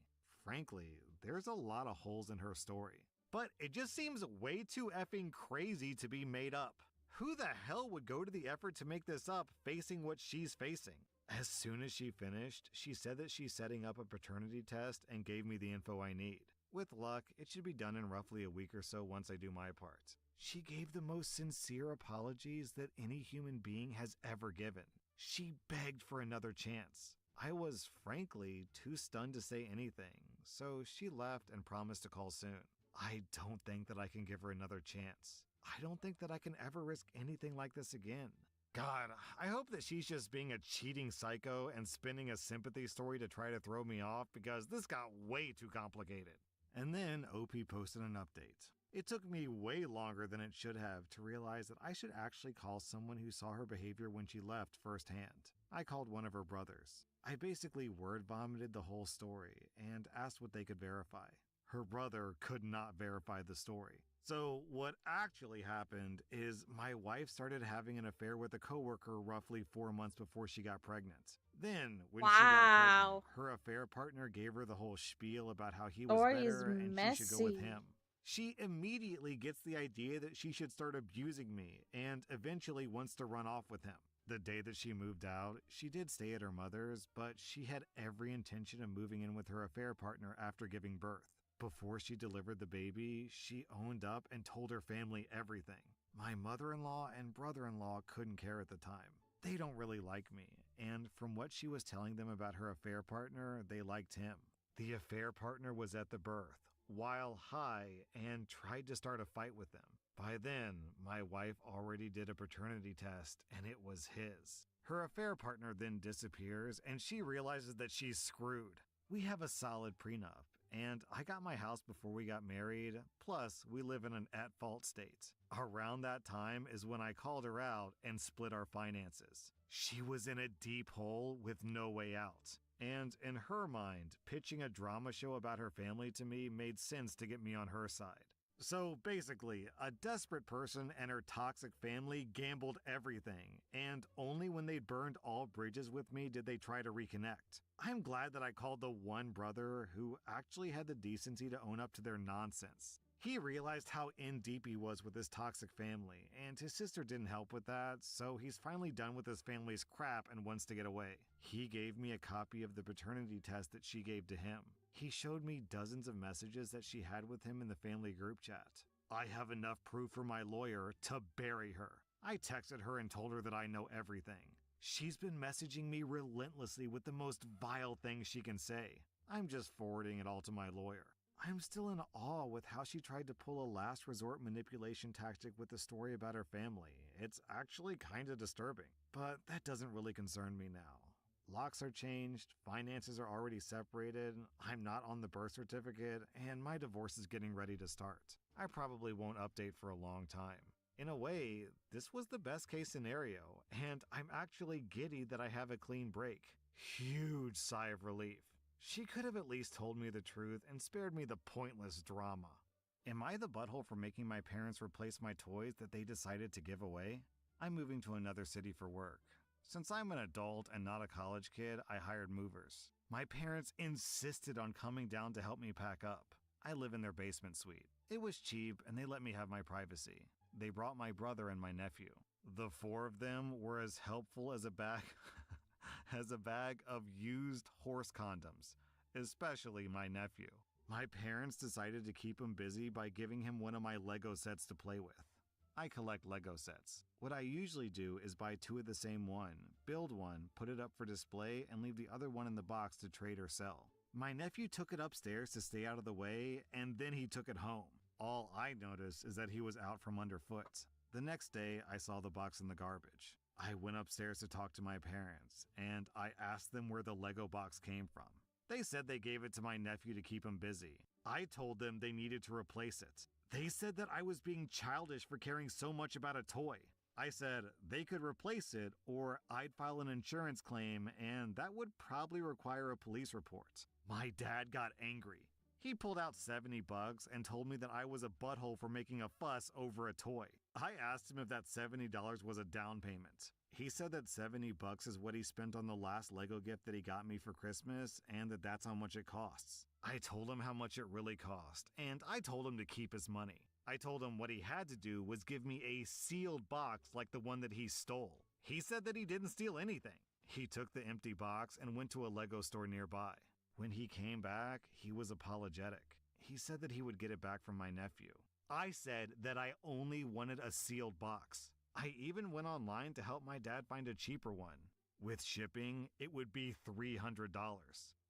Frankly, there's a lot of holes in her story. But it just seems way too effing crazy to be made up. Who the hell would go to the effort to make this up facing what she's facing? As soon as she finished, she said that she's setting up a paternity test and gave me the info I need. With luck, it should be done in roughly a week or so once I do my part. She gave the most sincere apologies that any human being has ever given. She begged for another chance. I was, frankly, too stunned to say anything, so she left and promised to call soon. I don't think that I can give her another chance. I don't think that I can ever risk anything like this again. God, I hope that she's just being a cheating psycho and spinning a sympathy story to try to throw me off because this got way too complicated. And then OP posted an update. It took me way longer than it should have to realize that I should actually call someone who saw her behavior when she left firsthand. I called one of her brothers. I basically word vomited the whole story and asked what they could verify. Her brother could not verify the story. So what actually happened is my wife started having an affair with a coworker roughly 4 months before she got pregnant. Then, when she got pregnant, her affair partner gave her the whole spiel about how he was Story is better and she should go with messy. him. She immediately gets the idea that she should start abusing me and eventually wants to run off with him. The day that she moved out, she did stay at her mother's, but she had every intention of moving in with her affair partner after giving birth. Before she delivered the baby, she owned up and told her family everything. My mother-in-law and brother-in-law couldn't care at the time. They don't really like me, and from what she was telling them about her affair partner, they liked him. The affair partner was at the birth, while high, and tried to start a fight with them. By then, my wife already did a paternity test, and it was his. Her affair partner then disappears, and she realizes that she's screwed. We have a solid prenup, and I got my house before we got married, plus we live in an at-fault state. Around that time is when I called her out and split our finances. She was in a deep hole with no way out. And in her mind, pitching a drama show about her family to me made sense to get me on her side. So basically, a desperate person and her toxic family gambled everything, and only when they burned all bridges with me did they try to reconnect. I'm glad that I called the one brother who actually had the decency to own up to their nonsense. He realized how in deep he was with his toxic family, and his sister didn't help with that, so he's finally done with his family's crap and wants to get away. He gave me a copy of the paternity test that she gave to him. He showed me dozens of messages that she had with him in the family group chat. I have enough proof for my lawyer to bury her. I texted her and told her that I know everything. She's been messaging me relentlessly with the most vile things she can say. I'm just forwarding it all to my lawyer. I'm still in awe with how she tried to pull a last resort manipulation tactic with the story about her family. It's actually kinda disturbing, but that doesn't really concern me now. Locks are changed, finances are already separated, I'm not on the birth certificate, and my divorce is getting ready to start. I probably won't update for a long time. In a way, this was the best case scenario, and I'm actually giddy that I have a clean break. Huge sigh of relief. She could have at least told me the truth and spared me the pointless drama. Am I the butthole for making my parents replace my toys that they decided to give away? I'm moving to another city for work. Since I'm an adult and not a college kid, I hired movers. My parents insisted on coming down to help me pack up. I live in their basement suite. It was cheap and they let me have my privacy. They brought my brother and my nephew. The four of them were as helpful as a bag as a bag of used horse condoms, especially my nephew. My parents decided to keep him busy by giving him one of my Lego sets to play with. I collect Lego sets. What I usually do is buy two of the same one, build one, put it up for display, and leave the other one in the box to trade or sell. My nephew took it upstairs to stay out of the way, and then he took it home. All I noticed is that he was out from underfoot. The next day, I saw the box in the garbage. I went upstairs to talk to my parents, and I asked them where the Lego box came from. They said they gave it to my nephew to keep him busy. I told them they needed to replace it. They said that I was being childish for caring so much about a toy. I said they could replace it or I'd file an insurance claim and that would probably require a police report. My dad got angry. He pulled out $70 and told me that I was a butthole for making a fuss over a toy. I asked him if that $70 was a down payment. He said that $70 is what he spent on the last Lego gift that he got me for Christmas and that that's how much it costs. I told him how much it really cost, and I told him to keep his money. I told him what he had to do was give me a sealed box like the one that he stole. He said that he didn't steal anything. He took the empty box and went to a Lego store nearby. When he came back, he was apologetic. He said that he would get it back from my nephew. I said that I only wanted a sealed box. I even went online to help my dad find a cheaper one. With shipping, it would be $300.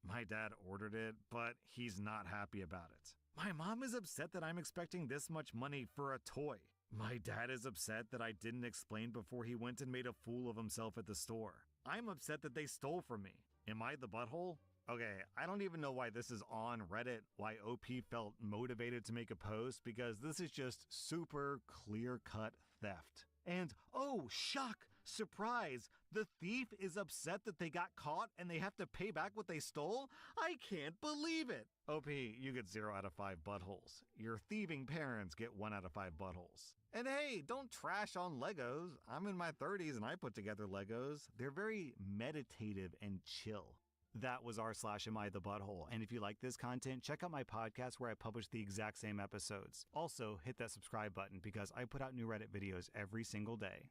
My dad ordered it, but he's not happy about it. My mom is upset that I'm expecting this much money for a toy. My dad is upset that I didn't explain before he went and made a fool of himself at the store. I'm upset that they stole from me. Am I the butthole? Okay, I don't even know why this is on Reddit, why OP felt motivated to make a post, because this is just super clear-cut theft. And, oh, shock, surprise, the thief is upset that they got caught and they have to pay back what they stole? I can't believe it! OP, you get 0 out of 5 buttholes. Your thieving parents get 1 out of 5 buttholes. And hey, don't trash on Legos. I'm in my 30s and I put together Legos. They're very meditative and chill. That was r/Am I the Butthole, and if you like this content, check out my podcast where I publish the exact same episodes. Also, hit that subscribe button because I put out new Reddit videos every single day.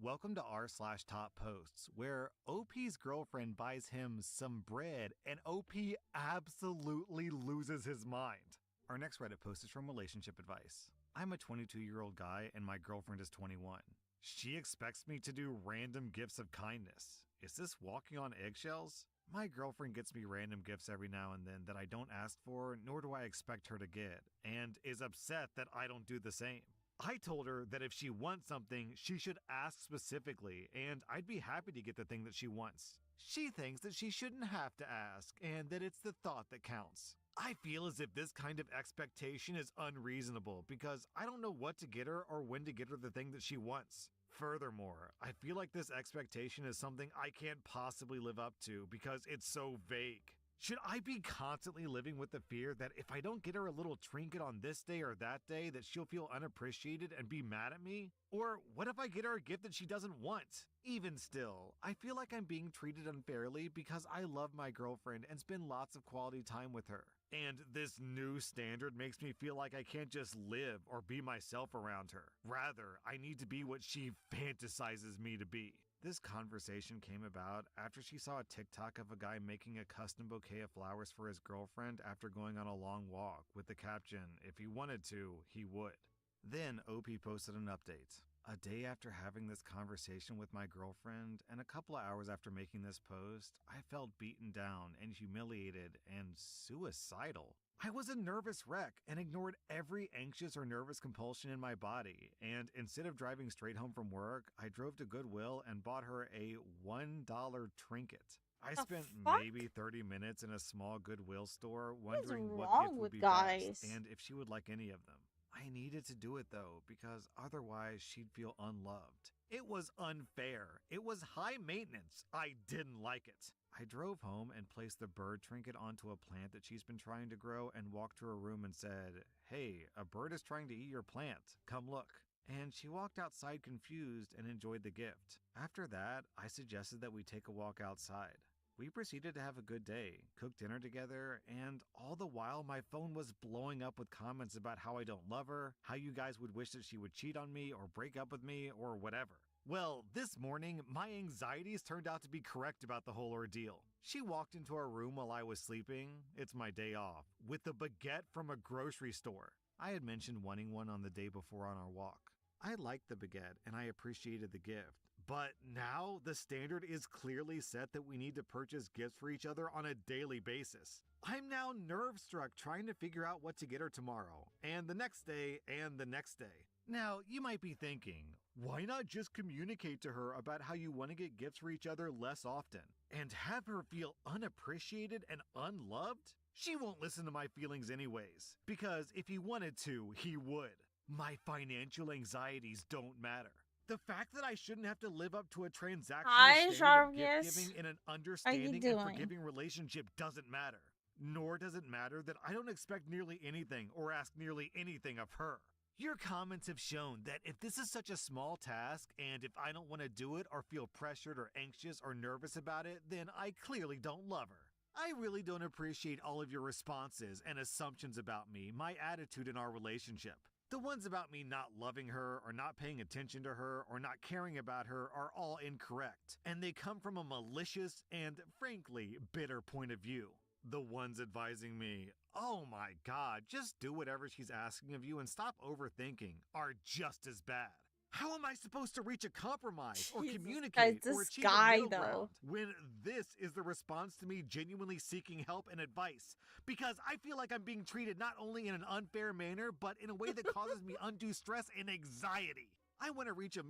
Welcome to r/Top Posts, where OP's girlfriend buys him some bread and OP absolutely loses his mind. Our next Reddit post is from Relationship Advice. I'm a 22-year-old guy and my girlfriend is 21. She expects me to do random gifts of kindness. Is this walking on eggshells? My girlfriend gets me random gifts every now and then that I don't ask for, nor do I expect her to get, and is upset that I don't do the same. I told her that if she wants something, she should ask specifically, and I'd be happy to get the thing that she wants. She thinks that she shouldn't have to ask, and that it's the thought that counts. I feel as if this kind of expectation is unreasonable because I don't know what to get her or when to get her the thing that she wants. Furthermore, I feel like this expectation is something I can't possibly live up to because it's so vague. Should I be constantly living with the fear that if I don't get her a little trinket on this day or that day that she'll feel unappreciated and be mad at me? Or what if I get her a gift that she doesn't want? Even still, I feel like I'm being treated unfairly because I love my girlfriend and spend lots of quality time with her. And this new standard makes me feel like I can't just live or be myself around her. Rather, I need to be what she fantasizes me to be. This conversation came about after she saw a TikTok of a guy making a custom bouquet of flowers for his girlfriend after going on a long walk with the caption, "If he wanted to, he would." Then OP posted an update. A day after having this conversation with my girlfriend and a couple of hours after making this post, I felt beaten down and humiliated and suicidal. I was a nervous wreck and ignored every anxious or nervous compulsion in my body, and instead of driving straight home from work, I drove to Goodwill and bought her a $1 trinket. I spent maybe 30 minutes in a small Goodwill store wondering what gift would be best and if she would like any of them. I needed to do it though, because otherwise she'd feel unloved. It was unfair. It was high maintenance. I didn't like it. I drove home and placed the bird trinket onto a plant that she's been trying to grow and walked to her room and said, "Hey, a bird is trying to eat your plant. Come look." And she walked outside confused and enjoyed the gift. After that, I suggested that we take a walk outside. We proceeded to have a good day, cook dinner together, and all the while my phone was blowing up with comments about how I don't love her, how you guys would wish that she would cheat on me or break up with me or whatever. Well, this morning, my anxieties turned out to be correct about the whole ordeal. She walked into our room while I was sleeping, it's my day off, with a baguette from a grocery store. I had mentioned wanting one on the day before on our walk. I liked the baguette and I appreciated the gift, but now the standard is clearly set that we need to purchase gifts for each other on a daily basis. I'm now nerve-struck trying to figure out what to get her tomorrow, and the next day, and the next day. Now, you might be thinking, why not just communicate to her about how you want to get gifts for each other less often, and have her feel unappreciated and unloved? She won't listen to my feelings anyways, because if he wanted to, he would. My financial anxieties don't matter. The fact that I shouldn't have to live up to a transactional Hi, standard of Jarvis. gift giving in an How you understanding and doing? forgiving relationship doesn't matter. Nor does it matter that I don't expect nearly anything or ask nearly anything of her. Your comments have shown that if this is such a small task, and if I don't want to do it or feel pressured or anxious or nervous about it, then I clearly don't love her. I really don't appreciate all of your responses and assumptions about me, my attitude in our relationship. The ones about me not loving her or not paying attention to her or not caring about her are all incorrect, and they come from a malicious and, frankly, bitter point of view. The ones advising me, oh my god, just do whatever she's asking of you and stop overthinking, are just as bad. How am I supposed to reach a compromise or Jesus communicate Christ, or this achieve guy, a middle though. ground when this is the response to me genuinely seeking help and advice? Because I feel like I'm being treated not only in an unfair manner, but in a way that causes me undue stress and anxiety. I want to reach a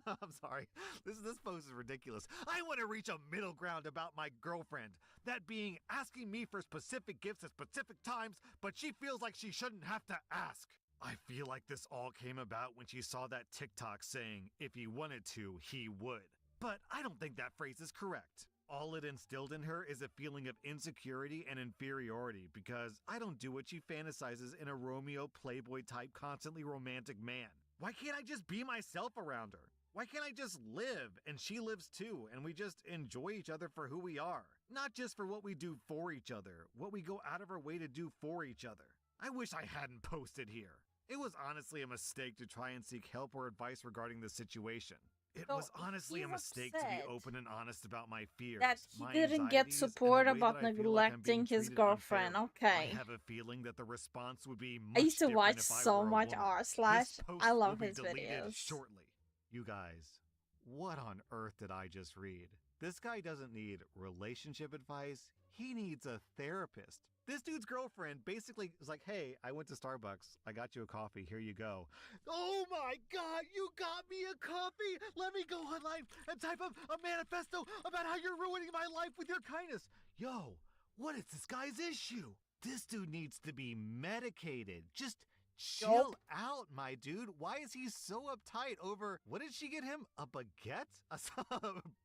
I'm sorry. This post is ridiculous. I want to reach a middle ground about my girlfriend. That being asking me for specific gifts at specific times, but she feels like she shouldn't have to ask. I feel like this all came about when she saw that TikTok saying, if he wanted to, he would. But I don't think that phrase is correct. All it instilled in her is a feeling of insecurity and inferiority because I don't do what she fantasizes in a Romeo Playboy type constantly romantic man. Why can't I just be myself around her? Why can't I just live and she lives too and we just enjoy each other for who we are? Not just for what we do for each other, what we go out of our way to do for each other. I wish I hadn't posted here. It was honestly a mistake to try and seek help or advice regarding the situation. It So, was honestly a he's mistake to be upset open and honest about my fears, that he my didn't get anxieties, and the support way about that I feel like I'm being neglecting his treated girlfriend. unfairly. Okay. I have a feeling that the response would be I much used to different watch if I so were a much woman. r slash. This post I love will be his deleted videos. shortly. You guys, what on earth did I just read? This guy doesn't need relationship advice. He needs a therapist. This dude's girlfriend basically was like, hey, I went to Starbucks. I got you a coffee. Here you go. Oh my God, you got me a coffee. Let me go online and type up a manifesto about how you're ruining my life with your kindness. Yo, what is this guy's issue? This dude needs to be medicated. Just chill out, my dude. Why is he so uptight over, what did she get him? A baguette?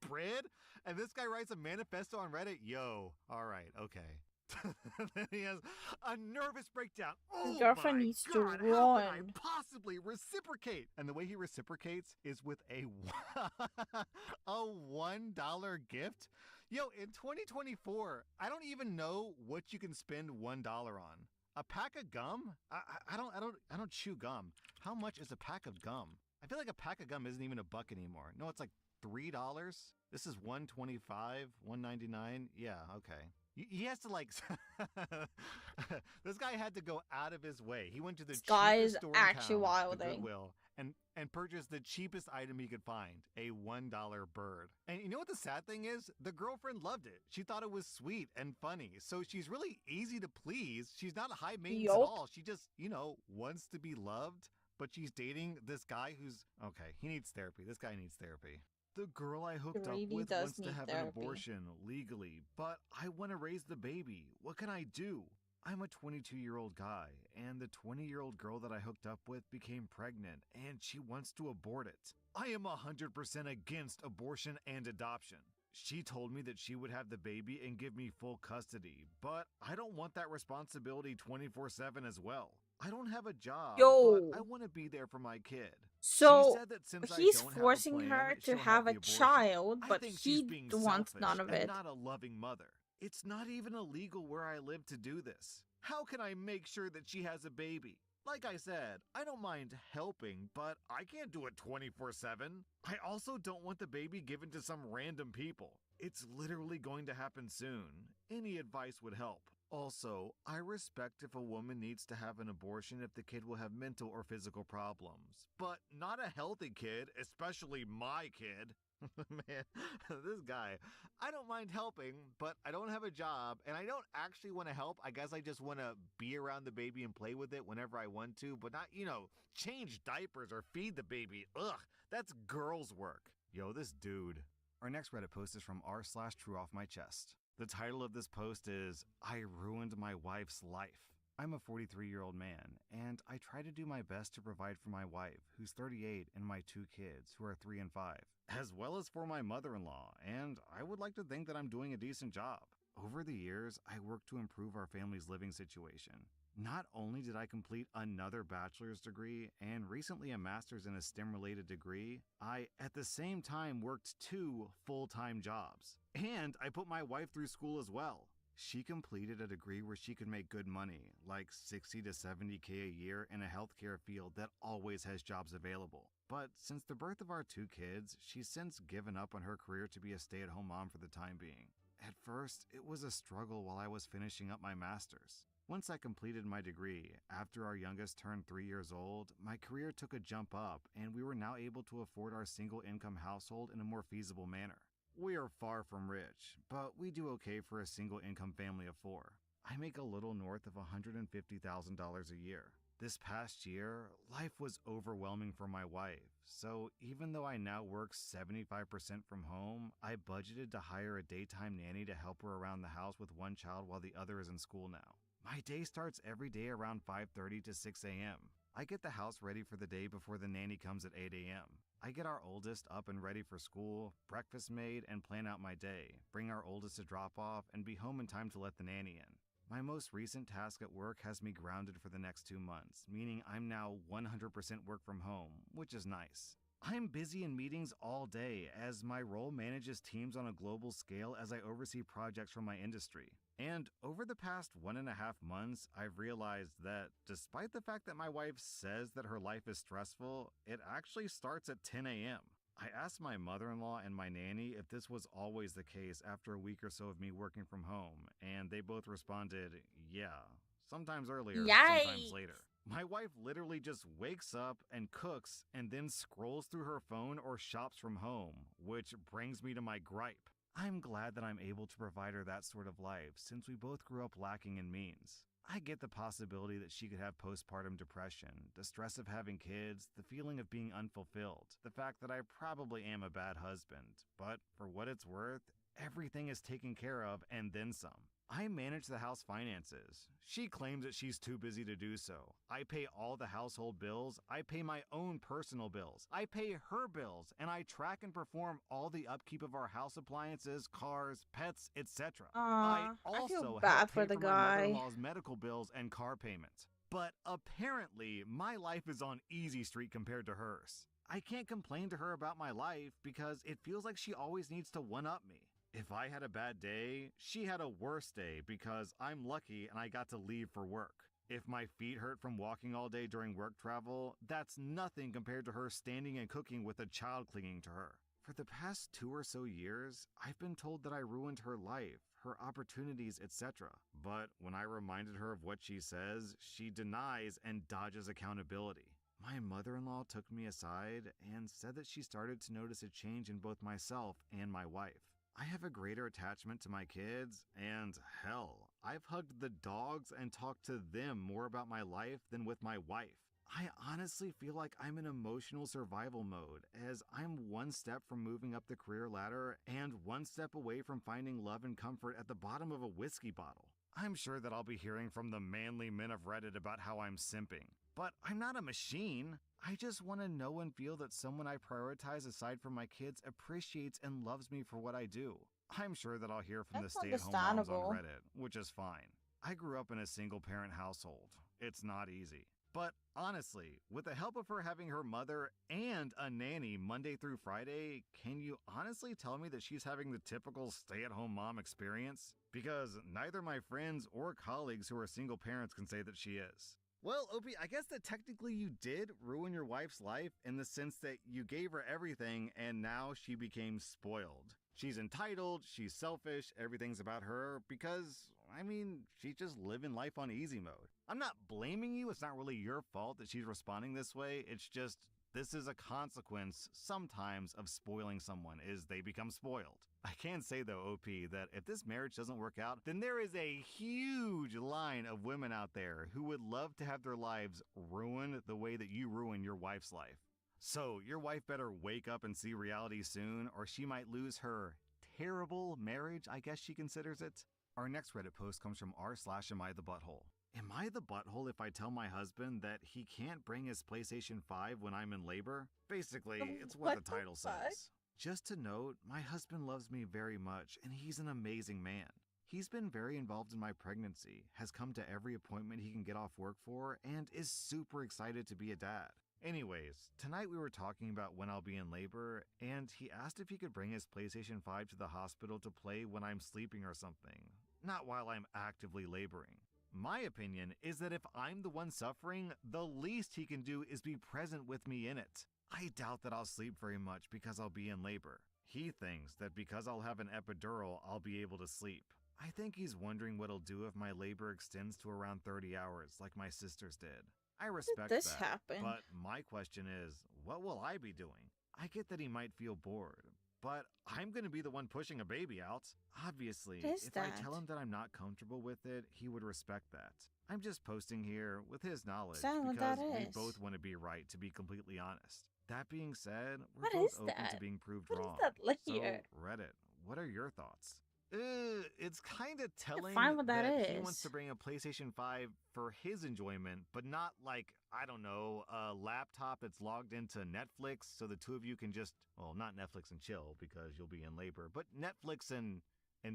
Bread? And this guy writes a manifesto on Reddit? Yo, all right, okay. Then he has a nervous breakdown. His Oh girlfriend my needs God, to how could I run. possibly reciprocate? And the way he reciprocates is with a $1 gift. Yo, in 2024, I don't even know what you can spend $1 on. A pack of gum? I don't chew gum. How much is a pack of gum? I feel like a pack of gum isn't even a buck anymore. No, it's like $3. This is $1.25, $1.99. Yeah, okay. He has to like this guy had to go out of his way. He went to the This guy cheapest is store actually in town, the wilding. Goodwill, and purchased the cheapest item he could find, a $1 bird. And you know what the sad thing is? The girlfriend loved it. She thought it was sweet and funny. So she's really easy to please. She's not high maintenance at all. She just, wants to be loved. But she's dating this guy who's, okay, he needs therapy. This guy needs therapy. The girl I hooked up Really with does wants to need have therapy. an abortion legally, but I want to raise the baby. What can I do? I'm a 22-year-old guy, and the 20-year-old girl that I hooked up with became pregnant, and she wants to abort it. I am 100% against abortion and adoption. She told me that she would have the baby and give me full custody, but I don't want that responsibility 24/7 as well. I don't have a job, Yo. but I want to be there for my kid. She So said that since I he's don't have a forcing plan, her to she'll have have a the abortion. child, I but think she's he being wants none selfish of and it. not a loving mother. It's not even illegal where I live to do this. How can I make sure that she has a baby? Like I said, I don't mind helping, but I can't do it 24/7. I also don't want the baby given to some random people. It's literally going to happen soon. Any advice would help. Also, I respect if a woman needs to have an abortion if the kid will have mental or physical problems. But not a healthy kid, especially my kid. Man, this guy. I don't mind helping, but I don't have a job, and I don't actually want to help. I guess I just want to be around the baby and play with it whenever I want to, but not, change diapers or feed the baby. Ugh, that's girls' work. Yo, this dude. Our next Reddit post is from r/true off my chest. The title of this post is, I ruined my wife's life. I'm a 43-year-old man, and I try to do my best to provide for my wife, who's 38, and my 2 kids, who are 3 and 5, as well as for my mother-in-law, and I would like to think that I'm doing a decent job. Over the years, I worked to improve our family's living situation. Not only did I complete another bachelor's degree and recently a master's in a STEM-related degree, I, at the same time, worked 2 full-time jobs. And I put my wife through school as well. She completed a degree where she could make good money, like 60 to 70K a year in a healthcare field that always has jobs available. But since the birth of our 2 kids, she's since given up on her career to be a stay-at-home mom for the time being. At first, it was a struggle while I was finishing up my master's. Once I completed my degree, after our youngest turned 3 years old, my career took a jump up and we were now able to afford our single-income household in a more feasible manner. We are far from rich, but we do okay for a single-income family of 4. I make a little north of $150,000 a year. This past year, life was overwhelming for my wife, so even though I now work 75% from home, I budgeted to hire a daytime nanny to help her around the house with one child while the other is in school now. My day starts every day around 5:30 to 6 a.m. I get the house ready for the day before the nanny comes at 8 a.m. I get our oldest up and ready for school, breakfast made, and plan out my day, bring our oldest to drop off, and be home in time to let the nanny in. My most recent task at work has me grounded for the next 2 months, meaning I'm now 100% work from home, which is nice. I'm busy in meetings all day as my role manages teams on a global scale as I oversee projects from my industry. And over the past 1.5 months, I've realized that despite the fact that my wife says that her life is stressful, it actually starts at 10 a.m. I asked my mother-in-law and my nanny if this was always the case after a week or so of me working from home, and they both responded, yeah, sometimes earlier, sometimes Yikes. later. My wife literally just wakes up and cooks and then scrolls through her phone or shops from home, which brings me to my gripe. I'm glad that I'm able to provide her that sort of life since we both grew up lacking in means. I get the possibility that she could have postpartum depression, the stress of having kids, the feeling of being unfulfilled, the fact that I probably am a bad husband, but for what it's worth, everything is taken care of and then some. I manage the house finances. She claims that she's too busy to do so. I pay all the household bills. I pay my own personal bills. I pay her bills, and I track and perform all the upkeep of our house appliances, cars, pets, etc. I I feel also bad help for pay the for my guy. mother-in-law's medical bills and car payments. But apparently, my life is on easy street compared to hers. I can't complain to her about my life because it feels like she always needs to one-up me. If I had a bad day, she had a worse day because I'm lucky and I got to leave for work. If my feet hurt from walking all day during work travel, that's nothing compared to her standing and cooking with a child clinging to her. For the past 2 or so years, I've been told that I ruined her life, her opportunities, etc. But when I reminded her of what she says, she denies and dodges accountability. My mother-in-law took me aside and said that she started to notice a change in both myself and my wife. I have a greater attachment to my kids, and hell, I've hugged the dogs and talked to them more about my life than with my wife. I honestly feel like I'm in emotional survival mode, as I'm one step from moving up the career ladder and one step away from finding love and comfort at the bottom of a whiskey bottle. I'm sure that I'll be hearing from the manly men of Reddit about how I'm simping, but I'm not a machine. I just want to know and feel that someone I prioritize aside from my kids appreciates and loves me for what I do. I'm sure that I'll hear from the That's stay-at-home moms on understandable. Reddit, which is fine. I grew up in a single-parent household. It's not easy. But honestly, with the help of her having her mother and a nanny Monday through Friday, can you honestly tell me that she's having the typical stay-at-home mom experience? Because neither my friends or colleagues who are single parents can say that she is. Well, Opie, I guess that technically you did ruin your wife's life in the sense that you gave her everything and now she became spoiled. She's entitled, she's selfish, everything's about her because, she's just living life on easy mode. I'm not blaming you, it's not really your fault that she's responding this way, it's just this is a consequence sometimes of spoiling someone, is they become spoiled. I can say though, OP, that if this marriage doesn't work out, then there is a huge line of women out there who would love to have their lives ruined the way that you ruin your wife's life. So your wife better wake up and see reality soon, or she might lose her terrible marriage, I guess she considers it. Our next Reddit post comes from r/amIthebutthole. Am I the butthole if I tell my husband that he can't bring his PlayStation 5 when I'm in labor? Basically, it's what the title says. Just to note, my husband loves me very much, and he's an amazing man. He's been very involved in my pregnancy, has come to every appointment he can get off work for, and is super excited to be a dad. Anyways, tonight we were talking about when I'll be in labor, and he asked if he could bring his PlayStation 5 to the hospital to play when I'm sleeping or something, not while I'm actively laboring. My opinion is that if I'm the one suffering, the least he can do is be present with me in it. I doubt that I'll sleep very much because I'll be in labor. He thinks that because I'll have an epidural, I'll be able to sleep. I think he's wondering what he'll do if my labor extends to around 30 hours like my sister's did. I respect this that, happen? but my question is, what will I be doing? I get that he might feel bored, but I'm going to be the one pushing a baby out. Obviously, What is if I that? tell him that I'm not comfortable with it, he would respect that. I'm just posting here with his knowledge Understand what because that we is. both want to be right, to be completely honest. That being said, we're What both is open that? to being proved What is wrong. that So, layer? Reddit, what are your thoughts? It's kind of telling find what that he wants is. to bring a PlayStation 5 for his enjoyment, but not like, I don't know, a laptop that's logged into Netflix so the two of you can just, well, not Netflix and chill because you'll be in labor, but Netflix and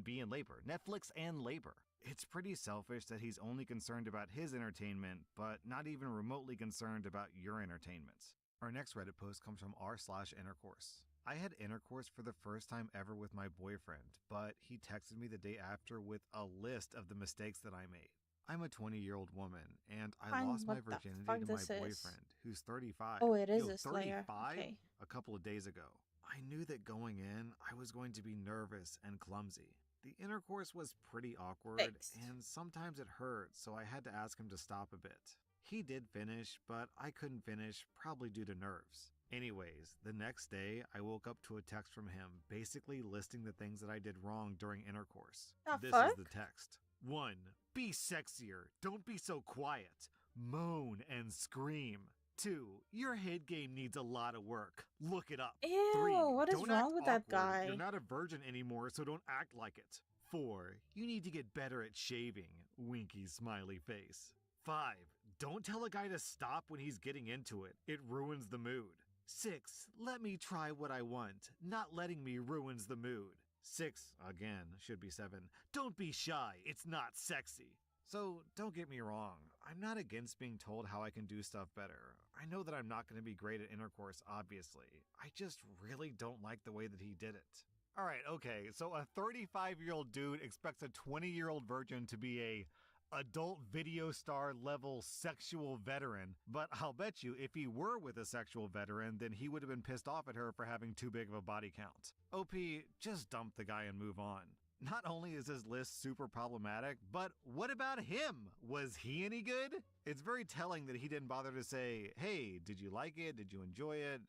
be in labor. Netflix and labor. It's pretty selfish that he's only concerned about his entertainment, but not even remotely concerned about your entertainment. Our next Reddit post comes from r/intercourse. I had intercourse for the first time ever with my boyfriend, but he texted me the day after with a list of the mistakes that I made. I'm a 20-year-old woman, and I Find lost my what the virginity fuck to my this is. boyfriend, who's 35. Oh, it is Yo, a Slayer. 35? Okay. A couple of days ago. I knew that going in, I was going to be nervous and clumsy. The intercourse was pretty awkward, Fixed. and sometimes it hurt, so I had to ask him to stop a bit. He did finish, but I couldn't finish, probably due to nerves. Anyways, the next day, I woke up to a text from him, basically listing the things that I did wrong during intercourse. The This fuck? is the text. 1. Be sexier. Don't be so quiet. Moan and scream. 2. Your head game needs a lot of work. Look it up. Ew, 3. what is Don't wrong act with that awkward. guy? You're not a virgin anymore, so don't act like it. 4. You need to get better at shaving. Winky smiley face. 5. Don't tell a guy to stop when he's getting into it. It ruins the mood. 6. Let me try what I want. Not letting me ruins the mood. 6, again, should be 7. Don't be shy. It's not sexy. So, don't get me wrong. I'm not against being told how I can do stuff better. I know that I'm not going to be great at intercourse, obviously. I just really don't like the way that he did it. Alright, okay, so a 35-year-old dude expects a 20-year-old virgin to be a adult video star level sexual veteran, but I'll bet you if he were with a sexual veteran, then he would have been pissed off at her for having too big of a body count. OP, just dump the guy and move on. Not only is his list super problematic, but what about him? Was he any good? It's very telling that he didn't bother to say, hey, did you like it? Did you enjoy it?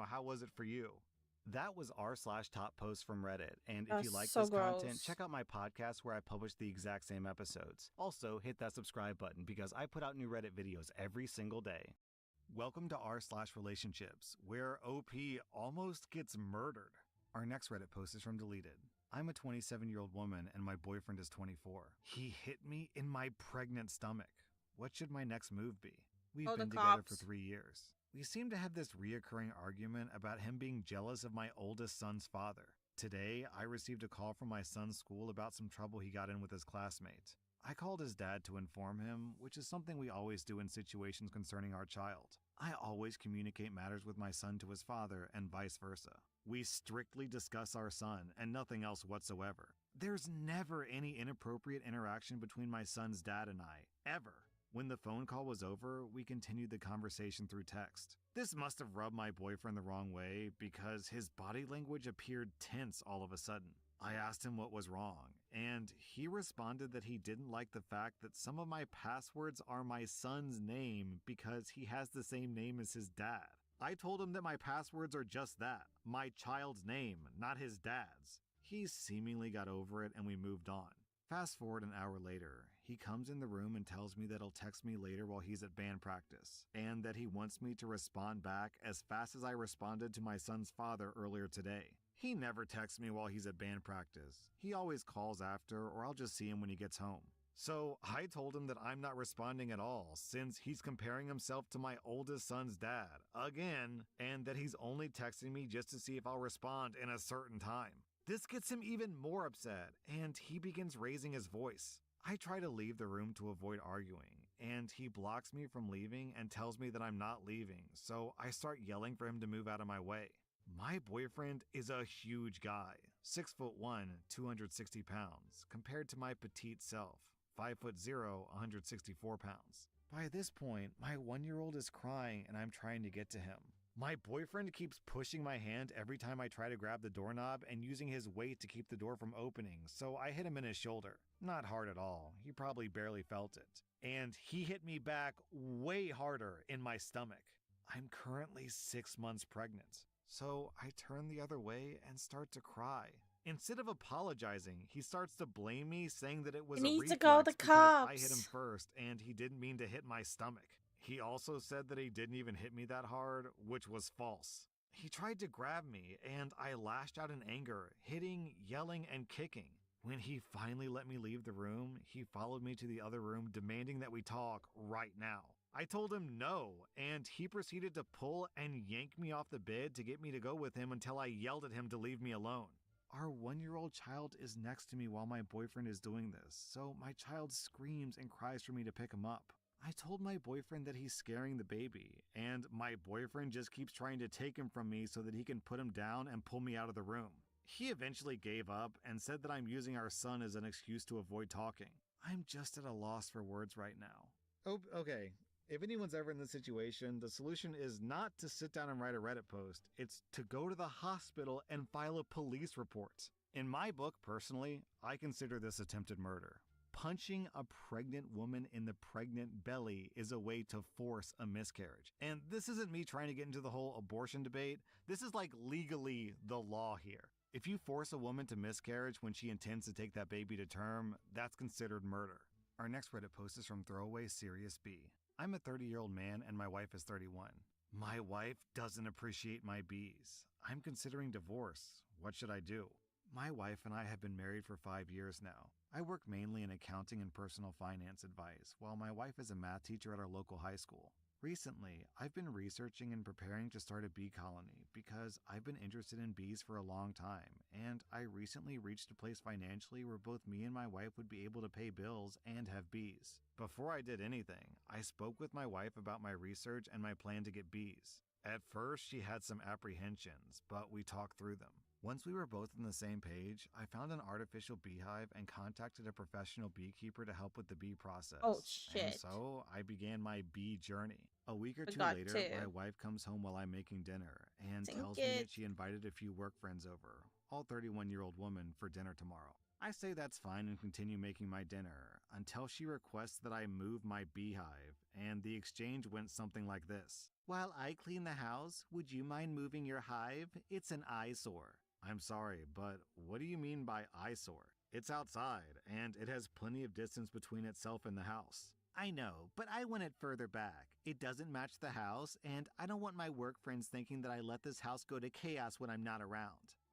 How was it for you? That was r/top post from Reddit, and if you like so this content, gross. check out my podcast where I publish the exact same episodes. Also, hit that subscribe button because I put out new Reddit videos every single day. Welcome to r/relationships, where OP almost gets murdered. Our next Reddit post is from Deleted. I'm a 27-year-old woman and my boyfriend is 24. He hit me in my pregnant stomach. What should my next move be? We've Oh, the been together for cops. 3 years. We seem to have this reoccurring argument about him being jealous of my oldest son's father. Today, I received a call from my son's school about some trouble he got in with his classmate. I called his dad to inform him, which is something we always do in situations concerning our child. I always communicate matters with my son to his father and vice versa. We strictly discuss our son and nothing else whatsoever. There's never any inappropriate interaction between my son's dad and I, ever. When the phone call was over, we continued the conversation through text. This must have rubbed my boyfriend the wrong way because his body language appeared tense all of a sudden. I asked him what was wrong, and he responded that he didn't like the fact that some of my passwords are my son's name because he has the same name as his dad. I told him that my passwords are just that, my child's name, not his dad's. He seemingly got over it and we moved on. Fast forward an hour later, he comes in the room and tells me that he'll text me later while he's at band practice, and that he wants me to respond back as fast as I responded to my son's father earlier today. He never texts me while he's at band practice. He always calls after, or I'll just see him when he gets home. So I told him that I'm not responding at all, since he's comparing himself to my oldest son's dad, again, and that he's only texting me just to see if I'll respond in a certain time. This gets him even more upset, and he begins raising his voice. I try to leave the room to avoid arguing, and he blocks me from leaving and tells me that I'm not leaving, so I start yelling for him to move out of my way. My boyfriend is a huge guy, 6'1", 260 pounds, compared to my petite self, 5'0", 164 pounds. By this point, my 1-year-old is crying and I'm trying to get to him. My boyfriend keeps pushing my hand every time I try to grab the doorknob and using his weight to keep the door from opening, so I hit him in his shoulder. Not hard at all, he probably barely felt it. And he hit me back way harder in my stomach. I'm currently 6 months pregnant, so I turn the other way and start to cry. Instead of apologizing, he starts to blame me, saying that it was You a need reflex to call the because I hit him cops. first and he didn't mean to hit my stomach. He also said that he didn't even hit me that hard, which was false. He tried to grab me, and I lashed out in anger, hitting, yelling, and kicking. When he finally let me leave the room, he followed me to the other room, demanding that we talk right now. I told him no, and he proceeded to pull and yank me off the bed to get me to go with him until I yelled at him to leave me alone. Our 1-year-old child is next to me while my boyfriend is doing this, so my child screams and cries for me to pick him up. I told my boyfriend that he's scaring the baby, and my boyfriend just keeps trying to take him from me so that he can put him down and pull me out of the room. He eventually gave up and said that I'm using our son as an excuse to avoid talking. I'm just at a loss for words right now. Oh, okay. If anyone's ever in this situation, the solution is not to sit down and write a Reddit post. It's to go to the hospital and file a police report. In my book, personally, I consider this attempted murder. Punching a pregnant woman in the pregnant belly is a way to force a miscarriage. And this isn't me trying to get into the whole abortion debate. This is like legally the law here. If you force a woman to miscarriage when she intends to take that baby to term, that's considered murder. Our next Reddit post is from Throwaway Serious B. I'm a 30-year-old man and my wife is 31. My wife doesn't appreciate my bees. I'm considering divorce. What should I do? My wife and I have been married for 5 years now. I work mainly in accounting and personal finance advice, while my wife is a math teacher at our local high school. Recently, I've been researching and preparing to start a bee colony because I've been interested in bees for a long time, and I recently reached a place financially where both me and my wife would be able to pay bills and have bees. Before I did anything, I spoke with my wife about my research and my plan to get bees. At first, she had some apprehensions, but we talked through them. Once we were both on the same page, I found an artificial beehive and contacted a professional beekeeper to help with the bee process. Oh, And shit. so I began my bee journey. A week or two Forgot later, to. my wife comes home while I'm making dinner and Thank tells me it. that she invited a few work friends over, all 31-year-old women, for dinner tomorrow. I say that's fine and continue making my dinner until she requests that I move my beehive, and the exchange went something like this. While I clean the house, would you mind moving your hive? It's an eyesore. I'm sorry, but what do you mean by eyesore? It's outside, and it has plenty of distance between itself and the house. I know, but I want it further back. It doesn't match the house, and I don't want my work friends thinking that I let this house go to chaos when I'm not around.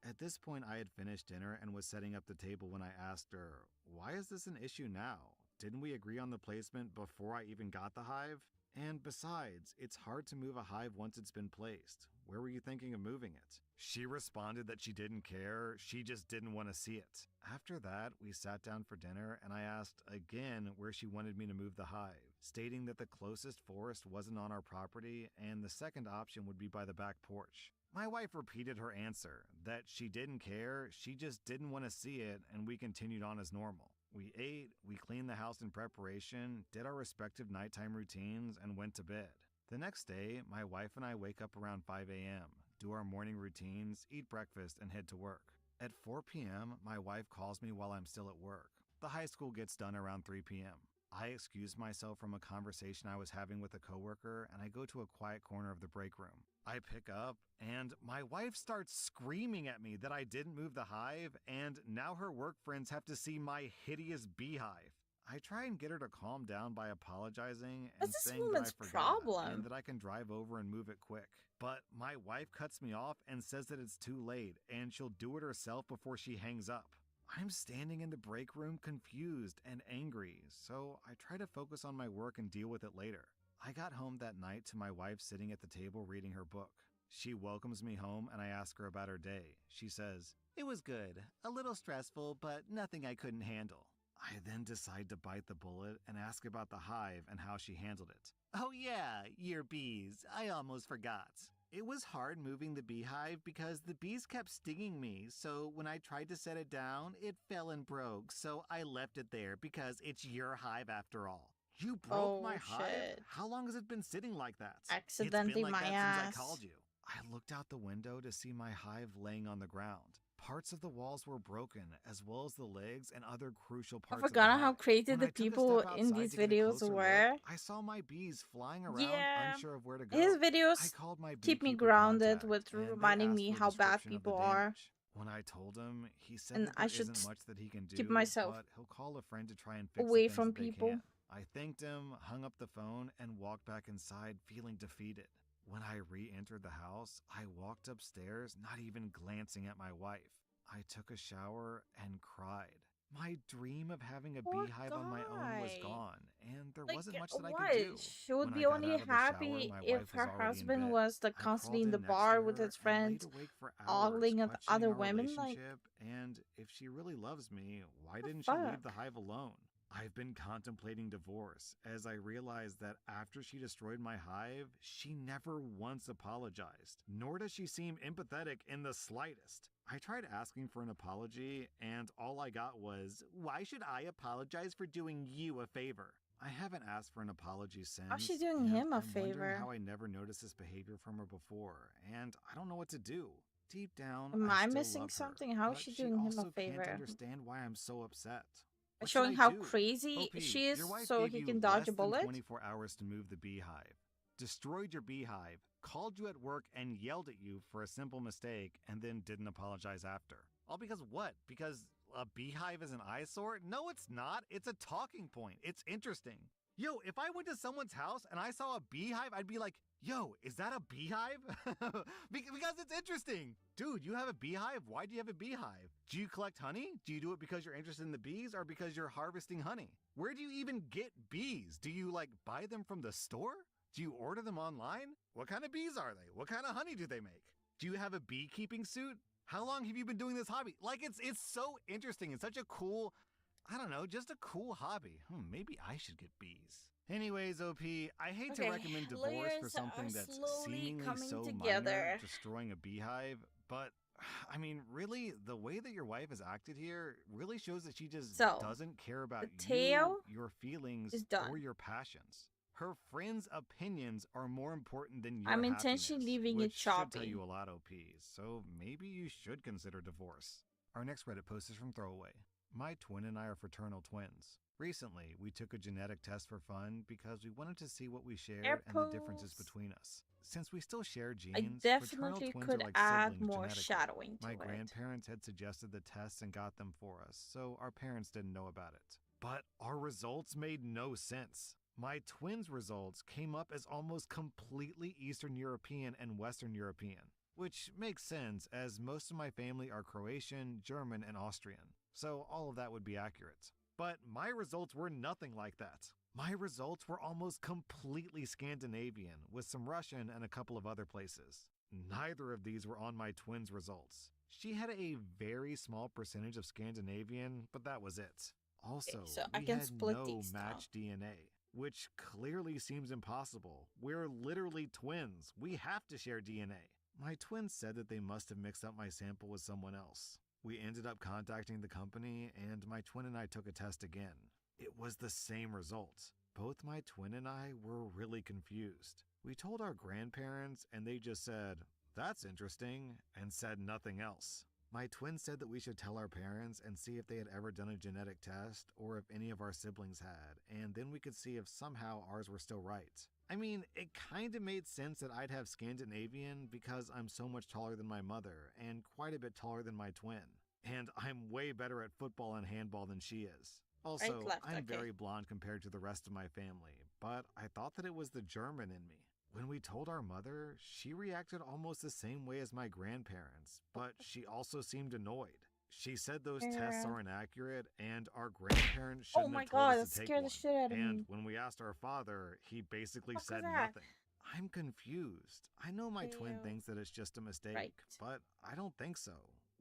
At this point, I had finished dinner and was setting up the table when I asked her, why is this an issue now? Didn't we agree on the placement before I even got the hive? And besides, it's hard to move a hive once it's been placed. Where were you thinking of moving it? She responded that she didn't care, she just didn't want to see it. After that, we sat down for dinner and I asked again where she wanted me to move the hive, stating that the closest forest wasn't on our property and the second option would be by the back porch. My wife repeated her answer, that she didn't care, she just didn't want to see it, and we continued on as normal. We ate, we cleaned the house in preparation, did our respective nighttime routines, and went to bed. The next day, my wife and I wake up around 5 a.m., do our morning routines, eat breakfast, and head to work. At 4 p.m., my wife calls me while I'm still at work. The high school gets done around 3 p.m. I excuse myself from a conversation I was having with a coworker and I go to a quiet corner of the break room. I pick up and my wife starts screaming at me that I didn't move the hive and now her work friends have to see my hideous beehive. I try and get her to calm down by apologizing and What's this saying that I woman's forgot problem? and that I can drive over and move it quick. But my wife cuts me off and says that it's too late and she'll do it herself before she hangs up. I'm standing in the break room confused and angry, so I try to focus on my work and deal with it later. I got home that night to my wife sitting at the table reading her book. She welcomes me home and I ask her about her day. She says, "It was good, a little stressful, but nothing I couldn't handle." I then decide to bite the bullet and ask about the hive and how she handled it. "Oh yeah, your bees, I almost forgot. It was hard moving the beehive because the bees kept stinging me, so when I tried to set it down, it fell and broke, so I left it there because it's your hive after all." You broke my Oh hive? shit. How long has it been sitting like that? Accidentally It's been like my that ass. since I called you. I looked out the window to see my hive laying on the ground. Parts of the walls were broken, as well as the legs and other crucial I parts of the forgot how hive. crazy When the I took a people step in outside these to get a videos closer were. look, I saw my bees flying around, Yeah. unsure of where to go. His I videos called my keep me beekeeper grounded contact, with and they reminding me asked for a how bad description of the people are. damage. When I told him, he said And that I there should isn't much that he can keep do, myself but he'll call a friend to try and fix the away things from that they people. can. I thanked him, hung up the phone, and walked back inside feeling defeated. When I re-entered the house, I walked upstairs, not even glancing at my wife. I took a shower and cried. My dream of having a Poor beehive on my own was guy. gone, and there Like, wasn't much that I what? could do. She would When be I got only out of the shower, happy my if wife was her already in husband bed. was like I constantly crawled in the in next to bar with her his and laid friends, awake for hours, ogling at questioning other our women. Like, relationship, and if she really loves me, why the didn't she leave the fuck? hive alone? I've been contemplating divorce as I realized that after she destroyed my hive, she never once apologized, nor does she seem empathetic in the slightest. I tried asking for an apology, and all I got was, "Why should I apologize for doing you a favor?" I haven't asked for an apology How's she since, doing and him a I'm wondering favor? how I never noticed this behavior from her before, and I don't know what to do. Deep down, Am I I still missing love her, something? How is but she she doing him a also can't favor? understand why I'm so upset. What should Showing I how do? crazy OP, she is your wife so gave he you can dodge less a than bullet? 24 hours to move the beehive, destroyed your beehive, called you at work and yelled at you for a simple mistake, and then didn't apologize after. All because what? Because a beehive is an eyesore? No, it's not. It's a talking point. It's interesting. Yo, if I went to someone's house and I saw a beehive, I'd be like, "Yo, is that a beehive?" Because it's interesting. Dude, you have a beehive? Why do you have a beehive? Do you collect honey? Do you do it because you're interested in the bees or because you're harvesting honey? Where do you even get bees? Do you buy them from the store? Do you order them online? What kind of bees are they? What kind of honey do they make? Do you have a beekeeping suit? How long have you been doing this hobby? It's so interesting. It's such a cool, I don't know, just a cool hobby. Maybe I should get bees. Anyways, OP, I hate to recommend divorce for something that's seemingly so minor, destroying a beehive, but I mean, really, the way that your wife has acted here really shows that she just doesn't care about you, your feelings, or your passions. Her friends' opinions are more important than your I'm happiness, intentionally leaving it which should tell choppy. you a lot, OP, so maybe you should consider divorce. Our next Reddit post is from Throwaway. My twin and I are fraternal twins. Recently, we took a genetic test for fun because we wanted to see what we shared and the differences between us. Since we still share genes, I definitely fraternal twins could are like add siblings more genetically. shadowing to My it. grandparents had suggested the tests and got them for us, so our parents didn't know about it. But our results made no sense. My twins' results came up as almost completely Eastern European and Western European, which makes sense as most of my family are Croatian, German, and Austrian, so all of that would be accurate. But my results were nothing like that. My results were almost completely Scandinavian, with some Russian and a couple of other places. Neither of these were on my twin's results. She had a very small percentage of Scandinavian, but that was it. Also, so I we can had split no these now. matched DNA, which clearly seems impossible. We're literally twins. We have to share DNA. My twins said that they must have mixed up my sample with someone else. We ended up contacting the company, and my twin and I took a test again. It was the same result. Both my twin and I were really confused. We told our grandparents, and they just said, "That's interesting," and said nothing else. My twin said that we should tell our parents and see if they had ever done a genetic test or if any of our siblings had, and then we could see if somehow ours were still right. I mean, it kind of made sense that I'd have Scandinavian because I'm so much taller than my mother and quite a bit taller than my twin. And I'm way better at football and handball than she is. Also, Right, left, I'm okay. very blonde compared to the rest of my family, but I thought that it was the German in me. When we told our mother, she reacted almost the same way as my grandparents, but she also seemed annoyed. She said those tests are inaccurate and our grandparents Oh shouldn't my have told god, us that to take scared the one. shit out of And me. when we asked our father, he basically Fuck was said that? nothing. I'm confused. I know my twin Ew. thinks that it's just a mistake, Right. but I don't think so.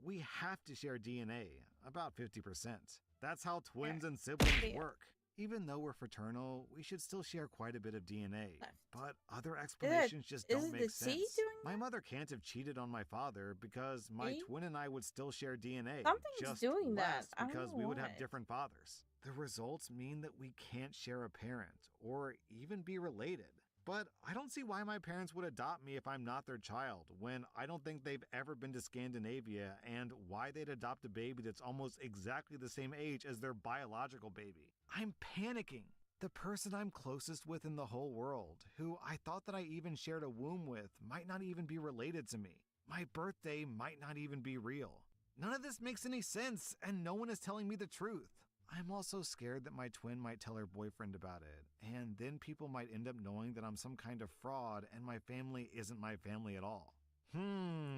We have to share DNA, about 50%. That's how twins and siblings Yeah. work. Even though we're fraternal, we should still share quite a bit of DNA. Left. But other explanations just don't is make the T sense. doing My mother can't have cheated on my father because my See? twin and I would still share DNA. Something's just doing that. less I don't because know we would have what. different fathers. The results mean that we can't share a parent or even be related. But I don't see why my parents would adopt me if I'm not their child, when I don't think they've ever been to Scandinavia, and why they'd adopt a baby that's almost exactly the same age as their biological baby. I'm panicking. The person I'm closest with in the whole world, who I thought that I even shared a womb with, might not even be related to me. My birthday might not even be real. None of this makes any sense, and no one is telling me the truth. I'm also scared that my twin might tell her boyfriend about it, and then people might end up knowing that I'm some kind of fraud and my family isn't my family at all.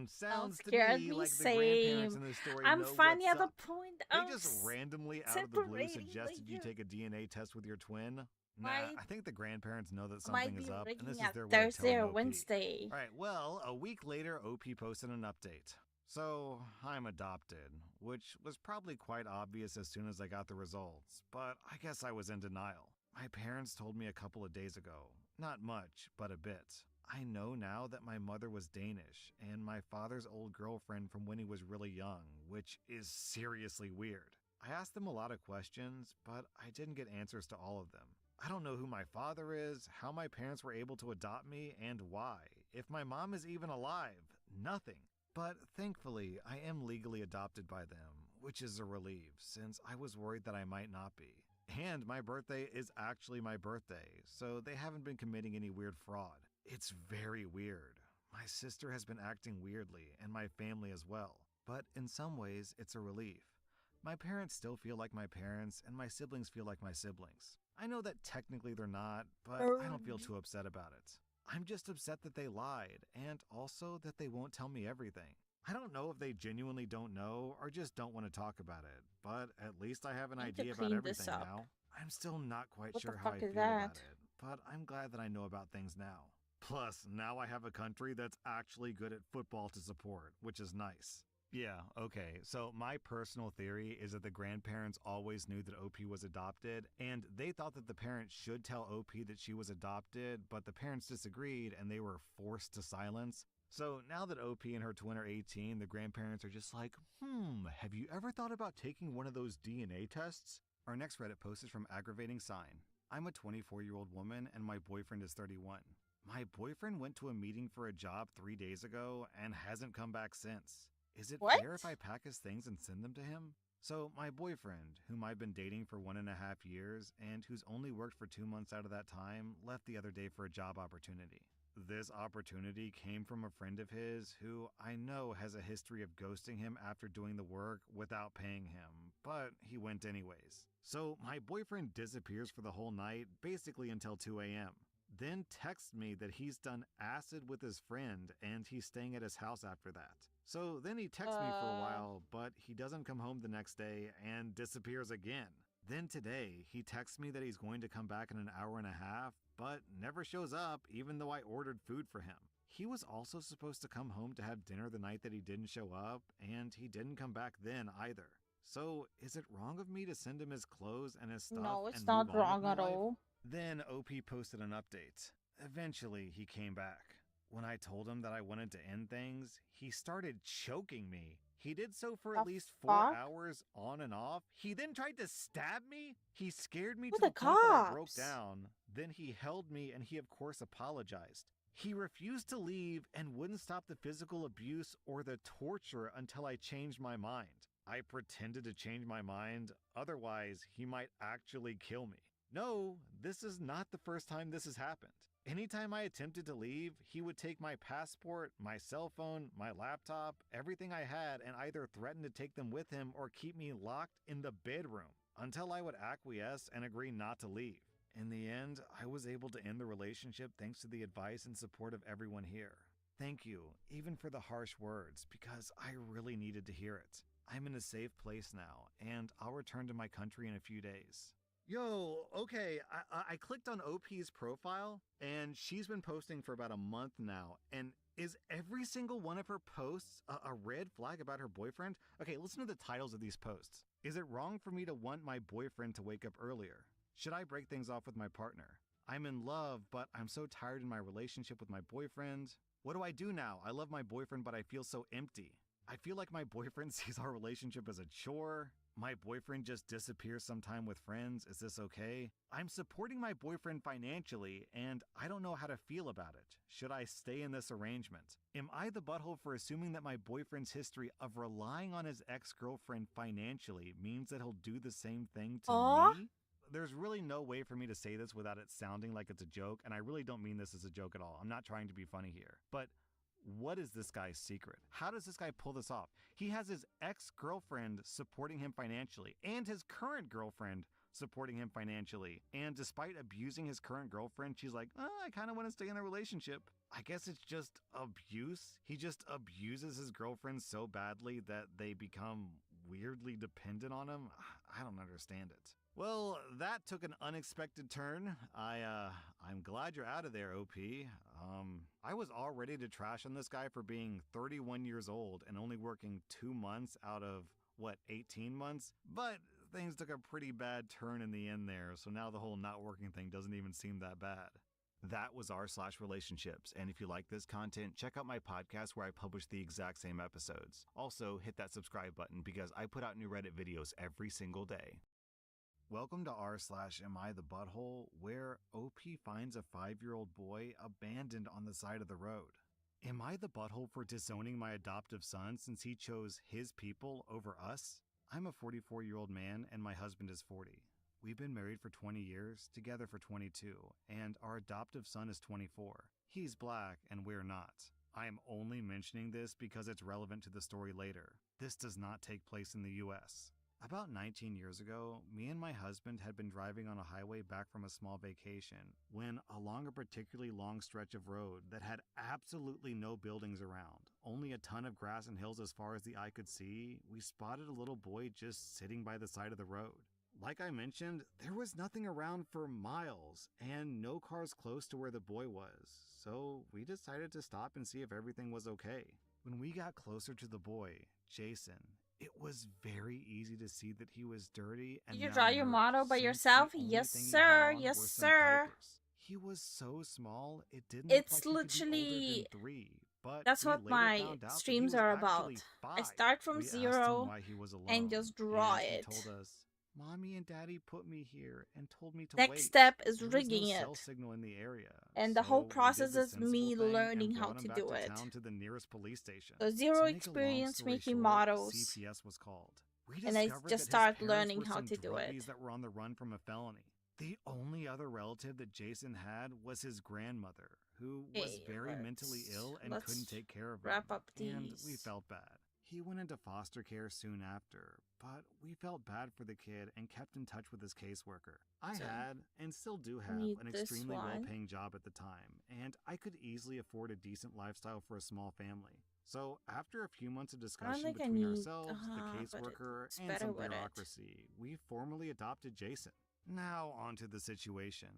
Sounds to scared me me, like the grandparents same. in this story I'm know finally what's at the up. point They of just randomly out of the blue separating, suggested you like, take a DNA test with your twin. Nah, might- I think the grandparents know that might something be is up, and this rigging is at their way of Thursday telling or OP. Wednesday. All right, well, a week later, OP posted an update. So, I'm adopted, which was probably quite obvious as soon as I got the results, but I guess I was in denial. My parents told me a couple of days ago. Not much, but a bit. I know now that my mother was Danish, and my father's old girlfriend from when he was really young, which is seriously weird. I asked them a lot of questions, but I didn't get answers to all of them. I don't know who my father is, how my parents were able to adopt me, and why. If my mom is even alive. Nothing. But thankfully, I am legally adopted by them, which is a relief, since I was worried that I might not be. And my birthday is actually my birthday, so they haven't been committing any weird fraud. It's very weird. My sister has been acting weirdly, and my family as well. But in some ways, it's a relief. My parents still feel like my parents, and my siblings feel like my siblings. I know that technically they're not, but I don't feel too upset about it. I'm just upset that they lied, and also that they won't tell me everything. I don't know if they genuinely don't know or just don't want to talk about it, but at least I have an Need to idea about clean this everything up. now. I'm still not quite What the sure how fuck I is feel about that? it, but I'm glad that I know about things now. Plus, now I have a country that's actually good at football to support, which is nice. Yeah, okay, so my personal theory is that the grandparents always knew that OP was adopted, and they thought that the parents should tell OP that she was adopted, but the parents disagreed and they were forced to silence. So now that OP and her twin are 18, the grandparents are just like, have you ever thought about taking one of those DNA tests? Our next Reddit post is from Aggravating Sign. I'm a 24-year-old woman and my boyfriend is 31. My boyfriend went to a meeting for a job 3 days ago and hasn't come back since. Is it fair if I pack his things and send them to him? So my boyfriend, whom I've been dating for 1.5 years and who's only worked for 2 months out of that time, left the other day for a job opportunity. This opportunity came from a friend of his who I know has a history of ghosting him after doing the work without paying him, but he went anyways. So my boyfriend disappears for the whole night, basically until 2 a.m. Then texts me that he's done acid with his friend and he's staying at his house after that. So then he texts me for a while, but he doesn't come home the next day and disappears again. Then today, he texts me that he's going to come back in an hour and a half, but never shows up even though I ordered food for him. He was also supposed to come home to have dinner the night that he didn't show up, and he didn't come back then either. So, is it wrong of me to send him his clothes and his stuff No, it's and not move on with wrong my at life? all. Then OP posted an update. Eventually, he came back. When I told him that I wanted to end things, he started choking me. He did so for at The least 4 fuck? hours on and off. He then tried to stab me. He scared me Who to the the point that I broke cops? down. Then he held me and he of course apologized. He refused to leave and wouldn't stop the physical abuse or the torture until I changed my mind. I pretended to change my mind, otherwise he might actually kill me. No, this is not the first time this has happened. Anytime I attempted to leave, he would take my passport, my cell phone, my laptop, everything I had, and either threaten to take them with him or keep me locked in the bedroom until I would acquiesce and agree not to leave. In the end, I was able to end the relationship thanks to the advice and support of everyone here. Thank you, even for the harsh words, because I really needed to hear it. I'm in a safe place now, and I'll return to my country in a few days. Yo, okay, I clicked on OP's profile, and she's been posting for about a month now, and is every single one of her posts a red flag about her boyfriend? Okay, listen to the titles of these posts. Is it wrong for me to want my boyfriend to wake up earlier? Should I break things off with my partner? I'm in love, but I'm so tired in my relationship with my boyfriend. What do I do now? I love my boyfriend, but I feel so empty. I feel like my boyfriend sees our relationship as a chore. My boyfriend just disappears sometime with friends. Is this okay? I'm supporting my boyfriend financially, and I don't know how to feel about it. Should I stay in this arrangement? Am I the butthole for assuming that my boyfriend's history of relying on his ex-girlfriend financially means that he'll do the same thing to Aw. me? There's really no way for me to say this without it sounding like it's a joke, and I really don't mean this as a joke at all. I'm not trying to be funny here. But what is this guy's secret? How does this guy pull this off? He has his ex-girlfriend supporting him financially and his current girlfriend supporting him financially. And despite abusing his current girlfriend, she's like, I kind of want to stay in a relationship. I guess it's just abuse. He just abuses his girlfriend so badly that they become weirdly dependent on him. I don't understand it. Well, that took an unexpected turn. I'm glad you're out of there, OP. I was all ready to trash on this guy for being 31 years old and only working 2 months out of, 18 months? But things took a pretty bad turn in the end there, so now the whole not working thing doesn't even seem that bad. That was r/relationships, and if you like this content, check out my podcast where I publish the exact same episodes. Also, hit that subscribe button because I put out new Reddit videos every single day. Welcome to r/Am I the Butthole, where OP finds a 5-year-old boy abandoned on the side of the road. Am I the butthole for disowning my adoptive son since he chose his people over us? I'm a 44-year-old man and my husband is 40. We've been married for 20 years, together for 22, and our adoptive son is 24. He's black and we're not. I am only mentioning this because it's relevant to the story later. This does not take place in the US. About 19 years ago, me and my husband had been driving on a highway back from a small vacation when, along a particularly long stretch of road that had absolutely no buildings around, only a ton of grass and hills as far as the eye could see, we spotted a little boy just sitting by the side of the road. Like I mentioned, there was nothing around for miles and no cars close to where the boy was, so we decided to stop and see if everything was okay. When we got closer to the boy, Jason, it was very easy to see that he was dirty and Did you draw your model by since the yourself? only Yes, thing he had sir. on Yes, were some sir. diapers. He was so small, it didn't It's look like he could be older literally than 3, but that's we what later my found out that he streams was are actually about. 5. I start from We asked him 0 why he was alone, and just draw and it. he told us, Mommy and Daddy put me here and told me to Next wait. step is There was rigging no it. cell signal in the area, And the whole so we did process the is sensible me thing learning and how brought to him back do to it. town to the nearest police station. So To zero make a long experience story making short, models. CPS was called. We And I discovered just that his start parents learning were how some to do it. druggies that were on the run from a felony. The only other relative that Jason had was his grandmother, who was Okay, very mentally ill and let's couldn't take care of him. wrap up And we these. felt bad. He went into foster care soon after, but we felt bad for the kid and kept in touch with his caseworker. I So, had, and still do have, need an this extremely one. well-paying job at the time, and I could easily afford a decent lifestyle for a small family. So, after a few months of I don't discussion think I between need. ourselves, the But caseworker, it's and better some with it. bureaucracy, we formally adopted Jason. Now, onto the situation.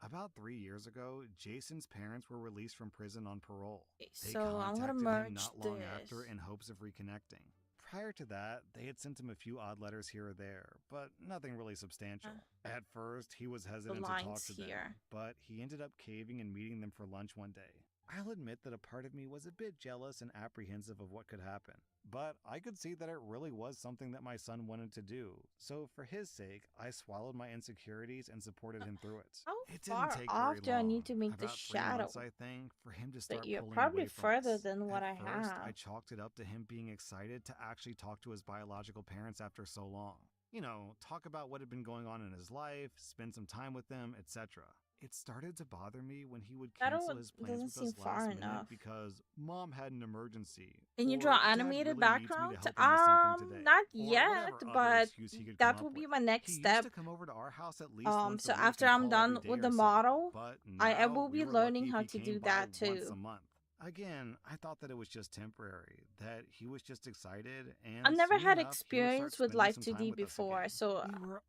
About 3 years ago, Jason's parents were released from prison on parole. Okay, They so I'm gonna contacted him merge not long after this. in hopes of reconnecting. Prior to that, they had sent him a few odd letters here or there, but nothing really substantial. At first, he was The hesitant to talk lines to them, here. but he ended up caving and meeting them for lunch one day. I'll admit that a part of me was a bit jealous and apprehensive of what could happen, but I could see that it really was something that my son wanted to do. So for his sake, I swallowed my insecurities and supported him through it. How It didn't far take off very do I long, need to make the about 3 shadow? months I think, for him to But start you're pulling probably away from further us. than what At I first, I have. chalked it up to him being excited to actually talk to his biological parents after so long. You know, talk about what had been going on in his life, spend some time with them, etc. It started to bother me when he would Shadow cancel his plans doesn't with seem us far last minute enough. because mom had an emergency. Can you or draw Dad animated really needs me to backgrounds? help him with something today, Not or yet, whatever other but excuse he could come that up will be with. my next He used step. to come over to our house at least once So a week after and I'm call done every day with or the so, model, but I now will we be were learning lucky how if to he do came by that once a too. month. Again, I thought that it was just temporary, that he was just excited, I've and never soon had enough he would start experience with spending Life some 2D time with us before, again. so We were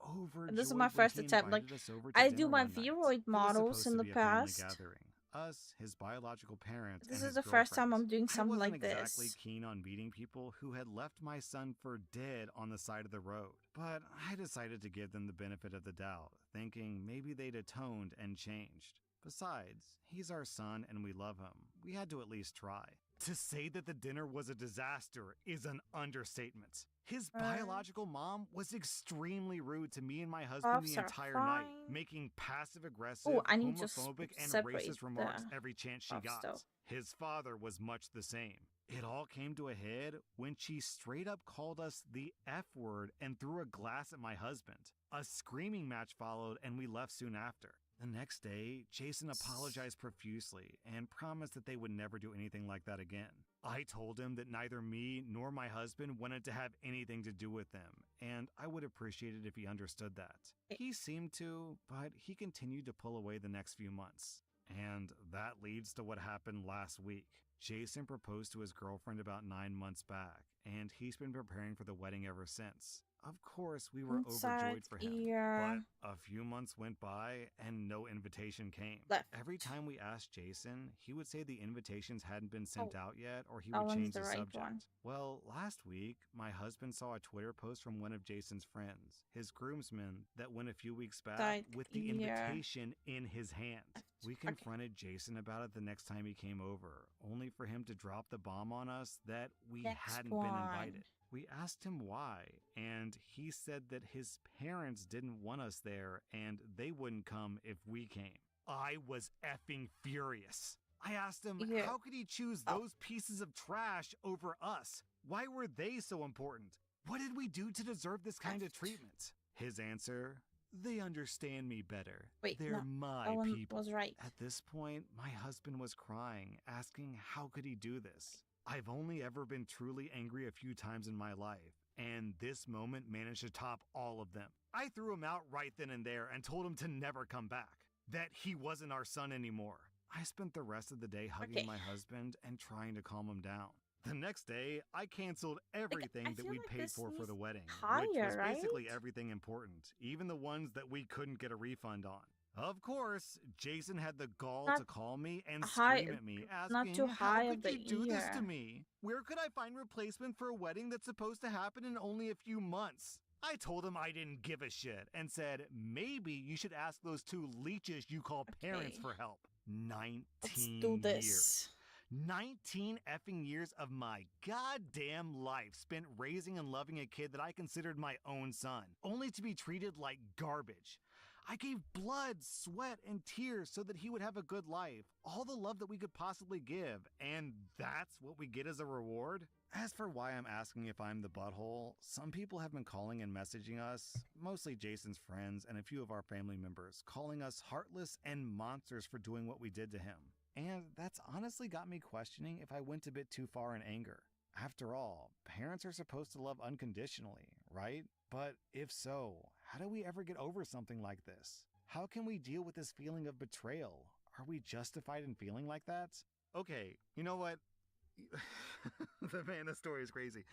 this is my overjoyed when first he attempt. Like, invited us over to I do dinner my one night. Viroid It was models supposed in to the be a family past. gathering. Us, his biological parents, This and is his the first time girlfriend. I'm doing I something wasn't like exactly this. keen on meeting people who had left my son for dead on the side of the road, but I decided to give them the benefit of the doubt, thinking maybe they'd atoned and changed. Besides, he's our son and we love him. We had to at least try. To say that the dinner was a disaster is an understatement. His biological mom was extremely rude to me and my husband Puffs the are entire night, fine. making passive-aggressive, Oh, I need to homophobic, and separate racist remarks the every chance she puffs got. though. His father was much the same. It all came to a head when she straight up called us the F word and threw a glass at my husband. A screaming match followed and we left soon after. The next day, Jason apologized profusely and promised that they would never do anything like that again. I told him that neither me nor my husband wanted to have anything to do with them, and I would appreciate it if he understood that. He seemed to, but he continued to pull away the next few months. And that leads to what happened last week. Jason proposed to his girlfriend about 9 months back, and he's been preparing for the wedding ever since. Of course, we were Inside overjoyed for him, ear. but a few months went by and no invitation came. Left. Every time we asked Jason, he would say the invitations hadn't been sent out yet, or he that would one's change the the right subject. one. Well, last week, my husband saw a Twitter post from one of Jason's friends, his groomsmen, that went a few weeks back Side with the ear. invitation in his hand. We Okay. confronted Jason about it the next time he came over, only for him to drop the bomb on us that we Next hadn't one. been invited. We asked him why, and he said that his parents didn't want us there and they wouldn't come if we came. I was effing furious. I asked him, Yeah. how could he choose those pieces of trash over us? Why were they so important? What did we do to deserve this kind of treatment? His answer, they understand me better. Wait, They're no, my that one people. was right. At this point, my husband was crying, asking how could he do this? I've only ever been truly angry a few times in my life, and this moment managed to top all of them. I threw him out right then and there and told him to never come back, that he wasn't our son anymore. I spent the rest of the day hugging my husband and trying to calm him down. The next day, I canceled everything I that feel we'd like paid this for needs the wedding, which higher, was basically right? everything important, even the ones that we couldn't get a refund on. Of course, Jason had the gall Not to call me and high, scream at me, not asking, too high how of could the you do this to ear. me? Where could I find replacement for a wedding that's supposed to happen in only a few months? I told him I didn't give a shit and said, maybe you should ask those two leeches you call parents Okay. for help. 19 Let's do years. this. 19 effing years of my goddamn life spent raising and loving a kid that I considered my own son, only to be treated like garbage. I gave blood, sweat, and tears so that he would have a good life, all the love that we could possibly give, and that's what we get as a reward? As for why I'm asking if I'm the butthole, some people have been calling and messaging us, mostly Jason's friends and a few of our family members, calling us heartless and monsters for doing what we did to him. And that's honestly got me questioning if I went a bit too far in anger. After all, parents are supposed to love unconditionally, right? But if so, how do we ever get over something like this? How can we deal with this feeling of betrayal? Are we justified in feeling like that? Okay, you know what? This story is crazy.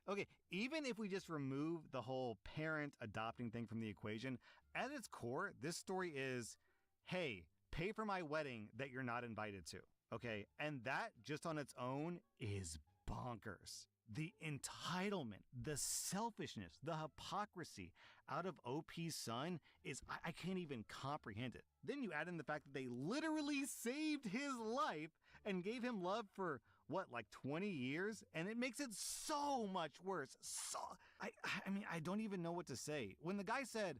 Okay, even if we just remove the whole parent adopting thing from the equation, at its core, this story is, hey, pay for my wedding that you're not invited to. Okay, and that just on its own is bonkers. The entitlement, the selfishness, the hypocrisy out of OP's son is, I can't even comprehend it. Then you add in the fact that they literally saved his life and gave him love for, what, like 20 years? And it makes it so much worse. I mean, I don't even know what to say. When the guy said,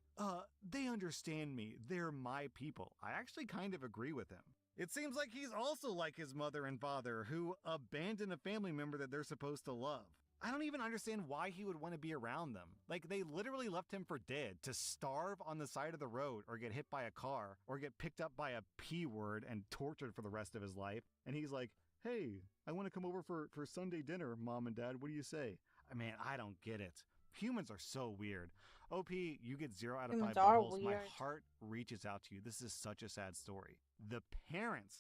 they understand me, they're my people, I actually kind of agree with him. It seems like he's also like his mother and father, who abandon a family member that they're supposed to love. I don't even understand why he would want to be around them. Like, they literally left him for dead, to starve on the side of the road, or get hit by a car, or get picked up by a P word and tortured for the rest of his life. And he's like, hey, I want to come over for Sunday dinner, Mom and Dad. What do you say? I mean, I don't get it. Humans are so weird. OP, you get 0 out of 5 Humans are buttholes. My weird. heart reaches out to you. This is such a sad story. The parents,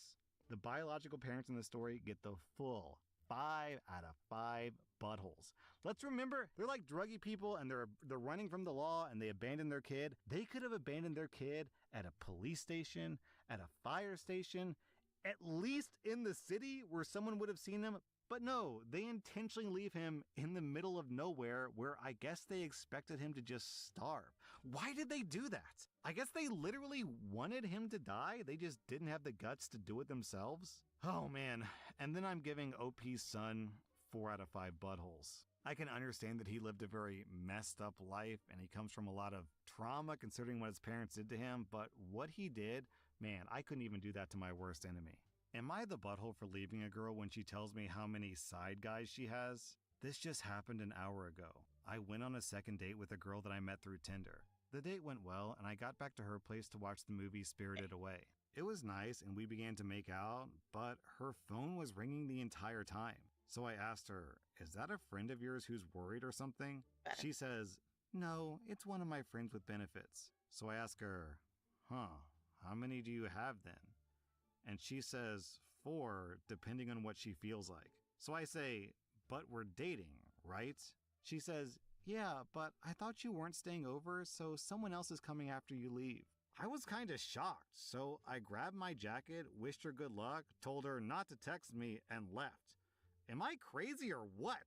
the biological parents in the story, get the full 5 out of 5 buttholes. Let's remember, they're like druggy people, and they're running from the law, and they abandoned their kid. They could have abandoned their kid at a police station, at a fire station, at least in the city where someone would have seen them. But no, they intentionally leave him in the middle of nowhere, where I guess they expected him to just starve. Why did they do that? I guess they literally wanted him to die. They just didn't have the guts to do it themselves. Oh man. And then I'm giving OP's son 4 out of 5 buttholes. I can understand that he lived a very messed up life, and he comes from a lot of trauma considering what his parents did to him, but what he did, man, I couldn't even do that to my worst enemy. Am I the butthole for leaving a girl when she tells me how many side guys she has? This just happened an hour ago. I went on a second date with a girl that I met through Tinder. The date went well, and I got back to her place to watch the movie Spirited Away. It was nice, and we began to make out, but her phone was ringing the entire time. So I asked her, is that a friend of yours who's worried or something? She says, no, it's one of my friends with benefits. So I ask her, how many do you have then? And she says 4, depending on what she feels like. So I say, but we're dating, right? She says, yeah, but I thought you weren't staying over, so someone else is coming after you leave. I was kind of shocked, so I grabbed my jacket, wished her good luck, told her not to text me, and left. Am I crazy or what?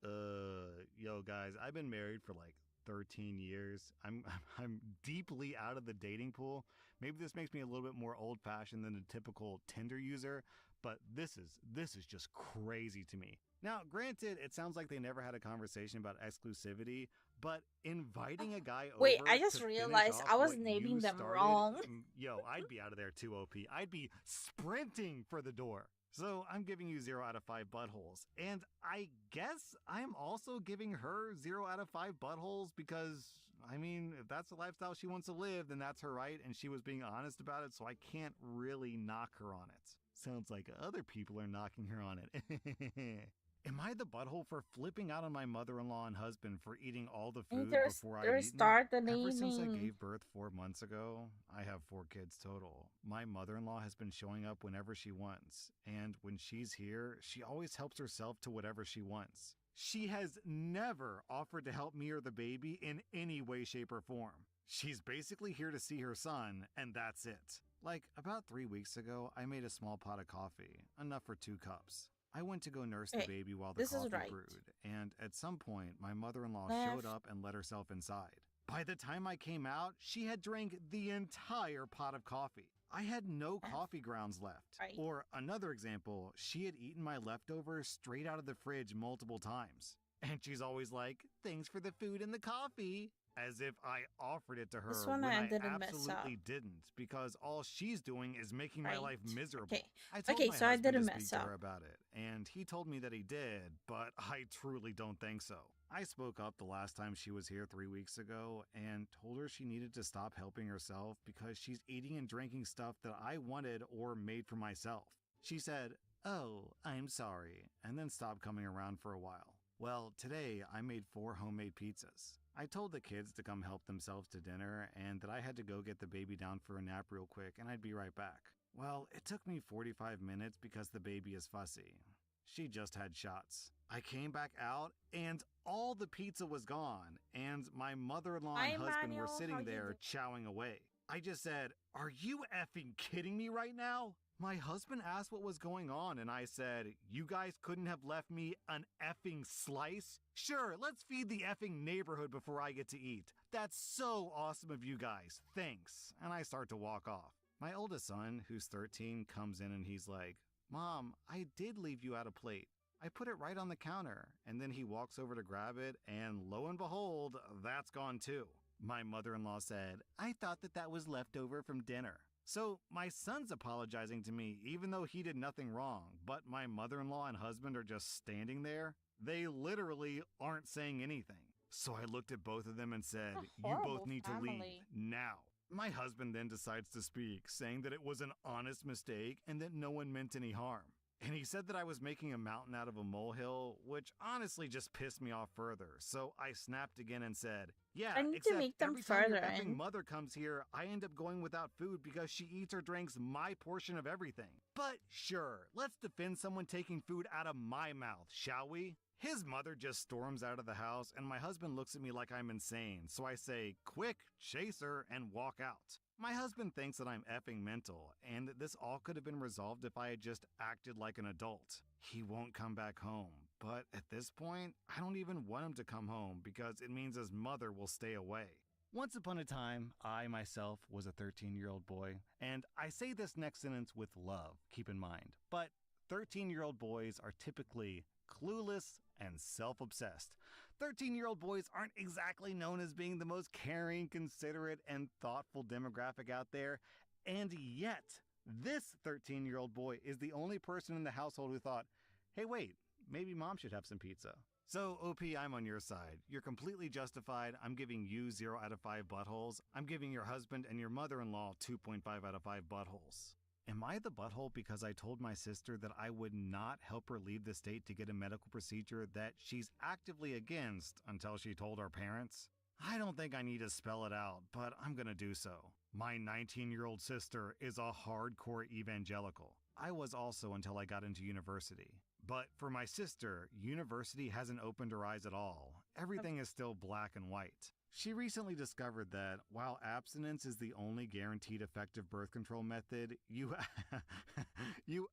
Yo guys, I've been married for like 13 years. I'm deeply out of the dating pool. Maybe this makes me a little bit more old-fashioned than a typical Tinder user, but this is just crazy to me. Now, granted, it sounds like they never had a conversation about exclusivity, but inviting a guy over Wait, I just to finish realized off I was what naming you them started, wrong. Yo, I'd be out of there too, OP. I'd be sprinting for the door. So I'm giving you 0 out of 5 buttholes. And I guess I'm also giving her 0 out of 5 buttholes because, I mean, if that's the lifestyle she wants to live, then that's her right, and she was being honest about it, so I can't really knock her on it. Sounds like other people are knocking her on it. Am I the butthole for flipping out on my mother-in-law and husband for eating all the food before I eat? Start the Ever since I naming. gave birth 4 months ago, I have 4 kids total. My mother-in-law has been showing up whenever she wants, and when she's here, she always helps herself to whatever she wants. She has never offered to help me or the baby in any way, shape, or form. She's basically here to see her son, and that's it. Like, about 3 weeks ago, I made a small pot of coffee, enough for 2 cups. I went to go nurse the Hey, baby while the this is coffee right. brewed, and at some point, my mother-in-law showed Left. up and let herself inside. By the time I came out, she had drank the entire pot of coffee. I had no coffee grounds left. Right. Or another example, she had eaten my leftovers straight out of the fridge multiple times. And she's always like, thanks for the food and the coffee. As if I offered it to her This one when I I didn't mess up. absolutely didn't, because all she's doing is making my life Right. miserable. Okay. I told Okay, my so I husband didn't to mess speak to up. her about it, and he told me that he did, but I truly don't think so. I spoke up the last time she was here 3 weeks ago and told her she needed to stop helping herself because she's eating and drinking stuff that I wanted or made for myself. She said, "Oh, I'm sorry," and then stopped coming around for a while. Well, today I made 4 homemade pizzas. I told the kids to come help themselves to dinner and that I had to go get the baby down for a nap real quick and I'd be right back. Well, it took me 45 minutes because the baby is fussy. She just had shots. I came back out and all the pizza was gone, and my mother-in-law Hi, and husband were Manuel. How sitting you there doing? chowing away. I just said, "Are you effing kidding me right now?" My husband asked what was going on, and I said, "You guys couldn't have left me an effing slice? Sure, let's feed the effing neighborhood before I get to eat. That's so awesome of you guys. Thanks." And I start to walk off. My oldest son, who's 13, comes in and he's like, "Mom, I did leave you out a plate. I put it right on the counter." And then he walks over to grab it, and lo and behold, that's gone too. My mother-in-law said, "I thought that was left over from dinner." So my son's apologizing to me even though he did nothing wrong, but my mother-in-law and husband are just standing there. They literally aren't saying anything. So I looked at both of them and said, A "You both horrible need to leave family. now." My husband then decides to speak, saying that it was an honest mistake and that no one meant any harm. And he said that I was making a mountain out of a molehill, which honestly just pissed me off further. So I snapped again and said, "Yeah, I need to except make them every time your further effing in. mother comes here, I end up going without food because she eats or drinks my portion of everything. But sure, let's defend someone taking food out of my mouth, shall we?" His mother just storms out of the house, and my husband looks at me like I'm insane. So I say, "Quick, chase her," and walk out. My husband thinks that I'm effing mental, and that this all could have been resolved if I had just acted like an adult. He won't come back home, but at this point, I don't even want him to come home because it means his mother will stay away. Once upon a time, I myself was a 13-year-old boy, and I say this next sentence with love, keep in mind, but 13-year-old boys are typically clueless and self-obsessed. 13-year-old boys aren't exactly known as being the most caring, considerate, and thoughtful demographic out there, and yet, this 13-year-old boy is the only person in the household who thought, "Hey, wait, maybe mom should have some pizza." So, OP, I'm on your side. You're completely justified. I'm giving you 0 out of 5 buttholes. I'm giving your husband and your mother-in-law 2.5 out of 5 buttholes. Am I the butthole because I told my sister that I would not help her leave the state to get a medical procedure that she's actively against until she told our parents? I don't think I need to spell it out, but I'm gonna do so. My 19-year-old sister is a hardcore evangelical. I was also until I got into university. But for my sister, university hasn't opened her eyes at all. Everything is still black and white. She recently discovered that while abstinence is the only guaranteed effective birth control method, you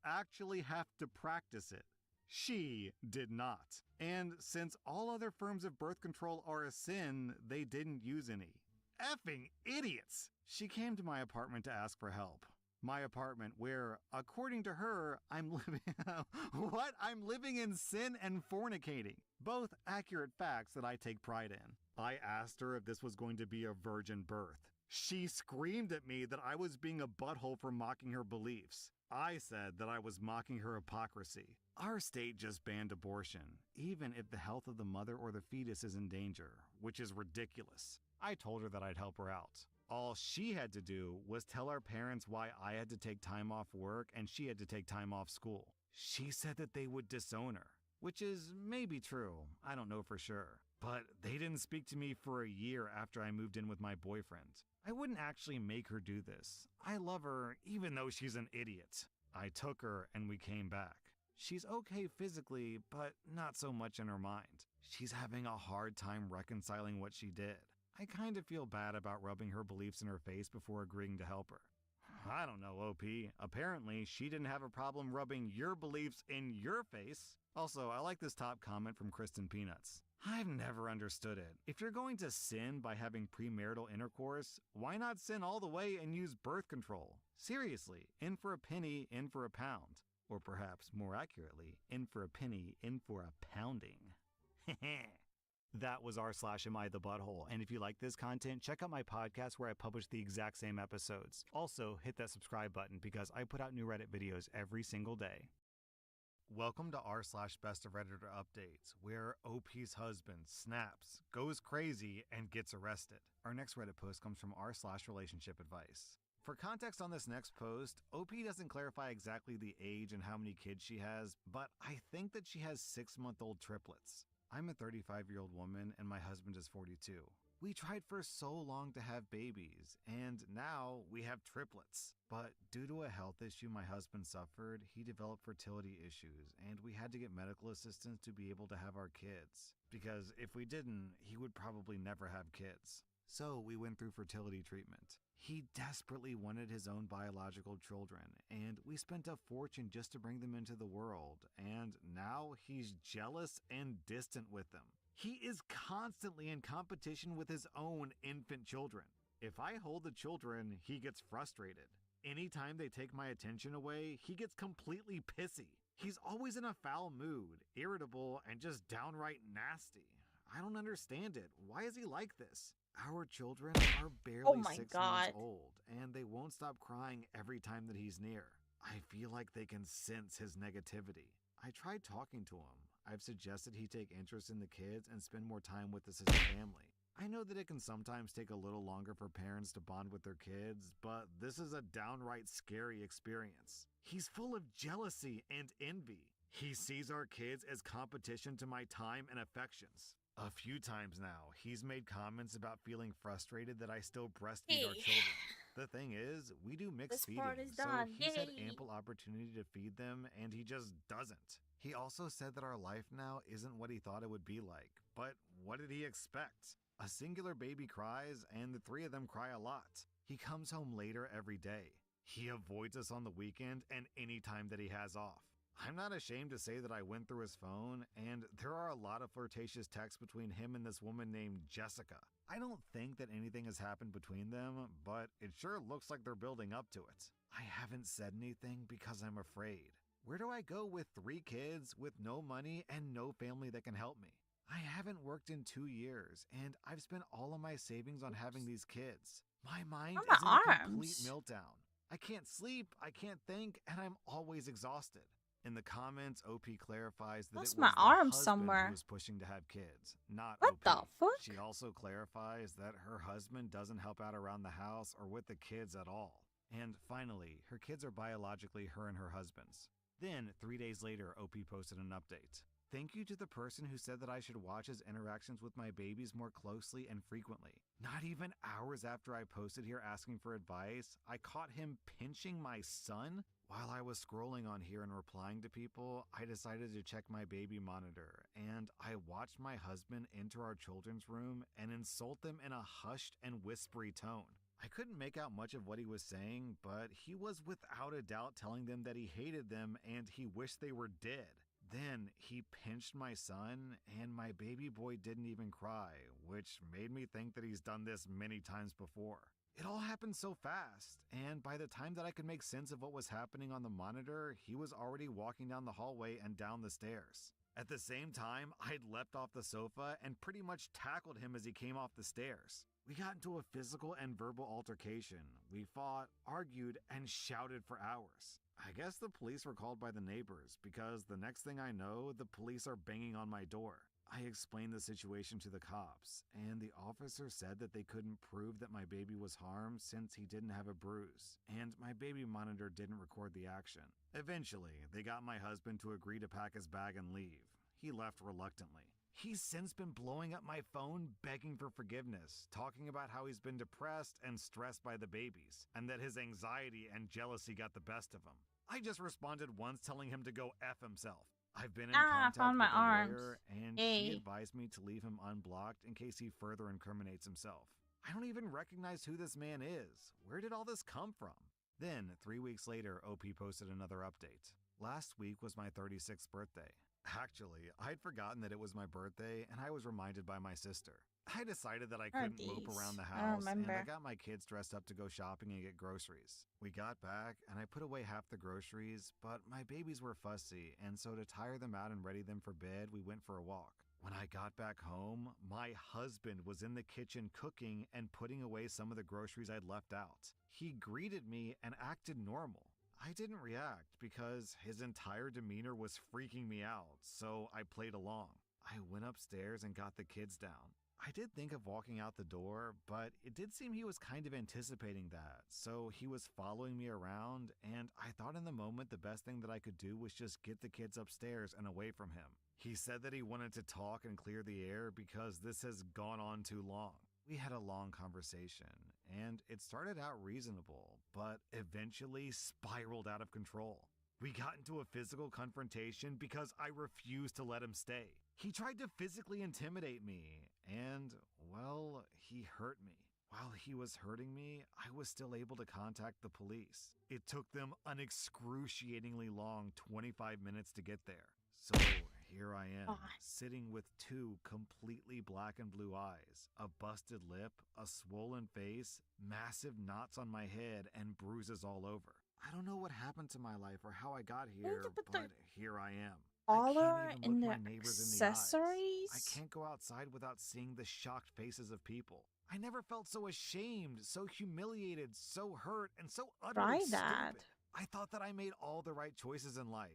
actually have to practice it. She did not. And since all other forms of birth control are a sin, they didn't use any. Effing idiots! She came to my apartment to ask for help. My apartment where, according to her, I'm living in sin and fornicating. Both accurate facts that I take pride in. I asked her if this was going to be a virgin birth. She screamed at me that I was being a butthole for mocking her beliefs. I said that I was mocking her hypocrisy. Our state just banned abortion, even if the health of the mother or the fetus is in danger, which is ridiculous. I told her that I'd help her out. All she had to do was tell our parents why I had to take time off work and she had to take time off school. She said that they would disown her, which is maybe true. I don't know for sure. But they didn't speak to me for a year after I moved in with my boyfriend. I wouldn't actually make her do this. I love her even though she's an idiot. I took her and we came back. She's okay physically, but not so much in her mind. She's having a hard time reconciling what she did. I kind of feel bad about rubbing her beliefs in her face before agreeing to help her. I don't know, OP. Apparently, she didn't have a problem rubbing your beliefs in your face. Also, I like this top comment from Kristen Peanuts. I've never understood it. If you're going to sin by having premarital intercourse, why not sin all the way and use birth control? Seriously, in for a penny, in for a pound. Or perhaps, more accurately, in for a penny, in for a pounding. That was r/am I the butthole, and if you like this content, check out my podcast where I publish the exact same episodes. Also, hit that subscribe button because I put out new Reddit videos every single day. Welcome to r/best of Redditor updates, where OP's husband snaps, goes crazy, and gets arrested. Our next Reddit post comes from r/relationship advice. For context on this next post, OP doesn't clarify exactly the age and how many kids she has, but I think that she has 6-month-old triplets. I'm a 35-year-old woman and my husband is 42. We tried for so long to have babies, and now we have triplets. But due to a health issue my husband suffered, he developed fertility issues, and we had to get medical assistance to be able to have our kids. Because if we didn't, he would probably never have kids. So we went through fertility treatment. He desperately wanted his own biological children, and we spent a fortune just to bring them into the world, and now he's jealous and distant with them. He is constantly in competition with his own infant children. If I hold the children, he gets frustrated. Anytime they take my attention away, he gets completely pissy. He's always in a foul mood, irritable, and just downright nasty. I don't understand it. Why is he like this? Our children are barely 6 months old, and they won't stop crying every time that he's near. I feel like they can sense his negativity. I tried talking to him. I've suggested he take interest in the kids and spend more time with us as a family. I know that it can sometimes take a little longer for parents to bond with their kids, but this is a downright scary experience. He's full of jealousy and envy. He sees our kids as competition to my time and affections. A few times now, he's made comments about feeling frustrated that I still breastfeed our children. The thing is, we do mixed feeding, so he's had ample opportunity to feed them, and he just doesn't. He also said that our life now isn't what he thought it would be like, but what did he expect? A singular baby cries, and the 3 of them cry a lot. He comes home later every day. He avoids us on the weekend and any time that he has off. I'm not ashamed to say that I went through his phone, and there are a lot of flirtatious texts between him and this woman named Jessica. I don't think that anything has happened between them, but it sure looks like they're building up to it. I haven't said anything because I'm afraid. Where do I go with 3 kids, with no money, and no family that can help me? I haven't worked in 2 years, and I've spent all of my savings on having these kids. My mind is in a complete meltdown. I can't sleep, I can't think, and I'm always exhausted. In the comments, OP clarifies that it was the husband who was pushing to have kids, not OP. What the fuck? She also clarifies that her husband doesn't help out around the house or with the kids at all. And finally, her kids are biologically her and her husband's. Then, 3 days later, OP posted an update. Thank you to the person who said that I should watch his interactions with my babies more closely and frequently. Not even hours after I posted here asking for advice, I caught him pinching my son? While I was scrolling on here and replying to people, I decided to check my baby monitor, and I watched my husband enter our children's room and insult them in a hushed and whispery tone. I couldn't make out much of what he was saying, but he was without a doubt telling them that he hated them and he wished they were dead. Then he pinched my son, and my baby boy didn't even cry, which made me think that he's done this many times before. It all happened so fast, and by the time that I could make sense of what was happening on the monitor, he was already walking down the hallway and down the stairs. At the same time, I'd leapt off the sofa and pretty much tackled him as he came off the stairs. We got into a physical and verbal altercation. We fought, argued, and shouted for hours. I guess the police were called by the neighbors, because the next thing I know, the police are banging on my door. I explained the situation to the cops, and the officer said that they couldn't prove that my baby was harmed since he didn't have a bruise, and my baby monitor didn't record the action. Eventually, they got my husband to agree to pack his bag and leave. He left reluctantly. He's since been blowing up my phone begging for forgiveness, talking about how he's been depressed and stressed by the babies, and that his anxiety and jealousy got the best of him. I just responded once telling him to go F himself. I've been in contact with a lawyer, and she advised me to leave him unblocked in case he further incriminates himself. I don't even recognize who this man is. Where did all this come from? Then, 3 weeks later, OP posted another update. Last week was my 36th birthday. Actually, I'd forgotten that it was my birthday, and I was reminded by my sister. I decided that I couldn't mope around the house, and I got my kids dressed up to go shopping and get groceries. We got back, and I put away half the groceries, but my babies were fussy, and so to tire them out and ready them for bed, we went for a walk. When I got back home, my husband was in the kitchen cooking and putting away some of the groceries I'd left out. He greeted me and acted normal. I didn't react because his entire demeanor was freaking me out, so I played along. I went upstairs and got the kids down. I did think of walking out the door, but it did seem he was kind of anticipating that, so he was following me around, and I thought in the moment the best thing that I could do was just get the kids upstairs and away from him. He said that he wanted to talk and clear the air because this has gone on too long. We had a long conversation, and it started out reasonable, but eventually spiraled out of control. We got into a physical confrontation because I refused to let him stay. He tried to physically intimidate me, and, well, he hurt me. While he was hurting me, I was still able to contact the police. It took them an excruciatingly long 25 minutes to get there. So here I am, God. sitting with two completely black and blue eyes, a busted lip, a swollen face, massive knots on my head, and bruises all over. I don't know what happened to my life or how I got here, to put the but here I am. Collar I can't even and look the my neighbors in the eyes. accessories. I can't go outside without seeing the shocked faces of people. I never felt so ashamed, so humiliated, so hurt, and so utterly Try that. stupid. I thought that I made all the right choices in life.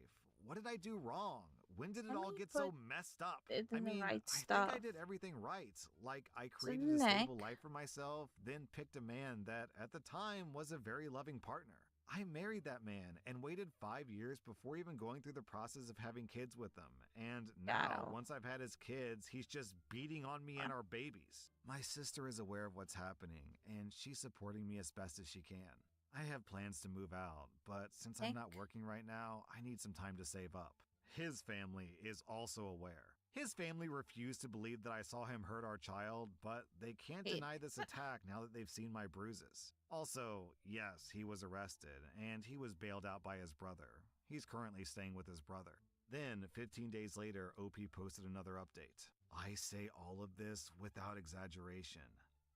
What did I do wrong? When did it Let all me get so put messed up? it I in the mean, right I think stuff. I did everything right. Like, I So created a stable neck. life for myself, then picked a man that, at the time, was a very loving partner. I married that man and waited 5 years before even going through the process of having kids with him. And now, Gato. once I've had his kids, he's just beating on me and our babies. My sister is aware of what's happening, and she's supporting me as best as she can. I have plans to move out, but since I'm not Nick. working right now, I need some time to save up. His family is also aware. His family refused to believe that I saw him hurt our child, but they can't Hey. deny this attack now that they've seen my bruises. Also, yes, he was arrested, and he was bailed out by his brother. He's currently staying with his brother. Then, 15 days later, OP posted another update. I say all of this without exaggeration.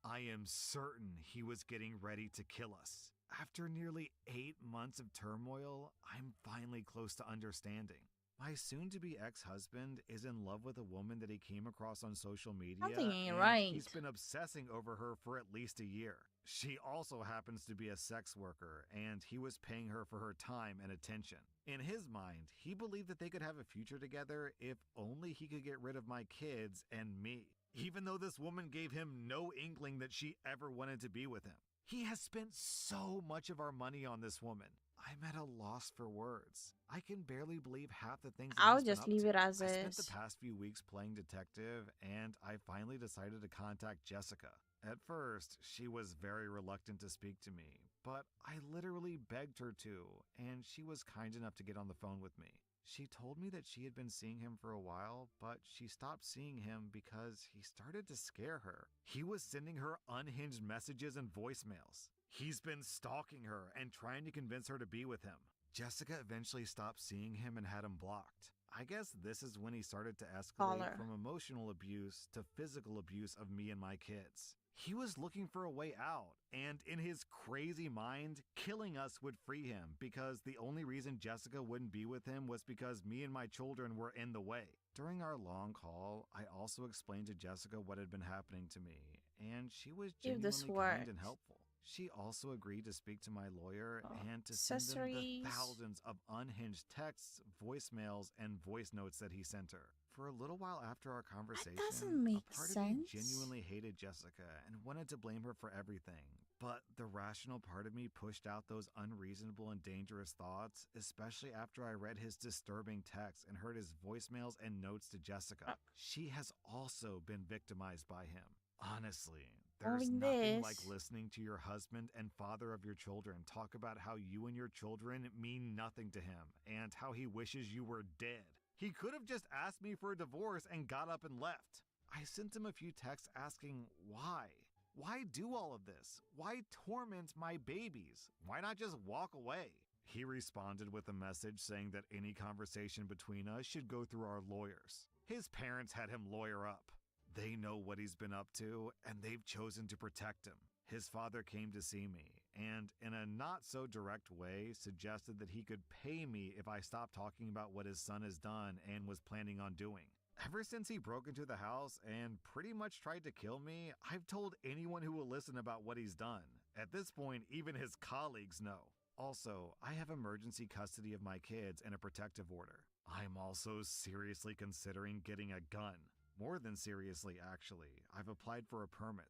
I am certain he was getting ready to kill us. After nearly 8 months of turmoil, I'm finally close to understanding. My soon-to-be ex-husband is in love with a woman that he came across on social media, Something ain't and right. he's been obsessing over her for at least a year. She also happens to be a sex worker, and he was paying her for her time and attention. In his mind, he believed that they could have a future together if only he could get rid of my kids and me, even though this woman gave him no inkling that she ever wanted to be with him. He has spent so much of our money on this woman. I'm at a loss for words. I can barely believe half the things that I'll he's been just up leave to. it as I spent is. the past few weeks playing detective, and I finally decided to contact Jessica. At first, she was very reluctant to speak to me, but I literally begged her to, and she was kind enough to get on the phone with me. She told me that she had been seeing him for a while, but she stopped seeing him because he started to scare her. He was sending her unhinged messages and voicemails. He's been stalking her and trying to convince her to be with him. Jessica eventually stopped seeing him and had him blocked. I guess this is when he started to escalate Caller. from emotional abuse to physical abuse of me and my kids. He was looking for a way out, and in his crazy mind, killing us would free him because the only reason Jessica wouldn't be with him was because me and my children were in the way. During our long call, I also explained to Jessica what had been happening to me, and she was If this genuinely kind and works. helpful. She also agreed to speak to my lawyer Oh, and to send them the accessories. thousands of unhinged texts, voicemails, and voice notes that he sent her. For a little while after our conversation, doesn't make a part of me sense. genuinely hated Jessica and wanted to blame her for everything. But the rational part of me pushed out those unreasonable and dangerous thoughts, especially after I read his disturbing texts and heard his voicemails and notes to Jessica. She has also been victimized by him. Honestly, there's Knowing nothing like this. listening to your husband and father of your children talk about how you and your children mean nothing to him and how he wishes you were dead. He could have just asked me for a divorce and got up and left. I sent him a few texts asking why. Why do all of this? Why torment my babies? Why not just walk away? He responded with a message saying that any conversation between us should go through our lawyers. His parents had him lawyer up. They know what he's been up to, and they've chosen to protect him. His father came to see me, and in a not-so-direct way, suggested that he could pay me if I stopped talking about what his son has done and was planning on doing. Ever since he broke into the house and pretty much tried to kill me, I've told anyone who will listen about what he's done. At this point, even his colleagues know. Also, I have emergency custody of my kids and a protective order. I'm also seriously considering getting a gun. More than seriously, actually. I've applied for a permit.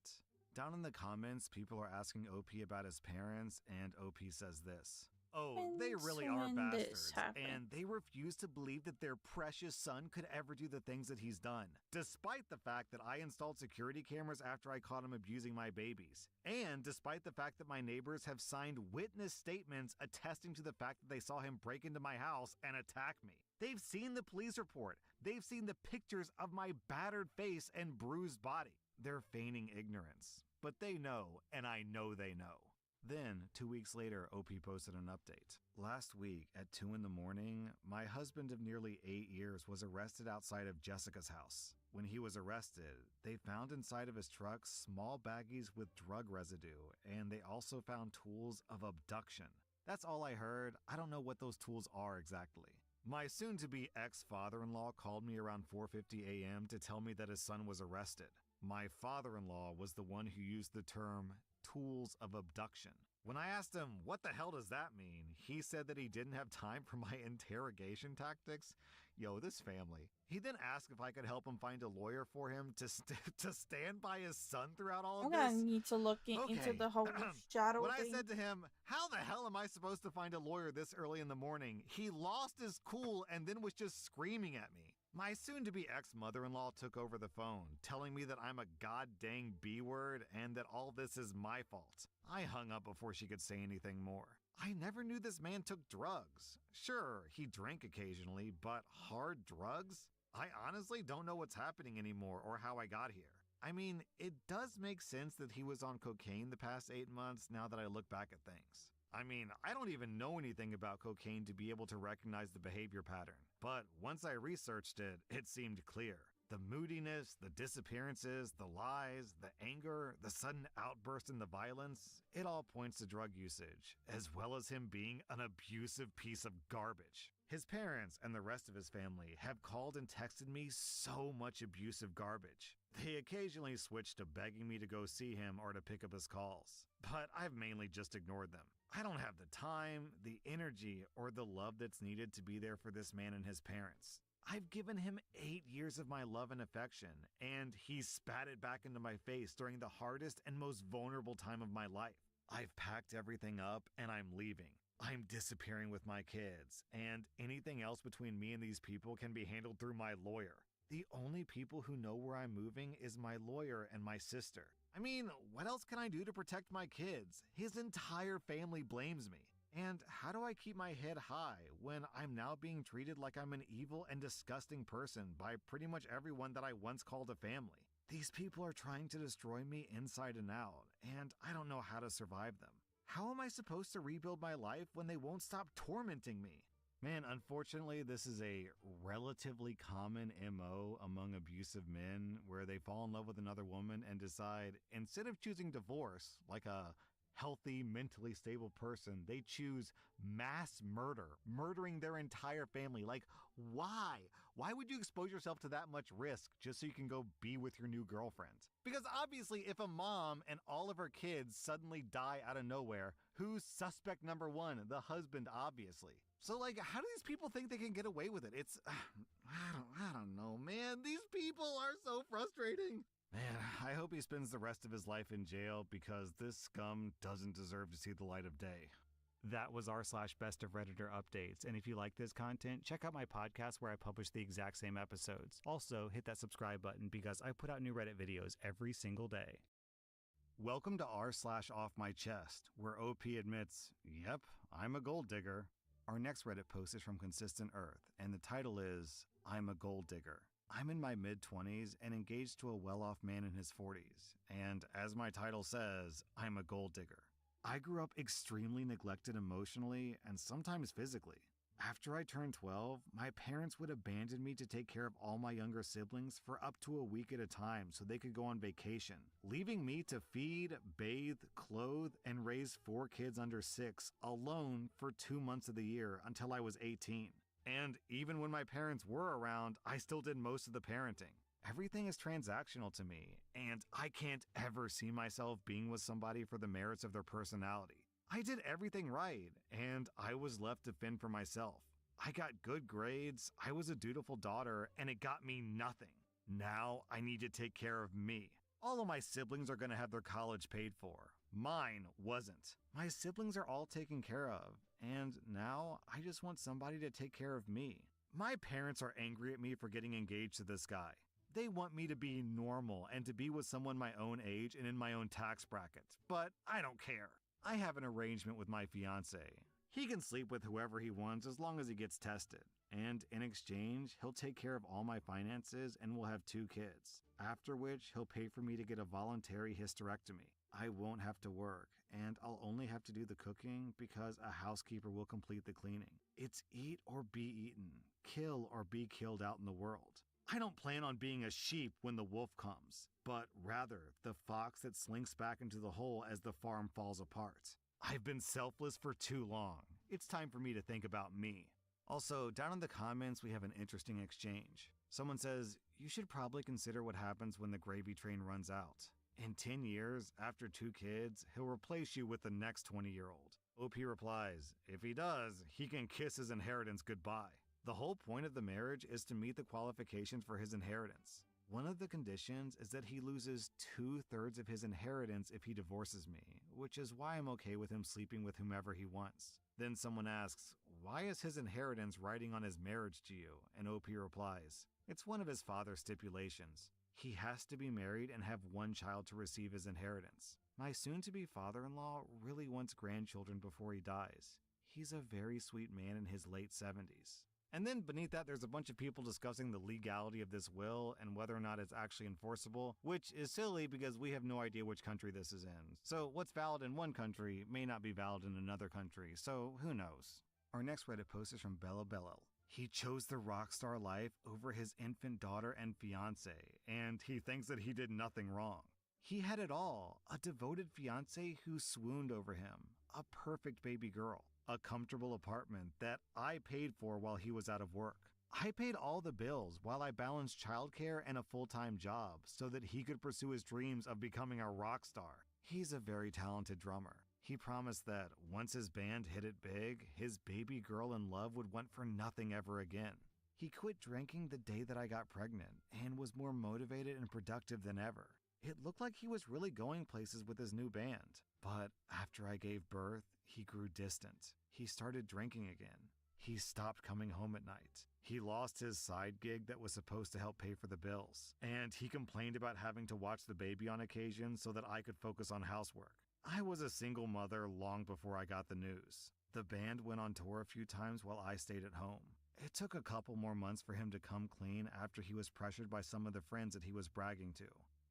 Down in the comments, people are asking OP about his parents, and OP says this. Oh, they really So are when this bastards, happened. and they refuse to believe that their precious son could ever do the things that he's done, despite the fact that I installed security cameras after I caught him abusing my babies, and despite the fact that my neighbors have signed witness statements attesting to the fact that they saw him break into my house and attack me. They've seen the police report. They've seen the pictures of my battered face and bruised body. They're feigning ignorance, but they know, and I know they know. Then, 2 weeks later, OP posted an update. Last week, at 2 in the morning, my husband of nearly 8 years was arrested outside of Jessica's house. When he was arrested, they found inside of his truck small baggies with drug residue, and they also found tools of abduction. That's all I heard. I don't know what those tools are exactly. My soon-to-be ex-father-in-law called me around 4:50 a.m. to tell me that his son was arrested. My father-in-law was the one who used the term tools of abduction. When I asked him, what the hell does that mean? He said that he didn't have time for my interrogation tactics. Yo, this family. He then asked if I could help him find a lawyer for him to stand by his son throughout all I'm of gonna this. need to look into the whole shadow When I thing. said to him, how the hell am I supposed to find a lawyer this early in the morning? He lost his cool and then was just screaming at me. My soon-to-be ex-mother-in-law took over the phone, telling me that I'm a god-dang B-word and that all this is my fault. I hung up before she could say anything more. I never knew this man took drugs. Sure, he drank occasionally, but hard drugs? I honestly don't know what's happening anymore or how I got here. I mean, it does make sense that he was on cocaine the past 8 months now that I look back at things. I mean, I don't even know anything about cocaine to be able to recognize the behavior pattern. But once I researched it, it seemed clear. The moodiness, the disappearances, the lies, the anger, the sudden outburst and the violence, it all points to drug usage, as well as him being an abusive piece of garbage. His parents and the rest of his family have called and texted me so much abusive garbage. They occasionally switch to begging me to go see him or to pick up his calls, but I've mainly just ignored them. I don't have the time, the energy, or the love that's needed to be there for this man and his parents. I've given him 8 years of my love and affection, and he spat it back into my face during the hardest and most vulnerable time of my life. I've packed everything up and I'm leaving. I'm disappearing with my kids, and anything else between me and these people can be handled through my lawyer. The only people who know where I'm moving is my lawyer and my sister. I mean, what else can I do to protect my kids? His entire family blames me. And how do I keep my head high when I'm now being treated like I'm an evil and disgusting person by pretty much everyone that I once called a family? These people are trying to destroy me inside and out, and I don't know how to survive them. How am I supposed to rebuild my life when they won't stop tormenting me? Man, unfortunately, this is a relatively common MO among abusive men where they fall in love with another woman and decide, instead of choosing divorce, like a healthy, mentally stable person, they choose mass murder, murdering their entire family. Like, why? Why would you expose yourself to that much risk just so you can go be with your new girlfriend? Because obviously, if a mom and all of her kids suddenly die out of nowhere, who's suspect number one? The husband, obviously. So, like, how do these people think they can get away with it? It's, I don't know, man. These people are so frustrating. Man, I hope he spends the rest of his life in jail because this scum doesn't deserve to see the light of day. That was r/best of Redditor updates, and if you like this content, check out my podcast where I publish the exact same episodes. Also, hit that subscribe button because I put out new Reddit videos every single day. Welcome to r/off my chest, where OP admits, yep, I'm a gold digger. Our next Reddit post is from Consistent Earth, and the title is, I'm a gold digger. I'm in my mid-20s and engaged to a well-off man in his 40s, and as my title says, I'm a gold digger. I grew up extremely neglected emotionally and sometimes physically. After I turned 12, my parents would abandon me to take care of all my younger siblings for up to a week at a time so they could go on vacation, leaving me to feed, bathe, clothe, and raise 4 kids under 6 alone for 2 months of the year until I was 18. And even when my parents were around, I still did most of the parenting. Everything is transactional to me, and I can't ever see myself being with somebody for the merits of their personality. I did everything right, and I was left to fend for myself. I got good grades, I was a dutiful daughter, and it got me nothing. Now I need to take care of me. All of my siblings are going to have their college paid for. Mine wasn't. My siblings are all taken care of, and now I just want somebody to take care of me. My parents are angry at me for getting engaged to this guy. They want me to be normal and to be with someone my own age and in my own tax bracket, but I don't care. I have an arrangement with my fiance. He can sleep with whoever he wants as long as he gets tested. And in exchange, he'll take care of all my finances and we'll have 2 kids. After which, he'll pay for me to get a voluntary hysterectomy. I won't have to work, and I'll only have to do the cooking because a housekeeper will complete the cleaning. It's eat or be eaten, kill or be killed out in the world. I don't plan on being a sheep when the wolf comes, but rather the fox that slinks back into the hole as the farm falls apart. I've been selfless for too long. It's time for me to think about me. Also, down in the comments, we have an interesting exchange. Someone says, you should probably consider what happens when the gravy train runs out. In 10 years, after 2 kids, he'll replace you with the next 20-year-old. OP replies, if he does, he can kiss his inheritance goodbye. The whole point of the marriage is to meet the qualifications for his inheritance. One of the conditions is that he loses 2/3 of his inheritance if he divorces me, which is why I'm okay with him sleeping with whomever he wants. Then someone asks, why is his inheritance riding on his marriage to you? And OP replies, it's one of his father's stipulations. He has to be married and have 1 child to receive his inheritance. My soon-to-be father-in-law really wants grandchildren before he dies. He's a very sweet man in his late 70s. And then beneath that, there's a bunch of people discussing the legality of this will and whether or not it's actually enforceable, which is silly because we have no idea which country this is in. So what's valid in one country may not be valid in another country, so who knows? Our next Reddit post is from Bello Bello. He chose the rock star life over his infant daughter and fiance, and he thinks that he did nothing wrong. He had it all, a devoted fiance who swooned over him, a perfect baby girl, a comfortable apartment that I paid for while he was out of work. I paid all the bills while I balanced childcare and a full-time job so that he could pursue his dreams of becoming a rock star. He's a very talented drummer. He promised that once his band hit it big, his baby girl in love would want for nothing ever again. He quit drinking the day that I got pregnant and was more motivated and productive than ever. It looked like he was really going places with his new band. But after I gave birth, he grew distant. He started drinking again. He stopped coming home at night. He lost his side gig that was supposed to help pay for the bills. And he complained about having to watch the baby on occasion so that I could focus on housework. I was a single mother long before I got the news. The band went on tour a few times while I stayed at home. It took a couple more months for him to come clean after he was pressured by some of the friends that he was bragging to.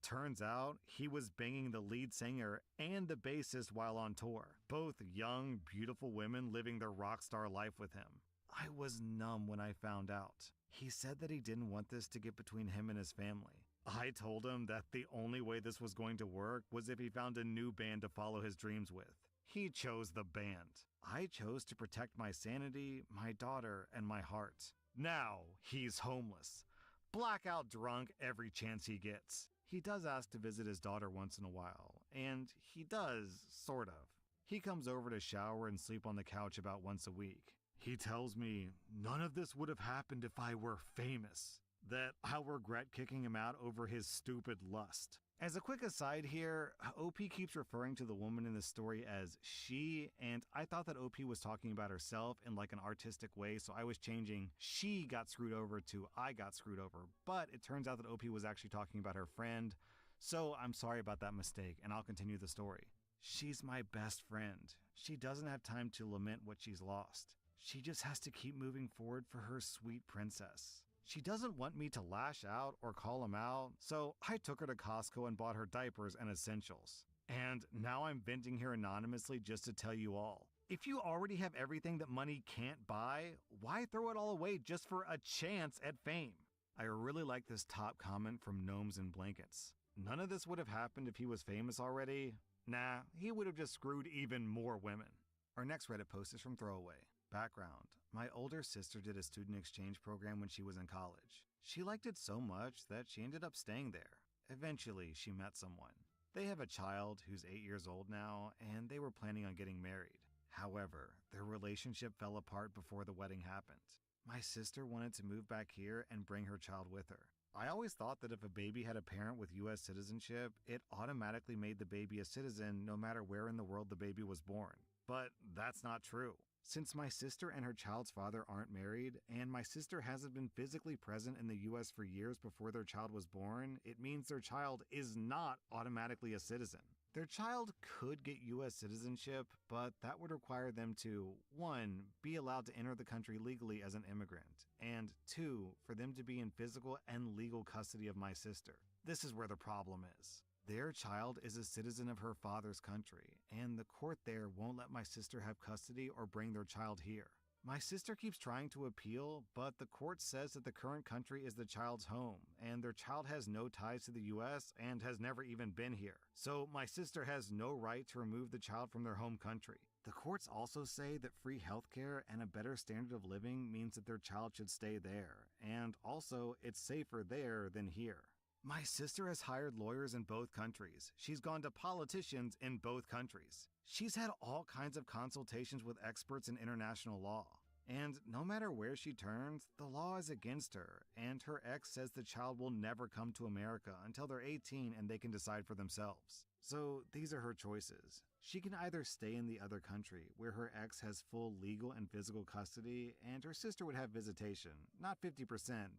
Turns out, he was banging the lead singer and the bassist while on tour. Both young, beautiful women living their rock star life with him. I was numb when I found out. He said that he didn't want this to get between him and his family. I told him that the only way this was going to work was if he found a new band to follow his dreams with. He chose the band. I chose to protect my sanity, my daughter, and my heart. Now, he's homeless. Blackout drunk every chance he gets. He does ask to visit his daughter once in a while, and he does, sort of. He comes over to shower and sleep on the couch about once a week. He tells me, none of this would have happened if I were famous. That I'll regret kicking him out over his stupid lust. As a quick aside here, OP keeps referring to the woman in the story as she, and I thought that OP was talking about herself in like an artistic way, so I was changing she got screwed over to I got screwed over, but it turns out that OP was actually talking about her friend, so I'm sorry about that mistake, and I'll continue the story. She's my best friend. She doesn't have time to lament what she's lost. She just has to keep moving forward for her sweet princess. She doesn't want me to lash out or call him out, so I took her to Costco and bought her diapers and essentials. And now I'm venting here anonymously just to tell you all. If you already have everything that money can't buy, why throw it all away just for a chance at fame? I really like this top comment from Gnomes and Blankets. None of this would have happened if he was famous already. Nah, he would have just screwed even more women. Our next Reddit post is from Throwaway. Background: my older sister did a student exchange program when she was in college. She liked it so much that she ended up staying there. Eventually, she met someone. They have a child who's 8 years old now, and they were planning on getting married. However, their relationship fell apart before the wedding happened. My sister wanted to move back here and bring her child with her. I always thought that if a baby had a parent with US citizenship, it automatically made the baby a citizen no matter where in the world the baby was born. But that's not true. Since my sister and her child's father aren't married, and my sister hasn't been physically present in the US for years before their child was born, it means their child is not automatically a citizen. Their child could get US citizenship, but that would require them to, 1, be allowed to enter the country legally as an immigrant, and 2, for them to be in physical and legal custody of my sister. This is where the problem is. Their child is a citizen of her father's country, and the court there won't let my sister have custody or bring their child here. My sister keeps trying to appeal, but the court says that the current country is the child's home, and their child has no ties to the US and has never even been here. So my sister has no right to remove the child from their home country. The courts also say that free healthcare and a better standard of living means that their child should stay there, and also it's safer there than here. My sister has hired lawyers in both countries. She's gone to politicians in both countries. She's had all kinds of consultations with experts in international law. And no matter where she turns, the law is against her, and her ex says the child will never come to America until they're 18 and they can decide for themselves. So these are her choices. She can either stay in the other country, where her ex has full legal and physical custody, and her sister would have visitation, not 50%,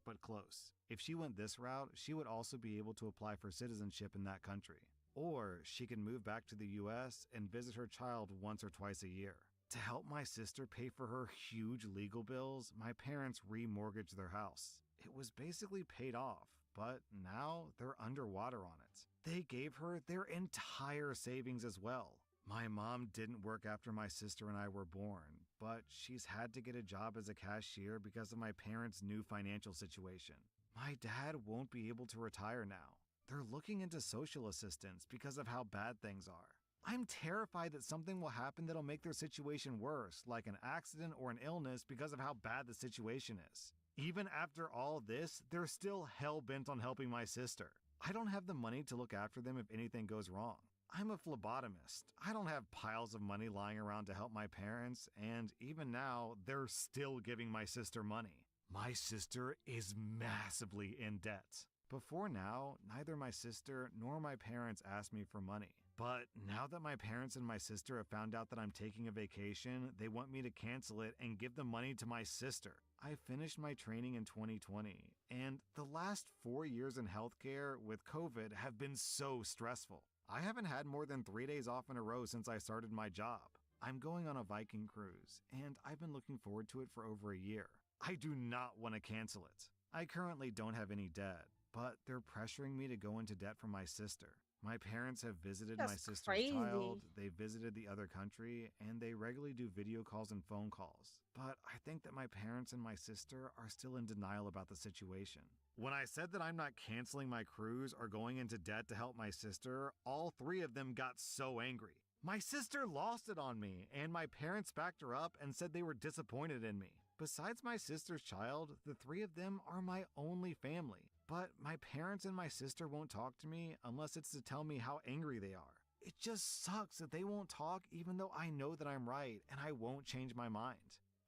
but close. If she went this route, she would also be able to apply for citizenship in that country. Or she can move back to the US and visit her child once or twice a year. To help my sister pay for her huge legal bills, my parents remortgaged their house. It was basically paid off, but now they're underwater on it. They gave her their entire savings as well. My mom didn't work after my sister and I were born, but she's had to get a job as a cashier because of my parents' new financial situation. My dad won't be able to retire now. They're looking into social assistance because of how bad things are. I'm terrified that something will happen that'll make their situation worse, like an accident or an illness because of how bad the situation is. Even after all this, they're still hell-bent on helping my sister. I don't have the money to look after them if anything goes wrong. I'm a phlebotomist. I don't have piles of money lying around to help my parents, and even now, they're still giving my sister money. My sister is massively in debt. Before now, neither my sister nor my parents asked me for money. But now that my parents and my sister have found out that I'm taking a vacation, they want me to cancel it and give the money to my sister. I finished my training in 2020, and the last 4 years in healthcare with COVID have been so stressful. I haven't had more than 3 days off in a row since I started my job. I'm going on a Viking cruise, and I've been looking forward to it for over a year. I do not want to cancel it. I currently don't have any debt, but they're pressuring me to go into debt for my sister. My parents have visited my That's sister's crazy. child, they visited the other country, and they regularly do video calls and phone calls. But I think that my parents and my sister are still in denial about the situation. When I said that I'm not canceling my cruise or going into debt to help my sister, all 3 of them got so angry. My sister lost it on me, and my parents backed her up and said they were disappointed in me. Besides my sister's child, the 3 of them are my only family. But my parents and my sister won't talk to me unless it's to tell me how angry they are. It just sucks that they won't talk even though I know that I'm right and I won't change my mind.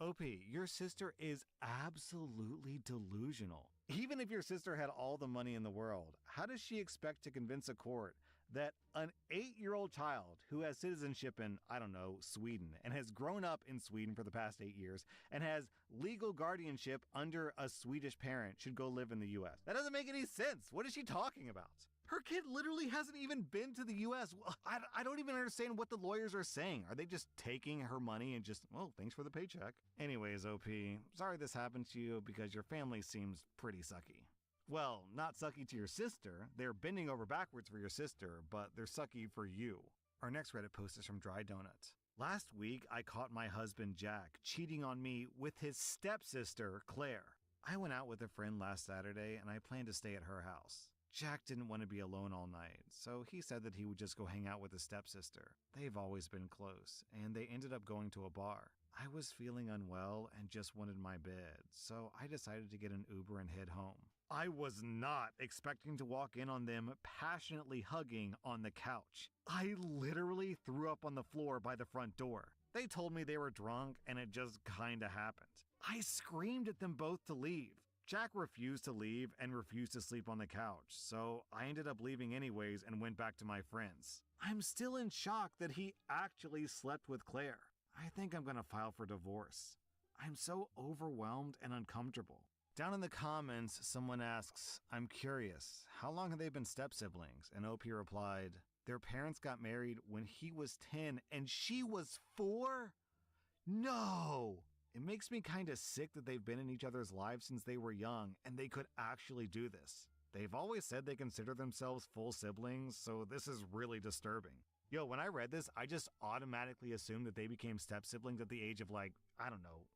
OP, your sister is absolutely delusional. Even if your sister had all the money in the world, how does she expect to convince a court that an 8-year-old child who has citizenship in, I don't know, Sweden, and has grown up in Sweden for the past 8 years, and has legal guardianship under a Swedish parent should go live in the US? That doesn't make any sense. What is she talking about? Her kid literally hasn't even been to the US. I don't even understand what the lawyers are saying. Are they just taking her money and just, well, thanks for the paycheck? Anyways, OP, sorry this happened to you because your family seems pretty sucky. Well, not sucky to your sister. They're bending over backwards for your sister, but they're sucky for you. Our next Reddit post is from Dry Donut. Last week, I caught my husband Jack cheating on me with his stepsister, Claire. I went out with a friend last Saturday and I planned to stay at her house. Jack didn't want to be alone all night, so he said that he would just go hang out with his stepsister. They've always been close, and they ended up going to a bar. I was feeling unwell and just wanted my bed, so I decided to get an Uber and head home. I was not expecting to walk in on them passionately hugging on the couch. I literally threw up on the floor by the front door. They told me they were drunk and it just kinda happened. I screamed at them both to leave. Jack refused to leave and refused to sleep on the couch, so I ended up leaving anyways and went back to my friends. I'm still in shock that he actually slept with Claire. I think I'm gonna file for divorce. I'm so overwhelmed and uncomfortable. Down in the comments, someone asks, I'm curious, how long have they been step-siblings? And OP replied, their parents got married when he was 10 and she was 4? No! It makes me kinda sick that they've been in each other's lives since they were young and they could actually do this. They've always said they consider themselves full siblings, so this is really disturbing. Yo, when I read this, I just automatically assumed that they became step-siblings at the age of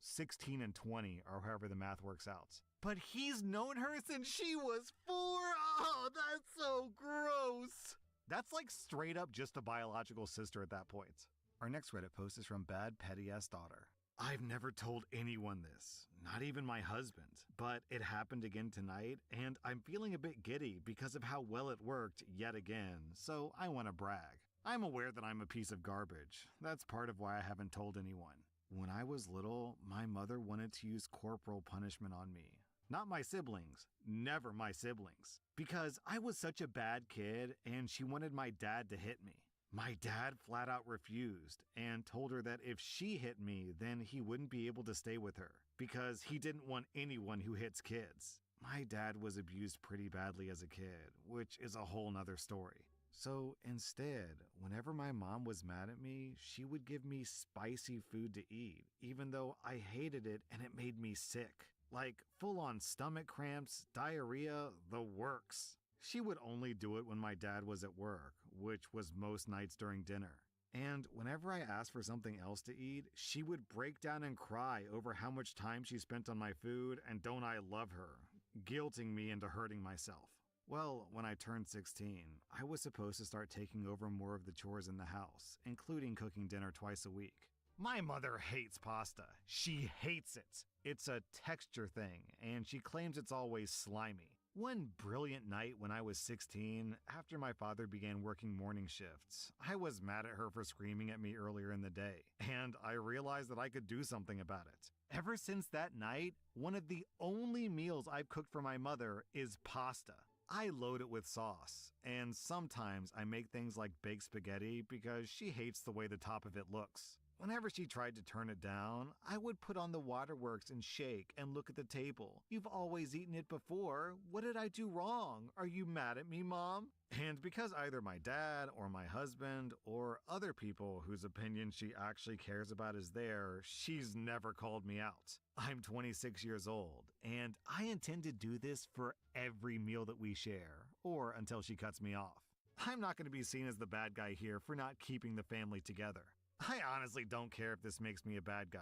16 and 20, or however the math works out. But he's known her since she was 4? Oh, that's so gross! That's like straight up just a biological sister at that point. Our next Reddit post is from Bad Petty Ass Daughter. I've never told anyone this, not even my husband, but it happened again tonight, and I'm feeling a bit giddy because of how well it worked yet again, so I want to brag. I'm aware that I'm a piece of garbage. That's part of why I haven't told anyone. When I was little, my mother wanted to use corporal punishment on me. Not my siblings, never my siblings, because I was such a bad kid and she wanted my dad to hit me. My dad flat out refused and told her that if she hit me, then he wouldn't be able to stay with her because he didn't want anyone who hits kids. My dad was abused pretty badly as a kid, which is a whole nother story. So instead, whenever my mom was mad at me, she would give me spicy food to eat, even though I hated it and it made me sick. Like full-on stomach cramps, diarrhea, the works. She would only do it when my dad was at work, which was most nights during dinner. And whenever I asked for something else to eat, she would break down and cry over how much time she spent on my food and don't I love her, guilting me into hurting myself. Well, when I turned 16, I was supposed to start taking over more of the chores in the house, including cooking dinner twice a week. My mother hates pasta. She hates it. It's a texture thing, and she claims it's always slimy. One brilliant night when I was 16, after my father began working morning shifts, I was mad at her for screaming at me earlier in the day, and I realized that I could do something about it. Ever since that night, one of the only meals I've cooked for my mother is pasta. I load it with sauce, and sometimes I make things like baked spaghetti because she hates the way the top of it looks. Whenever she tried to turn it down, I would put on the waterworks and shake and look at the table. You've always eaten it before. What did I do wrong? Are you mad at me, Mom? And because either my dad or my husband or other people whose opinion she actually cares about is there, she's never called me out. I'm 26 years old, and I intend to do this for every meal that we share, or until she cuts me off. I'm not going to be seen as the bad guy here for not keeping the family together. I honestly don't care if this makes me a bad guy.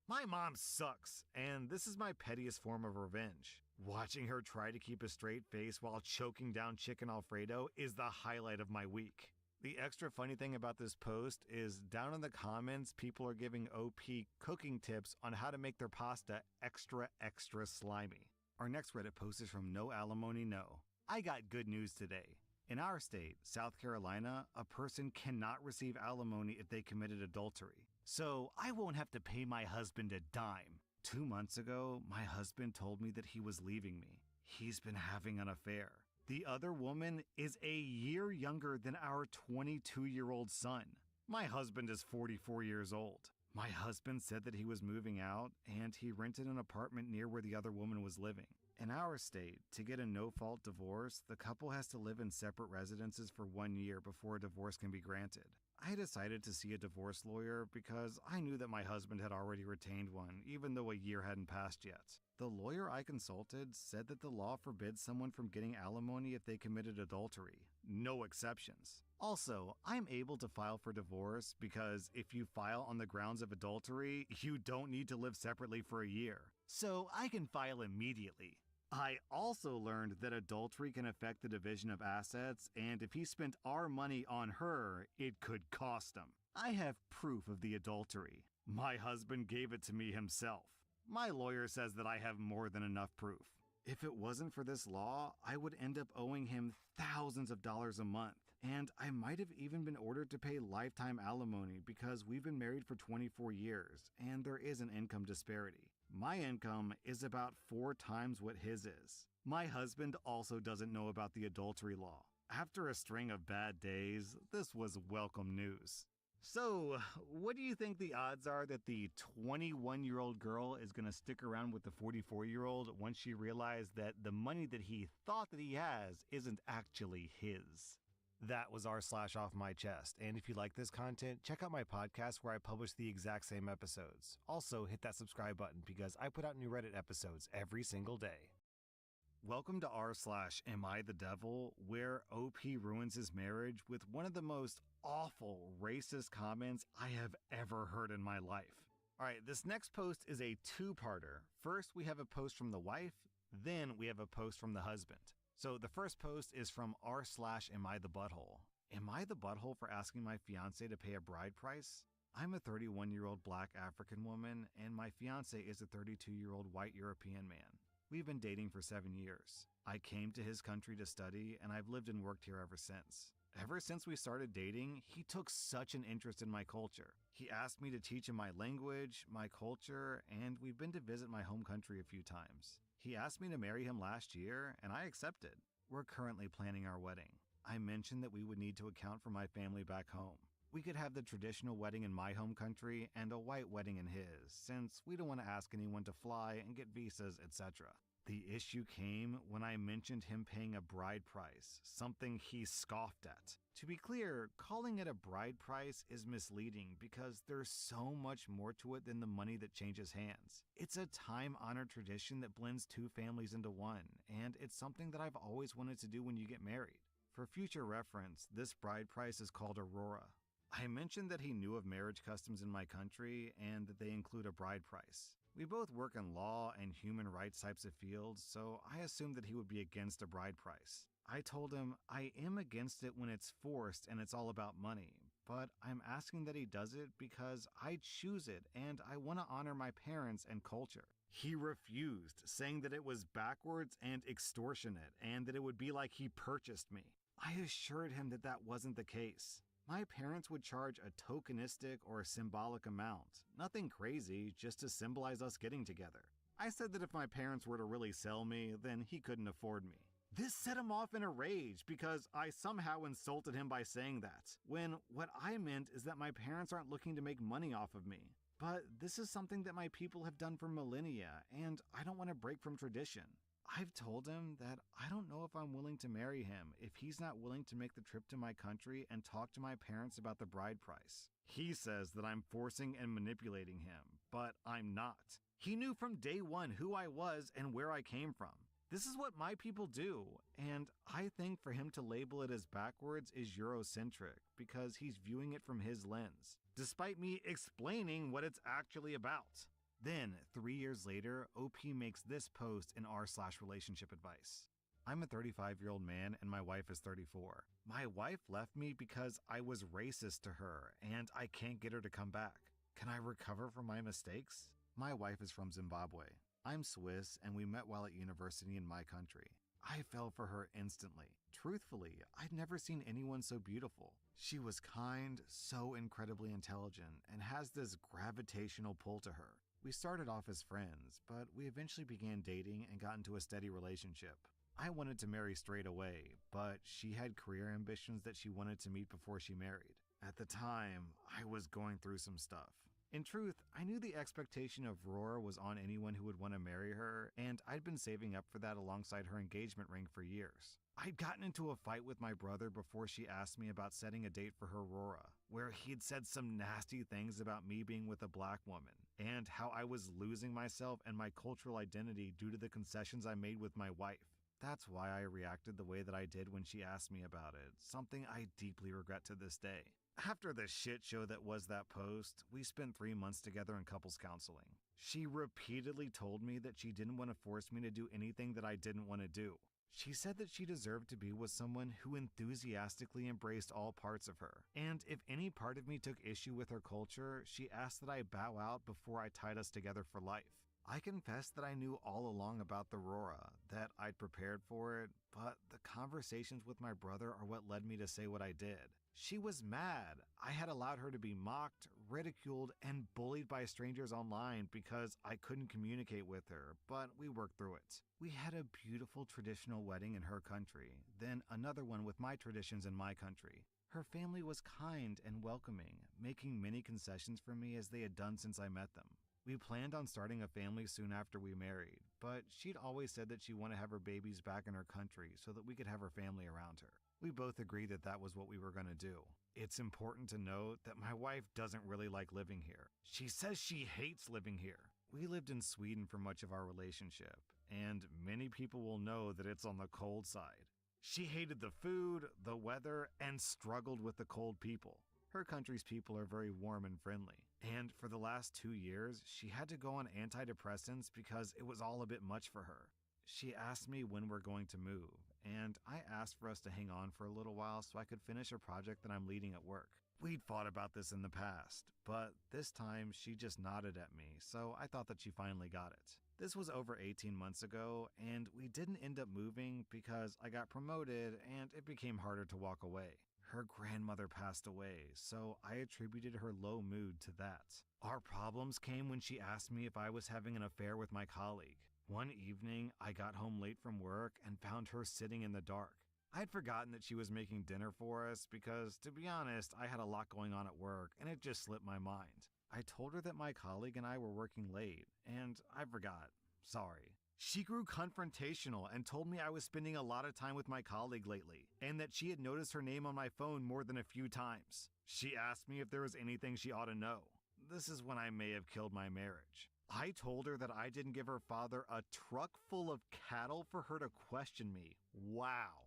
My mom sucks, and this is my pettiest form of revenge. Watching her try to keep a straight face while choking down chicken Alfredo is the highlight of my week. The extra funny thing about this post is down in the comments, people are giving OP cooking tips on how to make their pasta extra slimy. Our next Reddit post is from No Alimony No. I got good news today. In our state, South Carolina, a person cannot receive alimony if they committed adultery. So I won't have to pay my husband a dime. 2 months ago, my husband told me that he was leaving me. He's been having an affair. The other woman is a year younger than our 22-year-old son. My husband is 44 years old. My husband said that he was moving out and he rented an apartment near where the other woman was living. In our state, to get a no-fault divorce, the couple has to live in separate residences for 1 year before a divorce can be granted. I decided to see a divorce lawyer because I knew that my husband had already retained one, even though a year hadn't passed yet. The lawyer I consulted said that the law forbids someone from getting alimony if they committed adultery. No exceptions. Also, I'm able to file for divorce because if you file on the grounds of adultery, you don't need to live separately for a year. So I can file immediately. I also learned that adultery can affect the division of assets, and if he spent our money on her, it could cost him. I have proof of the adultery. My husband gave it to me himself. My lawyer says that I have more than enough proof. If it wasn't for this law, I would end up owing him thousands of dollars a month, and I might have even been ordered to pay lifetime alimony because we've been married for 24 years, and there is an income disparity. My income is about 4 times what his is. My husband also doesn't know about the adultery law. After a string of bad days, this was welcome news. So, what do you think the odds are that the 21-year-old girl is going to stick around with the 44-year-old once she realized that the money that he thought that he has isn't actually his? That was r/off my chest, and if you like this content, check out my podcast where I publish the exact same episodes. Also, hit that subscribe button because I put out new Reddit episodes every single day. Welcome to r/Am I the Devil, where OP ruins his marriage with one of the most awful racist comments I have ever heard in my life. Alright, this next post is a two-parter. First, we have a post from the wife, then we have a post from the husband. So the first post is from r/Am I the Butthole. Am I the butthole for asking my fiance to pay a bride price? I'm a 31-year-old black African woman, and my fiance is a 32-year-old white European man. We've been dating for 7 years. I came to his country to study, and I've lived and worked here ever since. Ever since we started dating, he took such an interest in my culture. He asked me to teach him my language, my culture, and we've been to visit my home country a few times. He asked me to marry him last year, and I accepted. We're currently planning our wedding. I mentioned that we would need to account for my family back home. We could have the traditional wedding in my home country and a white wedding in his, since we don't want to ask anyone to fly and get visas, etc. The issue came when I mentioned him paying a bride price, something he scoffed at. To be clear, calling it a bride price is misleading because there's so much more to it than the money that changes hands. It's a time-honored tradition that blends two families into one, and it's something that I've always wanted to do when you get married. For future reference, this bride price is called Aurora. I mentioned that he knew of marriage customs in my country and that they include a bride price. We both work in law and human rights types of fields, so I assumed that he would be against a bride price. I told him I am against it when it's forced and it's all about money, but I'm asking that he does it because I choose it and I want to honor my parents and culture. He refused, saying that it was backwards and extortionate and that it would be like he purchased me. I assured him that that wasn't the case. My parents would charge a tokenistic or symbolic amount. Nothing crazy, just to symbolize us getting together. I said that if my parents were to really sell me, then he couldn't afford me. This set him off in a rage because I somehow insulted him by saying that, when what I meant is that my parents aren't looking to make money off of me. But this is something that my people have done for millennia, and I don't want to break from tradition. I've told him that I don't know if I'm willing to marry him if he's not willing to make the trip to my country and talk to my parents about the bride price. He says that I'm forcing and manipulating him, but I'm not. He knew from day one who I was and where I came from. This is what my people do, and I think for him to label it as backwards is Eurocentric because he's viewing it from his lens, despite me explaining what it's actually about. Then, 3 years later, OP makes this post in r/relationship advice. I'm a 35-year-old man and my wife is 34. My wife left me because I was racist to her and I can't get her to come back. Can I recover from my mistakes? My wife is from Zimbabwe. I'm Swiss and we met while at university in my country. I fell for her instantly. Truthfully, I'd never seen anyone so beautiful. She was kind, so incredibly intelligent, and has this gravitational pull to her. We started off as friends, but we eventually began dating and got into a steady relationship. I wanted to marry straight away, but she had career ambitions that she wanted to meet before she married. At the time, I was going through some stuff. In truth, I knew the expectation of Aurora was on anyone who would want to marry her, and I'd been saving up for that alongside her engagement ring for years. I'd gotten into a fight with my brother before she asked me about setting a date for her Aurora, where he'd said some nasty things about me being with a black woman, and how I was losing myself and my cultural identity due to the concessions I made with my wife. That's why I reacted the way that I did when she asked me about it, something I deeply regret to this day. After the shit show that was that post, we spent 3 months together in couples counseling. She repeatedly told me that she didn't want to force me to do anything that I didn't want to do. She said that she deserved to be with someone who enthusiastically embraced all parts of her, and if any part of me took issue with her culture, she asked that I bow out before I tied us together for life. I confessed that I knew all along about the Aurora, that I'd prepared for it, but the conversations with my brother are what led me to say what I did. She was mad. I had allowed her to be mocked, ridiculed, and bullied by strangers online because I couldn't communicate with her, but we worked through it. We had a beautiful traditional wedding in her country, then another one with my traditions in my country. Her family was kind and welcoming, making many concessions for me as they had done since I met them. We planned on starting a family soon after we married, but she'd always said that she wanted to have her babies back in her country so that we could have her family around her. We both agreed that that was what we were going to do. It's important to note that my wife doesn't really like living here. She says she hates living here. We lived in Sweden for much of our relationship, and many people will know that it's on the cold side. She hated the food, the weather, and struggled with the cold people. Her country's people are very warm and friendly, and for the last 2 years, she had to go on antidepressants because it was all a bit much for her. She asked me when we're going to move, and I asked for us to hang on for a little while so I could finish a project that I'm leading at work. We'd fought about this in the past, but this time she just nodded at me, so I thought that she finally got it. This was over 18 months ago, and we didn't end up moving because I got promoted and it became harder to walk away. Her grandmother passed away, so I attributed her low mood to that. Our problems came when she asked me if I was having an affair with my colleague. One evening, I got home late from work and found her sitting in the dark. I'd forgotten that she was making dinner for us because, to be honest, I had a lot going on at work and it just slipped my mind. I told her that my colleague and I were working late, and I forgot. Sorry. She grew confrontational and told me I was spending a lot of time with my colleague lately, and that she had noticed her name on my phone more than a few times. She asked me if there was anything she ought to know. This is when I may have killed my marriage. I told her that I didn't give her father a truck full of cattle for her to question me. Wow.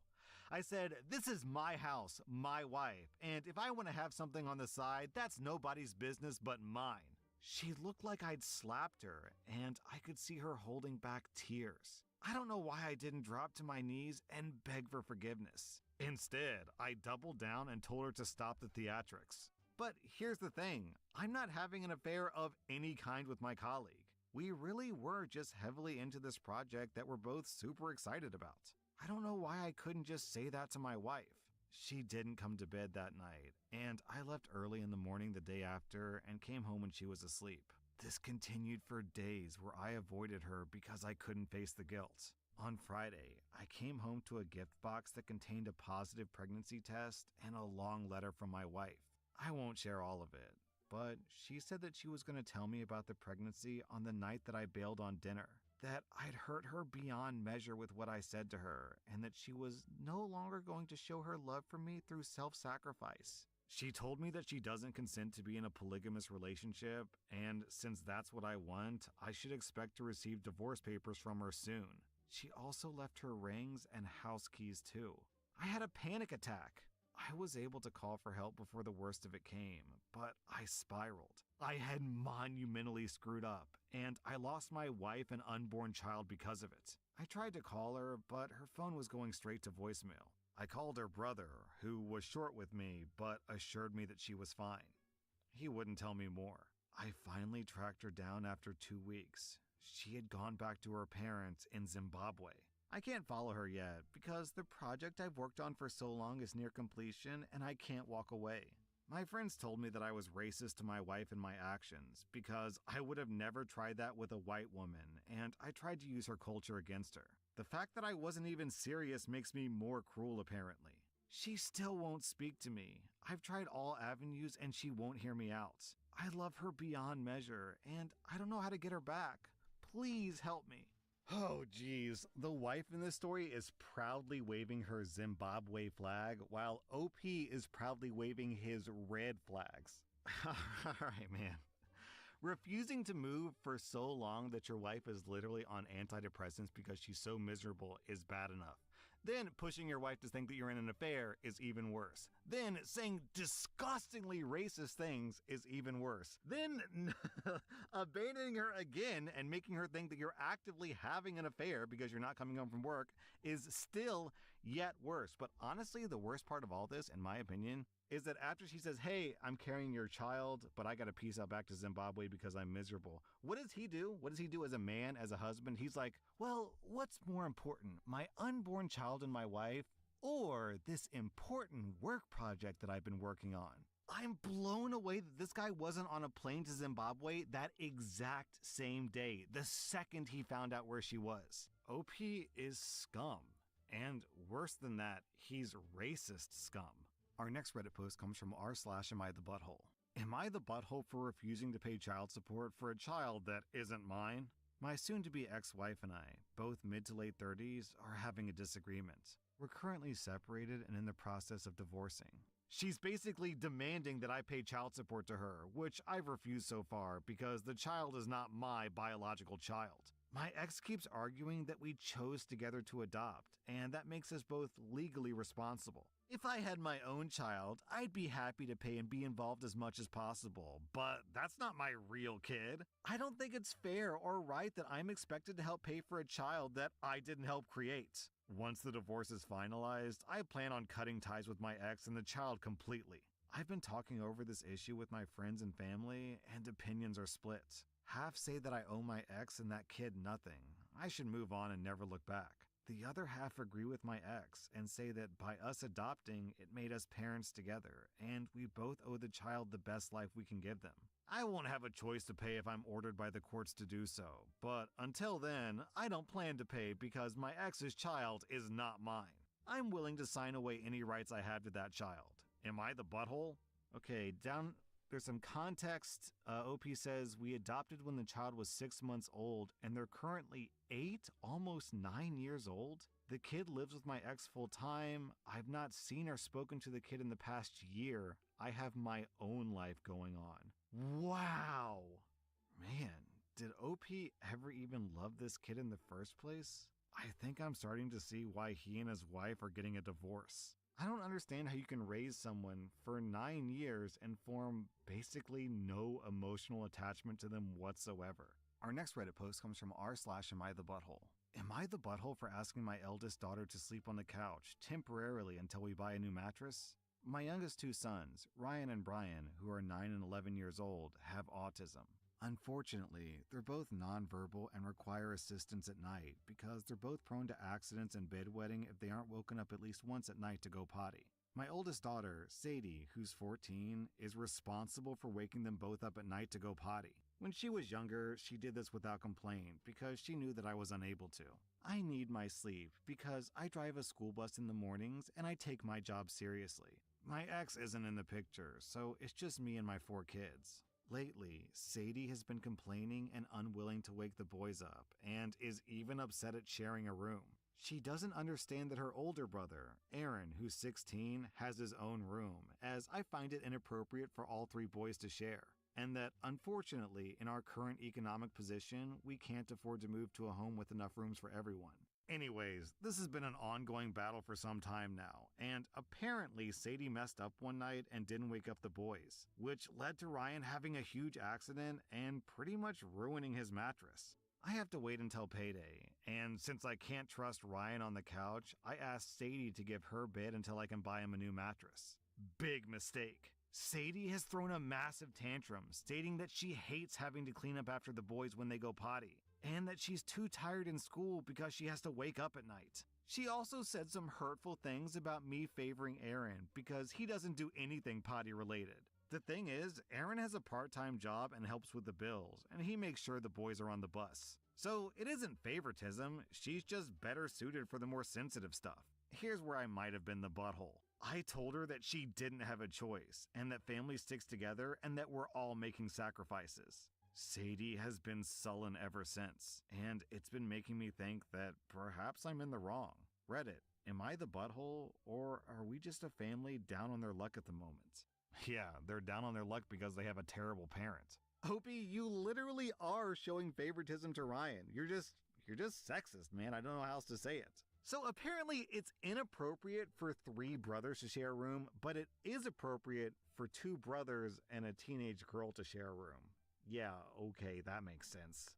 I said, this is my house, my wife, and if I want to have something on the side, that's nobody's business but mine. She looked like I'd slapped her, and I could see her holding back tears. I don't know why I didn't drop to my knees and beg for forgiveness. Instead, I doubled down and told her to stop the theatrics. But here's the thing, I'm not having an affair of any kind with my colleague. We really were just heavily into this project that we're both super excited about. I don't know why I couldn't just say that to my wife. She didn't come to bed that night, and I left early in the morning the day after and came home when she was asleep. This continued for days where I avoided her because I couldn't face the guilt. On Friday, I came home to a gift box that contained a positive pregnancy test and a long letter from my wife. I won't share all of it, but she said that she was going to tell me about the pregnancy on the night that I bailed on dinner. That I'd hurt her beyond measure with what I said to her, and that she was no longer going to show her love for me through self-sacrifice. She told me that she doesn't consent to be in a polygamous relationship, and since that's what I want, I should expect to receive divorce papers from her soon. She also left her rings and house keys too. I had a panic attack. I was able to call for help before the worst of it came, but I spiraled. I had monumentally screwed up, and I lost my wife and unborn child because of it. I tried to call her, but her phone was going straight to voicemail. I called her brother, who was short with me, but assured me that she was fine. He wouldn't tell me more. I finally tracked her down after 2 weeks. She had gone back to her parents in Zimbabwe. I can't follow her yet because the project I've worked on for so long is near completion and I can't walk away. My friends told me that I was racist to my wife in my actions because I would have never tried that with a white woman, and I tried to use her culture against her. The fact that I wasn't even serious makes me more cruel, apparently. She still won't speak to me. I've tried all avenues and she won't hear me out. I love her beyond measure, and I don't know how to get her back. Please help me. Oh geez, the wife in this story is proudly waving her Zimbabwe flag while OP is proudly waving his red flags. Alright man. Refusing to move for so long that your wife is literally on antidepressants because she's so miserable is bad enough. Then pushing your wife to think that you're in an affair is even worse. Then saying disgustingly racist things is even worse. Then abandoning her again and making her think that you're actively having an affair because you're not coming home from work is still yet worse. But honestly, the worst part of all this, in my opinion, is that after she says, hey, I'm carrying your child, but I gotta peace out back to Zimbabwe because I'm miserable. What does he do? What does he do as a man, as a husband? He's like, well, what's more important, my unborn child and my wife, or this important work project that I've been working on? I'm blown away that this guy wasn't on a plane to Zimbabwe that exact same day, the second he found out where she was. OP is scum. And worse than that, he's racist scum. Our next Reddit post comes from r/am I the butthole. Am I the butthole for refusing to pay child support for a child that isn't mine? My soon-to-be ex-wife and I, both mid to late 30s, are having a disagreement. We're currently separated and in the process of divorcing. She's basically demanding that I pay child support to her, which I've refused so far because the child is not my biological child. My ex keeps arguing that we chose together to adopt, and that makes us both legally responsible. If I had my own child, I'd be happy to pay and be involved as much as possible, but that's not my real kid. I don't think it's fair or right that I'm expected to help pay for a child that I didn't help create. Once the divorce is finalized, I plan on cutting ties with my ex and the child completely. I've been talking over this issue with my friends and family, and opinions are split. Half say that I owe my ex and that kid nothing. I should move on and never look back. The other half agree with my ex and say that by us adopting, it made us parents together, and we both owe the child the best life we can give them. I won't have a choice to pay if I'm ordered by the courts to do so, but until then, I don't plan to pay because my ex's child is not mine. I'm willing to sign away any rights I have to that child. Am I the butthole? Okay, there's some context. OP says, we adopted when the child was 6 months old, and they're currently 8, almost 9 years old. The kid lives with my ex full time. I've not seen or spoken to the kid in the past year. I have my own life going on. Wow. Man, did OP ever even love this kid in the first place? I think I'm starting to see why he and his wife are getting a divorce. I don't understand how you can raise someone for 9 years and form basically no emotional attachment to them whatsoever. Our next Reddit post comes from r/am I the butthole. Am I the butthole for asking my eldest daughter to sleep on the couch temporarily until we buy a new mattress? My youngest 2 sons, Ryan and Brian, who are 9 and 11 years old, have autism. Unfortunately, they're both nonverbal and require assistance at night because they're both prone to accidents and bedwetting if they aren't woken up at least once at night to go potty. My oldest daughter, Sadie, who's 14, is responsible for waking them both up at night to go potty. When she was younger, she did this without complaint because she knew that I was unable to. I need my sleep because I drive a school bus in the mornings and I take my job seriously. My ex isn't in the picture, so it's just me and my 4 kids. Lately, Sadie has been complaining and unwilling to wake the boys up, and is even upset at sharing a room. She doesn't understand that her older brother, Aaron, who's 16, has his own room, as I find it inappropriate for all 3 boys to share, and that, unfortunately, in our current economic position, we can't afford to move to a home with enough rooms for everyone. Anyways, this has been an ongoing battle for some time now, and apparently Sadie messed up one night and didn't wake up the boys, which led to Ryan having a huge accident and pretty much ruining his mattress. I have to wait until payday, and since I can't trust Ryan on the couch, I asked Sadie to give her bed until I can buy him a new mattress. Big mistake. Sadie has thrown a massive tantrum, stating that she hates having to clean up after the boys when they go potty, and that she's too tired in school because she has to wake up at night. She also said some hurtful things about me favoring Aaron because he doesn't do anything potty related. The thing is, Aaron has a part-time job and helps with the bills, and he makes sure the boys are on the bus. So it isn't favoritism, she's just better suited for the more sensitive stuff. Here's where I might have been the butthole. I told her that she didn't have a choice, and that family sticks together, and that we're all making sacrifices. Sadie has been sullen ever since, and it's been making me think that perhaps I'm in the wrong. Reddit, am I the butthole, or are we just a family down on their luck at the moment? Yeah, they're down on their luck because they have a terrible parent. Opie, you literally are showing favoritism to Ryan. You're just sexist, man. I don't know how else to say it. So apparently it's inappropriate for 3 brothers to share a room, but it is appropriate for 2 brothers and a teenage girl to share a room. Yeah, okay, that makes sense.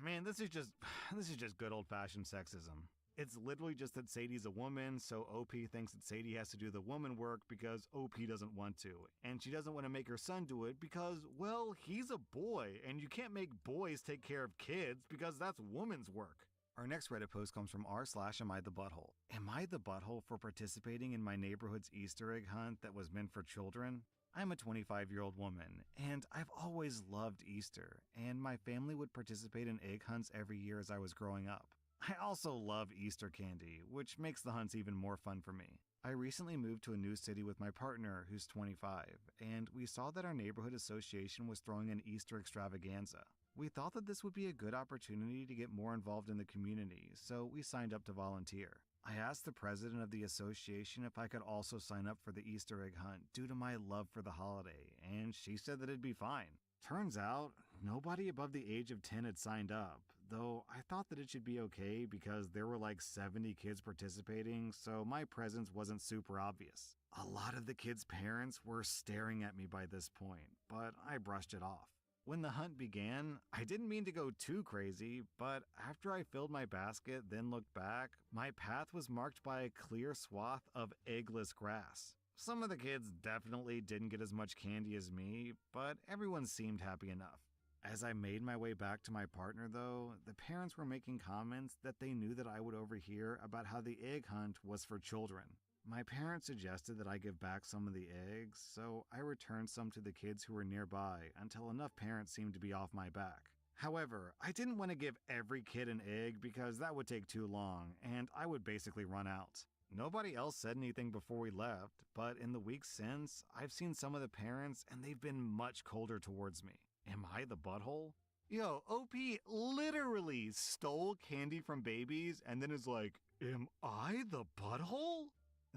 Man, this is just good old-fashioned sexism. It's literally just that Sadie's a woman, so OP thinks that Sadie has to do the woman work because OP doesn't want to. And she doesn't want to make her son do it because, well, he's a boy, and you can't make boys take care of kids because that's woman's work. Our next Reddit post comes from r/am I the butthole. Am I the butthole for participating in my neighborhood's Easter egg hunt that was meant for children? I'm a 25-year-old woman, and I've always loved Easter, and my family would participate in egg hunts every year as I was growing up. I also love Easter candy, which makes the hunts even more fun for me. I recently moved to a new city with my partner, who's 25, and we saw that our neighborhood association was throwing an Easter extravaganza. We thought that this would be a good opportunity to get more involved in the community, so we signed up to volunteer. I asked the president of the association if I could also sign up for the Easter egg hunt due to my love for the holiday, and she said that it'd be fine. Turns out, nobody above the age of 10 had signed up, though I thought that it should be okay because there were like 70 kids participating, so my presence wasn't super obvious. A lot of the kids' parents were staring at me by this point, but I brushed it off. When the hunt began, I didn't mean to go too crazy, but after I filled my basket, then looked back, my path was marked by a clear swath of eggless grass. Some of the kids definitely didn't get as much candy as me, but everyone seemed happy enough. As I made my way back to my partner though, the parents were making comments that they knew that I would overhear about how the egg hunt was for children. My parents suggested that I give back some of the eggs, so I returned some to the kids who were nearby until enough parents seemed to be off my back. However, I didn't want to give every kid an egg because that would take too long, and I would basically run out. Nobody else said anything before we left, but in the weeks since, I've seen some of the parents and they've been much colder towards me. Am I the butthole? Yo, OP literally stole candy from babies and then is like, am I the butthole?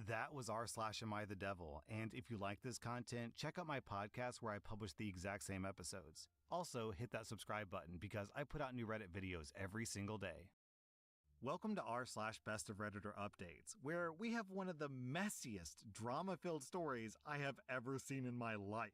That was r/am I the devil, and if you like this content, check out my podcast where I publish the exact same episodes. Also, hit that subscribe button because I put out new Reddit videos every single day. Welcome to r/Best of Redditor Updates, where we have one of the messiest, drama-filled stories I have ever seen in my life.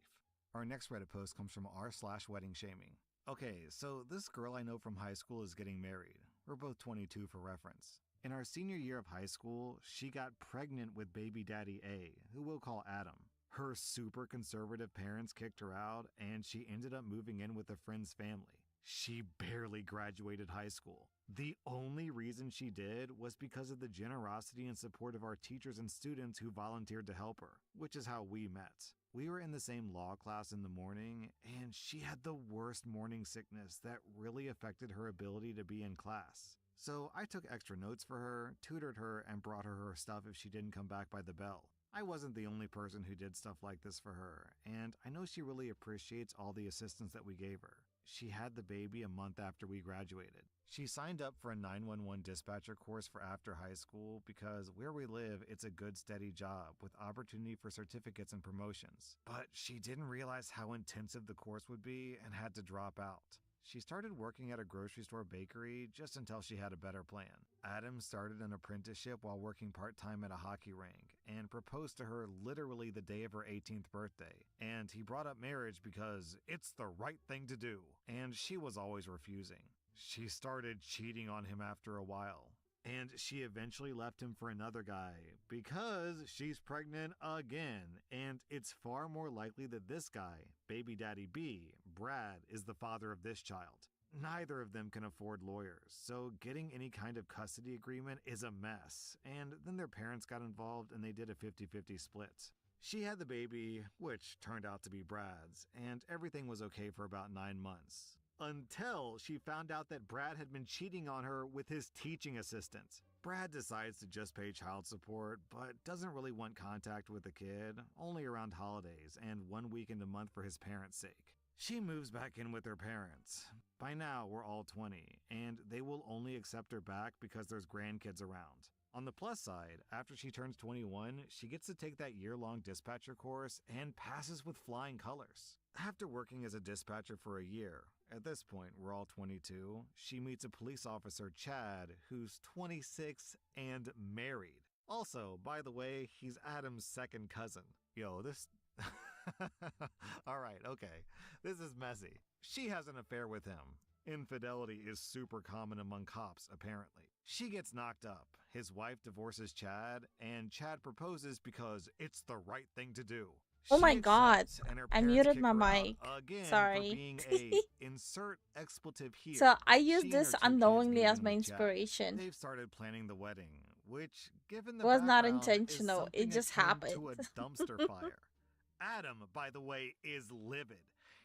Our next Reddit post comes from r/wedding shaming. Okay, so this girl I know from high school is getting married. We're both 22 for reference. In our senior year of high school, she got pregnant with baby daddy A, who we'll call Adam. Her super conservative parents kicked her out, and she ended up moving in with a friend's family. She barely graduated high school. The only reason she did was because of the generosity and support of our teachers and students who volunteered to help her, which is how we met. We were in the same law class in the morning, and she had the worst morning sickness that really affected her ability to be in class. So I took extra notes for her, tutored her, and brought her stuff if she didn't come back by the bell. I wasn't the only person who did stuff like this for her, and I know she really appreciates all the assistance that we gave her. She had the baby a month after we graduated. She signed up for a 911 dispatcher course for after high school because where we live, it's a good steady job with opportunity for certificates and promotions. But she didn't realize how intensive the course would be and had to drop out. She started working at a grocery store bakery just until she had a better plan. Adam started an apprenticeship while working part-time at a hockey rink and proposed to her literally the day of her 18th birthday. And he brought up marriage because it's the right thing to do. And she was always refusing. She started cheating on him after a while. And she eventually left him for another guy because she's pregnant again. And it's far more likely that this guy, baby daddy B, Brad, is the father of this child. Neither of them can afford lawyers, so getting any kind of custody agreement is a mess. And then their parents got involved and they did a 50-50 split. She had the baby, which turned out to be Brad's, and everything was okay for about 9 months. Until she found out that Brad had been cheating on her with his teaching assistant. Brad decides to just pay child support, but doesn't really want contact with the kid, only around holidays and 1 weekend a month for his parents' sake. She moves back in with her parents. By now, we're all 20, and they will only accept her back because there's grandkids around. On the plus side, after she turns 21, she gets to take that year-long dispatcher course and passes with flying colors. After working as a dispatcher for a year, at this point we're all 22, she meets a police officer, Chad, who's 26 and married. Also, by the way, he's Adam's second cousin. Yo, this... Alright, okay. This is messy. She has an affair with him. Infidelity is super common among cops, apparently. She gets knocked up. His wife divorces Chad, and Chad proposes because it's the right thing to do. Oh my God. accepts, and her I parents muted kick my her out mic. again Sorry. for being a insert expletive here. So I She use and this her 2 kids unknowingly move as in my with Chad. inspiration. They've started planning the wedding, which, given the It was not background, is intentional. It something just akin happened. to a dumpster fire. Adam, by the way, is livid.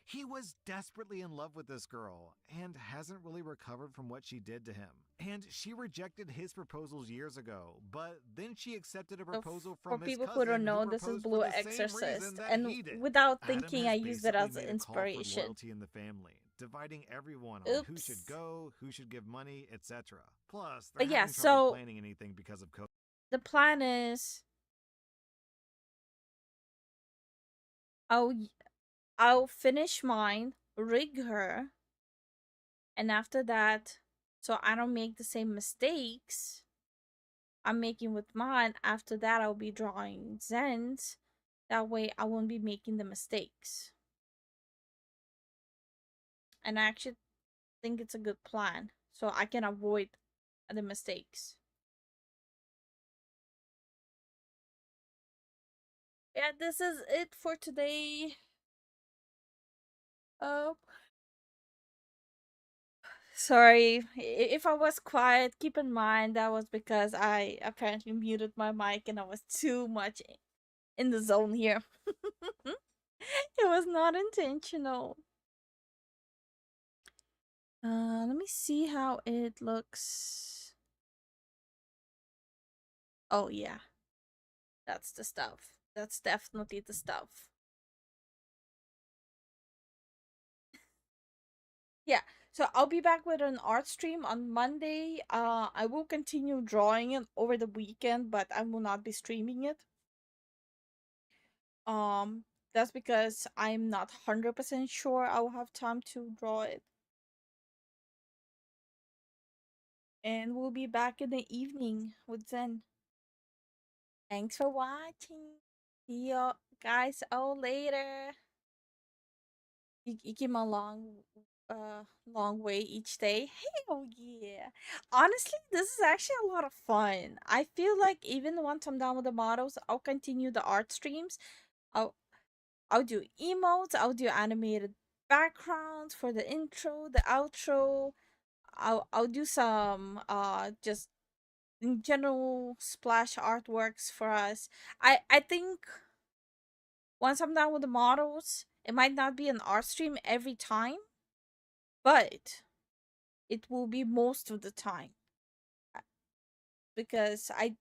He was desperately in love with this girl and hasn't really recovered from what she did to him. And she rejected his proposals years ago, but then she accepted a proposal For from his people cousin who don't know, this is proposed for Blue the same Exorcist, reason that and he did. without Adam thinking, has I used it basically as made a call for inspiration. loyalty in the family, dividing everyone on who should Oops. go, who should give money, etc. Plus, But they're yeah, having trouble so planning anything because of COVID. the plan is I'll finish mine, rig her, and after that, so I don't make the same mistakes I'm making with mine. After that, I'll be drawing Zen's. That way, I won't be making the mistakes. And I actually think it's a good plan, so I can avoid the mistakes. Yeah, this is it for today. Sorry if I was quiet. Keep in mind that was because I apparently muted my mic and I was too much in the zone here. It was not intentional. Let me see how it looks. Oh yeah, that's the stuff. That's definitely the stuff. Yeah, so I'll be back with an art stream on Monday. I will continue drawing it over the weekend, but I will not be streaming it. That's because I'm not 100% sure I'll have time to draw it. And we'll be back in the evening with Zen. Thanks for watching. See you guys all later. You came a long way each day. Hell yeah. Honestly, this is actually a lot of fun. I feel like even once I'm done with the models, I'll continue the art streams. I'll do emotes, I'll do animated backgrounds for the intro, the outro. I'll do some just in general splash artworks for us. I think once I'm done with the models, it might not be an art stream every time, but it will be most of the time. Because I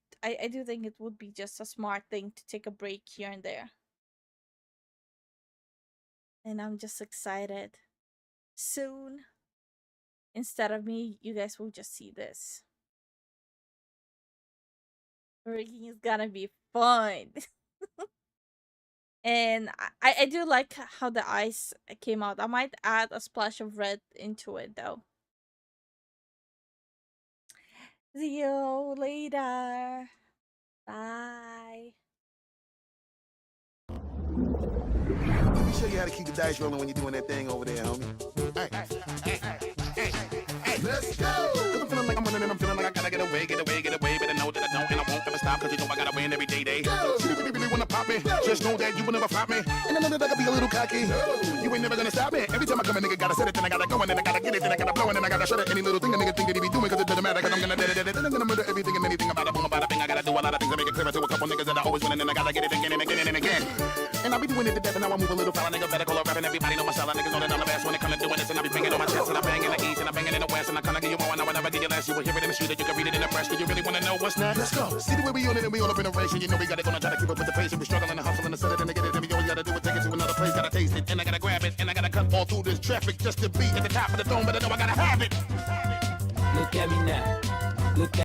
do think it would be just a smart thing to take a break here and there. And I'm just excited. Soon, instead of me, you guys will just see this. Rigging is gonna be fun. And I do like how the eyes came out. I might add a splash of red into it though. See you later. Bye. Let me show you how to keep the dice rolling when you're doing that thing over there, homie. Hey, let's go! Cause I'm feeling like I'm running and I'm feeling like I gotta get away, but I know that I don't and I won't ever stop, cause you know I gotta win every day. See if you really wanna pop me, just know that you will never flop me. And I know that I can be a little cocky, you ain't never gonna stop me. Every time I come a nigga gotta set it, then I gotta go, and then I gotta get it, then I gotta blow, and then I gotta shut it. Any little thing a nigga think that he be doing, cause it doesn't matter, cause I'm gonna then I'm gonna murder everything and anything about a boom, about a thing. I gotta do a lot of things to make it clearer to a couple niggas that I always win, and then I gotta get it again and again and again. And I be doing it to death, and now I move a little foul, nigga better call up rapping. Everybody know my style, niggas know that I'm the best when it comes to doing this. And I be banging on my chest, and I bang in the east, and I bang it in the west, and I kinda give you more, and I will never give you less. You will hear it in the street, that you can read it in the press. Do you really wanna know what's next? Let's go. See the way we on it, and we all up in a race, and you know we gotta go and try to keep up with the pace. And we struggling to hustle and to set it and to get it, and we always gotta do it, take it to another place, gotta taste it, and I gotta grab it, and I gotta cut all through this traffic just to be at the top of the dome, but I know I gotta have it. Look at me now. Look at